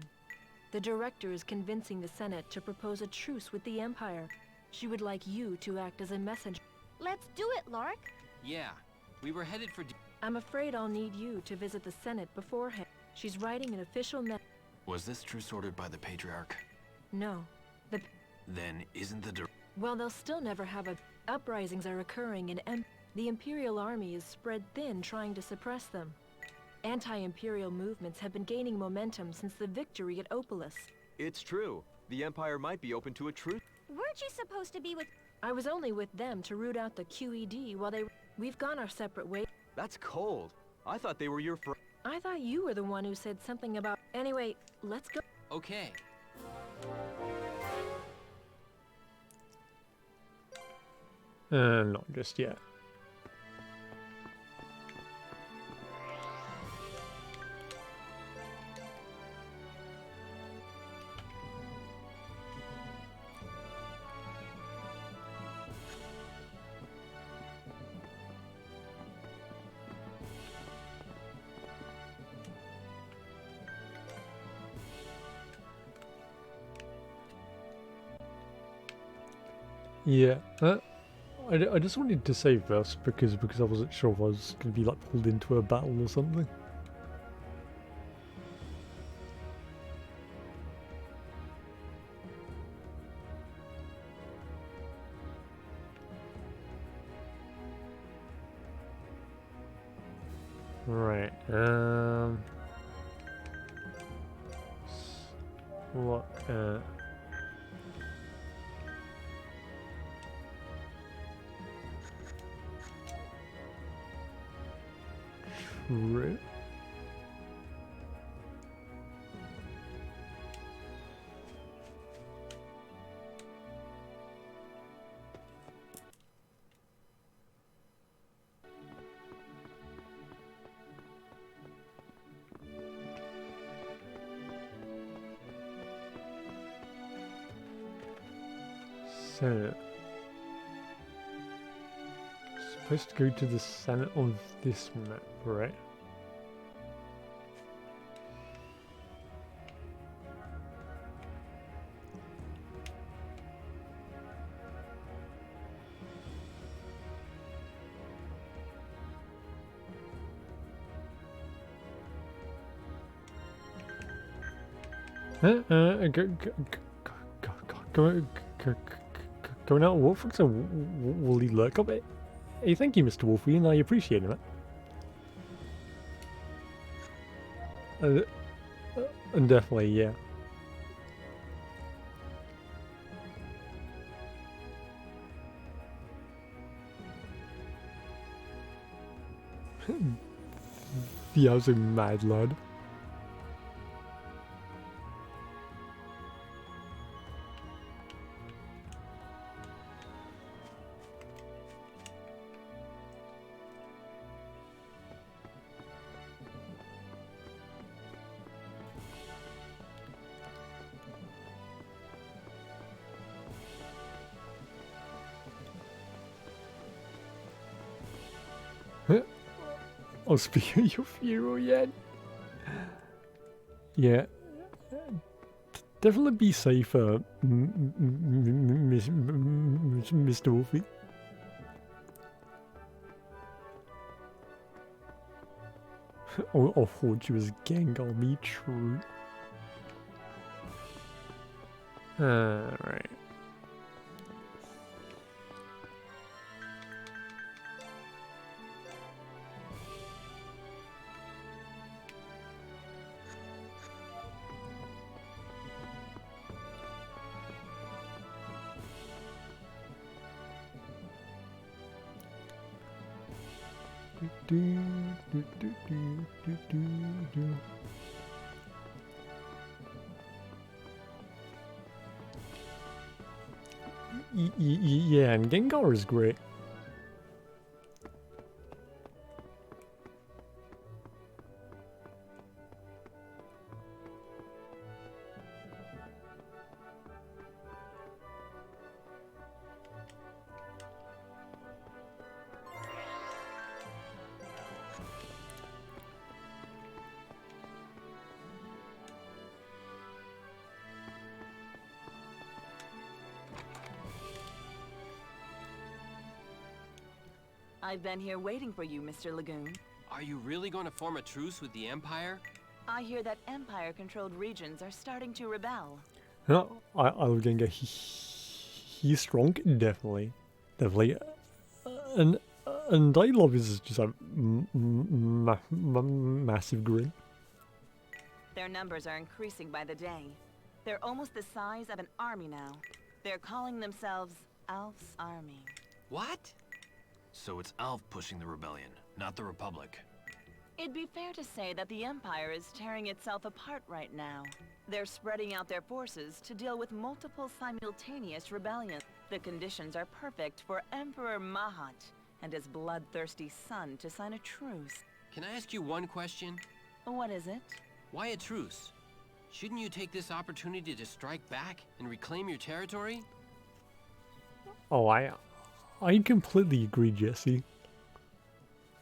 The director is convincing the Senate to propose a truce with the Empire. She would like you to act as a messenger. Let's do it, Lark. Yeah, we were headed for... I'm afraid I'll need you to visit the Senate beforehand. She's writing an official Was this truce ordered by the Patriarch? No. Then isn't the Well, they'll still never have a... Uprisings are occurring in the Imperial Army is spread thin trying to suppress them. Anti-Imperial movements have been gaining momentum since the victory at Opolis. It's true. The Empire might be open to a truce. Weren't you supposed to be with... I was only with them to root out the QED while we've gone our separate ways. That's cold. I thought they were your friend. I thought you were the one who said something about... Anyway, let's go. Okay. Not just yet. Yeah, I just wanted to save this because I wasn't sure if I was going to be like pulled into a battle or something. Right, look at... True. Senate. Supposed to go to the Senate on this map, right? Going out of Wolf, so will he lurk up it? Hey, thank you, Mr. Wolfie, and I appreciate it. And definitely, yeah. The absolute mad lad. Oh, speaking of your funeral yet? Yeah. Definitely be safer, Mr. Wolfie. I thought you was gang on me, true. Alright. Yeah, and Gengar is great. I've been here waiting for you, Mr. Lagoon. Are you really going to form a truce with the Empire? I hear that Empire-controlled regions are starting to rebel. No, I love Gengar. He's strong, definitely. Definitely. And I love his just a massive grin. Their numbers are increasing by the day. They're almost the size of an army now. They're calling themselves Alf's Army. What? So it's Alf pushing the rebellion, not the Republic. It'd be fair to say that the Empire is tearing itself apart right now. They're spreading out their forces to deal with multiple simultaneous rebellions. The conditions are perfect for Emperor Mahat and his bloodthirsty son to sign a truce. Can I ask you one question? What is it? Why a truce? Shouldn't you take this opportunity to strike back and reclaim your territory? Oh, I completely agree, Jesse.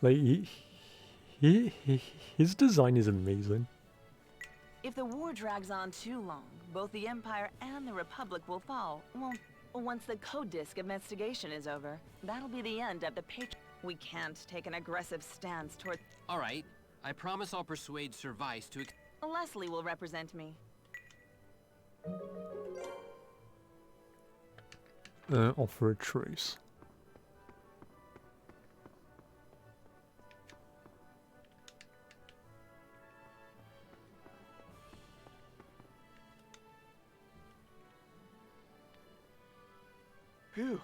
Like, his design is amazing. If the war drags on too long, both the Empire and the Republic will fall. Well, once the Code Disc investigation is over, that'll be the end of the We can't take an aggressive stance toward... All right. I promise I'll persuade Sir Vice to... Leslie will represent me. Offer a truce. Phew.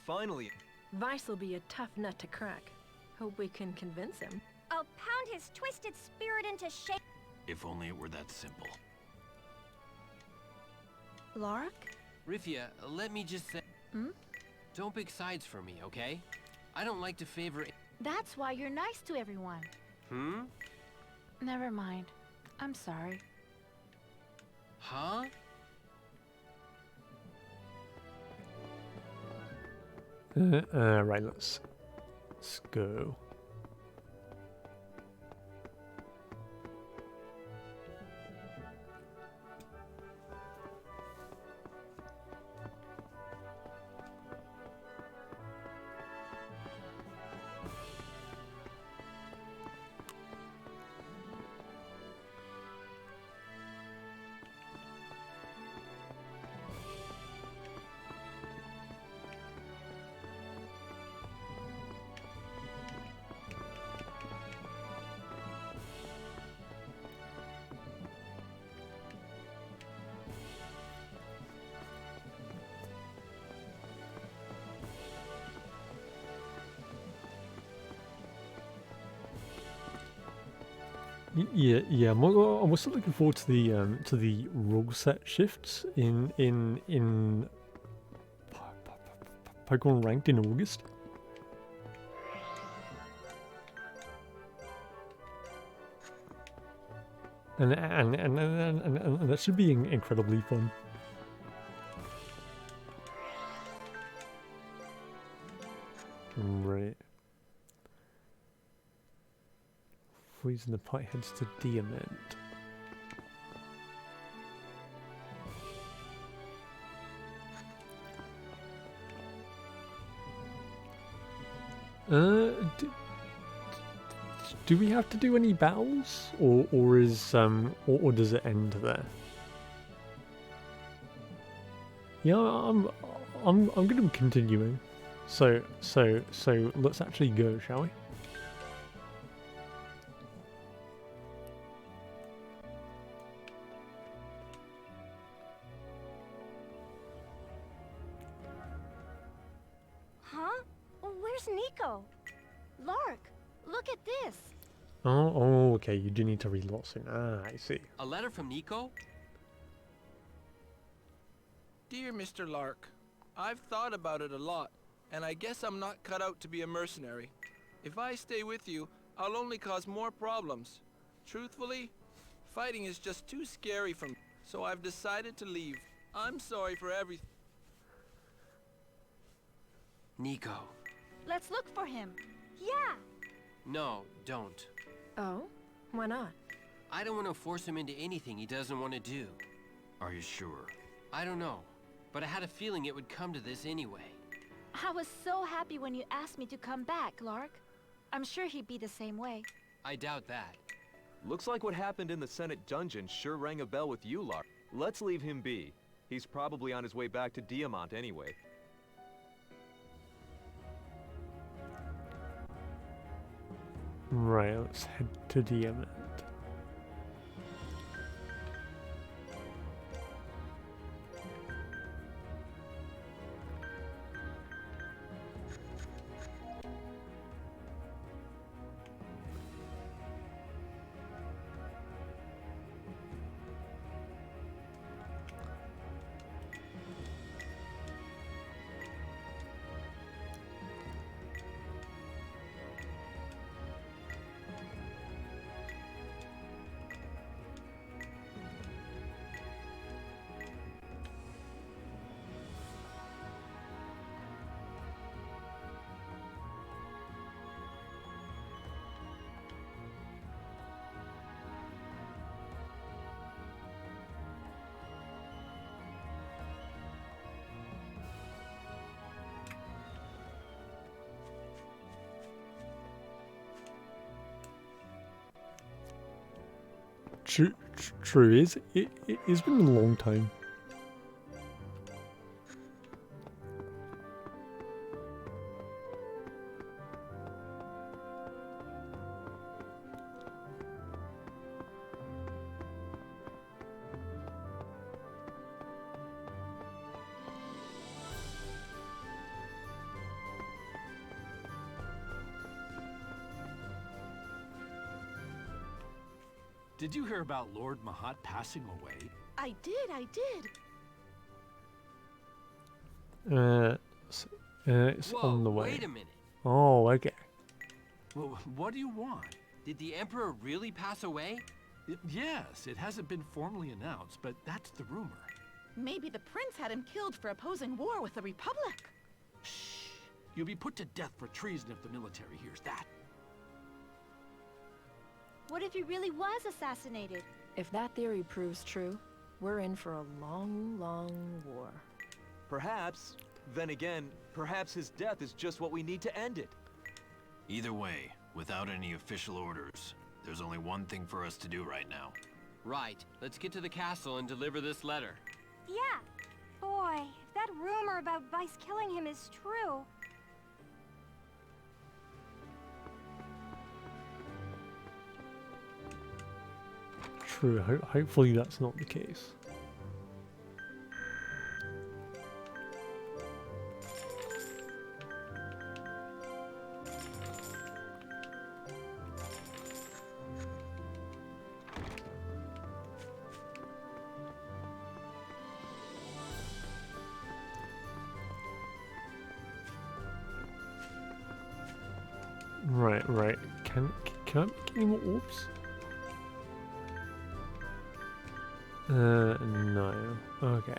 Finally. Vice will be a tough nut to crack. Hope we can convince him. I'll pound his twisted spirit into shape. If only it were that simple. Lark? Rifia, let me just say... Hmm? Don't pick sides for me, okay? I don't like to favor... That's why you're nice to everyone. Hmm? Never mind. I'm sorry. Huh? Right, let's go. Yeah. I'm also looking forward to the rule set shifts in Pokemon Ranked in August. And that should be incredibly fun. Right. Freezing the pipe heads to Diamond. Do we have to do any battles, or is or does it end there? Yeah, I'm gonna be continuing. So let's actually go, shall we? Huh? Where's Nico? Lark! Look at this. Oh, okay, you do need to read lots soon. Ah, I see. A letter from Nico? Dear Mr. Lark, I've thought about it a lot, and I guess I'm not cut out to be a mercenary. If I stay with you, I'll only cause more problems. Truthfully, fighting is just too scary for me, so I've decided to leave. I'm sorry for everything. Nico. Let's look for him. Yeah. No, don't. Oh? Why not? I don't want to force him into anything he doesn't want to do. Are you sure? I don't know, but I had a feeling it would come to this anyway. I was so happy when you asked me to come back, Lark. I'm sure he'd be the same way. I doubt that. Looks like what happened in the Senate dungeon sure rang a bell with you, Lark. Let's leave him be. He's probably on his way back to Diamant anyway. Right, let's head to Diamond. True. It's been a long time. Did you hear about Lord Mahat passing away? I did. It's Whoa, on the way. wait a minute. Oh, okay. Well, what do you want? Did the Emperor really pass away? Yes, it hasn't been formally announced, but that's the rumor. Maybe the prince had him killed for opposing war with the Republic. Shh! You'll be put to death for treason if the military hears that. What if he really was assassinated? If that theory proves true, we're in for a long, long war. Perhaps. Then again, perhaps his death is just what we need to end it. Either way, without any official orders, there's only one thing for us to do right now. Right. Let's get to the castle and deliver this letter. Yeah. Boy, if that rumor about Vice killing him is true. True. Hopefully that's not the case. Right. Can I make any more orbs? No. Okay.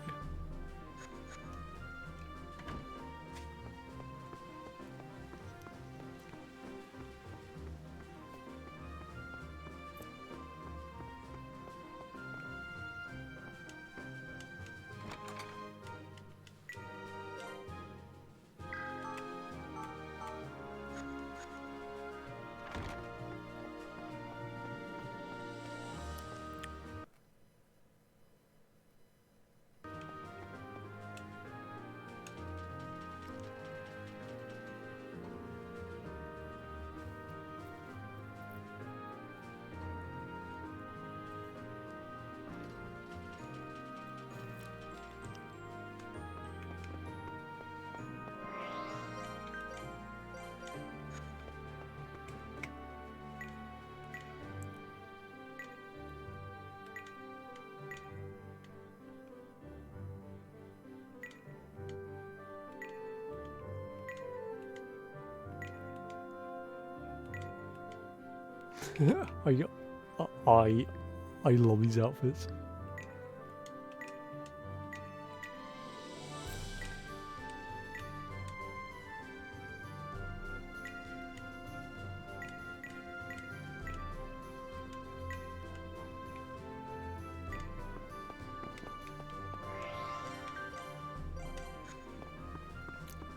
I love these outfits.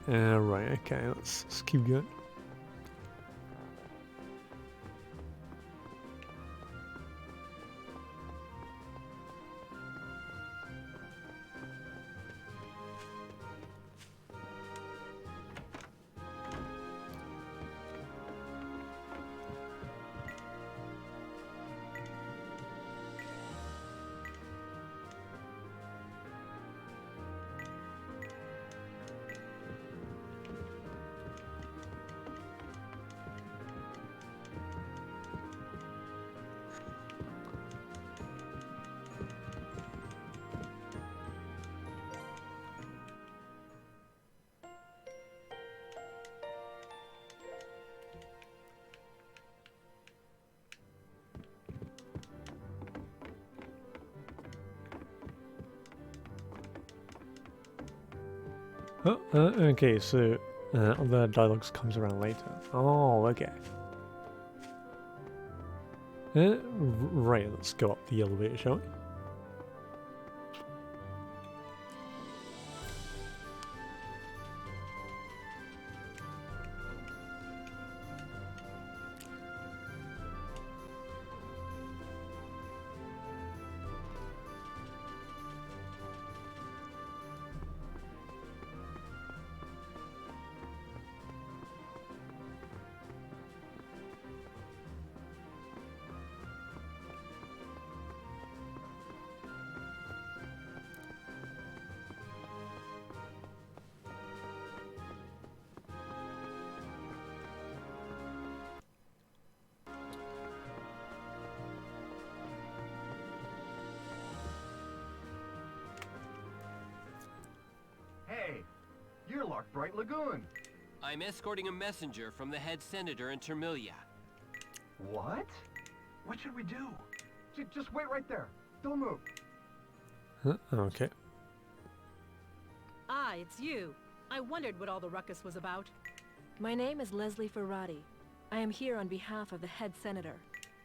Right, okay, let's keep going. Oh, okay, so the dialogues comes around later. Oh, okay. Right, let's go up the elevator, shall we? Hey, you're Lark Bright Lagoon. I'm escorting a messenger from the head senator in Termilia. What? What should we do? Just wait right there. Don't move. Okay. Ah, it's you. I wondered what all the ruckus was about. My name is Leslie Ferrati. I am here on behalf of the head senator.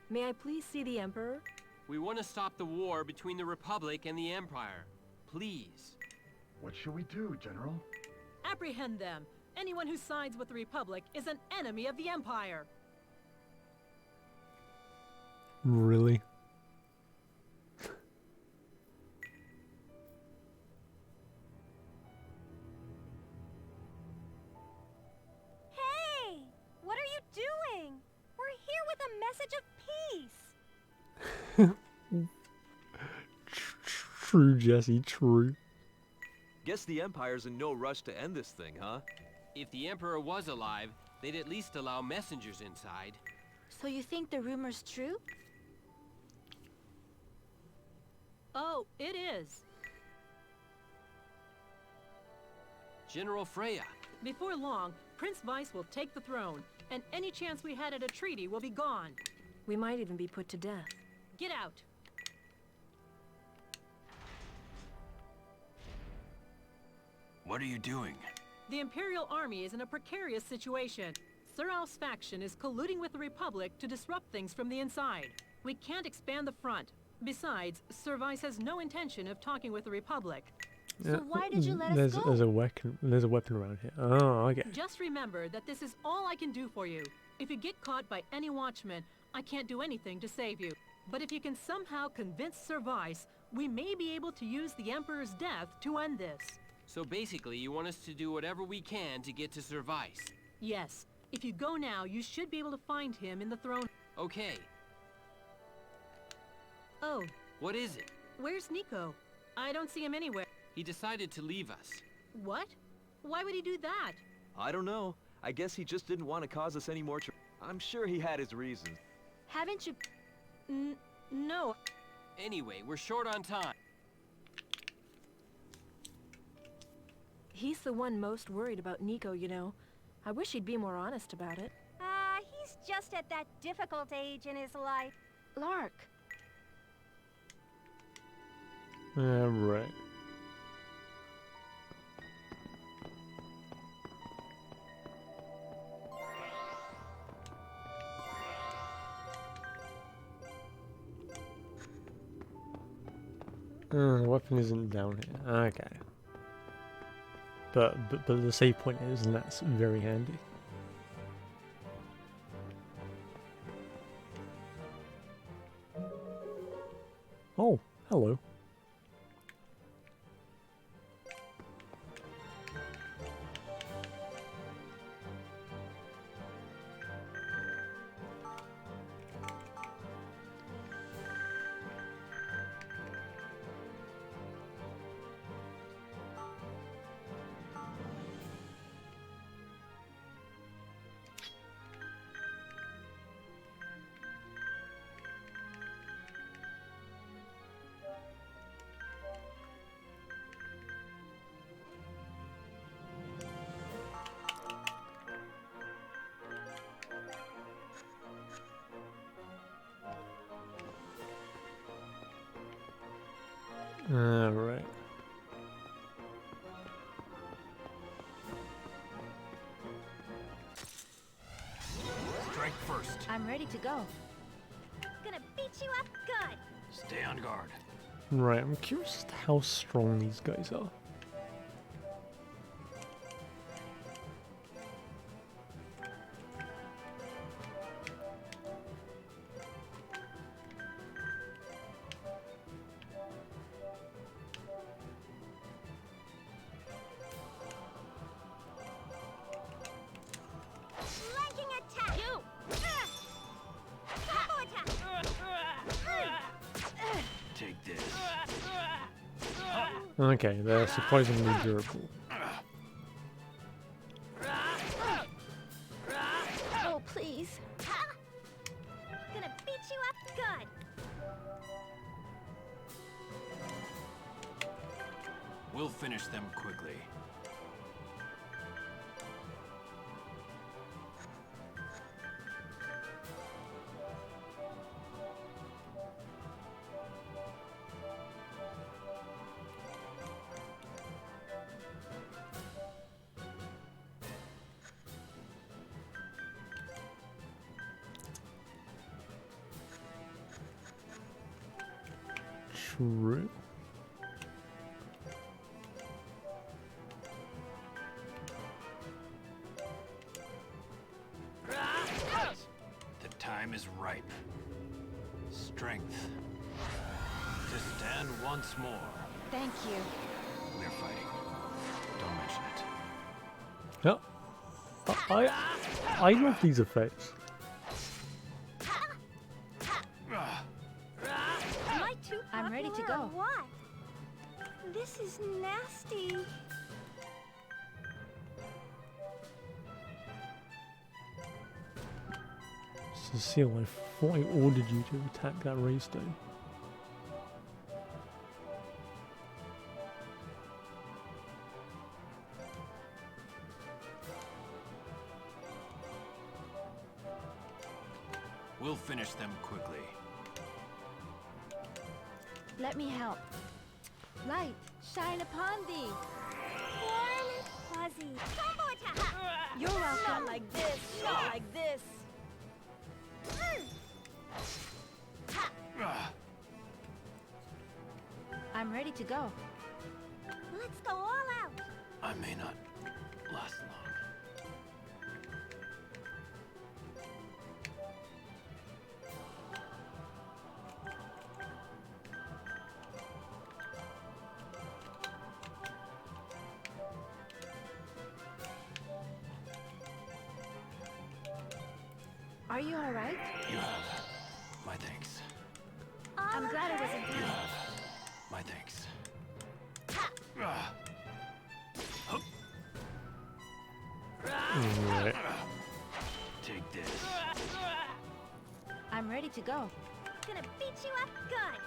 May I please see the Emperor? We want to stop the war between the Republic and the Empire. Please. What should we do, General? Apprehend them. Anyone who sides with the Republic is an enemy of the Empire. Really? Hey! What are you doing? We're here with a message of peace. True, Jesse, true. Guess the Empire's in no rush to end this thing, huh? If the Emperor was alive, they'd at least allow messengers inside. So you think the rumor's true? Oh, it is. General Freya. Before long, Prince Weiss will take the throne, and any chance we had at a treaty will be gone. We might even be put to death. Get out. What are you doing? The Imperial Army is in a precarious situation. Sir Alf's faction is colluding with the Republic to disrupt things from the inside. We can't expand the front. Besides, Sir Weiss has no intention of talking with the Republic. So why did you let us go? There's a weapon around here. Oh, okay. Just remember that this is all I can do for you. If you get caught by any watchman, I can't do anything to save you. But if you can somehow convince Sir Weiss, we may be able to use the Emperor's death to end this. So basically, you want us to do whatever we can to get to Sir Weiss. Yes. If you go now, you should be able to find him in the throne. Okay. Oh. What is it? Where's Nico? I don't see him anywhere. He decided to leave us. What? Why would he do that? I don't know. I guess he just didn't want to cause us any more I'm sure he had his reasons. Haven't you... No. Anyway, we're short on time. He's the one most worried about Nico, you know. I wish he'd be more honest about it. He's just at that difficult age in his life. Lark. Right. The weapon isn't down here. Okay. But the save point is, and that's very handy. Oh, hello. Right. Strike first. I'm ready to go. Gonna beat you up good. Stay on guard. Right, I'm curious how strong these guys are. Flanking attack. You. Combo attack. Take this. Okay, they're surprisingly durable. Oh, please. Gonna beat you up good. We'll finish them quickly. True. The time is ripe. Strength. To stand once more. Thank you. We're fighting. Don't mention it. Yeah. I love these effects. Am I too I'm ready to popular go. or what? This is nasty. Cecile, I thought I ordered you to attack that raystone. We'll finish them quickly. Let me help. Light, shine upon thee. Warm, fuzzy. Combo attack. You're welcome. Not like this. Not like this. I'm ready to go. Let's go all out. I may not last long. Are you all right? You have my thanks. I'm glad it wasn't You bad. have my thanks. Right. Take this. I'm ready to go. Gonna beat you up good.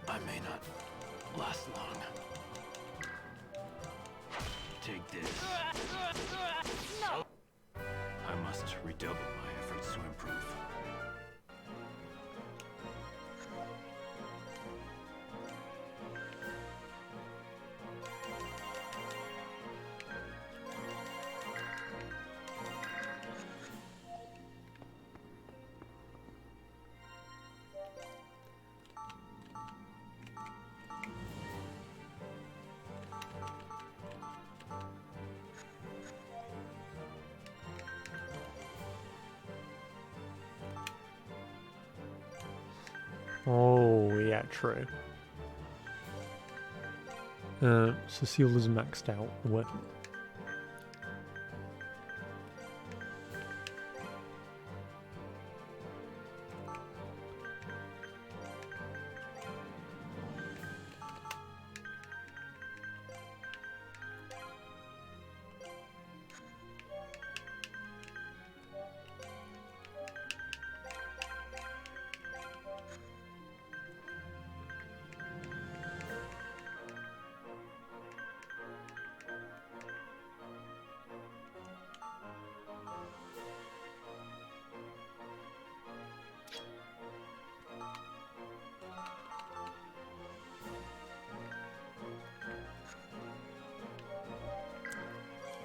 I may not last long. Take this. No. must redouble my efforts to improve. Oh, yeah, true. Cecile is maxed out. What?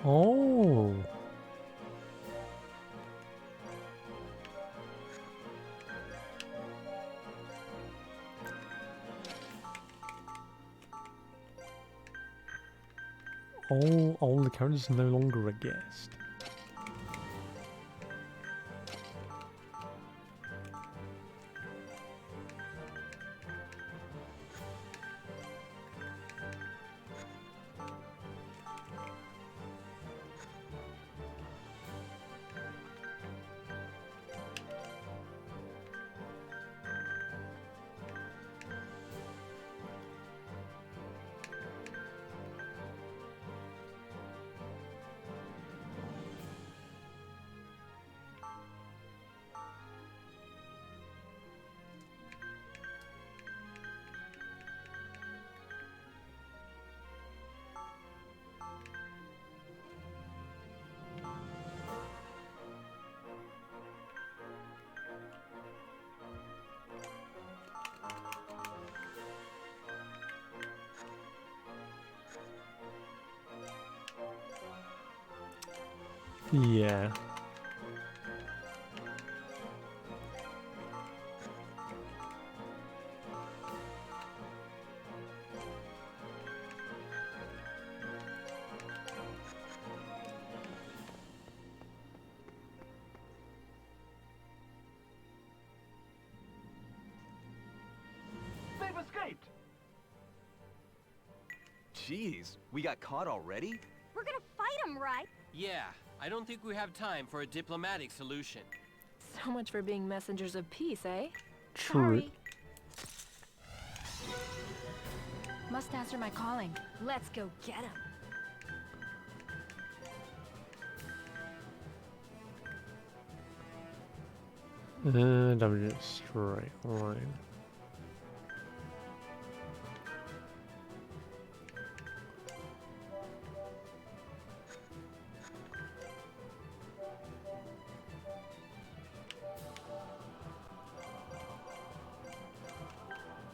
Oh. All the characters are no longer a guest. Yeah. They've escaped! Jeez, we got caught already? We're gonna fight them, right? Yeah, I don't think we have time for a diplomatic solution. So much for being messengers of peace, eh? True. Sorry. Must answer my calling. Let's go get him. Damage it straight line.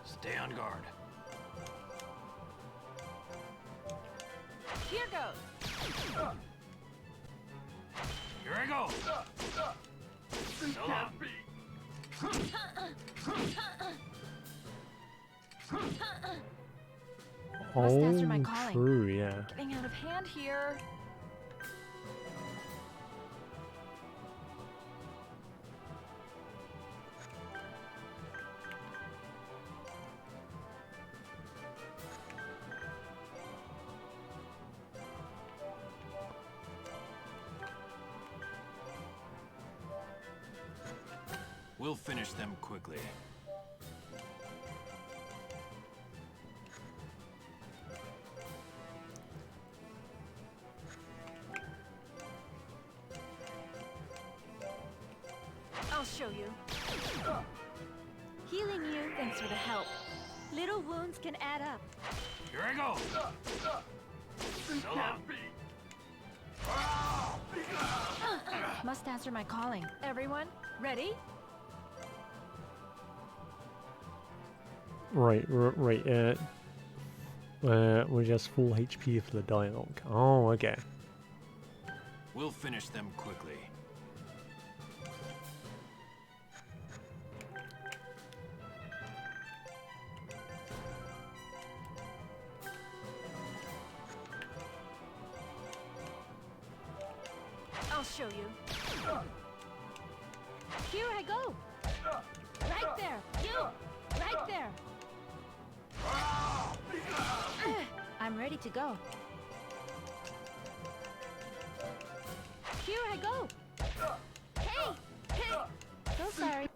Stay on guard. Here goes. Here I go. This So long. can't be. Must answer my Oh, calling. true, yeah. Getting out of hand here. We'll finish them quickly. I'll show you. Healing you. Thanks for the help. Little wounds can add up. Here I go. This So long. can't be. Must answer my calling. Everyone, ready? Right, right. We're just full HP for the dialogue. Oh, okay. We'll finish them quickly. I'll show you. Here I go. Right there. You. Right there. I'm ready to go. Here I go. Hey. Hey. So sorry.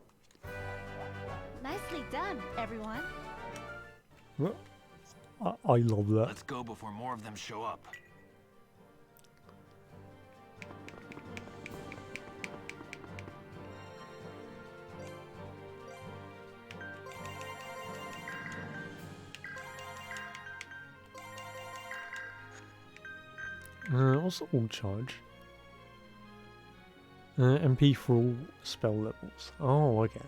Nicely done, everyone. Well, I love that. Let's go before more of them show up. What's the all charge? MP for all spell levels. Oh, okay.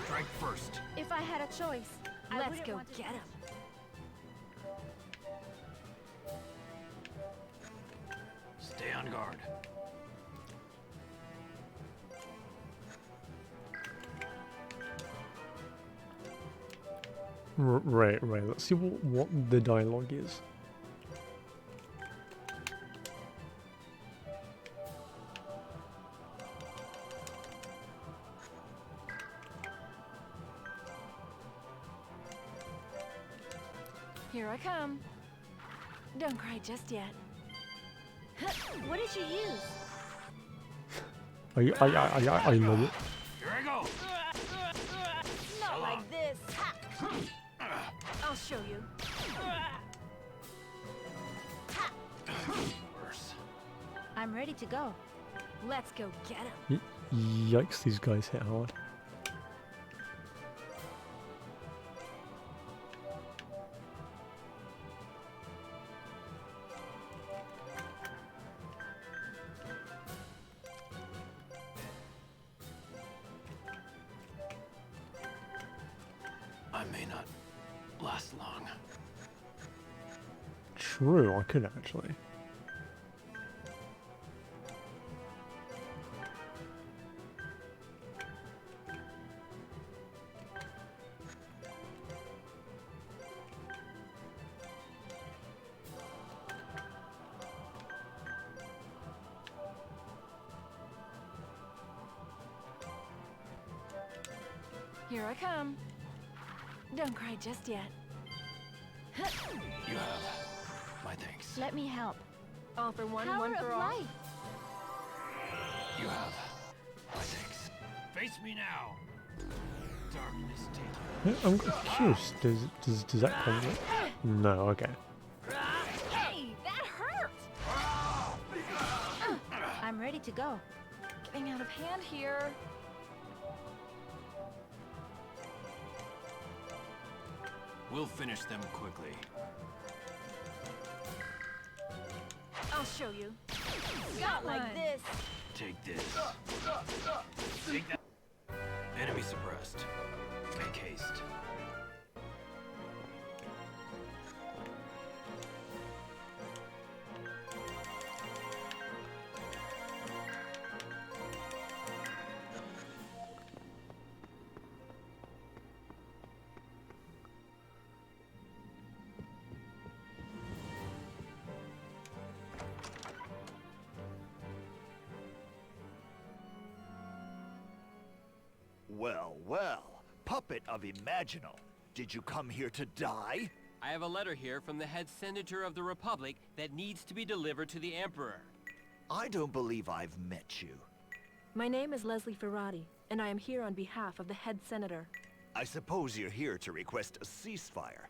Strike first. If I had a choice, I Let's wouldn't go want to get him. Stay on guard. Right. Let's see what the dialogue is. Here I come. Don't cry just yet. What did you use? I love it. Here I go. Not like this. I'll show you. Worse. I'm ready to go. Let's go get him. Yikes, these guys hit hard. I may not last long. True, I could actually. Here I come. Don't cry just yet. You have my thanks. Let me help. All for one, Power one of for all. life. You have my thanks. Face me now. Darkness take you. I'm curious. Does that come with it? No. Okay. Hey, that hurt! I'm ready to go. Getting out of hand here. We'll finish them quickly. I'll show you. Not like this. Take this. Take that. Enemy suppressed. Make haste. Well, puppet of Imaginal. Did you come here to die? I have a letter here from the head senator of the Republic that needs to be delivered to the Emperor. I don't believe I've met you. My name is Leslie Ferrati, and I am here on behalf of the head senator. I suppose you're here to request a ceasefire.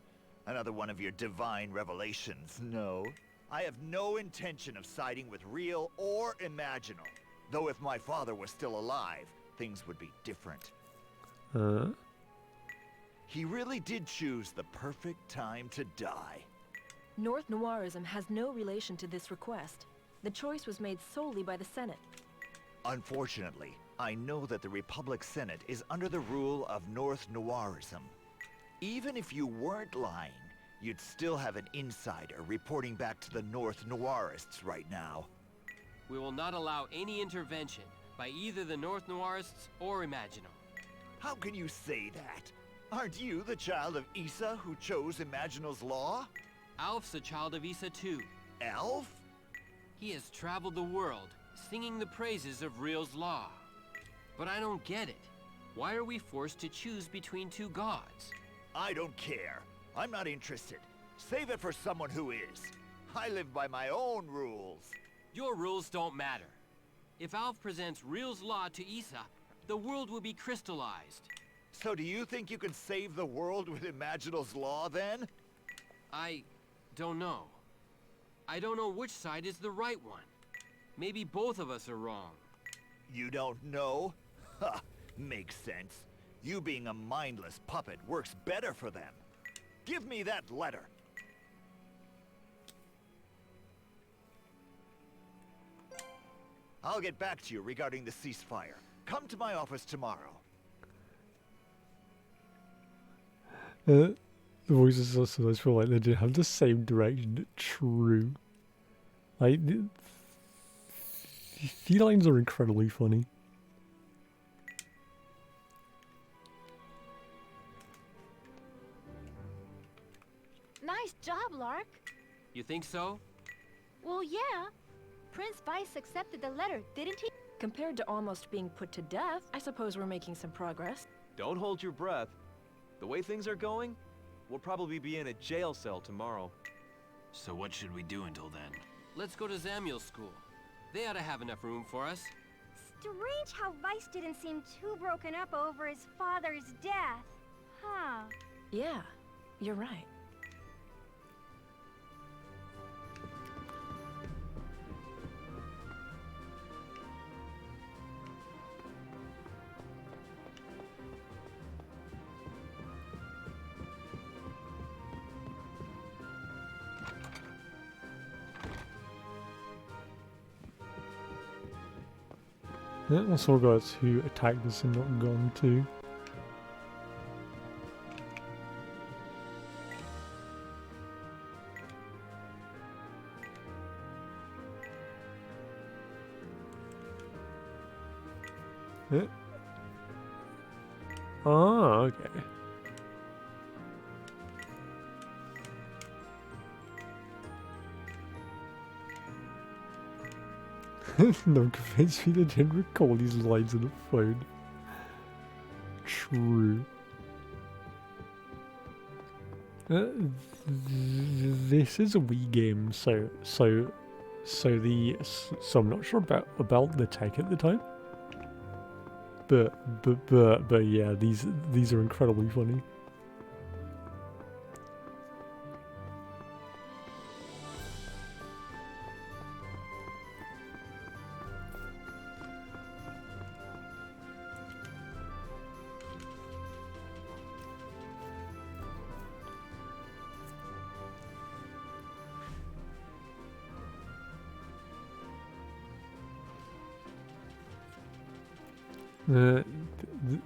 Another one of your divine revelations, no? I have no intention of siding with real or imaginal. Though if my father was still alive, things would be different. He really did choose the perfect time to die. North Noirism has no relation to this request. The choice was made solely by the Senate. Unfortunately, I know that the Republic Senate is under the rule of North Noirism. Even if you weren't lying, you'd still have an insider reporting back to the North Noirists right now. We will not allow any intervention by either the North Noirists or Imaginal. How can you say that? Aren't you the child of Issa who chose Imaginal's law? Alf's a child of Issa too. Alf? He has traveled the world, singing the praises of Real's law. But I don't get it. Why are we forced to choose between two gods? I don't care. I'm not interested. Save it for someone who is. I live by my own rules. Your rules don't matter. If Alf presents Real's law to Issa, the world will be crystallized. So do you think you can save the world with Imaginal's law, then? I don't know. I don't know which side is the right one. Maybe both of us are wrong. You don't know? Ha! Makes sense. You being a mindless puppet works better for them. Give me that letter. I'll get back to you regarding the ceasefire. Come to my office tomorrow. The voices are so feel like they did have the same direction. True. Like, the lines are incredibly funny. Nice job, Lark. You think so? Well, yeah. Prince Vice accepted the letter, didn't he? Compared to almost being put to death, I suppose we're making some progress. Don't hold your breath. The way things are going, we'll probably be in a jail cell tomorrow. So what should we do until then? Let's go to Zamiel's school. They ought to have enough room for us. Strange how Vice didn't seem too broken up over his father's death. Huh. Yeah, you're right. Yeah, also got to attack this and not gone too. Yeah. Ah, okay. No, convince me they didn't recall these lines on the phone. True. This is a Wii game, so I'm not sure about the tech at the time. But yeah, these are incredibly funny.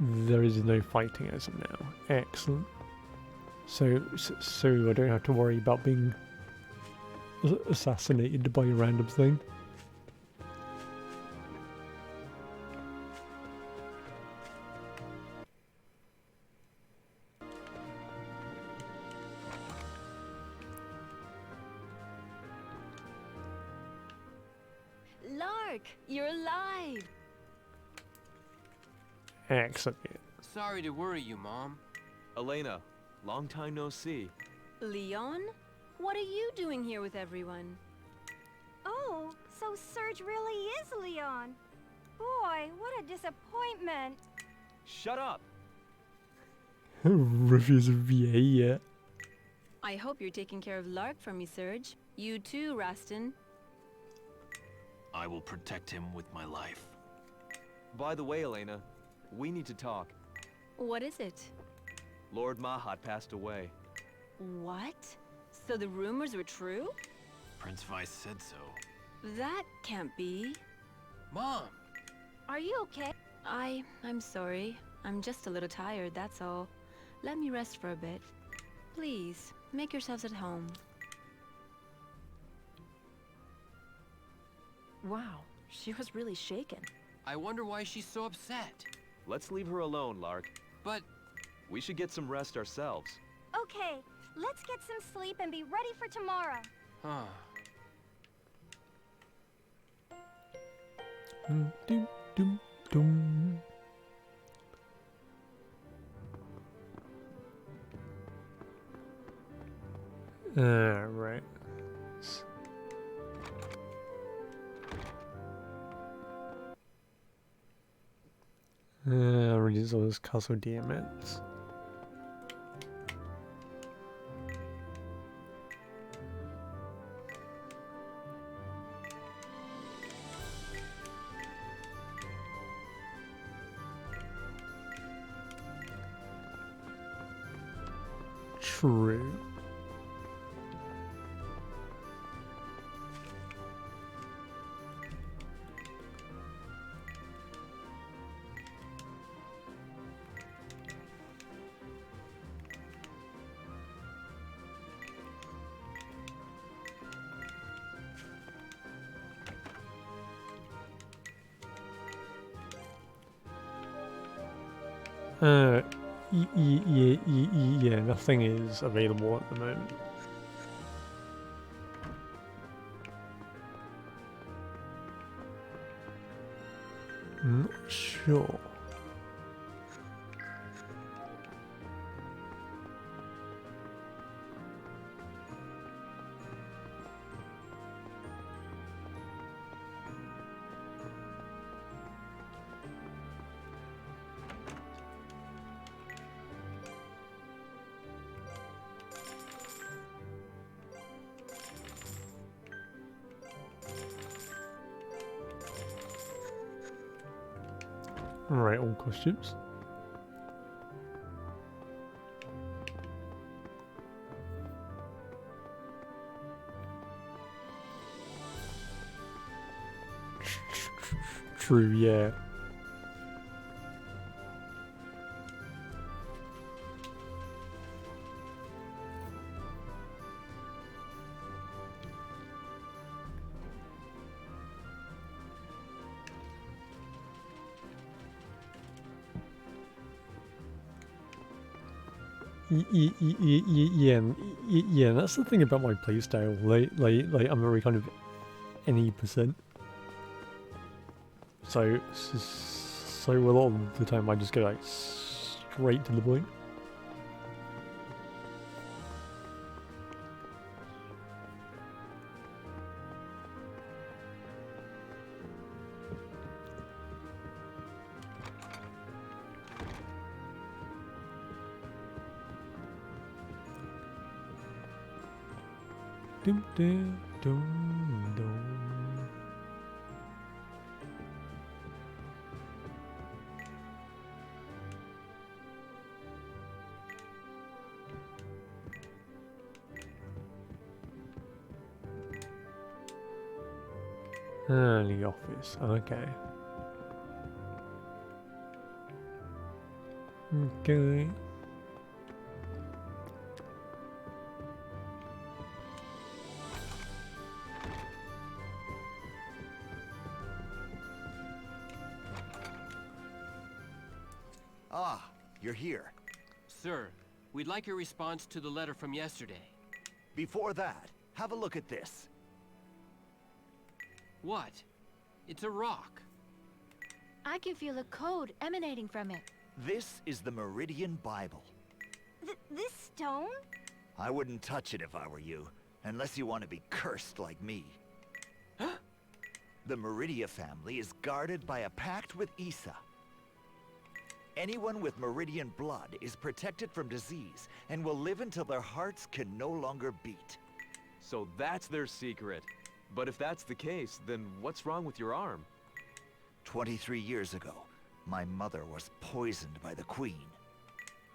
There is no fighting as of now. Excellent. So I don't have to worry about being assassinated by a random thing. Lark, you're alive. Excellent. Sorry to worry you, Mom. Elena, long time no see. Leon? What are you doing here with everyone? Oh, so Serge really is Leon. Boy, what a disappointment. Shut up! Reviews of VA yet. I hope you're taking care of Lark for me, Serge. You too, Rastin. I will protect him with my life. By the way, Elena, we need to talk. What is it? Lord Mahat passed away. What? So the rumors were true? Prince Vice said so. That can't be. Mom! Are you okay? I'm sorry. I'm just a little tired, that's all. Let me rest for a bit. Please, make yourselves at home. Wow, she was really shaken. I wonder why she's so upset. Let's leave her alone, Lark. But... we should get some rest ourselves. Okay, let's get some sleep and be ready for tomorrow. Huh. Doom, doom, doom. Right. Reduce all this castle damage. True. Yeah, nothing is available at the moment. Not sure. Right, all costumes. True, yeah. Yeah, that's the thing about my playstyle. Like I'm very kind of any percent. So a lot of the time I just go like straight to the point. Dum dum dum dum. The office. Okay. Okay. Ah, you're here. Sir, we'd like your response to the letter from yesterday. Before that, have a look at this. What? It's a rock. I can feel a code emanating from it. This is the Meridian Bible. This stone? I wouldn't touch it if I were you, unless you want to be cursed like me. The Meridia family is guarded by a pact with Issa. Anyone with Meridian blood is protected from disease and will live until their hearts can no longer beat. So that's their secret. But if that's the case, then what's wrong with your arm? 23 years ago, my mother was poisoned by the Queen.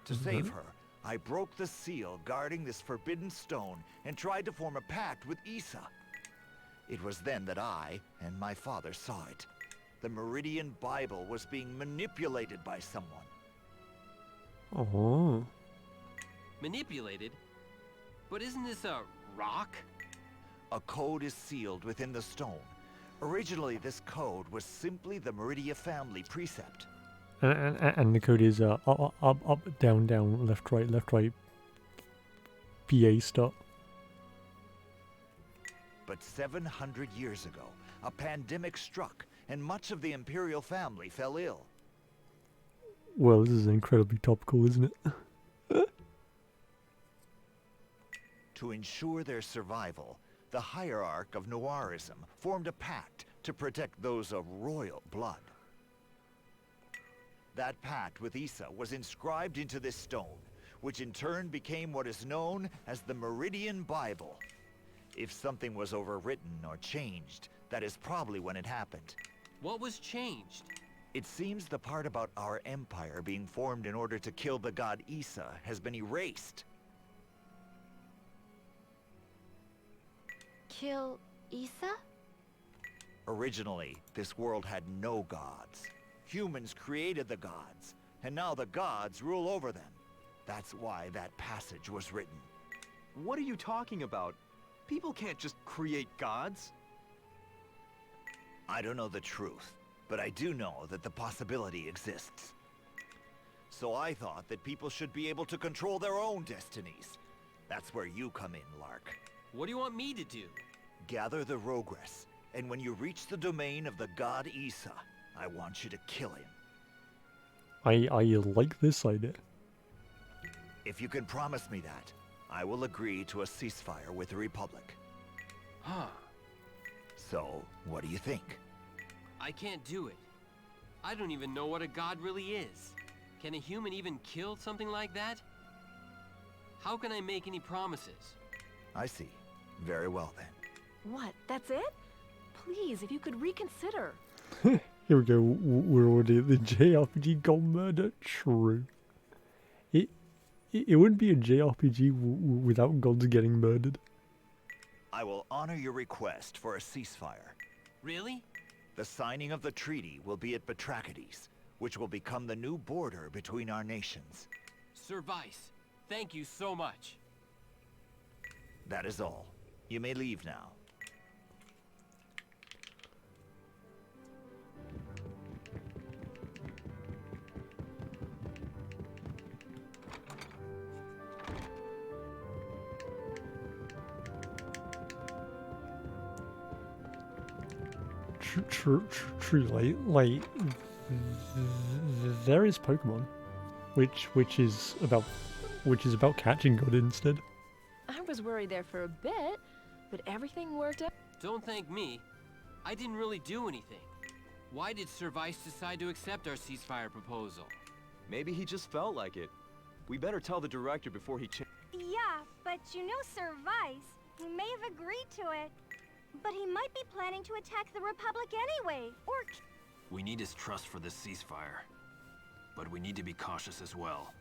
To save her, I broke the seal guarding this forbidden stone and tried to form a pact with Issa. It was then that I and my father saw it. The Meridian Bible was being manipulated by someone. Oh. Manipulated? But isn't this a rock? A code is sealed within the stone. Originally, this code was simply the Meridia family precept. And the code is up, down, down, left, right, BA stop. But 700 years ago, a pandemic struck, and much of the Imperial family fell ill. Well, this is incredibly topical, isn't it? To ensure their survival, the hierarch of Noirism formed a pact to protect those of royal blood. That pact with Issa was inscribed into this stone, which in turn became what is known as the Meridian Bible. If something was overwritten or changed, that is probably when it happened. What was changed? It seems the part about our empire being formed in order to kill the god Issa has been erased. Kill Issa? Originally, this world had no gods. Humans created the gods, and now the gods rule over them. That's why that passage was written. What are you talking about? People can't just create gods. I don't know the truth, but I do know that the possibility exists. So I thought that people should be able to control their own destinies. That's where you come in, Lark. What do you want me to do? Gather the Rogress, and when you reach the domain of the god Issa, I want you to kill him. I like this idea. If you can promise me that, I will agree to a ceasefire with the Republic. Huh. So, what do you think? I can't do it. I don't even know what a god really is. Can a human even kill something like that? How can I make any promises? I see. Very well then. What? That's it? Please, if you could reconsider. Here we go. We're already at the JRPG God murder. True. It wouldn't be a JRPG without gods getting murdered. I will honor your request for a ceasefire. Really? The signing of the treaty will be at Batrachides, which will become the new border between our nations. Sir Vice, thank you so much. That is all. You may leave now. Truly, like there is Pokemon, which is about catching God instead. I was worried there for a bit, but everything worked out. Don't thank me. I didn't really do anything. Why did Sir Vice decide to accept our ceasefire proposal? Maybe he just felt like it. We better tell the director before he Yeah, but you know Sir Vice, he may have agreed to it. But he might be planning to attack the Republic anyway, or... We need his trust for this ceasefire. But we need to be cautious as well.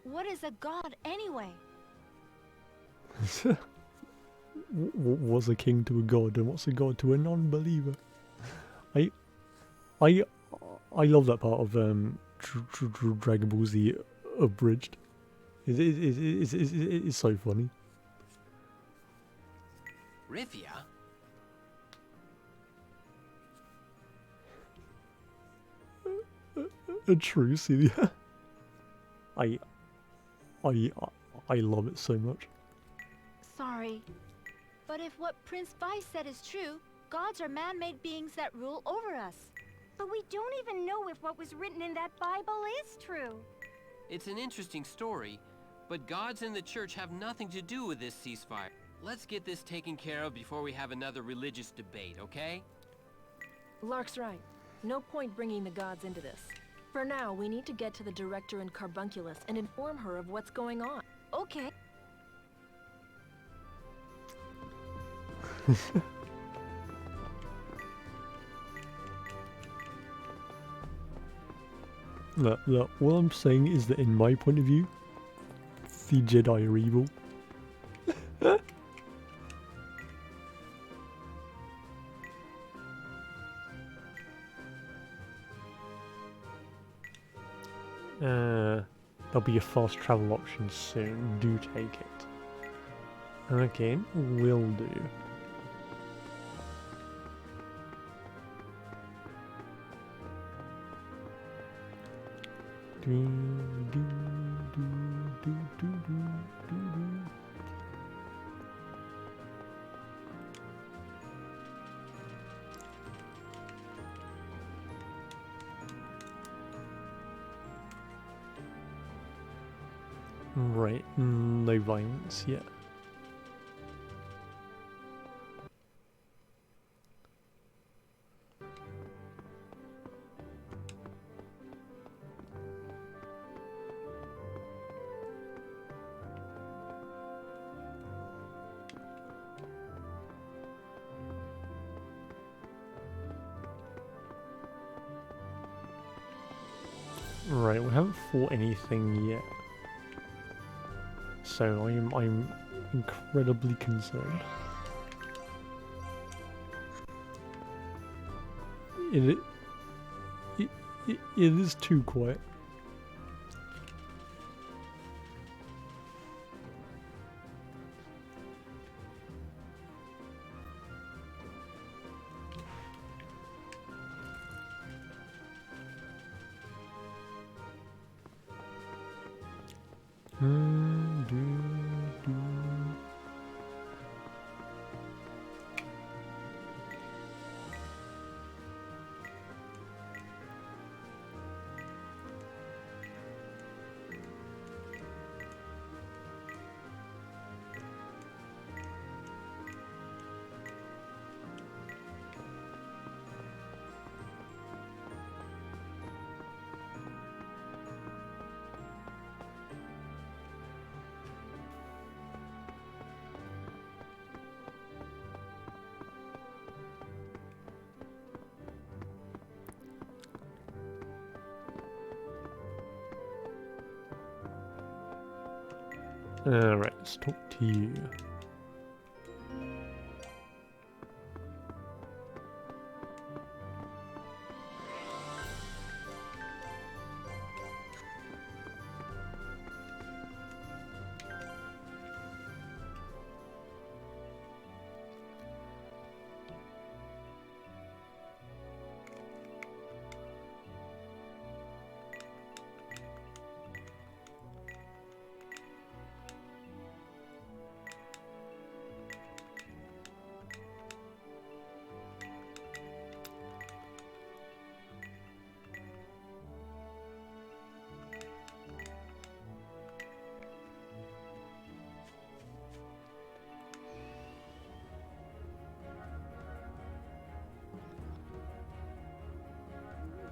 What is a god anyway? What's a king to a god, and what's a god to a non-believer? I love that part of Dragon Ball Z abridged. It's so funny. Rifia? A true Celia. I love it so much. Sorry. But if what Prince Vice said is true, gods are man-made beings that rule over us. But we don't even know if what was written in that Bible is true. It's an interesting story, but gods and the church have nothing to do with this ceasefire. Let's get this taken care of before we have another religious debate, okay? Lark's right. No point bringing the gods into this. For now, we need to get to the director in Carbunculus and inform her of what's going on. Okay. Look, what I'm saying is that in my point of view, the Jedi are evil. There'll be a fast travel option soon. Do take it. Okay, will do. Right, no violence yet. Right, we haven't fought anything yet. So I'm incredibly concerned. It is too quiet. Alright, let's talk to you.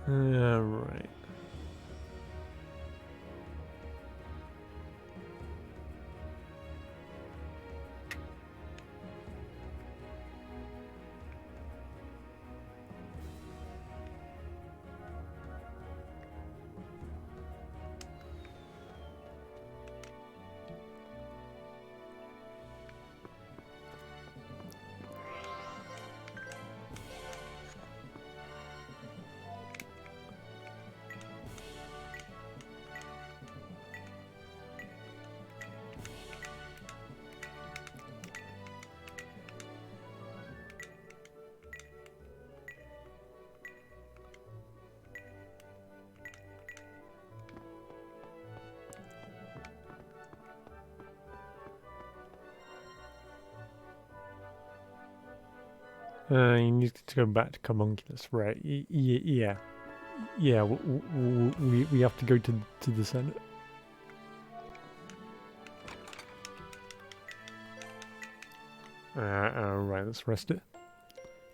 Alright. You need to go back to Carbunculus, right? Yeah. Yeah, we have to go to the Senate. Right, let's rest it.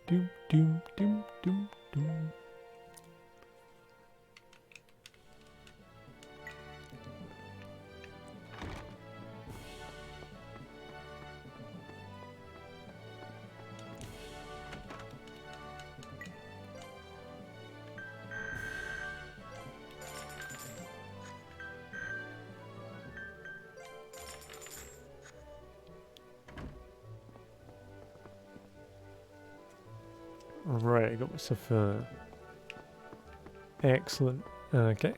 Doom, doom, doom, doom, doom. Right, I got myself excellent. Okay.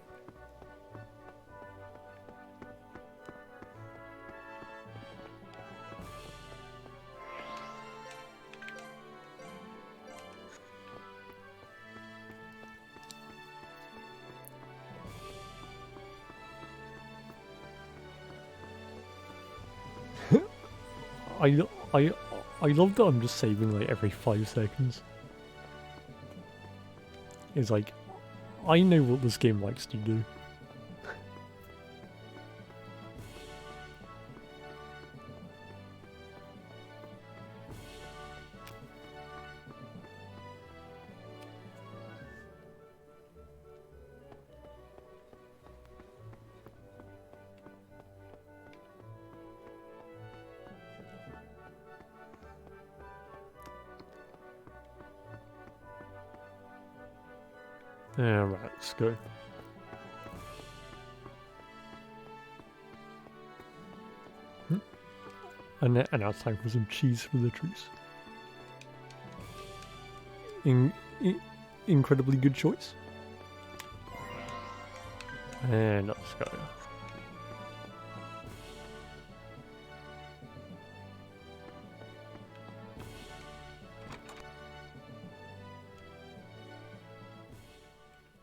I I I love that I'm just saving like every 5 seconds. It's like I know what this game likes to do. Alright, let's go. And now it's time for some cheese for the truce. Incredibly good choice. And let's go.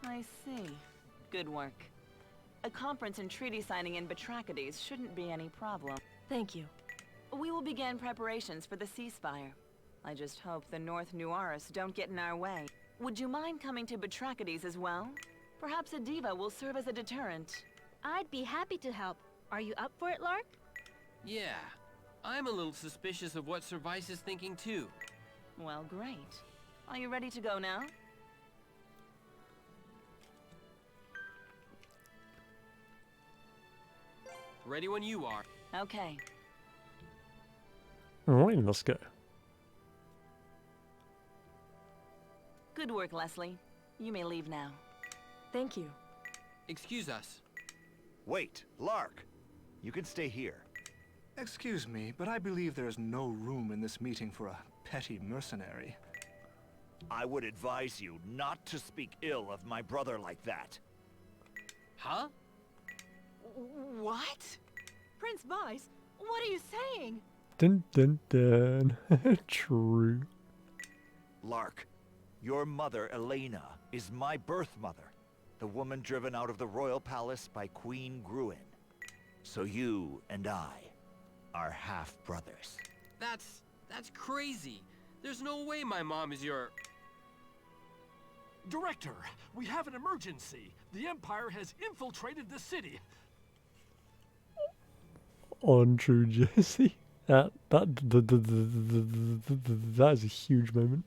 I see. Good work. A conference and treaty signing in Batrachides shouldn't be any problem. Thank you. We will begin preparations for the ceasefire. I just hope the North Nuaris don't get in our way. Would you mind coming to Batrachides as well? Perhaps a diva will serve as a deterrent. I'd be happy to help. Are you up for it, Lark? Yeah, I'm a little suspicious of what Service is thinking too. Well, great. Are you ready to go now? Ready when you are. Okay. Alright, let's go. Good work, Leslie. You may leave now. Thank you. Excuse us. Wait, Lark. You can stay here. Excuse me, but I believe there is no room in this meeting for a petty mercenary. I would advise you not to speak ill of my brother like that. Huh? What? Prince Vice, what are you saying? Dun dun dun. True. Lark, your mother, Elena, is my birth mother. The woman driven out of the royal palace by Queen Gruin. So you and I are half-brothers. That's crazy. There's no way my mom is your... Director, we have an emergency. The Empire has infiltrated the city. Untrue, Jesse. That is a huge moment.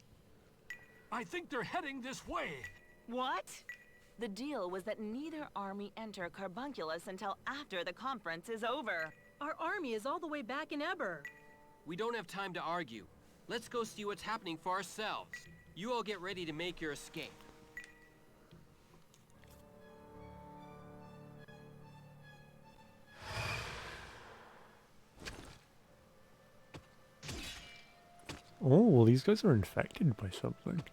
I think they're heading this way. What? The deal was that neither army enter Carbunculus until after the conference is over. Our army is all the way back in Eber. We don't have time to argue. Let's go see what's happening for ourselves. You all get ready to make your escape. Oh, well, these guys are infected by something.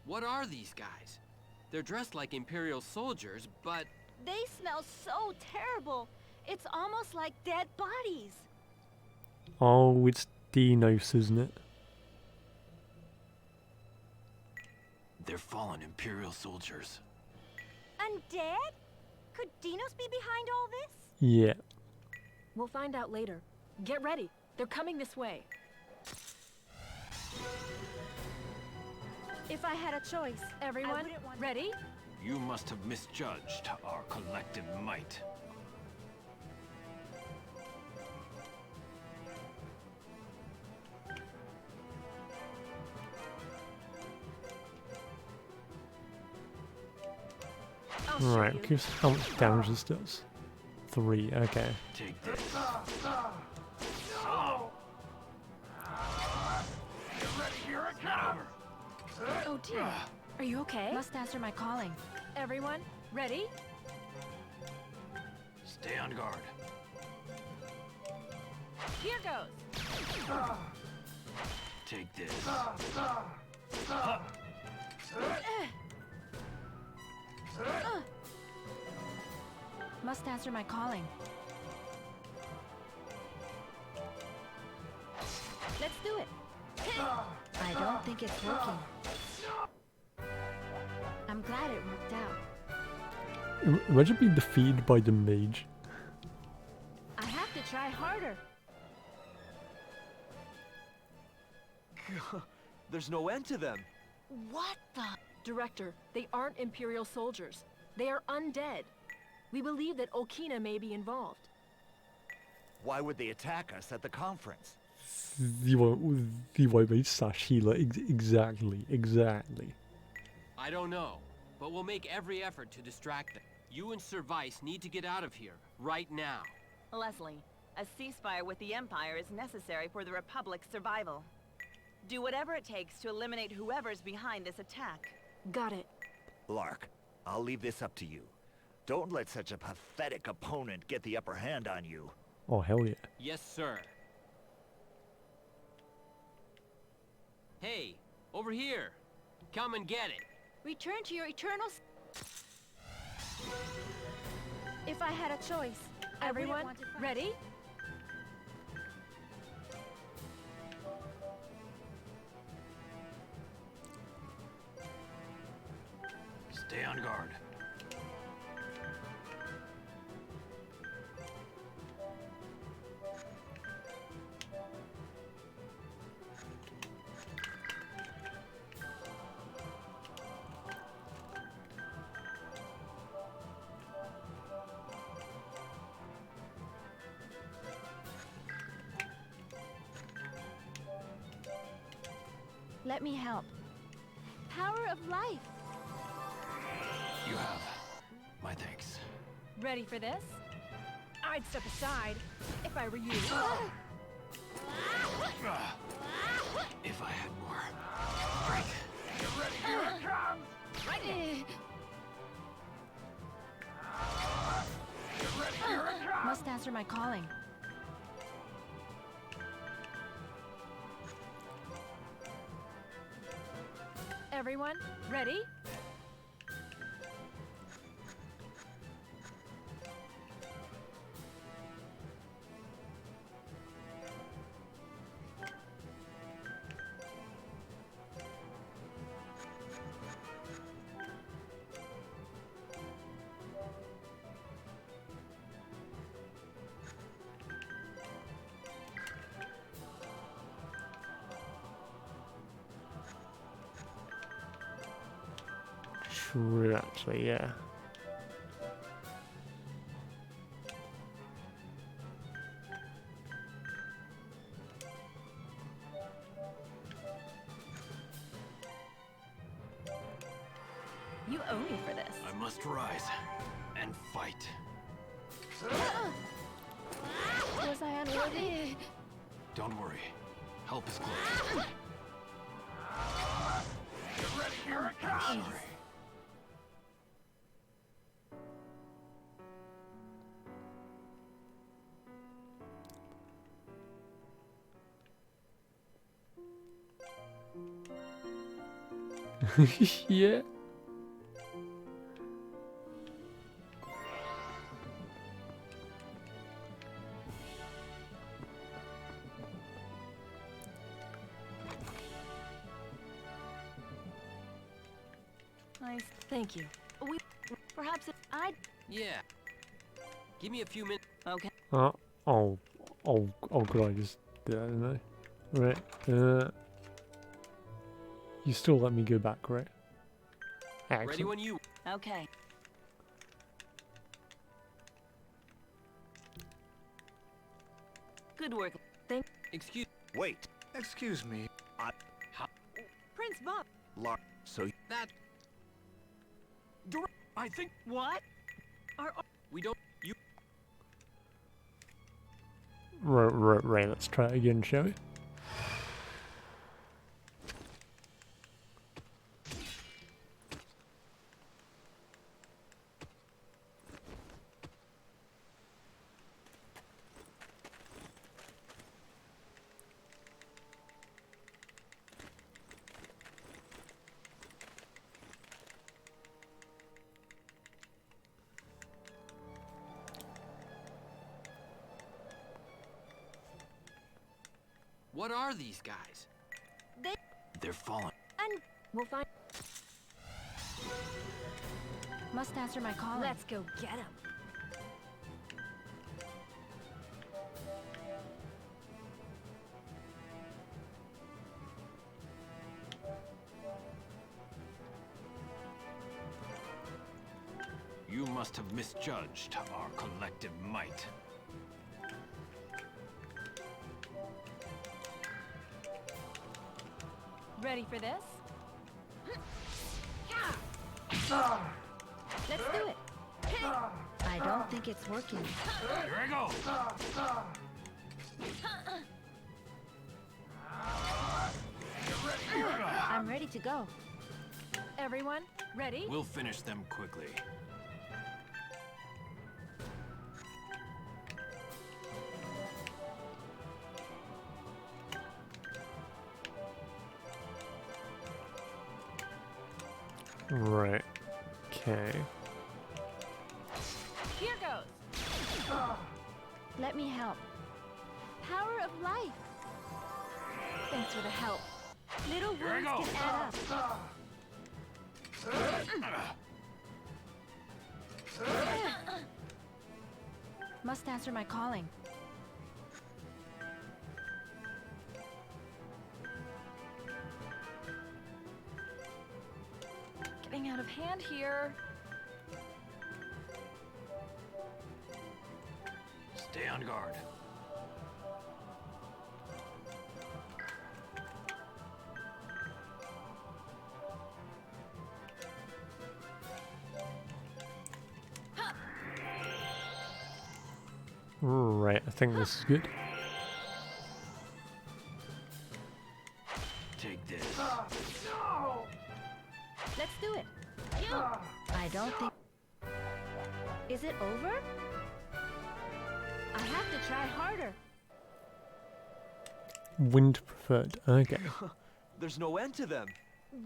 What are these guys? They're dressed like Imperial soldiers, but... They smell so terrible. It's almost like dead bodies. Oh, it's Dinos, isn't it? They're fallen Imperial soldiers. Undead? Could Dinos be behind all this? Yeah. We'll find out later. Get ready. They're coming this way. If I had a choice, Everyone, ready? You must have misjudged our collective might. Right, here's how much damage this does. 3. Okay. Take this. Oh dear. Are you okay? Must answer my calling. Everyone, ready? Stay on guard. Here goes. Take this. Must answer my calling. Let's do it. I don't think it's working. I'm glad it worked out. Imagine being defeated by the mage. I have to try harder. There's no end to them. What the? Director, they aren't Imperial soldiers. They are undead. We believe that Okina may be involved. Why would they attack us at the conference? The white mage slash healer. Exactly. I don't know, but we'll make every effort to distract them. You and Sir Vice need to get out of here, right now. Leslie, a ceasefire with the Empire is necessary for the Republic's survival. Do whatever it takes to eliminate whoever's behind this attack. Got it. Lark, I'll leave this up to you. Don't let such a pathetic opponent get the upper hand on you. Oh, hell yeah. Yes, sir. Hey, over here. Come and get it. Return to your eternal... If I had a choice, Everyone, ready? Stay on guard. Let me help. Power of life. You have my thanks. Ready for this? I'd step aside if I were you. If I had more strength. Get ready, here it comes! Right. Get ready, here it comes! Must answer my calling. Everyone, ready? True, actually, yeah. You owe me for this. I must rise and fight. Was I unworthy? Don't worry. Help is close. Get ready, here it I'm comes! sorry. Yeah. Nice. Thank you. Perhaps if I'd... Yeah. Give me a few minutes. Okay. Oh, could I just do that, didn't I? Right, you still let me go back, right? Excellent. Ready when you... Okay. Good work. Excuse... Wait. Excuse me. Prince Bob. Lark, so... That... I think... What? We don't... You... Right, let's try it again, shall we? What are these guys? They're falling. And we'll find. Must answer my calling. Let's go get him. You must have misjudged our collective might. Ready for this? Let's do it. I don't think it's working. Here I go! I'm ready to go. Everyone, ready? We'll finish them quickly. Right. Okay. Here goes. Let me help. Power of life. Thanks for the help. Little Here I wounds go. can add up. Must answer my calling. Getting out of hand here. Stay on guard. Right, I think this is good. Take this. Let's do it. I don't think... Is it over? I have to try harder. Wind preferred. Okay. There's no end to them.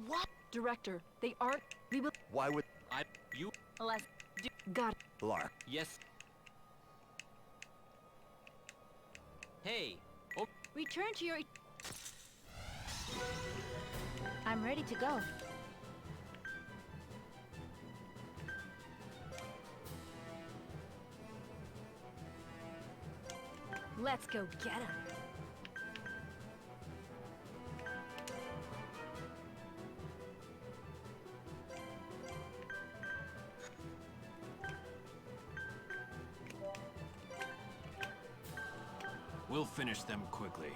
What? Director, they aren't... We will... Why would You? Let's do... Got it. Lark? Yes. Hey. Oh, Return to your... I'm ready to go. Let's go get him. We'll finish them quickly.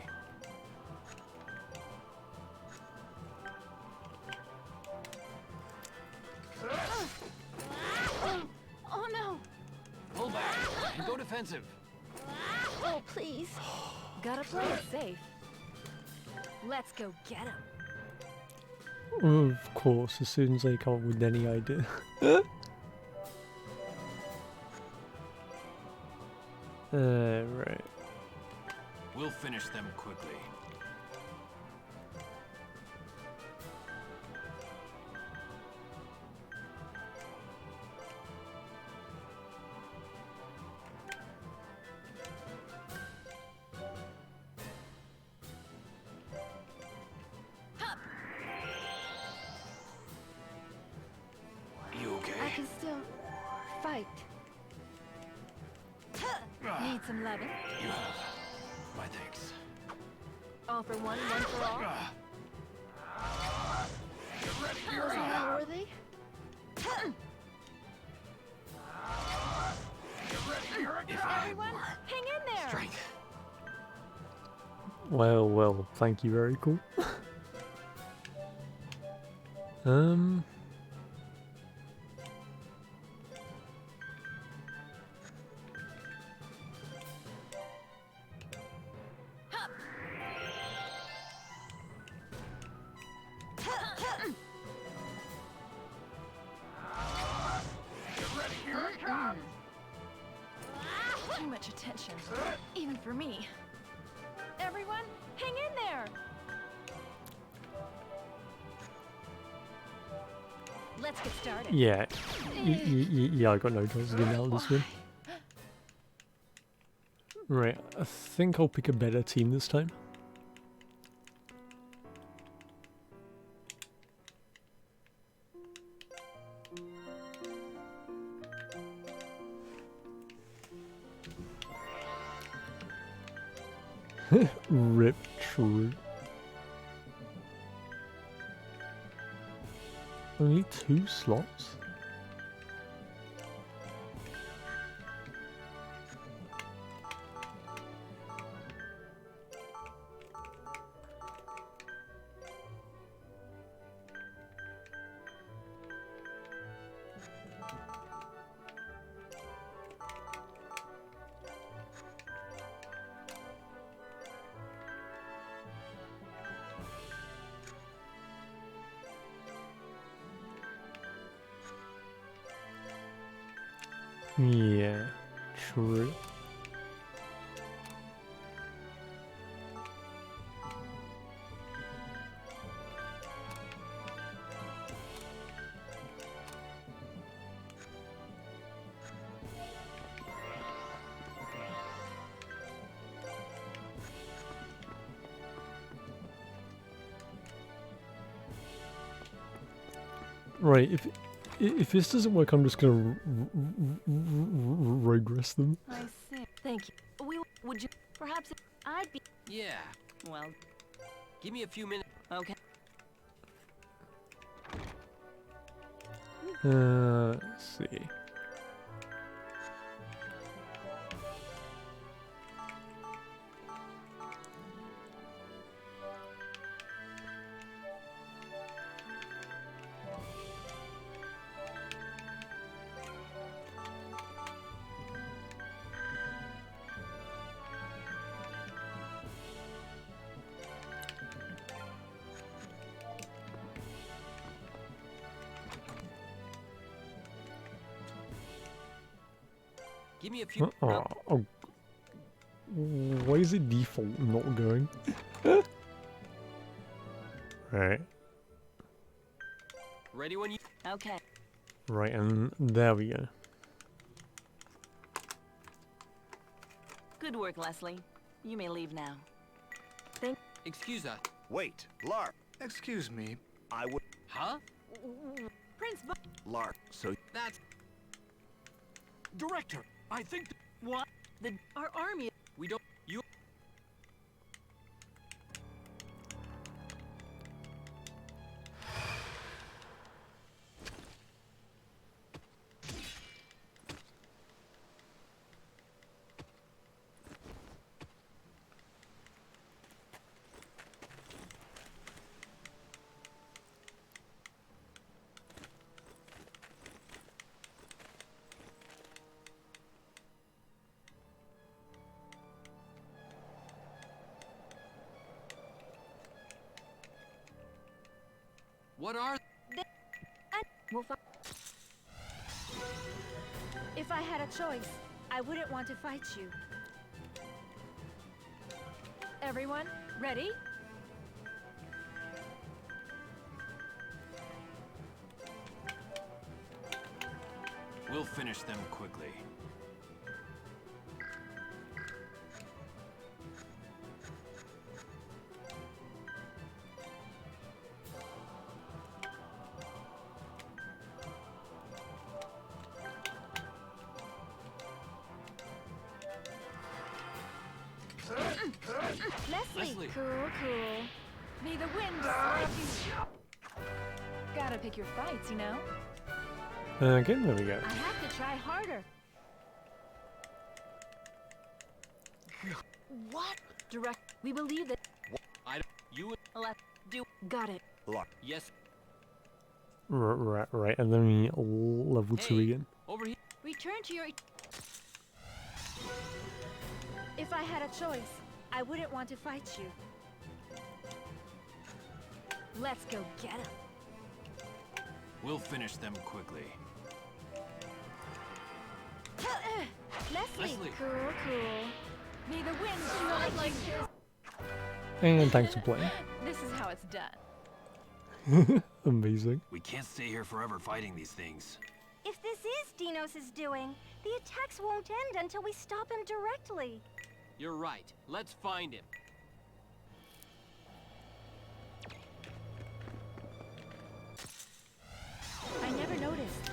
Oh no! Pull back and go defensive. Oh, please. Gotta play it safe. Let's go get him. Of course, as soon as they come up with any idea. Right. We'll finish them quickly. You okay? I can still fight. Need some loving? You have my thanks. All for one for all? Was I not worthy? If I had Everyone, more hang in there! strength. Well, thank you, very cool. attention, even for me. Everyone, hang in there! Let's get started. Yeah, yeah, I got no choice to do now this one. Right, I think I'll pick a better team this time. Rip true. Only 2 slots? Yeah, true. Right, if this doesn't work, I'm just gonna regress them. I see. Thank you. Would you perhaps I'd be Yeah. well. Give me a few minutes. Okay. Let's see. Give me a few. Oh, why is it default not going? Right. Ready when you. Okay. Right, and there we go. Good work, Leslie. You may leave now. Excuse us. Wait, Lark. Excuse me. I would. Huh? Prince Lark, so That's. Director, I think what? Our army. We don't. You. What are? We'll if I had a choice, I wouldn't want to fight you. Everyone, ready? We'll finish them quickly. Leslie. Cool, cool. May the wind spread you. Gotta pick your fights, you know? Okay, there we go. I have to try harder. What? Direct. We believe that. I. You. Let's do. Got it. Lark. Yes. Right, and then we level 2 again. Over here. Return to your. If I had a choice, I wouldn't want to fight you. Let's go get him. We'll finish them quickly. Leslie. Cool. May the wind strike like this. And thanks for playing. This is how it's done. Amazing. We can't stay here forever fighting these things. If this is Dinos' doing, the attacks won't end until we stop him directly. You're right. Let's find him. I never noticed.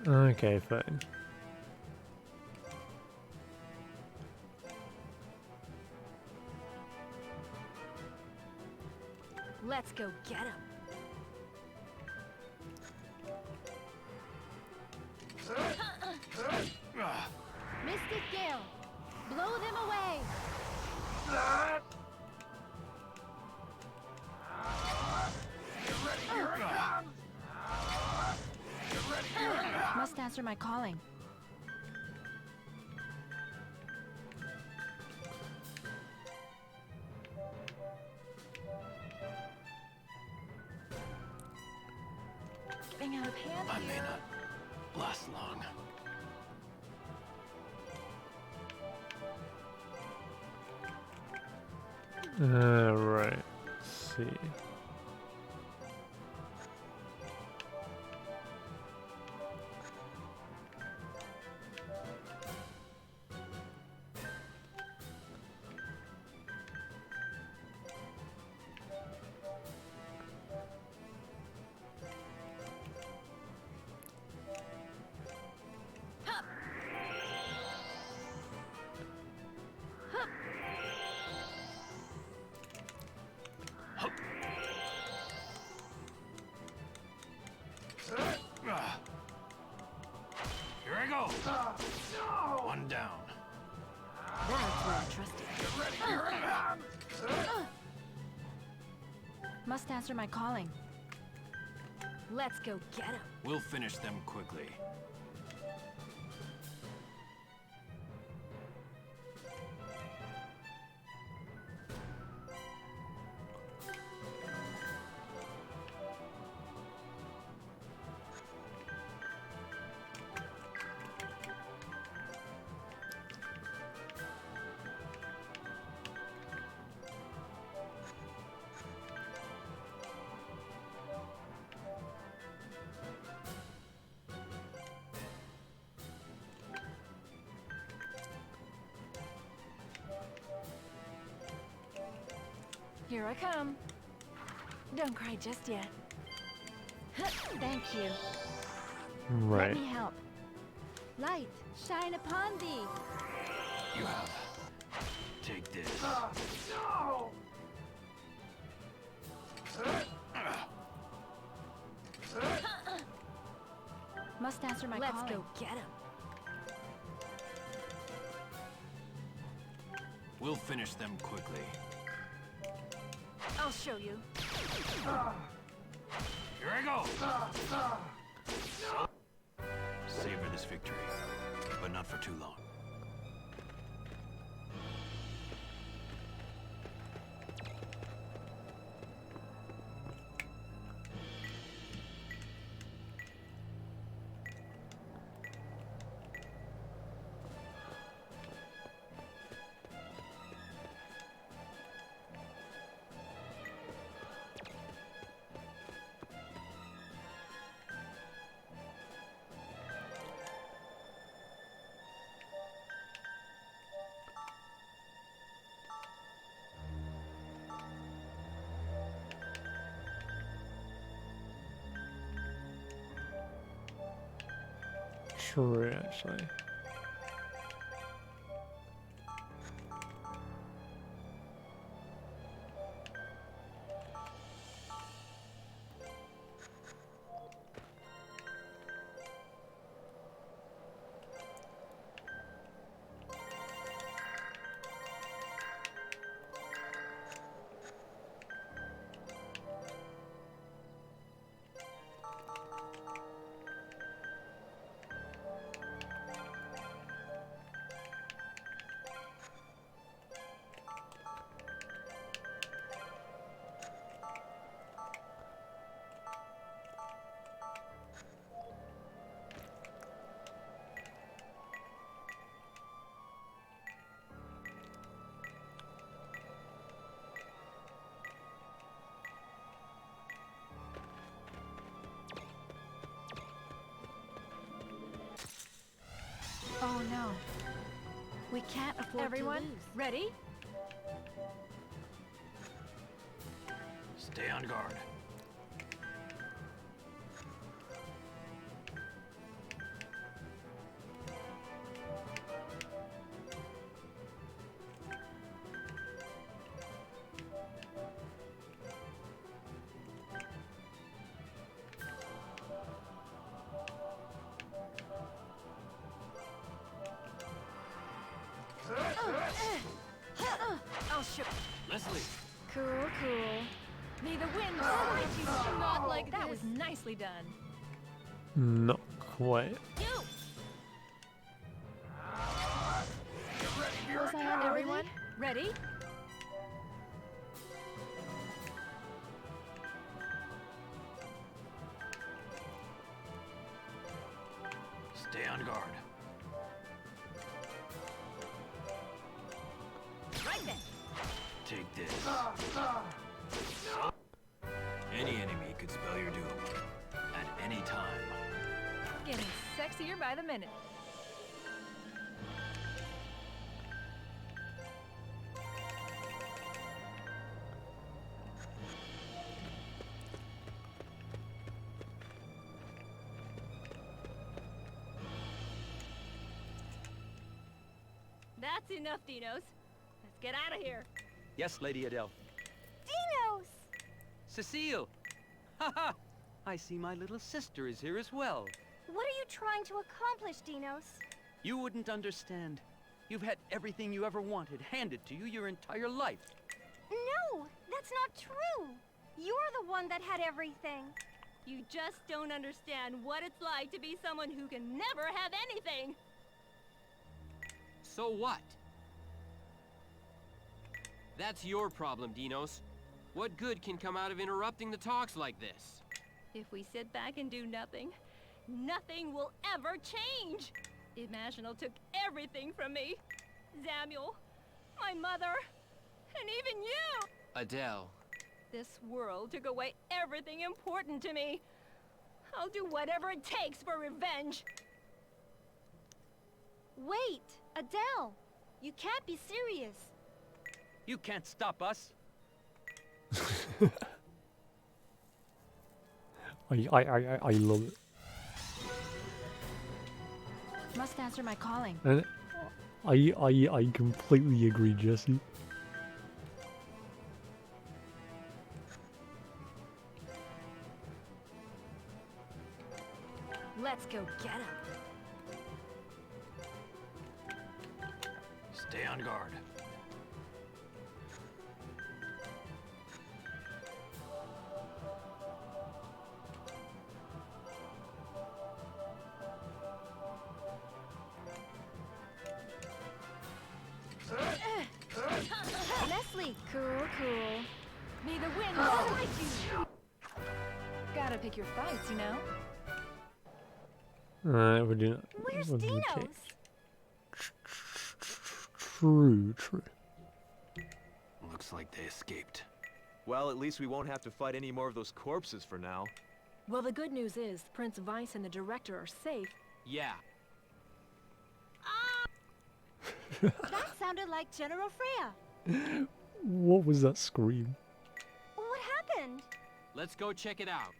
Okay, fine. Let's go get him. Mystic Gale, blow them away. Must answer my calling. Getting out of hand I here. may not last long. Right. Let's see. Here I go. One down. That's where I trust it. Must answer my calling. Let's go get him. We'll finish them quickly. Here I come. Don't cry just yet. Thank you. Right. Let me help. Light, shine upon thee. You have. Take this. Must answer my Let's calling. go get him. We'll finish them quickly. I'll show you. Here I go. Savor this victory, but not for too long. True, actually. We can't afford Everyone, to lose. ready? Stay on guard. I'll show. Leslie! Cool, cool. May the wind fight you. Not like That this. was nicely done. Not quite. Was I on everyone? Ready? Stay on guard. Right then. Take this. Any enemy could spell your doom. At any time. Getting sexier by the minute. That's enough, Dinos. Let's get out of here. Yes, Lady Adele. Dinos! Cecile! Haha! I see my little sister is here as well. What are you trying to accomplish, Dinos? You wouldn't understand. You've had everything you ever wanted handed to you your entire life. No, that's not true. You're the one that had everything. You just don't understand what it's like to be someone who can never have anything. So what? That's your problem, Dinos. What good can come out of interrupting the talks like this? If we sit back and do nothing, nothing will ever change. Imaginal took everything from me. Samuel, my mother, and even you. Adele. This world took away everything important to me. I'll do whatever it takes for revenge. Wait, Adele. You can't be serious. You can't stop us. I love it. Must answer my calling. And I completely agree, Jesse. Let's go get him. Stay on guard. Leslie! Cool, cool. May the wind fight you. Gotta pick your fights, you know? We're doing. Where's we're doing Dinos? check. True. Looks like they escaped. Well, at least we won't have to fight any more of those corpses for now. Well, the good news is Prince Vice and the director are safe. Yeah. That sounded like General Freya. What was that scream? What happened? Let's go check it out.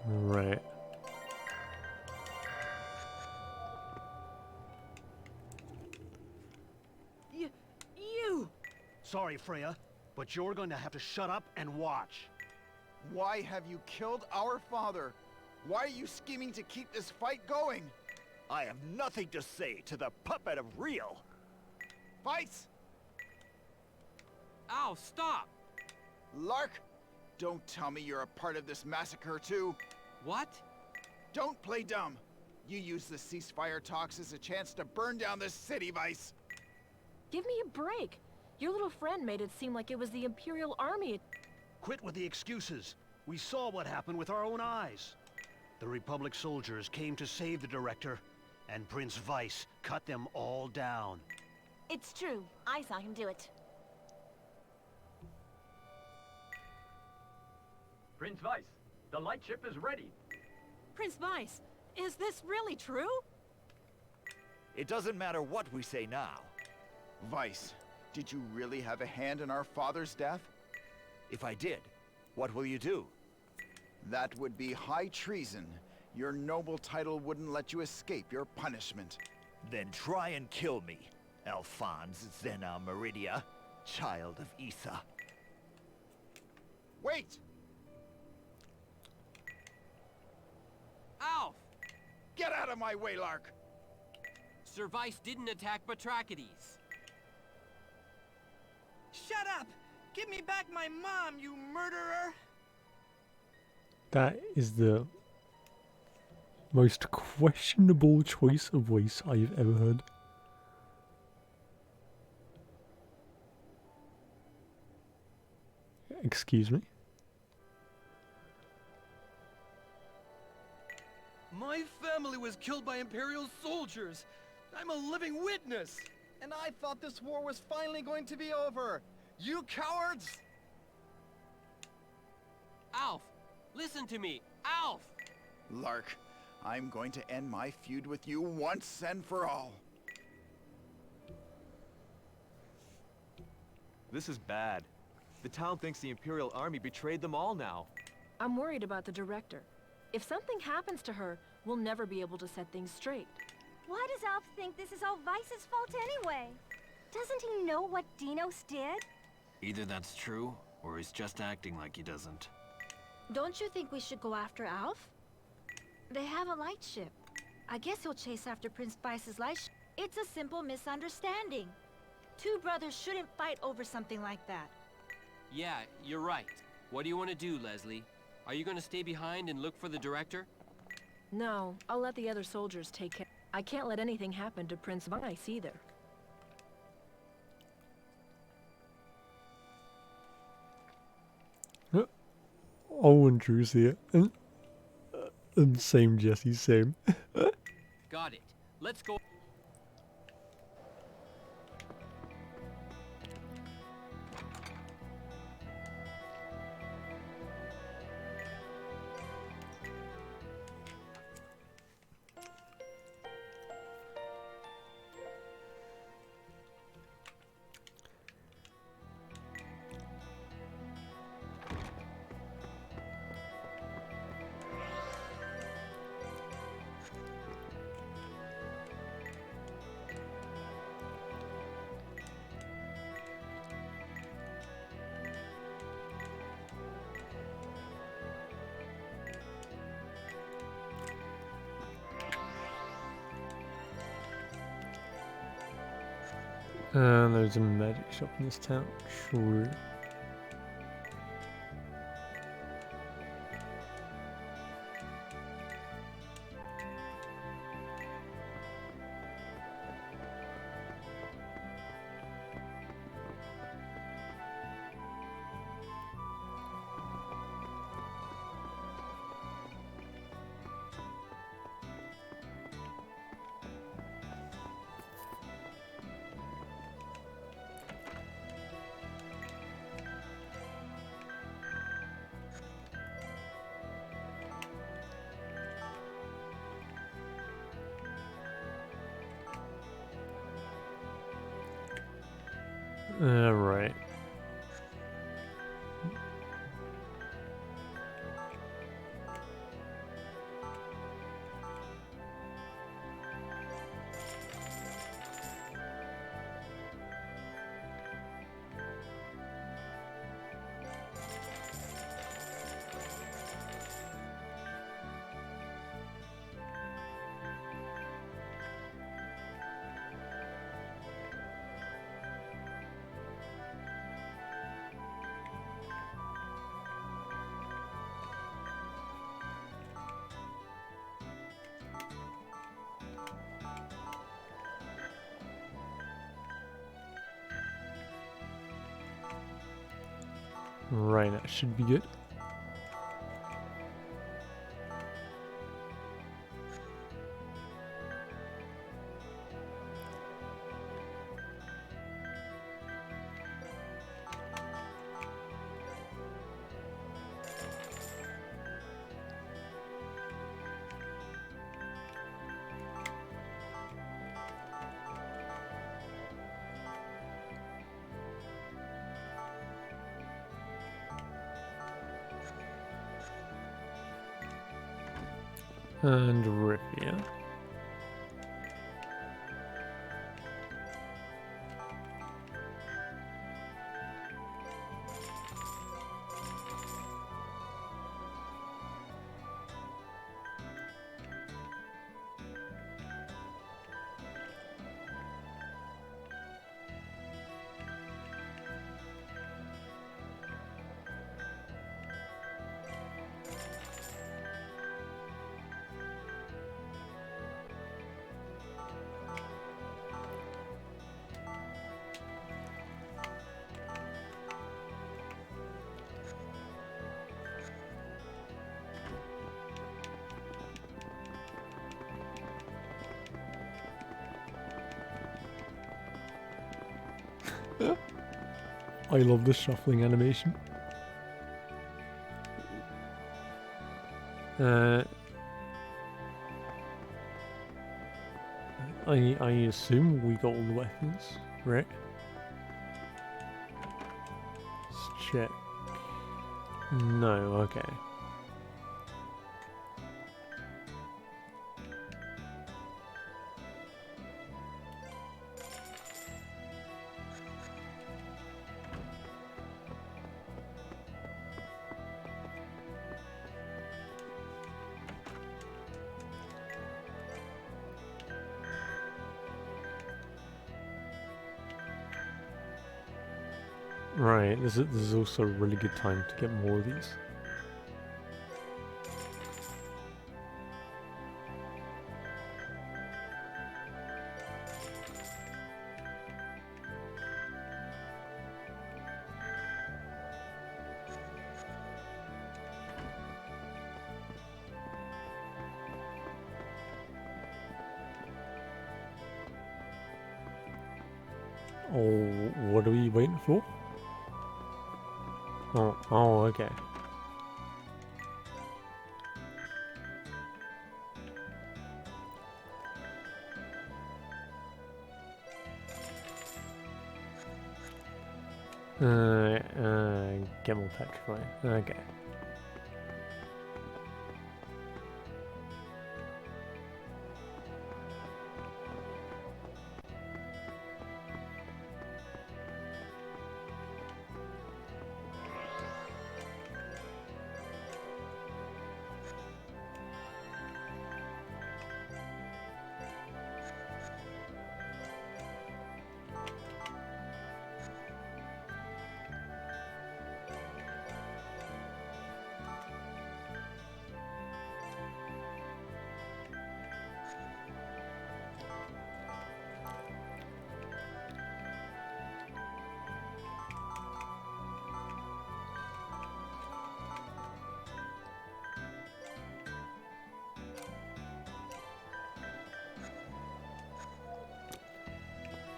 Right. You! Sorry, Freya, but you're going to have to shut up and watch. Why have you killed our father? Why are you scheming to keep this fight going? I have nothing to say to the puppet of Real. Fights! Ow, stop! Lark, don't tell me you're a part of this massacre too. What? Don't play dumb. You used the ceasefire talks as a chance to burn down this city, Vice. Give me a break. Your little friend made it seem like it was the Imperial Army. Quit with the excuses. We saw what happened with our own eyes. The Republic soldiers came to save the Director, and Prince Weiss cut them all down. It's true. I saw him do it. Prince Weiss, the lightship is ready. Prince Weiss, is this really true? It doesn't matter what we say now. Weiss, did you really have a hand in our father's death? If I did, what will you do? That would be high treason. Your noble title wouldn't let you escape your punishment. Then try and kill me, Alphonse Zena Meridia, child of Issa. Wait! Alf! Get out of my way, Lark! Sir Weiss didn't attack Batrachides. Shut up! Give me back my mom, you murderer! That is the most questionable choice of voice I've ever heard. Excuse me? My family was killed by Imperial soldiers. I'm a living witness. And I thought this war was finally going to be over. You cowards! Alf! Listen to me! Alf! Lark, I'm going to end my feud with you once and for all. This is bad. The town thinks the Imperial Army betrayed them all now. I'm worried about the Director. If something happens to her, we'll never be able to set things straight. Why does Alf think this is all Weiss's fault anyway? Doesn't he know what Dinos did? Either that's true, or he's just acting like he doesn't. Don't you think we should go after Alf? They have a lightship. I guess he'll chase after Prince Weiss's lightship. It's a simple misunderstanding. Two brothers shouldn't fight over something like that. Yeah, you're right. What do you want to do, Leslie? Are you going to stay behind and look for the Director? No, I'll let the other soldiers take care. I can't let anything happen to Prince Weiss either. Owen Drew's here. And same Jesse, same. Got it. Let's go. And there's a magic shop in this town. True. Right. Right, that should be good. And Rivia. I love the shuffling animation. I assume we got all the weapons, right? Let's check. No, okay. Right, this is also a really good time to get more of these. Oh, what are we waiting for? Oh, okay. Get more petrified. Okay.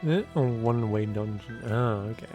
A one-way dungeon. Ah, okay.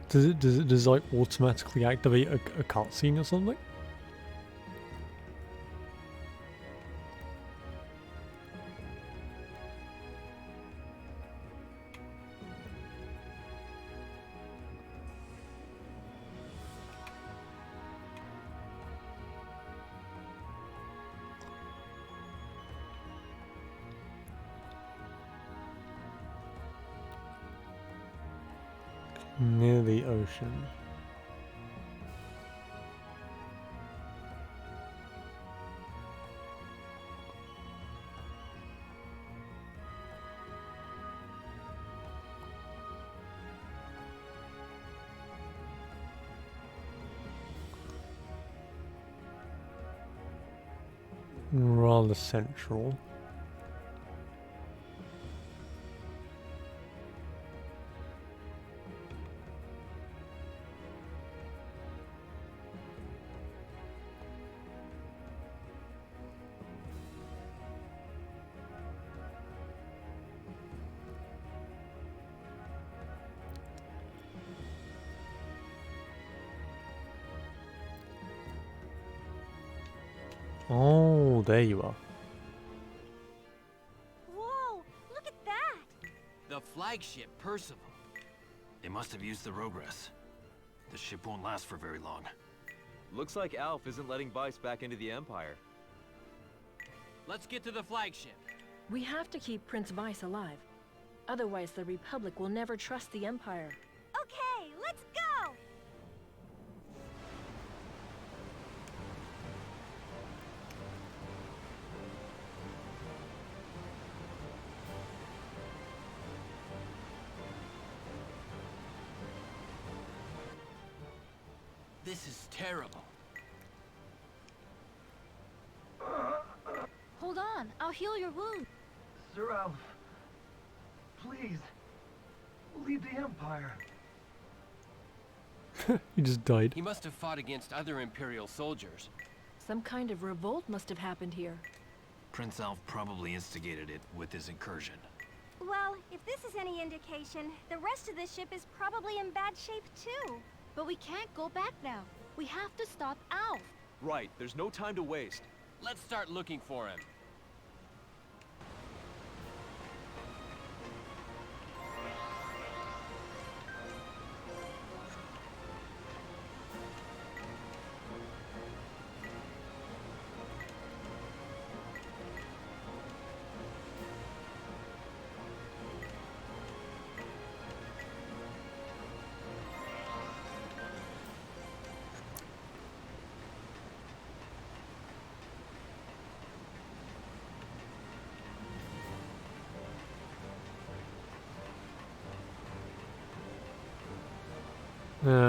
Does it like automatically activate a cutscene or something? Near the ocean. Rather central. Oh, there you are. Whoa, look at that! The flagship Percival. They must have used the Rogress. The ship won't last for very long. Looks like Alf isn't letting Vice back into the Empire. Let's get to the flagship. We have to keep Prince Vice alive. Otherwise, the Republic will never trust the Empire. Okay, let's go! This is terrible. Hold on, I'll heal your wound. Sir Alf, please, lead the Empire. He just died. He must have fought against other Imperial soldiers. Some kind of revolt must have happened here. Prince Alf probably instigated it with his incursion. Well, if this is any indication, the rest of the ship is probably in bad shape too. But we can't go back now. We have to stop Alf. Right, there's no time to waste. Let's start looking for him.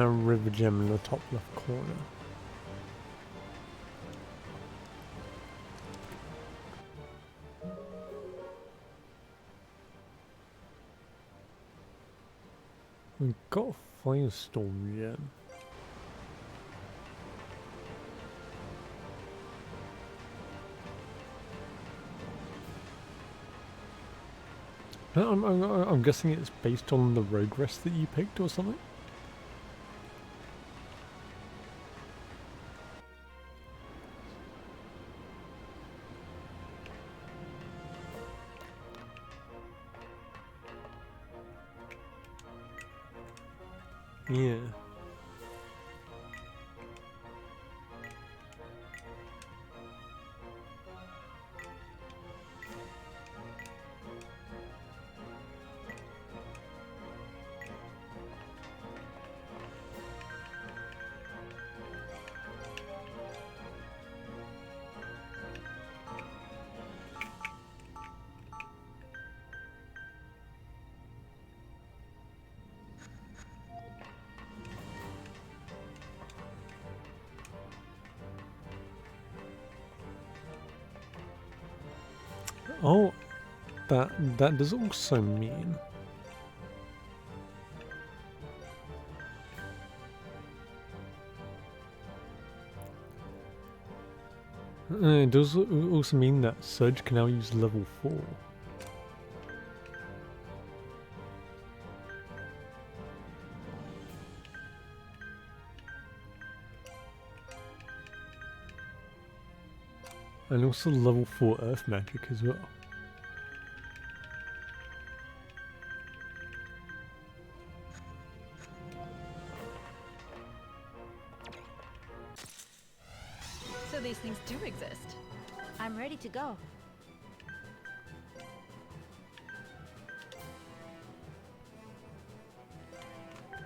River gem in the top left corner. We've got a firestorm gem. I'm guessing it's based on the Rogress that you picked or something? Yeah. Oh, that does also mean it does also mean that Surge can now use level 4. And also level 4 earth magic as well. So these things do exist. I'm ready to go.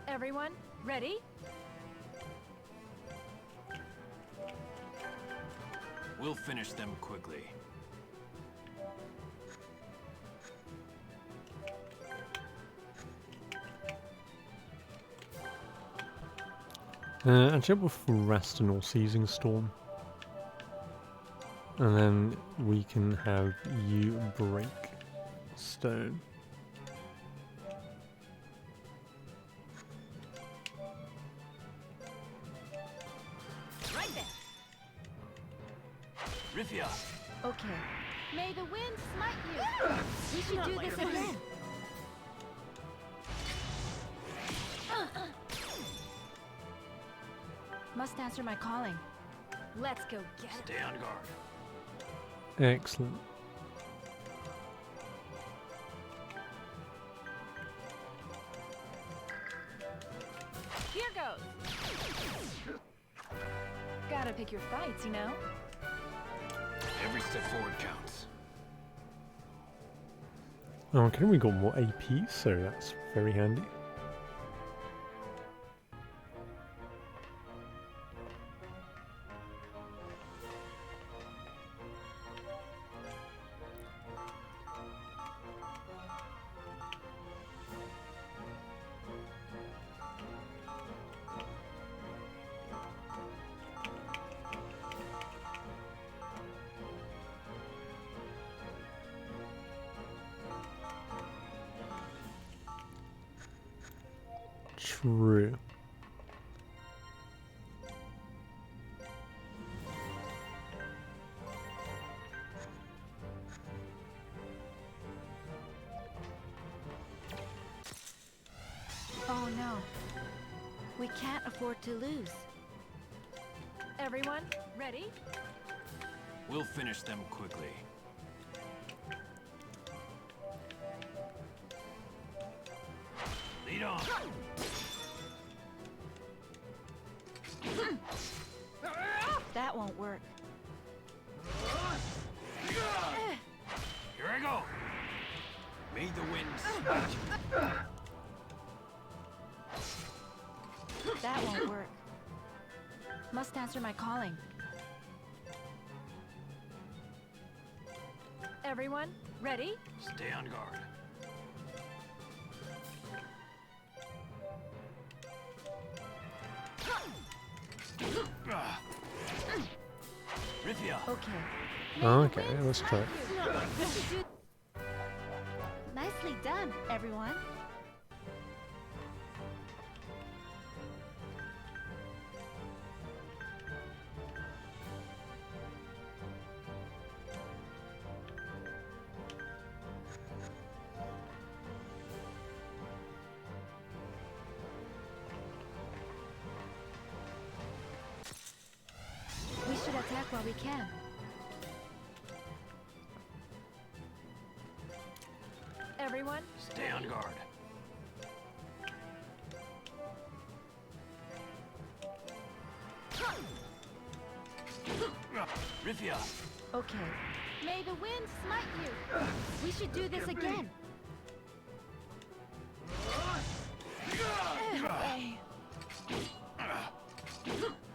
Everyone, ready? We'll finish them quickly. And check with Rastin or Seizing Storm. And then we can have you break stone. Right there. Rifia! Okay. May the wind smite you! We should do this again. Must answer my calling. Let's go get it. Stay on guard. Excellent. Here goes. Gotta pick your fights, you know? Every step forward counts. Oh, okay, we got more AP, so that's very handy. True. Oh no. We can't afford to lose. Everyone, ready? We'll finish them quickly. Lead on. That won't work. Here I go. May the wind smite you. That won't work. Must answer my calling. Everyone, ready? Stay on guard. Rifia. Okay. Okay, let's try it. Nicely done, everyone. We should attack while we can. Everyone, Stay on guard. Rifia. Okay. May the wind smite you! We should do this again!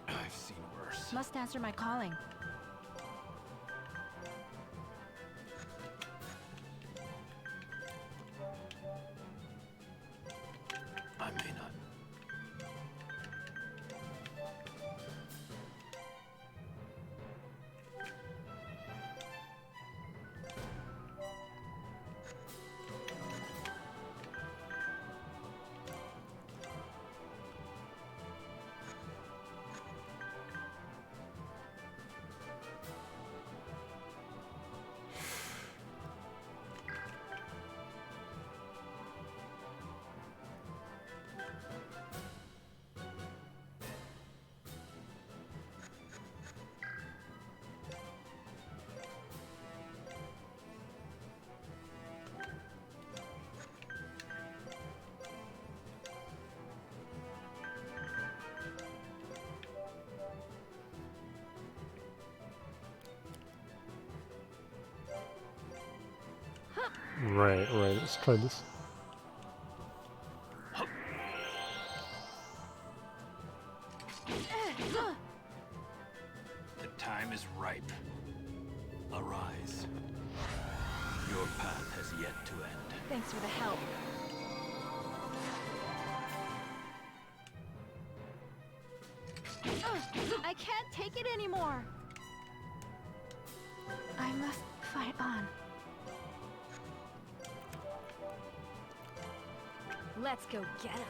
I've seen worse. Must answer my calling. I may not. Right, let's try this. The time is ripe. Arise. Your path has yet to end. Thanks for the help. I can't take it anymore. I must fight on. Let's go get him.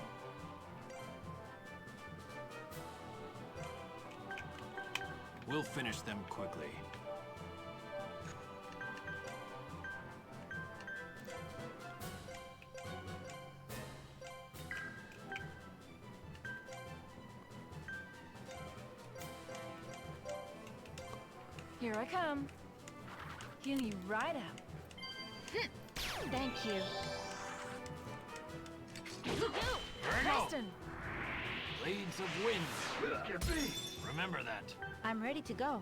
We'll finish them quickly. Here I come. Heal you right out. Thank you. Preston! Blades of wind. Remember that. I'm ready to go.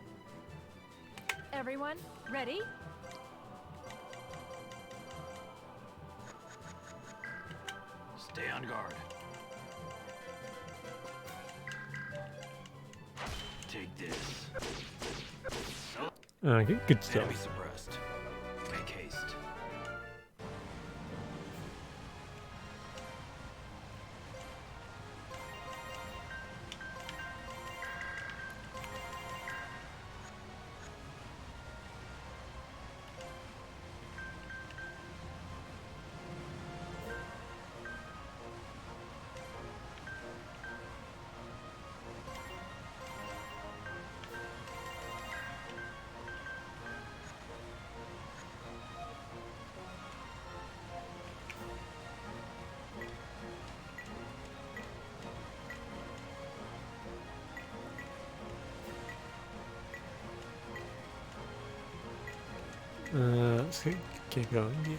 Everyone, ready? Stay on guard. Take this. Okay, good stuff. Enemy suppressed. Make haste. Let's get going, yeah.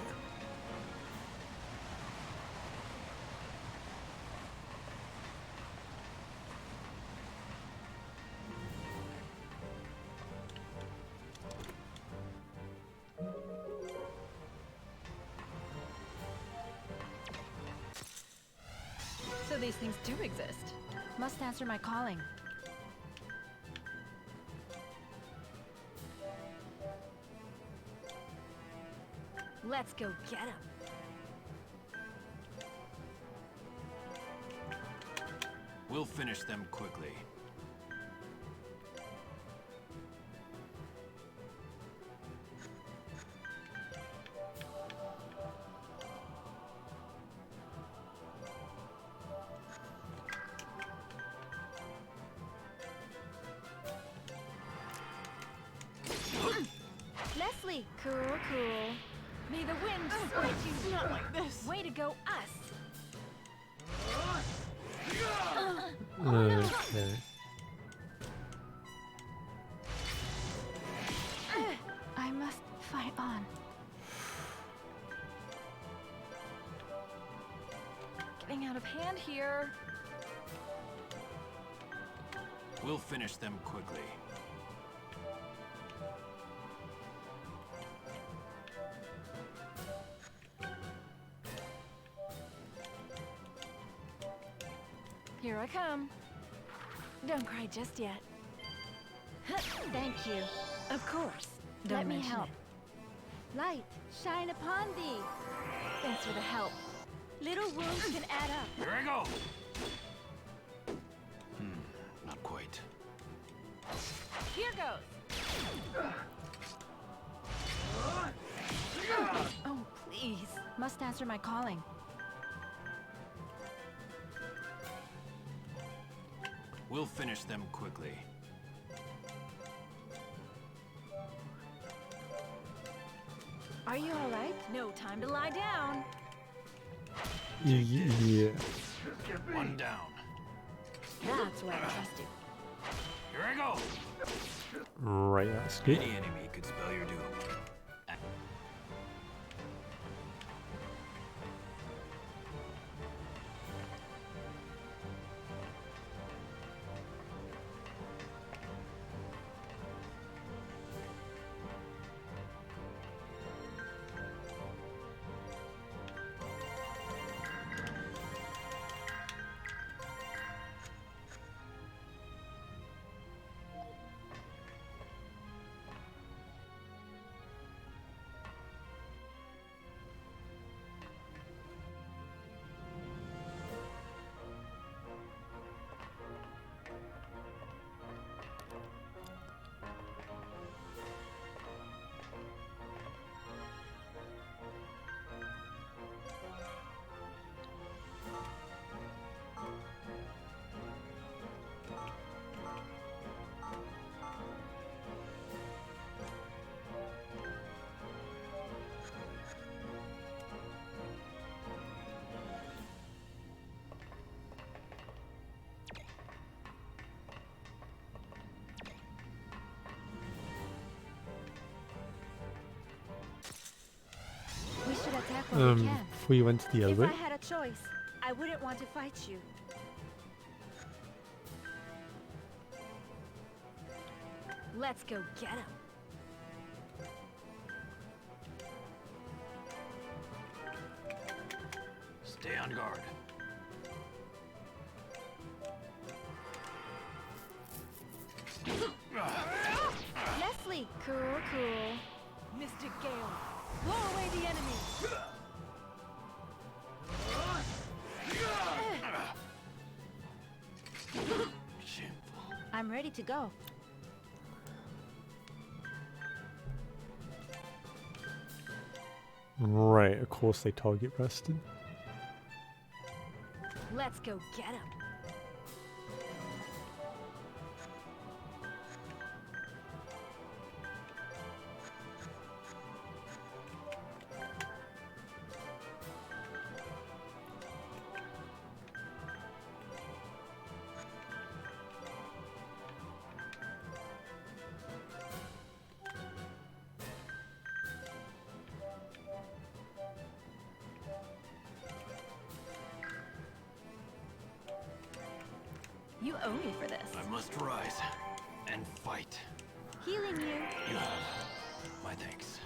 So these things do exist. Must answer my calling. Let's go get him. We'll finish them quickly. Leslie! Cool. May the wind split you. Not like this. Way to go, us. Okay. I must fight on. Getting out of hand here. We'll finish them quickly. Here I come. Don't cry just yet. Thank you. Of course. Don't Let me mention help. it. Light, shine upon thee. Thanks for the help. Little wounds can add up. Here I go! Not quite. Here goes. Oh, please. Must answer my calling. We'll finish them quickly. Are you all right? No time to lie down. Yeah. One down. That's why I trust you. Here I go! Right, that's good. Any enemy could spell your doom. all we can. Before you went to the If I elevator. had a choice, I wouldn't want to fight you. Let's go get him. Stay on guard. Leslie, cool. Mystic Gale, blow away the enemy. I'm ready to go. Right, of course they target rested. Let's go get him. You owe me for this. I must rise and fight. Healing you. You have my thanks.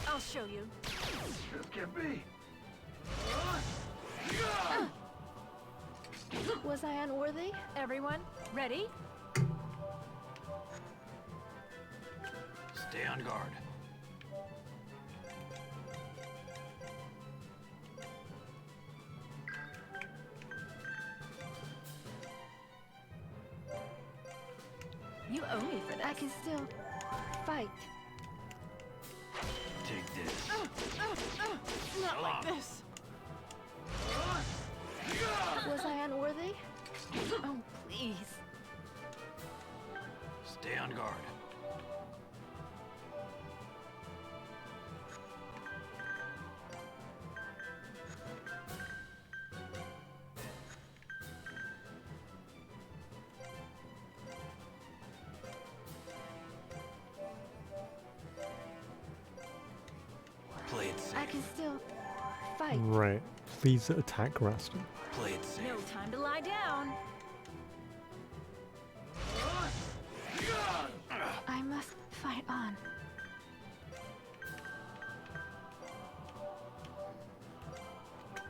I'll show you. This can't be. Was I unworthy? Everyone, ready? Stay on guard. You owe me for this. I can still fight. Take this. Not like this. Was I unworthy? Oh, please. Stay on guard. Play it safe. I can still fight. Right, please attack rested. Play it safe. No time to lie down. I must fight on.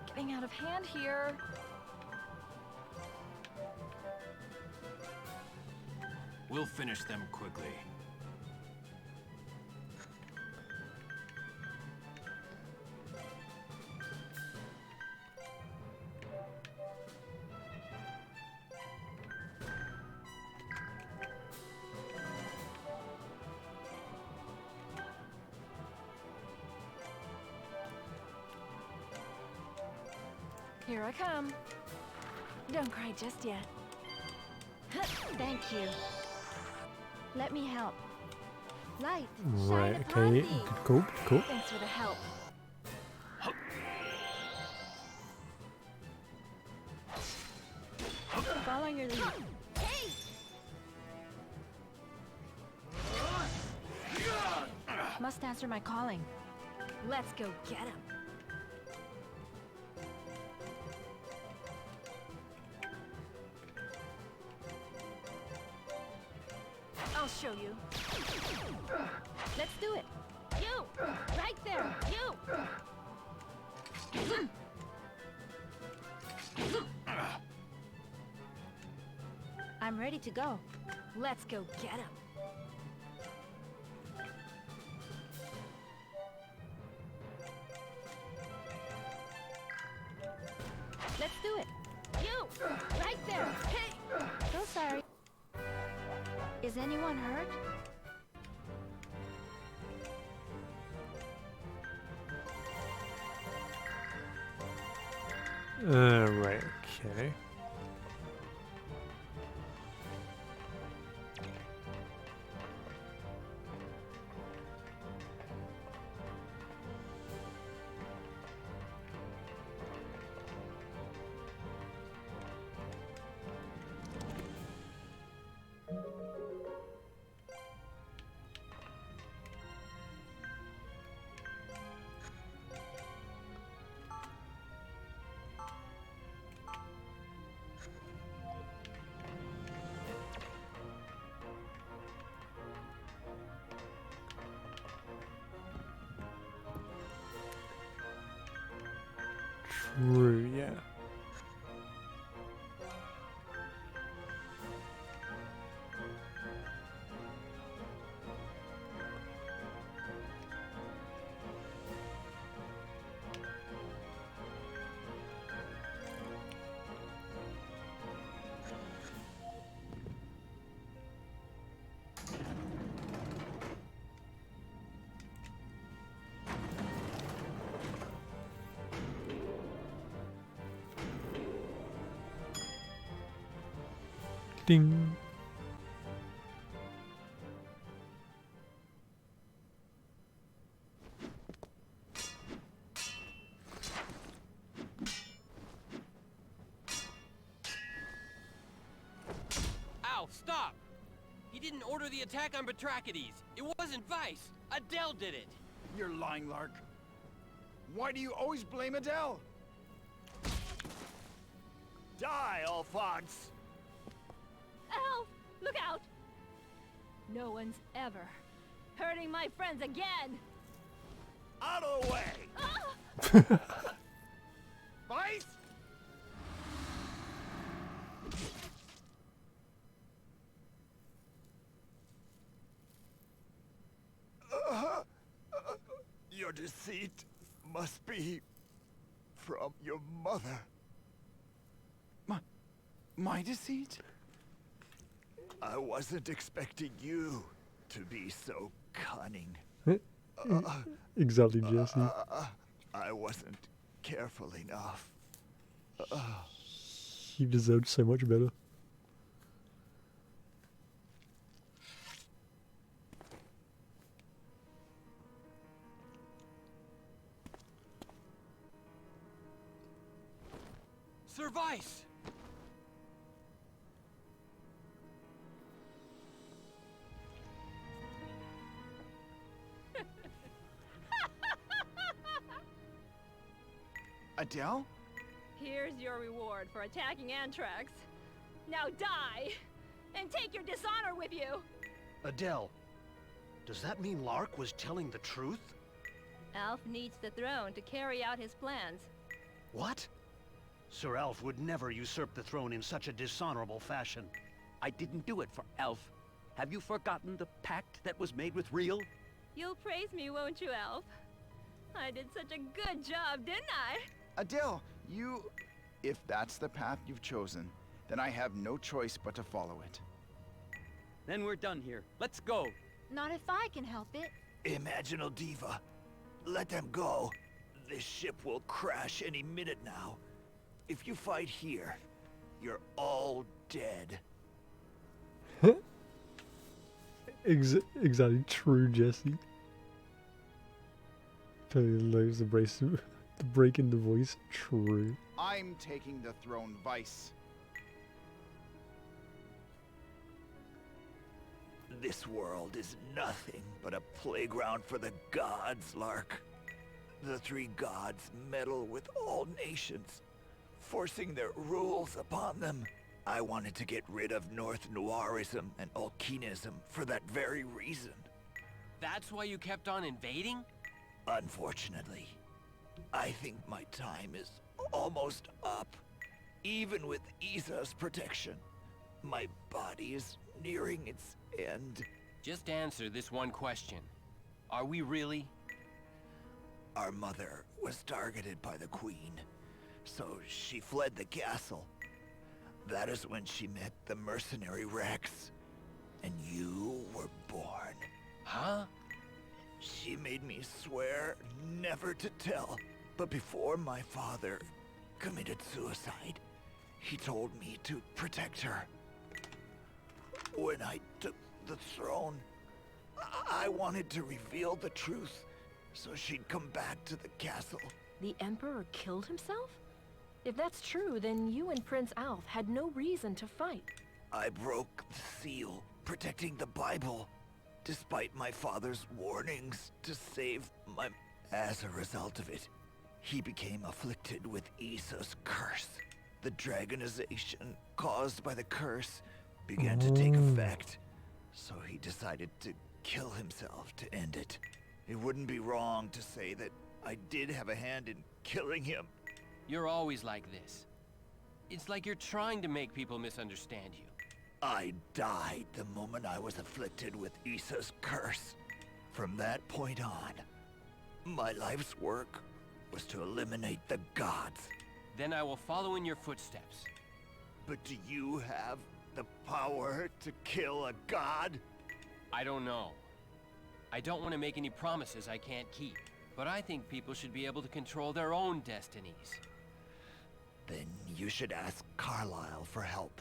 Getting out of hand here. We'll finish them quickly. Here I come. Don't cry just yet. Thank you. Let me help. Light, Right, shine upon okay, thee. cool. Thanks for the help. Following your lead. Must answer my calling. Let's go get him. I'll show you. Let's do it. You! Right there! You! I'm ready to go. Let's go get him. Let's do it. You! Right there! Hey! So sorry. Is anyone hurt? Right, okay. True, yeah. Ding. Ow, stop! He didn't order the attack on Batrachides. It wasn't Vice. Adele did it. You're lying, Lark. Why do you always blame Adele? Die, Alphonse! Elf, look out! No one's ever hurting my friends again! Out of the way! Vice? Your deceit must be from your mother. My deceit? I wasn't expecting you to be so cunning. Exactly, Jesse. I wasn't careful enough. He deserved so much better. Sir Vice! Adele? Here's your reward for attacking Anthrax. Now die! And take your dishonor with you! Adele, does that mean Lark was telling the truth? Alf needs the throne to carry out his plans. What? Sir Alf would never usurp the throne in such a dishonorable fashion. I didn't do it for Elf. Have you forgotten the pact that was made with Real? You'll praise me, won't you, Alf? I did such a good job, didn't I? Adele, you... If that's the path you've chosen, then I have no choice but to follow it. Then we're done here. Let's go. Not if I can help it. Imaginal Diva, let them go. This ship will crash any minute now. If you fight here, you're all dead. Exactly true, Jesse. Totally loads the break in the voice. True. I'm taking the throne, Vice. This world is nothing but a playground for the gods, Lark. The three gods meddle with all nations, forcing their rules upon them. I wanted to get rid of North Noirism and Alkenism for that very reason. That's why you kept on invading? Unfortunately, I think my time is almost up. Even with Isa's protection, my body is nearing its end. Just answer this one question. Are we really? Our mother was targeted by the Queen, so she fled the castle. That is when she met the mercenary Rex, and you were born. Huh? She made me swear never to tell, but before my father committed suicide, he told me to protect her. When I took the throne, I wanted to reveal the truth, so she'd come back to the castle. The Emperor killed himself? If that's true, then you and Prince Alf had no reason to fight. I broke the seal, protecting the Bible, despite my father's warnings to save my... As a result of it, he became afflicted with Isa's curse. The dragonization caused by the curse began to take effect, so he decided to kill himself to end it. It wouldn't be wrong to say that I did have a hand in killing him. You're always like this. It's like you're trying to make people misunderstand you. I died the moment I was afflicted with Issa's curse. From that point on, my life's work was to eliminate the gods. Then I will follow in your footsteps. But do you have the power to kill a god? I don't know. I don't want to make any promises I can't keep. But I think people should be able to control their own destinies. Then you should ask Carlyle for help.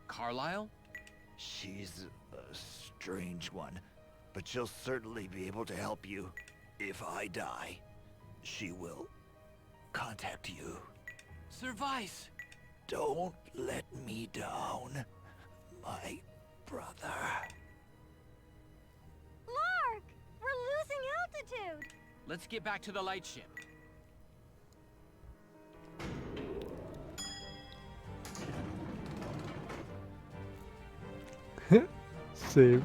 Carlyle? She's a strange one, but she'll certainly be able to help you. If I die, she will contact you. Sir Vice! Don't let me down, my brother. Lark! We're losing altitude! Let's get back to the lightship. Save.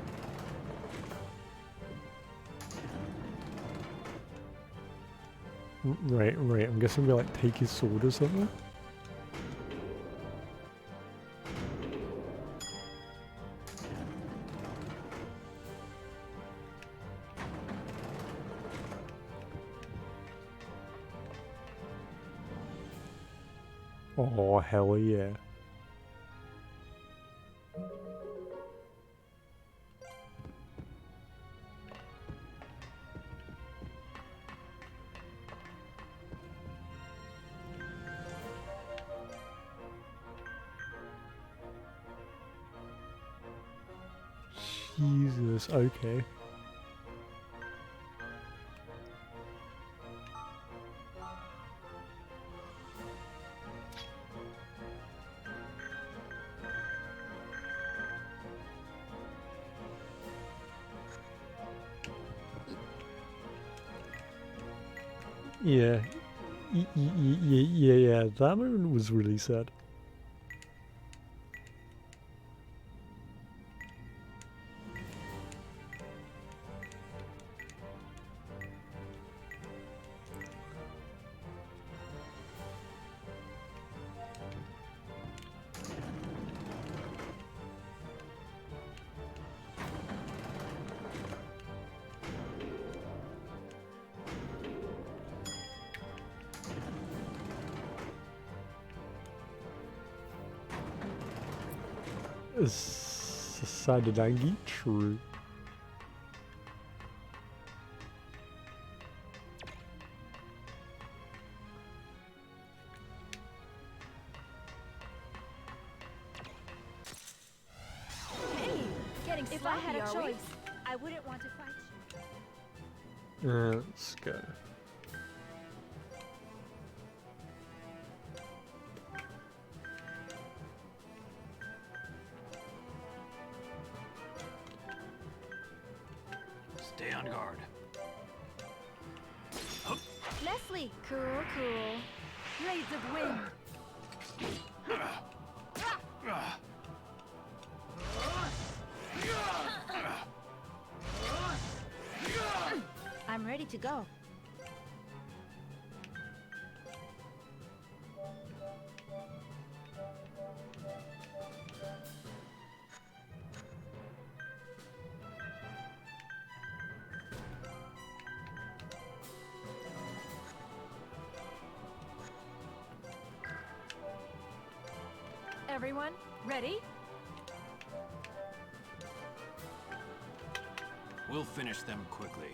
Right. I'm guessing we like take his sword or something. Oh, hell yeah. Jesus, okay. Yeah. Yeah, that moment was really sad. Sadadangi? True. Hey, Getting if I had a sloppy, are we? choice, I wouldn't want to fight you. Let's go. Stay on guard. Leslie! Cool. Blades of wind. I'm ready to go. Everyone, ready? We'll finish them quickly.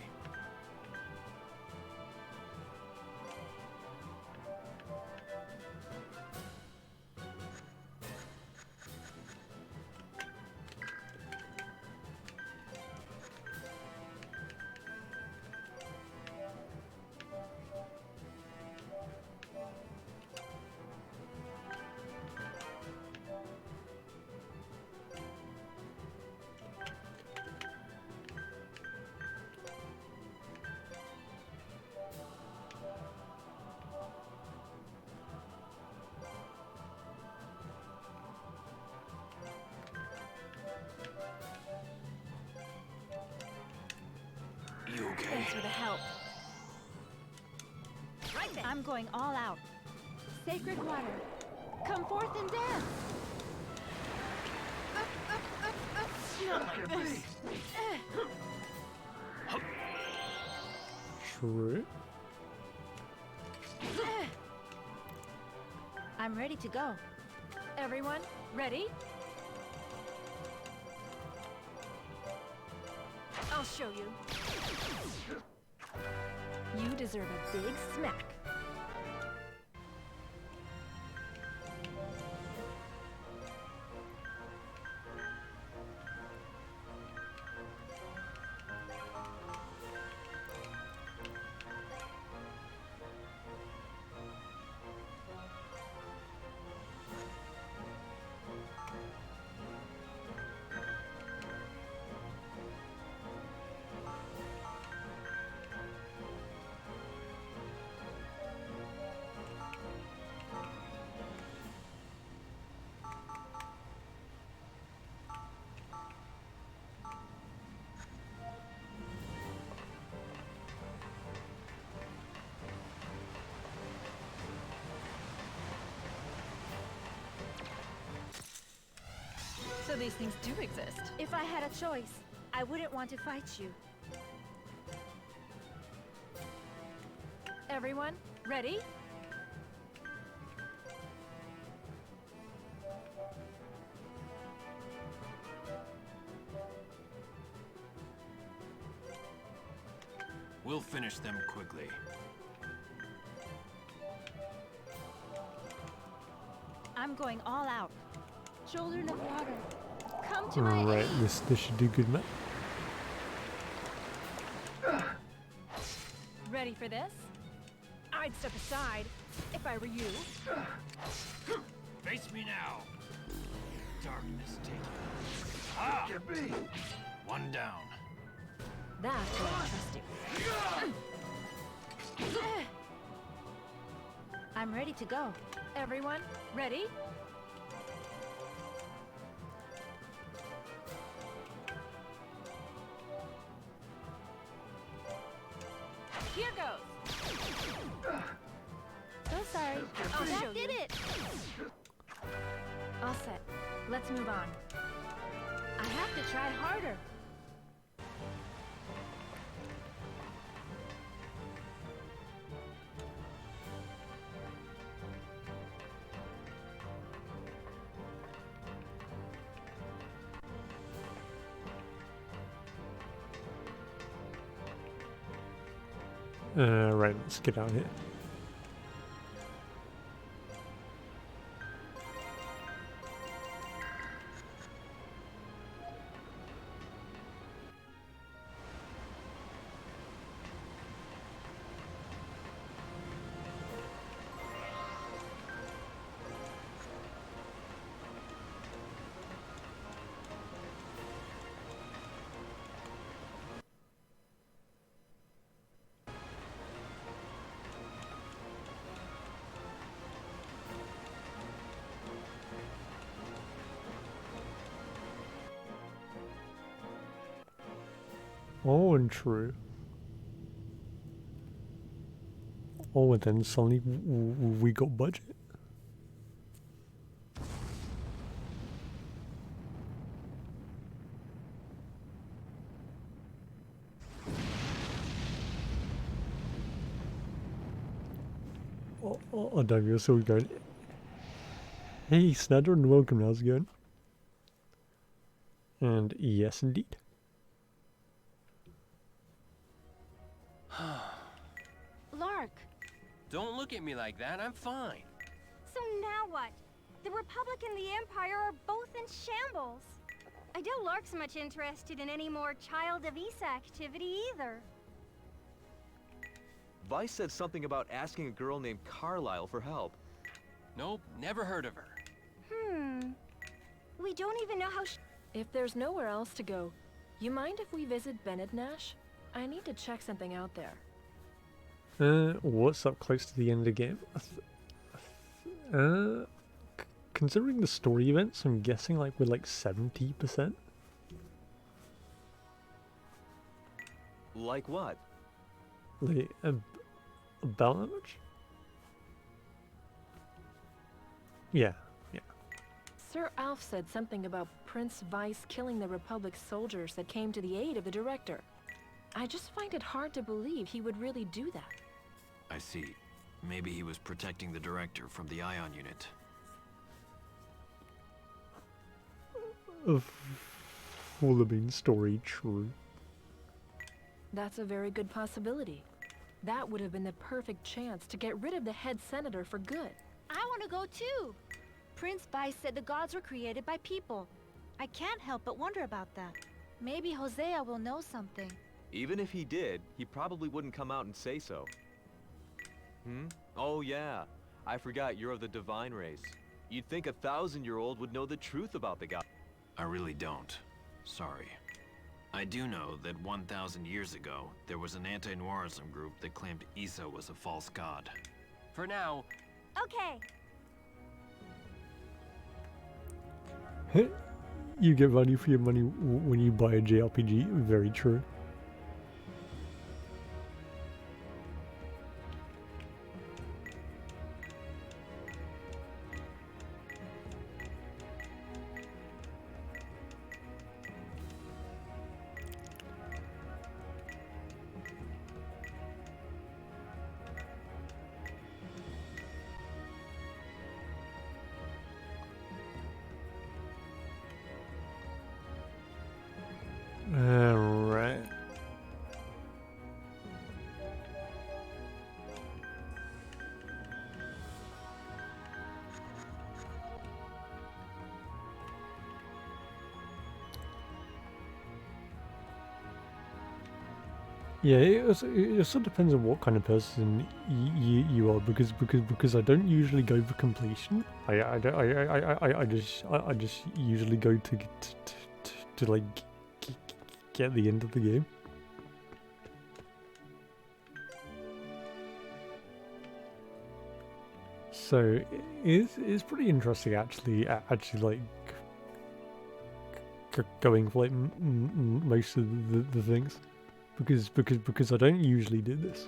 You okay? Thanks for the help. Right then. I'm going all out. sacred water. Come forth and dance. Not like this. True. I'm ready to go. Everyone, ready? I'll show you. You deserve a big smack. So these things do exist. If I had a choice, I wouldn't want to fight you. Everyone, ready? We'll finish them quickly. I'm going all out. Children of water, come to my Right, aid. this should do good, mate. Ready for this? I'd step aside if I were you. Face me now. Darkness take you. Ah! One down. That's what I'm trusting. I'm ready to go. Everyone, ready? Here goes. So sorry. I'll That show did you. it. All set. Let's move on. I have to try harder. Right, let's get out of here. Oh, and true. Oh, and then suddenly we got budget. Oh, damn, you're so good. Hey, Snadder, and welcome. How's it going? And yes, indeed. Lark, Don't look at me like that. I'm fine. so now what? The Republic and the Empire are both in shambles. I doubt Lark's much interested in any more Child of Issa activity either. Vice said something about asking a girl named Carlisle for help. Nope, never heard of her. We don't even know how If there's nowhere else to go, you mind if we visit Bennett Nash? I need to check something out there. What's up close to the end of the game? Considering the story events, I'm guessing like we're like 70%. Like what? Like, about that much? Yeah, yeah. Sir Alf said something about Prince Weiss killing the Republic's soldiers that came to the aid of the Director. I just find it hard to believe he would really do that. I see. Maybe he was protecting the Director from the Ion Unit. For the main story, true. That's a very good possibility. That would have been the perfect chance to get rid of the head senator for good. I want to go too. Prince Bai said the gods were created by people. I can't help but wonder about that. Maybe Hosea will know something. Even if he did, he probably wouldn't come out and say so. Oh yeah, I forgot you're of the divine race. You'd think a 1,000-year-old would know the truth about the god. I really don't. Sorry. I do know that 1,000 years ago, there was an anti-Noirism group that claimed Issa was a false god. For now. Okay. You get value for your money when you buy a JRPG. Very true. Alright. Yeah, it also depends on what kind of person you are, because I don't usually go for completion. I just usually go to like get the end of the game. So it's pretty interesting actually like going for like most of the things. Because I don't usually do this.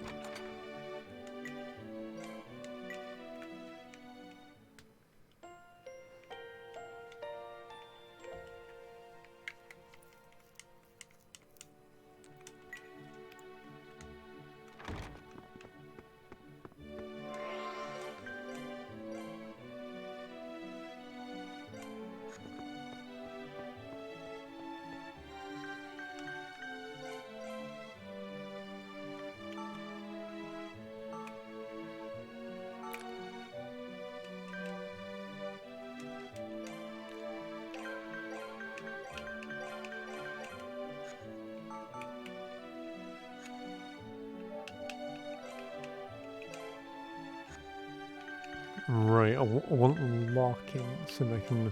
Right, I want locking so I can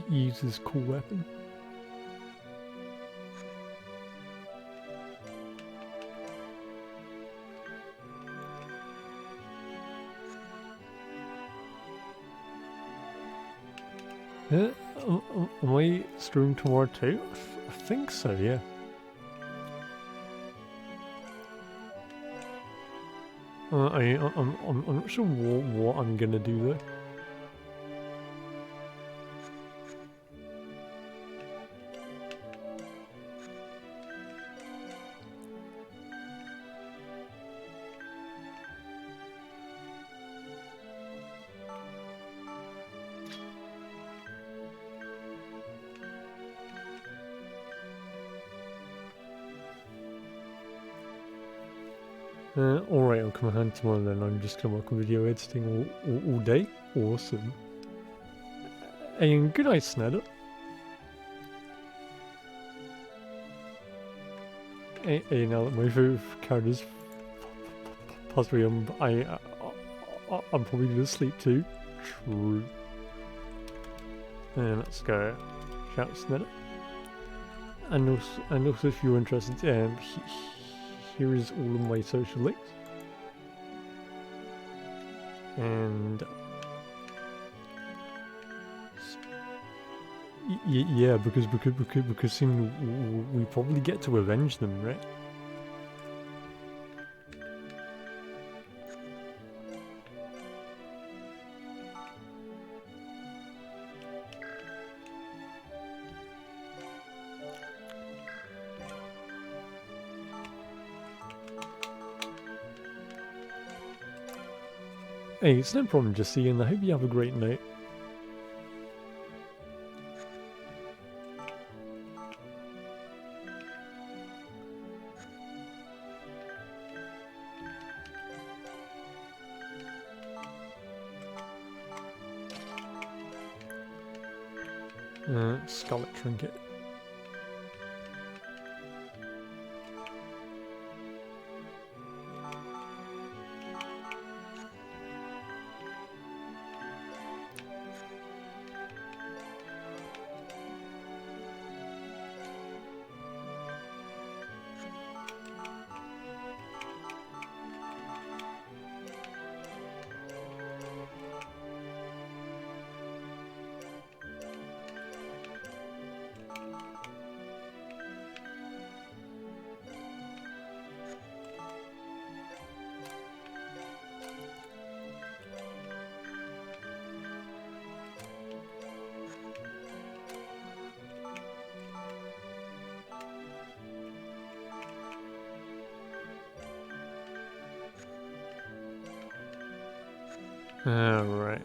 use this cool weapon. Yeah, am I streaming tomorrow too? I think so, yeah. I'm not sure what I'm gonna do though. Alright, I'll come home tomorrow then. I'm just gonna work on video editing all day. Awesome. And good night, Snedder. Hey, now that my favorite characters passed me, I'm probably gonna sleep too. True. And let's go. Shout Snedder. And also, if you're interested, here is all of my social links. And yeah, because soon we probably get to avenge them, right? Hey, it's no problem, Jesse, and I hope you have a great night. Scarlet Trinket. Alright.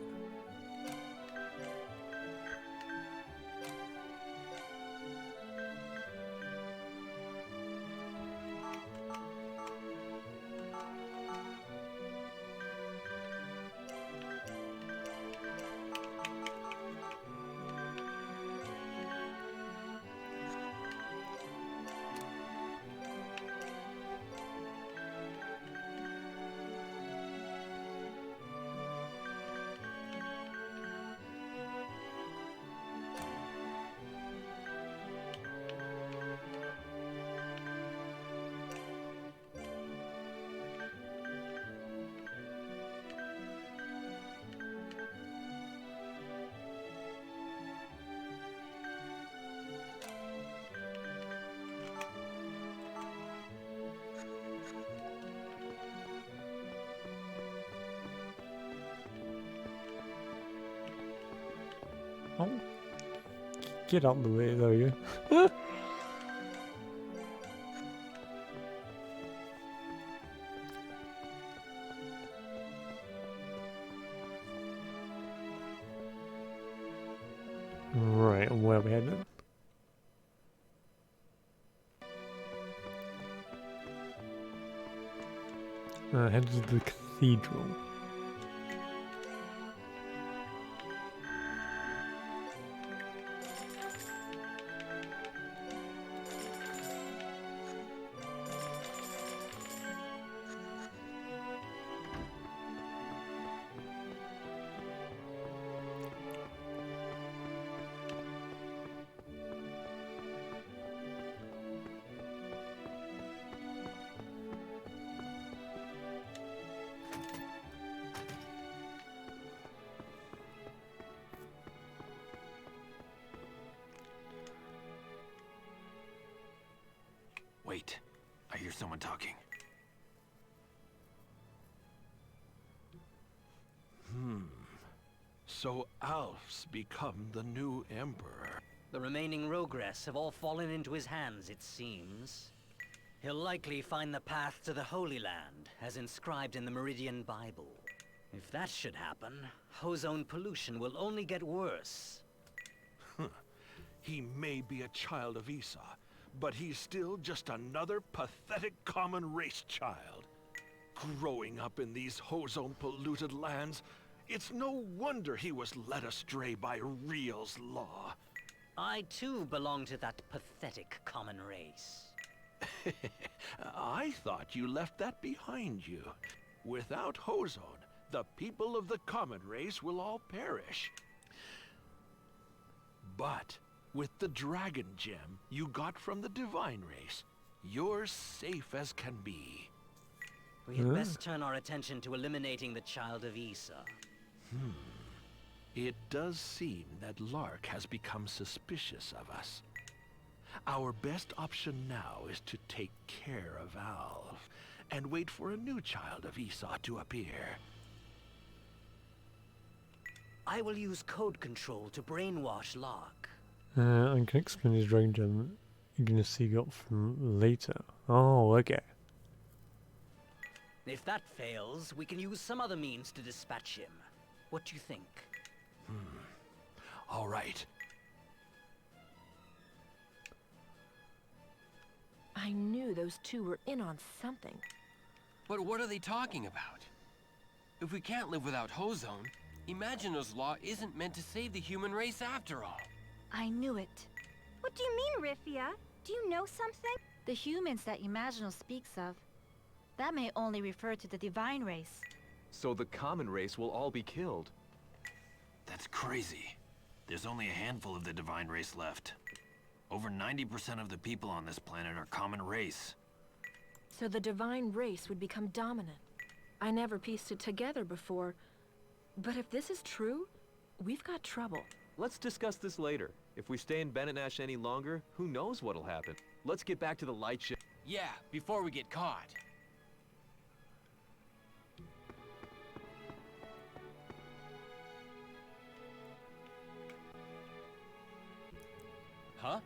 Oh, get out of the way, there you go. Right, where are we headed? Headed to the cathedral. Wait, I hear someone talking. So Alf's become the new emperor. The remaining Rogress have all fallen into his hands, it seems. He'll likely find the path to the Holy Land, as inscribed in the Meridian Bible. If that should happen, ozone pollution will only get worse. He may be a child of Esau, but he's still just another pathetic common race child. Growing up in these ozone-polluted lands, it's no wonder he was led astray by Real's law. I too belong to that pathetic common race. I thought you left that behind you. Without ozone, the people of the common race will all perish. But with the dragon gem you got from the divine race, you're safe as can be. We had best turn our attention to eliminating the child of Esau. It does seem that Lark has become suspicious of us. Our best option now is to take care of Alf and wait for a new child of Esau to appear. I will use code control to brainwash Lark. I can explain his dragon gem you're gonna see got from later. Oh, okay. If that fails, we can use some other means to dispatch him. What do you think? All right. I knew those two were in on something. But what are they talking about? If we can't live without Hozone, Imagino's law isn't meant to save the human race after all. I knew it. What do you mean, Rifia? Do you know something? The humans that Imagino speaks of, that may only refer to the divine race. So the common race will all be killed. That's crazy. There's only a handful of the divine race left. Over 90% of the people on this planet are common race. So the divine race would become dominant. I never pieced it together before. But if this is true, we've got trouble. Let's discuss this later. If we stay in Bennett Nash any longer, who knows what'll happen. Let's get back to the light ship. Yeah, before we get caught. Huh?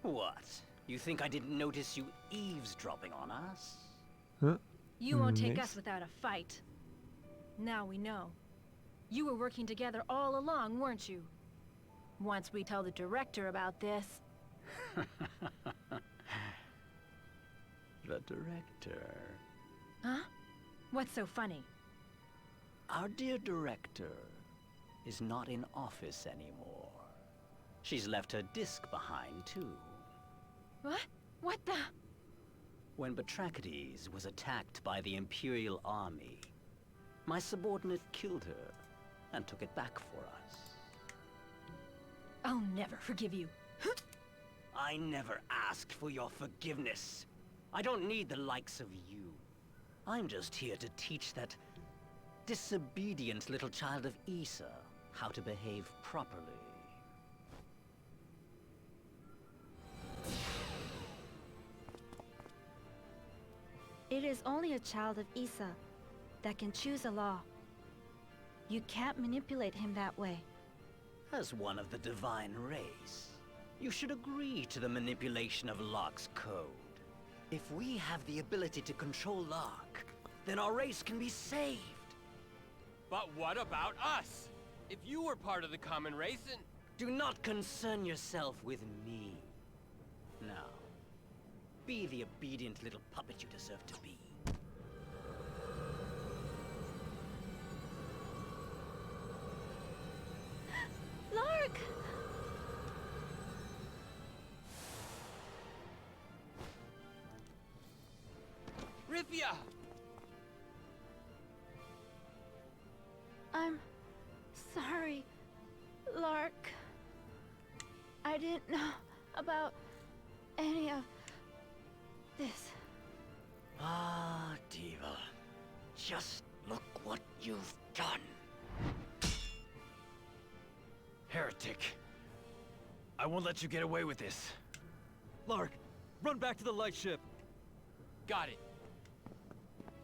What? You think I didn't notice you eavesdropping on us? Huh? You won't take Nice. us without a fight. Now we know. You were working together all along, weren't you? Once we tell the director about this... The director. Huh? What's so funny? Our dear director is not in office anymore. She's left her disc behind, too. What? What the... When Batrachides was attacked by the Imperial Army, my subordinate killed her and took it back for us. I'll never forgive you. I never asked for your forgiveness. I don't need the likes of you. I'm just here to teach that disobedient little child of Issa how to behave properly. It is only a child of Issa that can choose a law. You can't manipulate him that way. As one of the divine race, you should agree to the manipulation of Locke's code. If we have the ability to control Locke, then our race can be saved. But what about us? If you were part of the common race and... Do not concern yourself with me. Now, be the obedient little puppet you deserve to be. Lark! Rifia! I'm sorry, Lark. I didn't know about any of this. Ah, Diva. Just look what you've done. Heretic. I won't let you get away with this. Lark, run back to the light ship. Got it.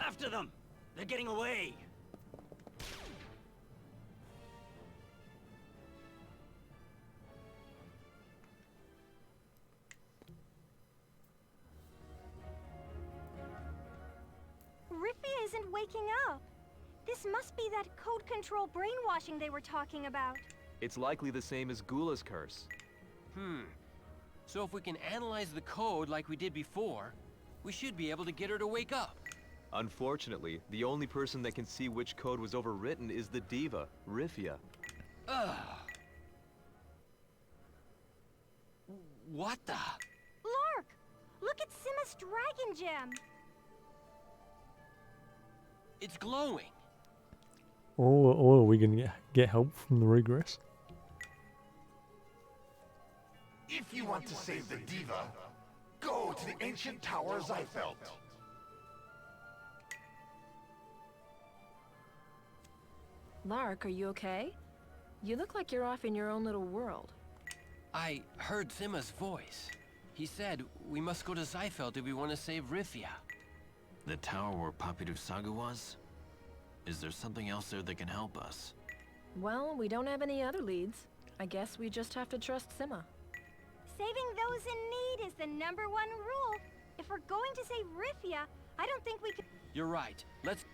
After them! They're getting away! Rifia isn't waking up. This must be that code control brainwashing they were talking about. It's likely the same as Gula's curse. So if we can analyze the code like we did before, we should be able to get her to wake up. Unfortunately, the only person that can see which code was overwritten is the diva, Rifia. Ugh. What the? Lark! Look at Simma's dragon gem! It's glowing. Or are we going to get help from the regress? If you want to save the diva, go to the ancient tower Zeifelt. Lark, are you okay? You look like you're off in your own little world. I heard Simma's voice. He said we must go to Zeifelt if we want to save Rifia. The tower where Papidu Saga was? Is there something else there that can help us? Well, we don't have any other leads. I guess we just have to trust Simma. Saving those in need is the #1 rule. If if we're going to save Rifia, I don't think we can... You're right. Let's...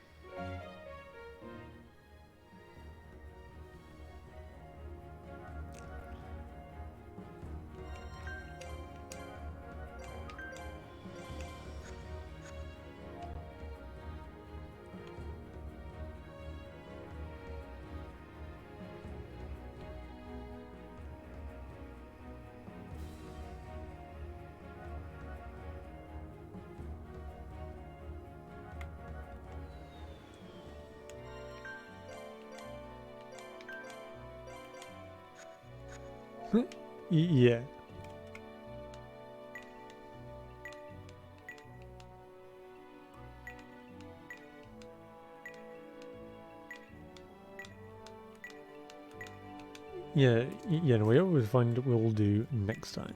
Yeah. Yeah, we always find what we'll do next time.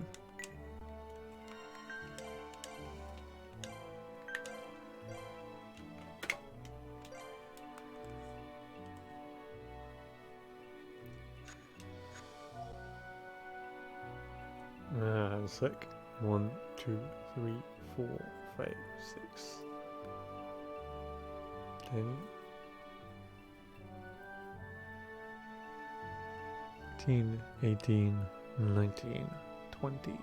Sick. 1, 2, 3, 4, 5, 6, 10, 18, 18, 19, 20.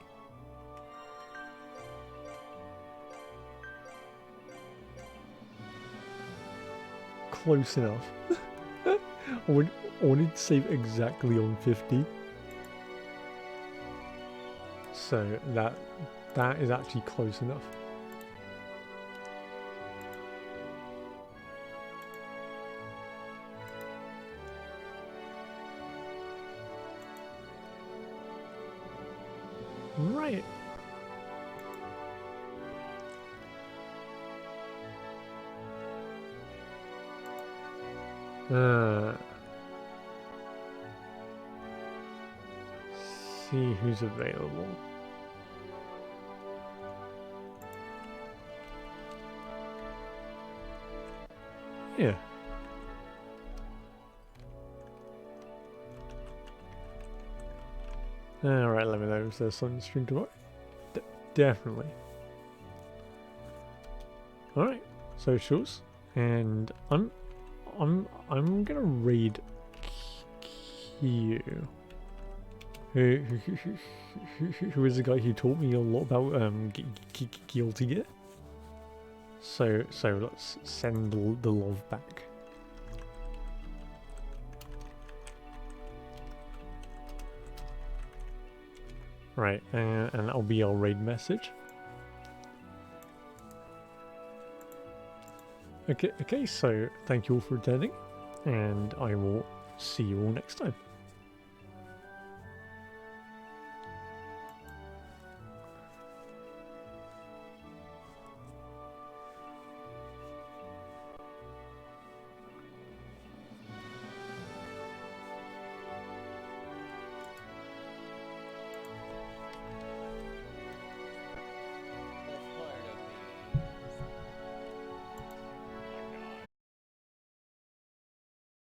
Close enough. I wanted to save exactly on 50. So that is actually close enough. Right. See who's available. Yeah. Alright, let me know if there's something to stream tomorrow. Definitely. Alright, socials, and I'm gonna raid Q. Who is the guy who taught me a lot about Guilty Gear? So let's send the love back. Right, and that'll be our raid message. Okay, so thank you all for attending, and I will see you all next time.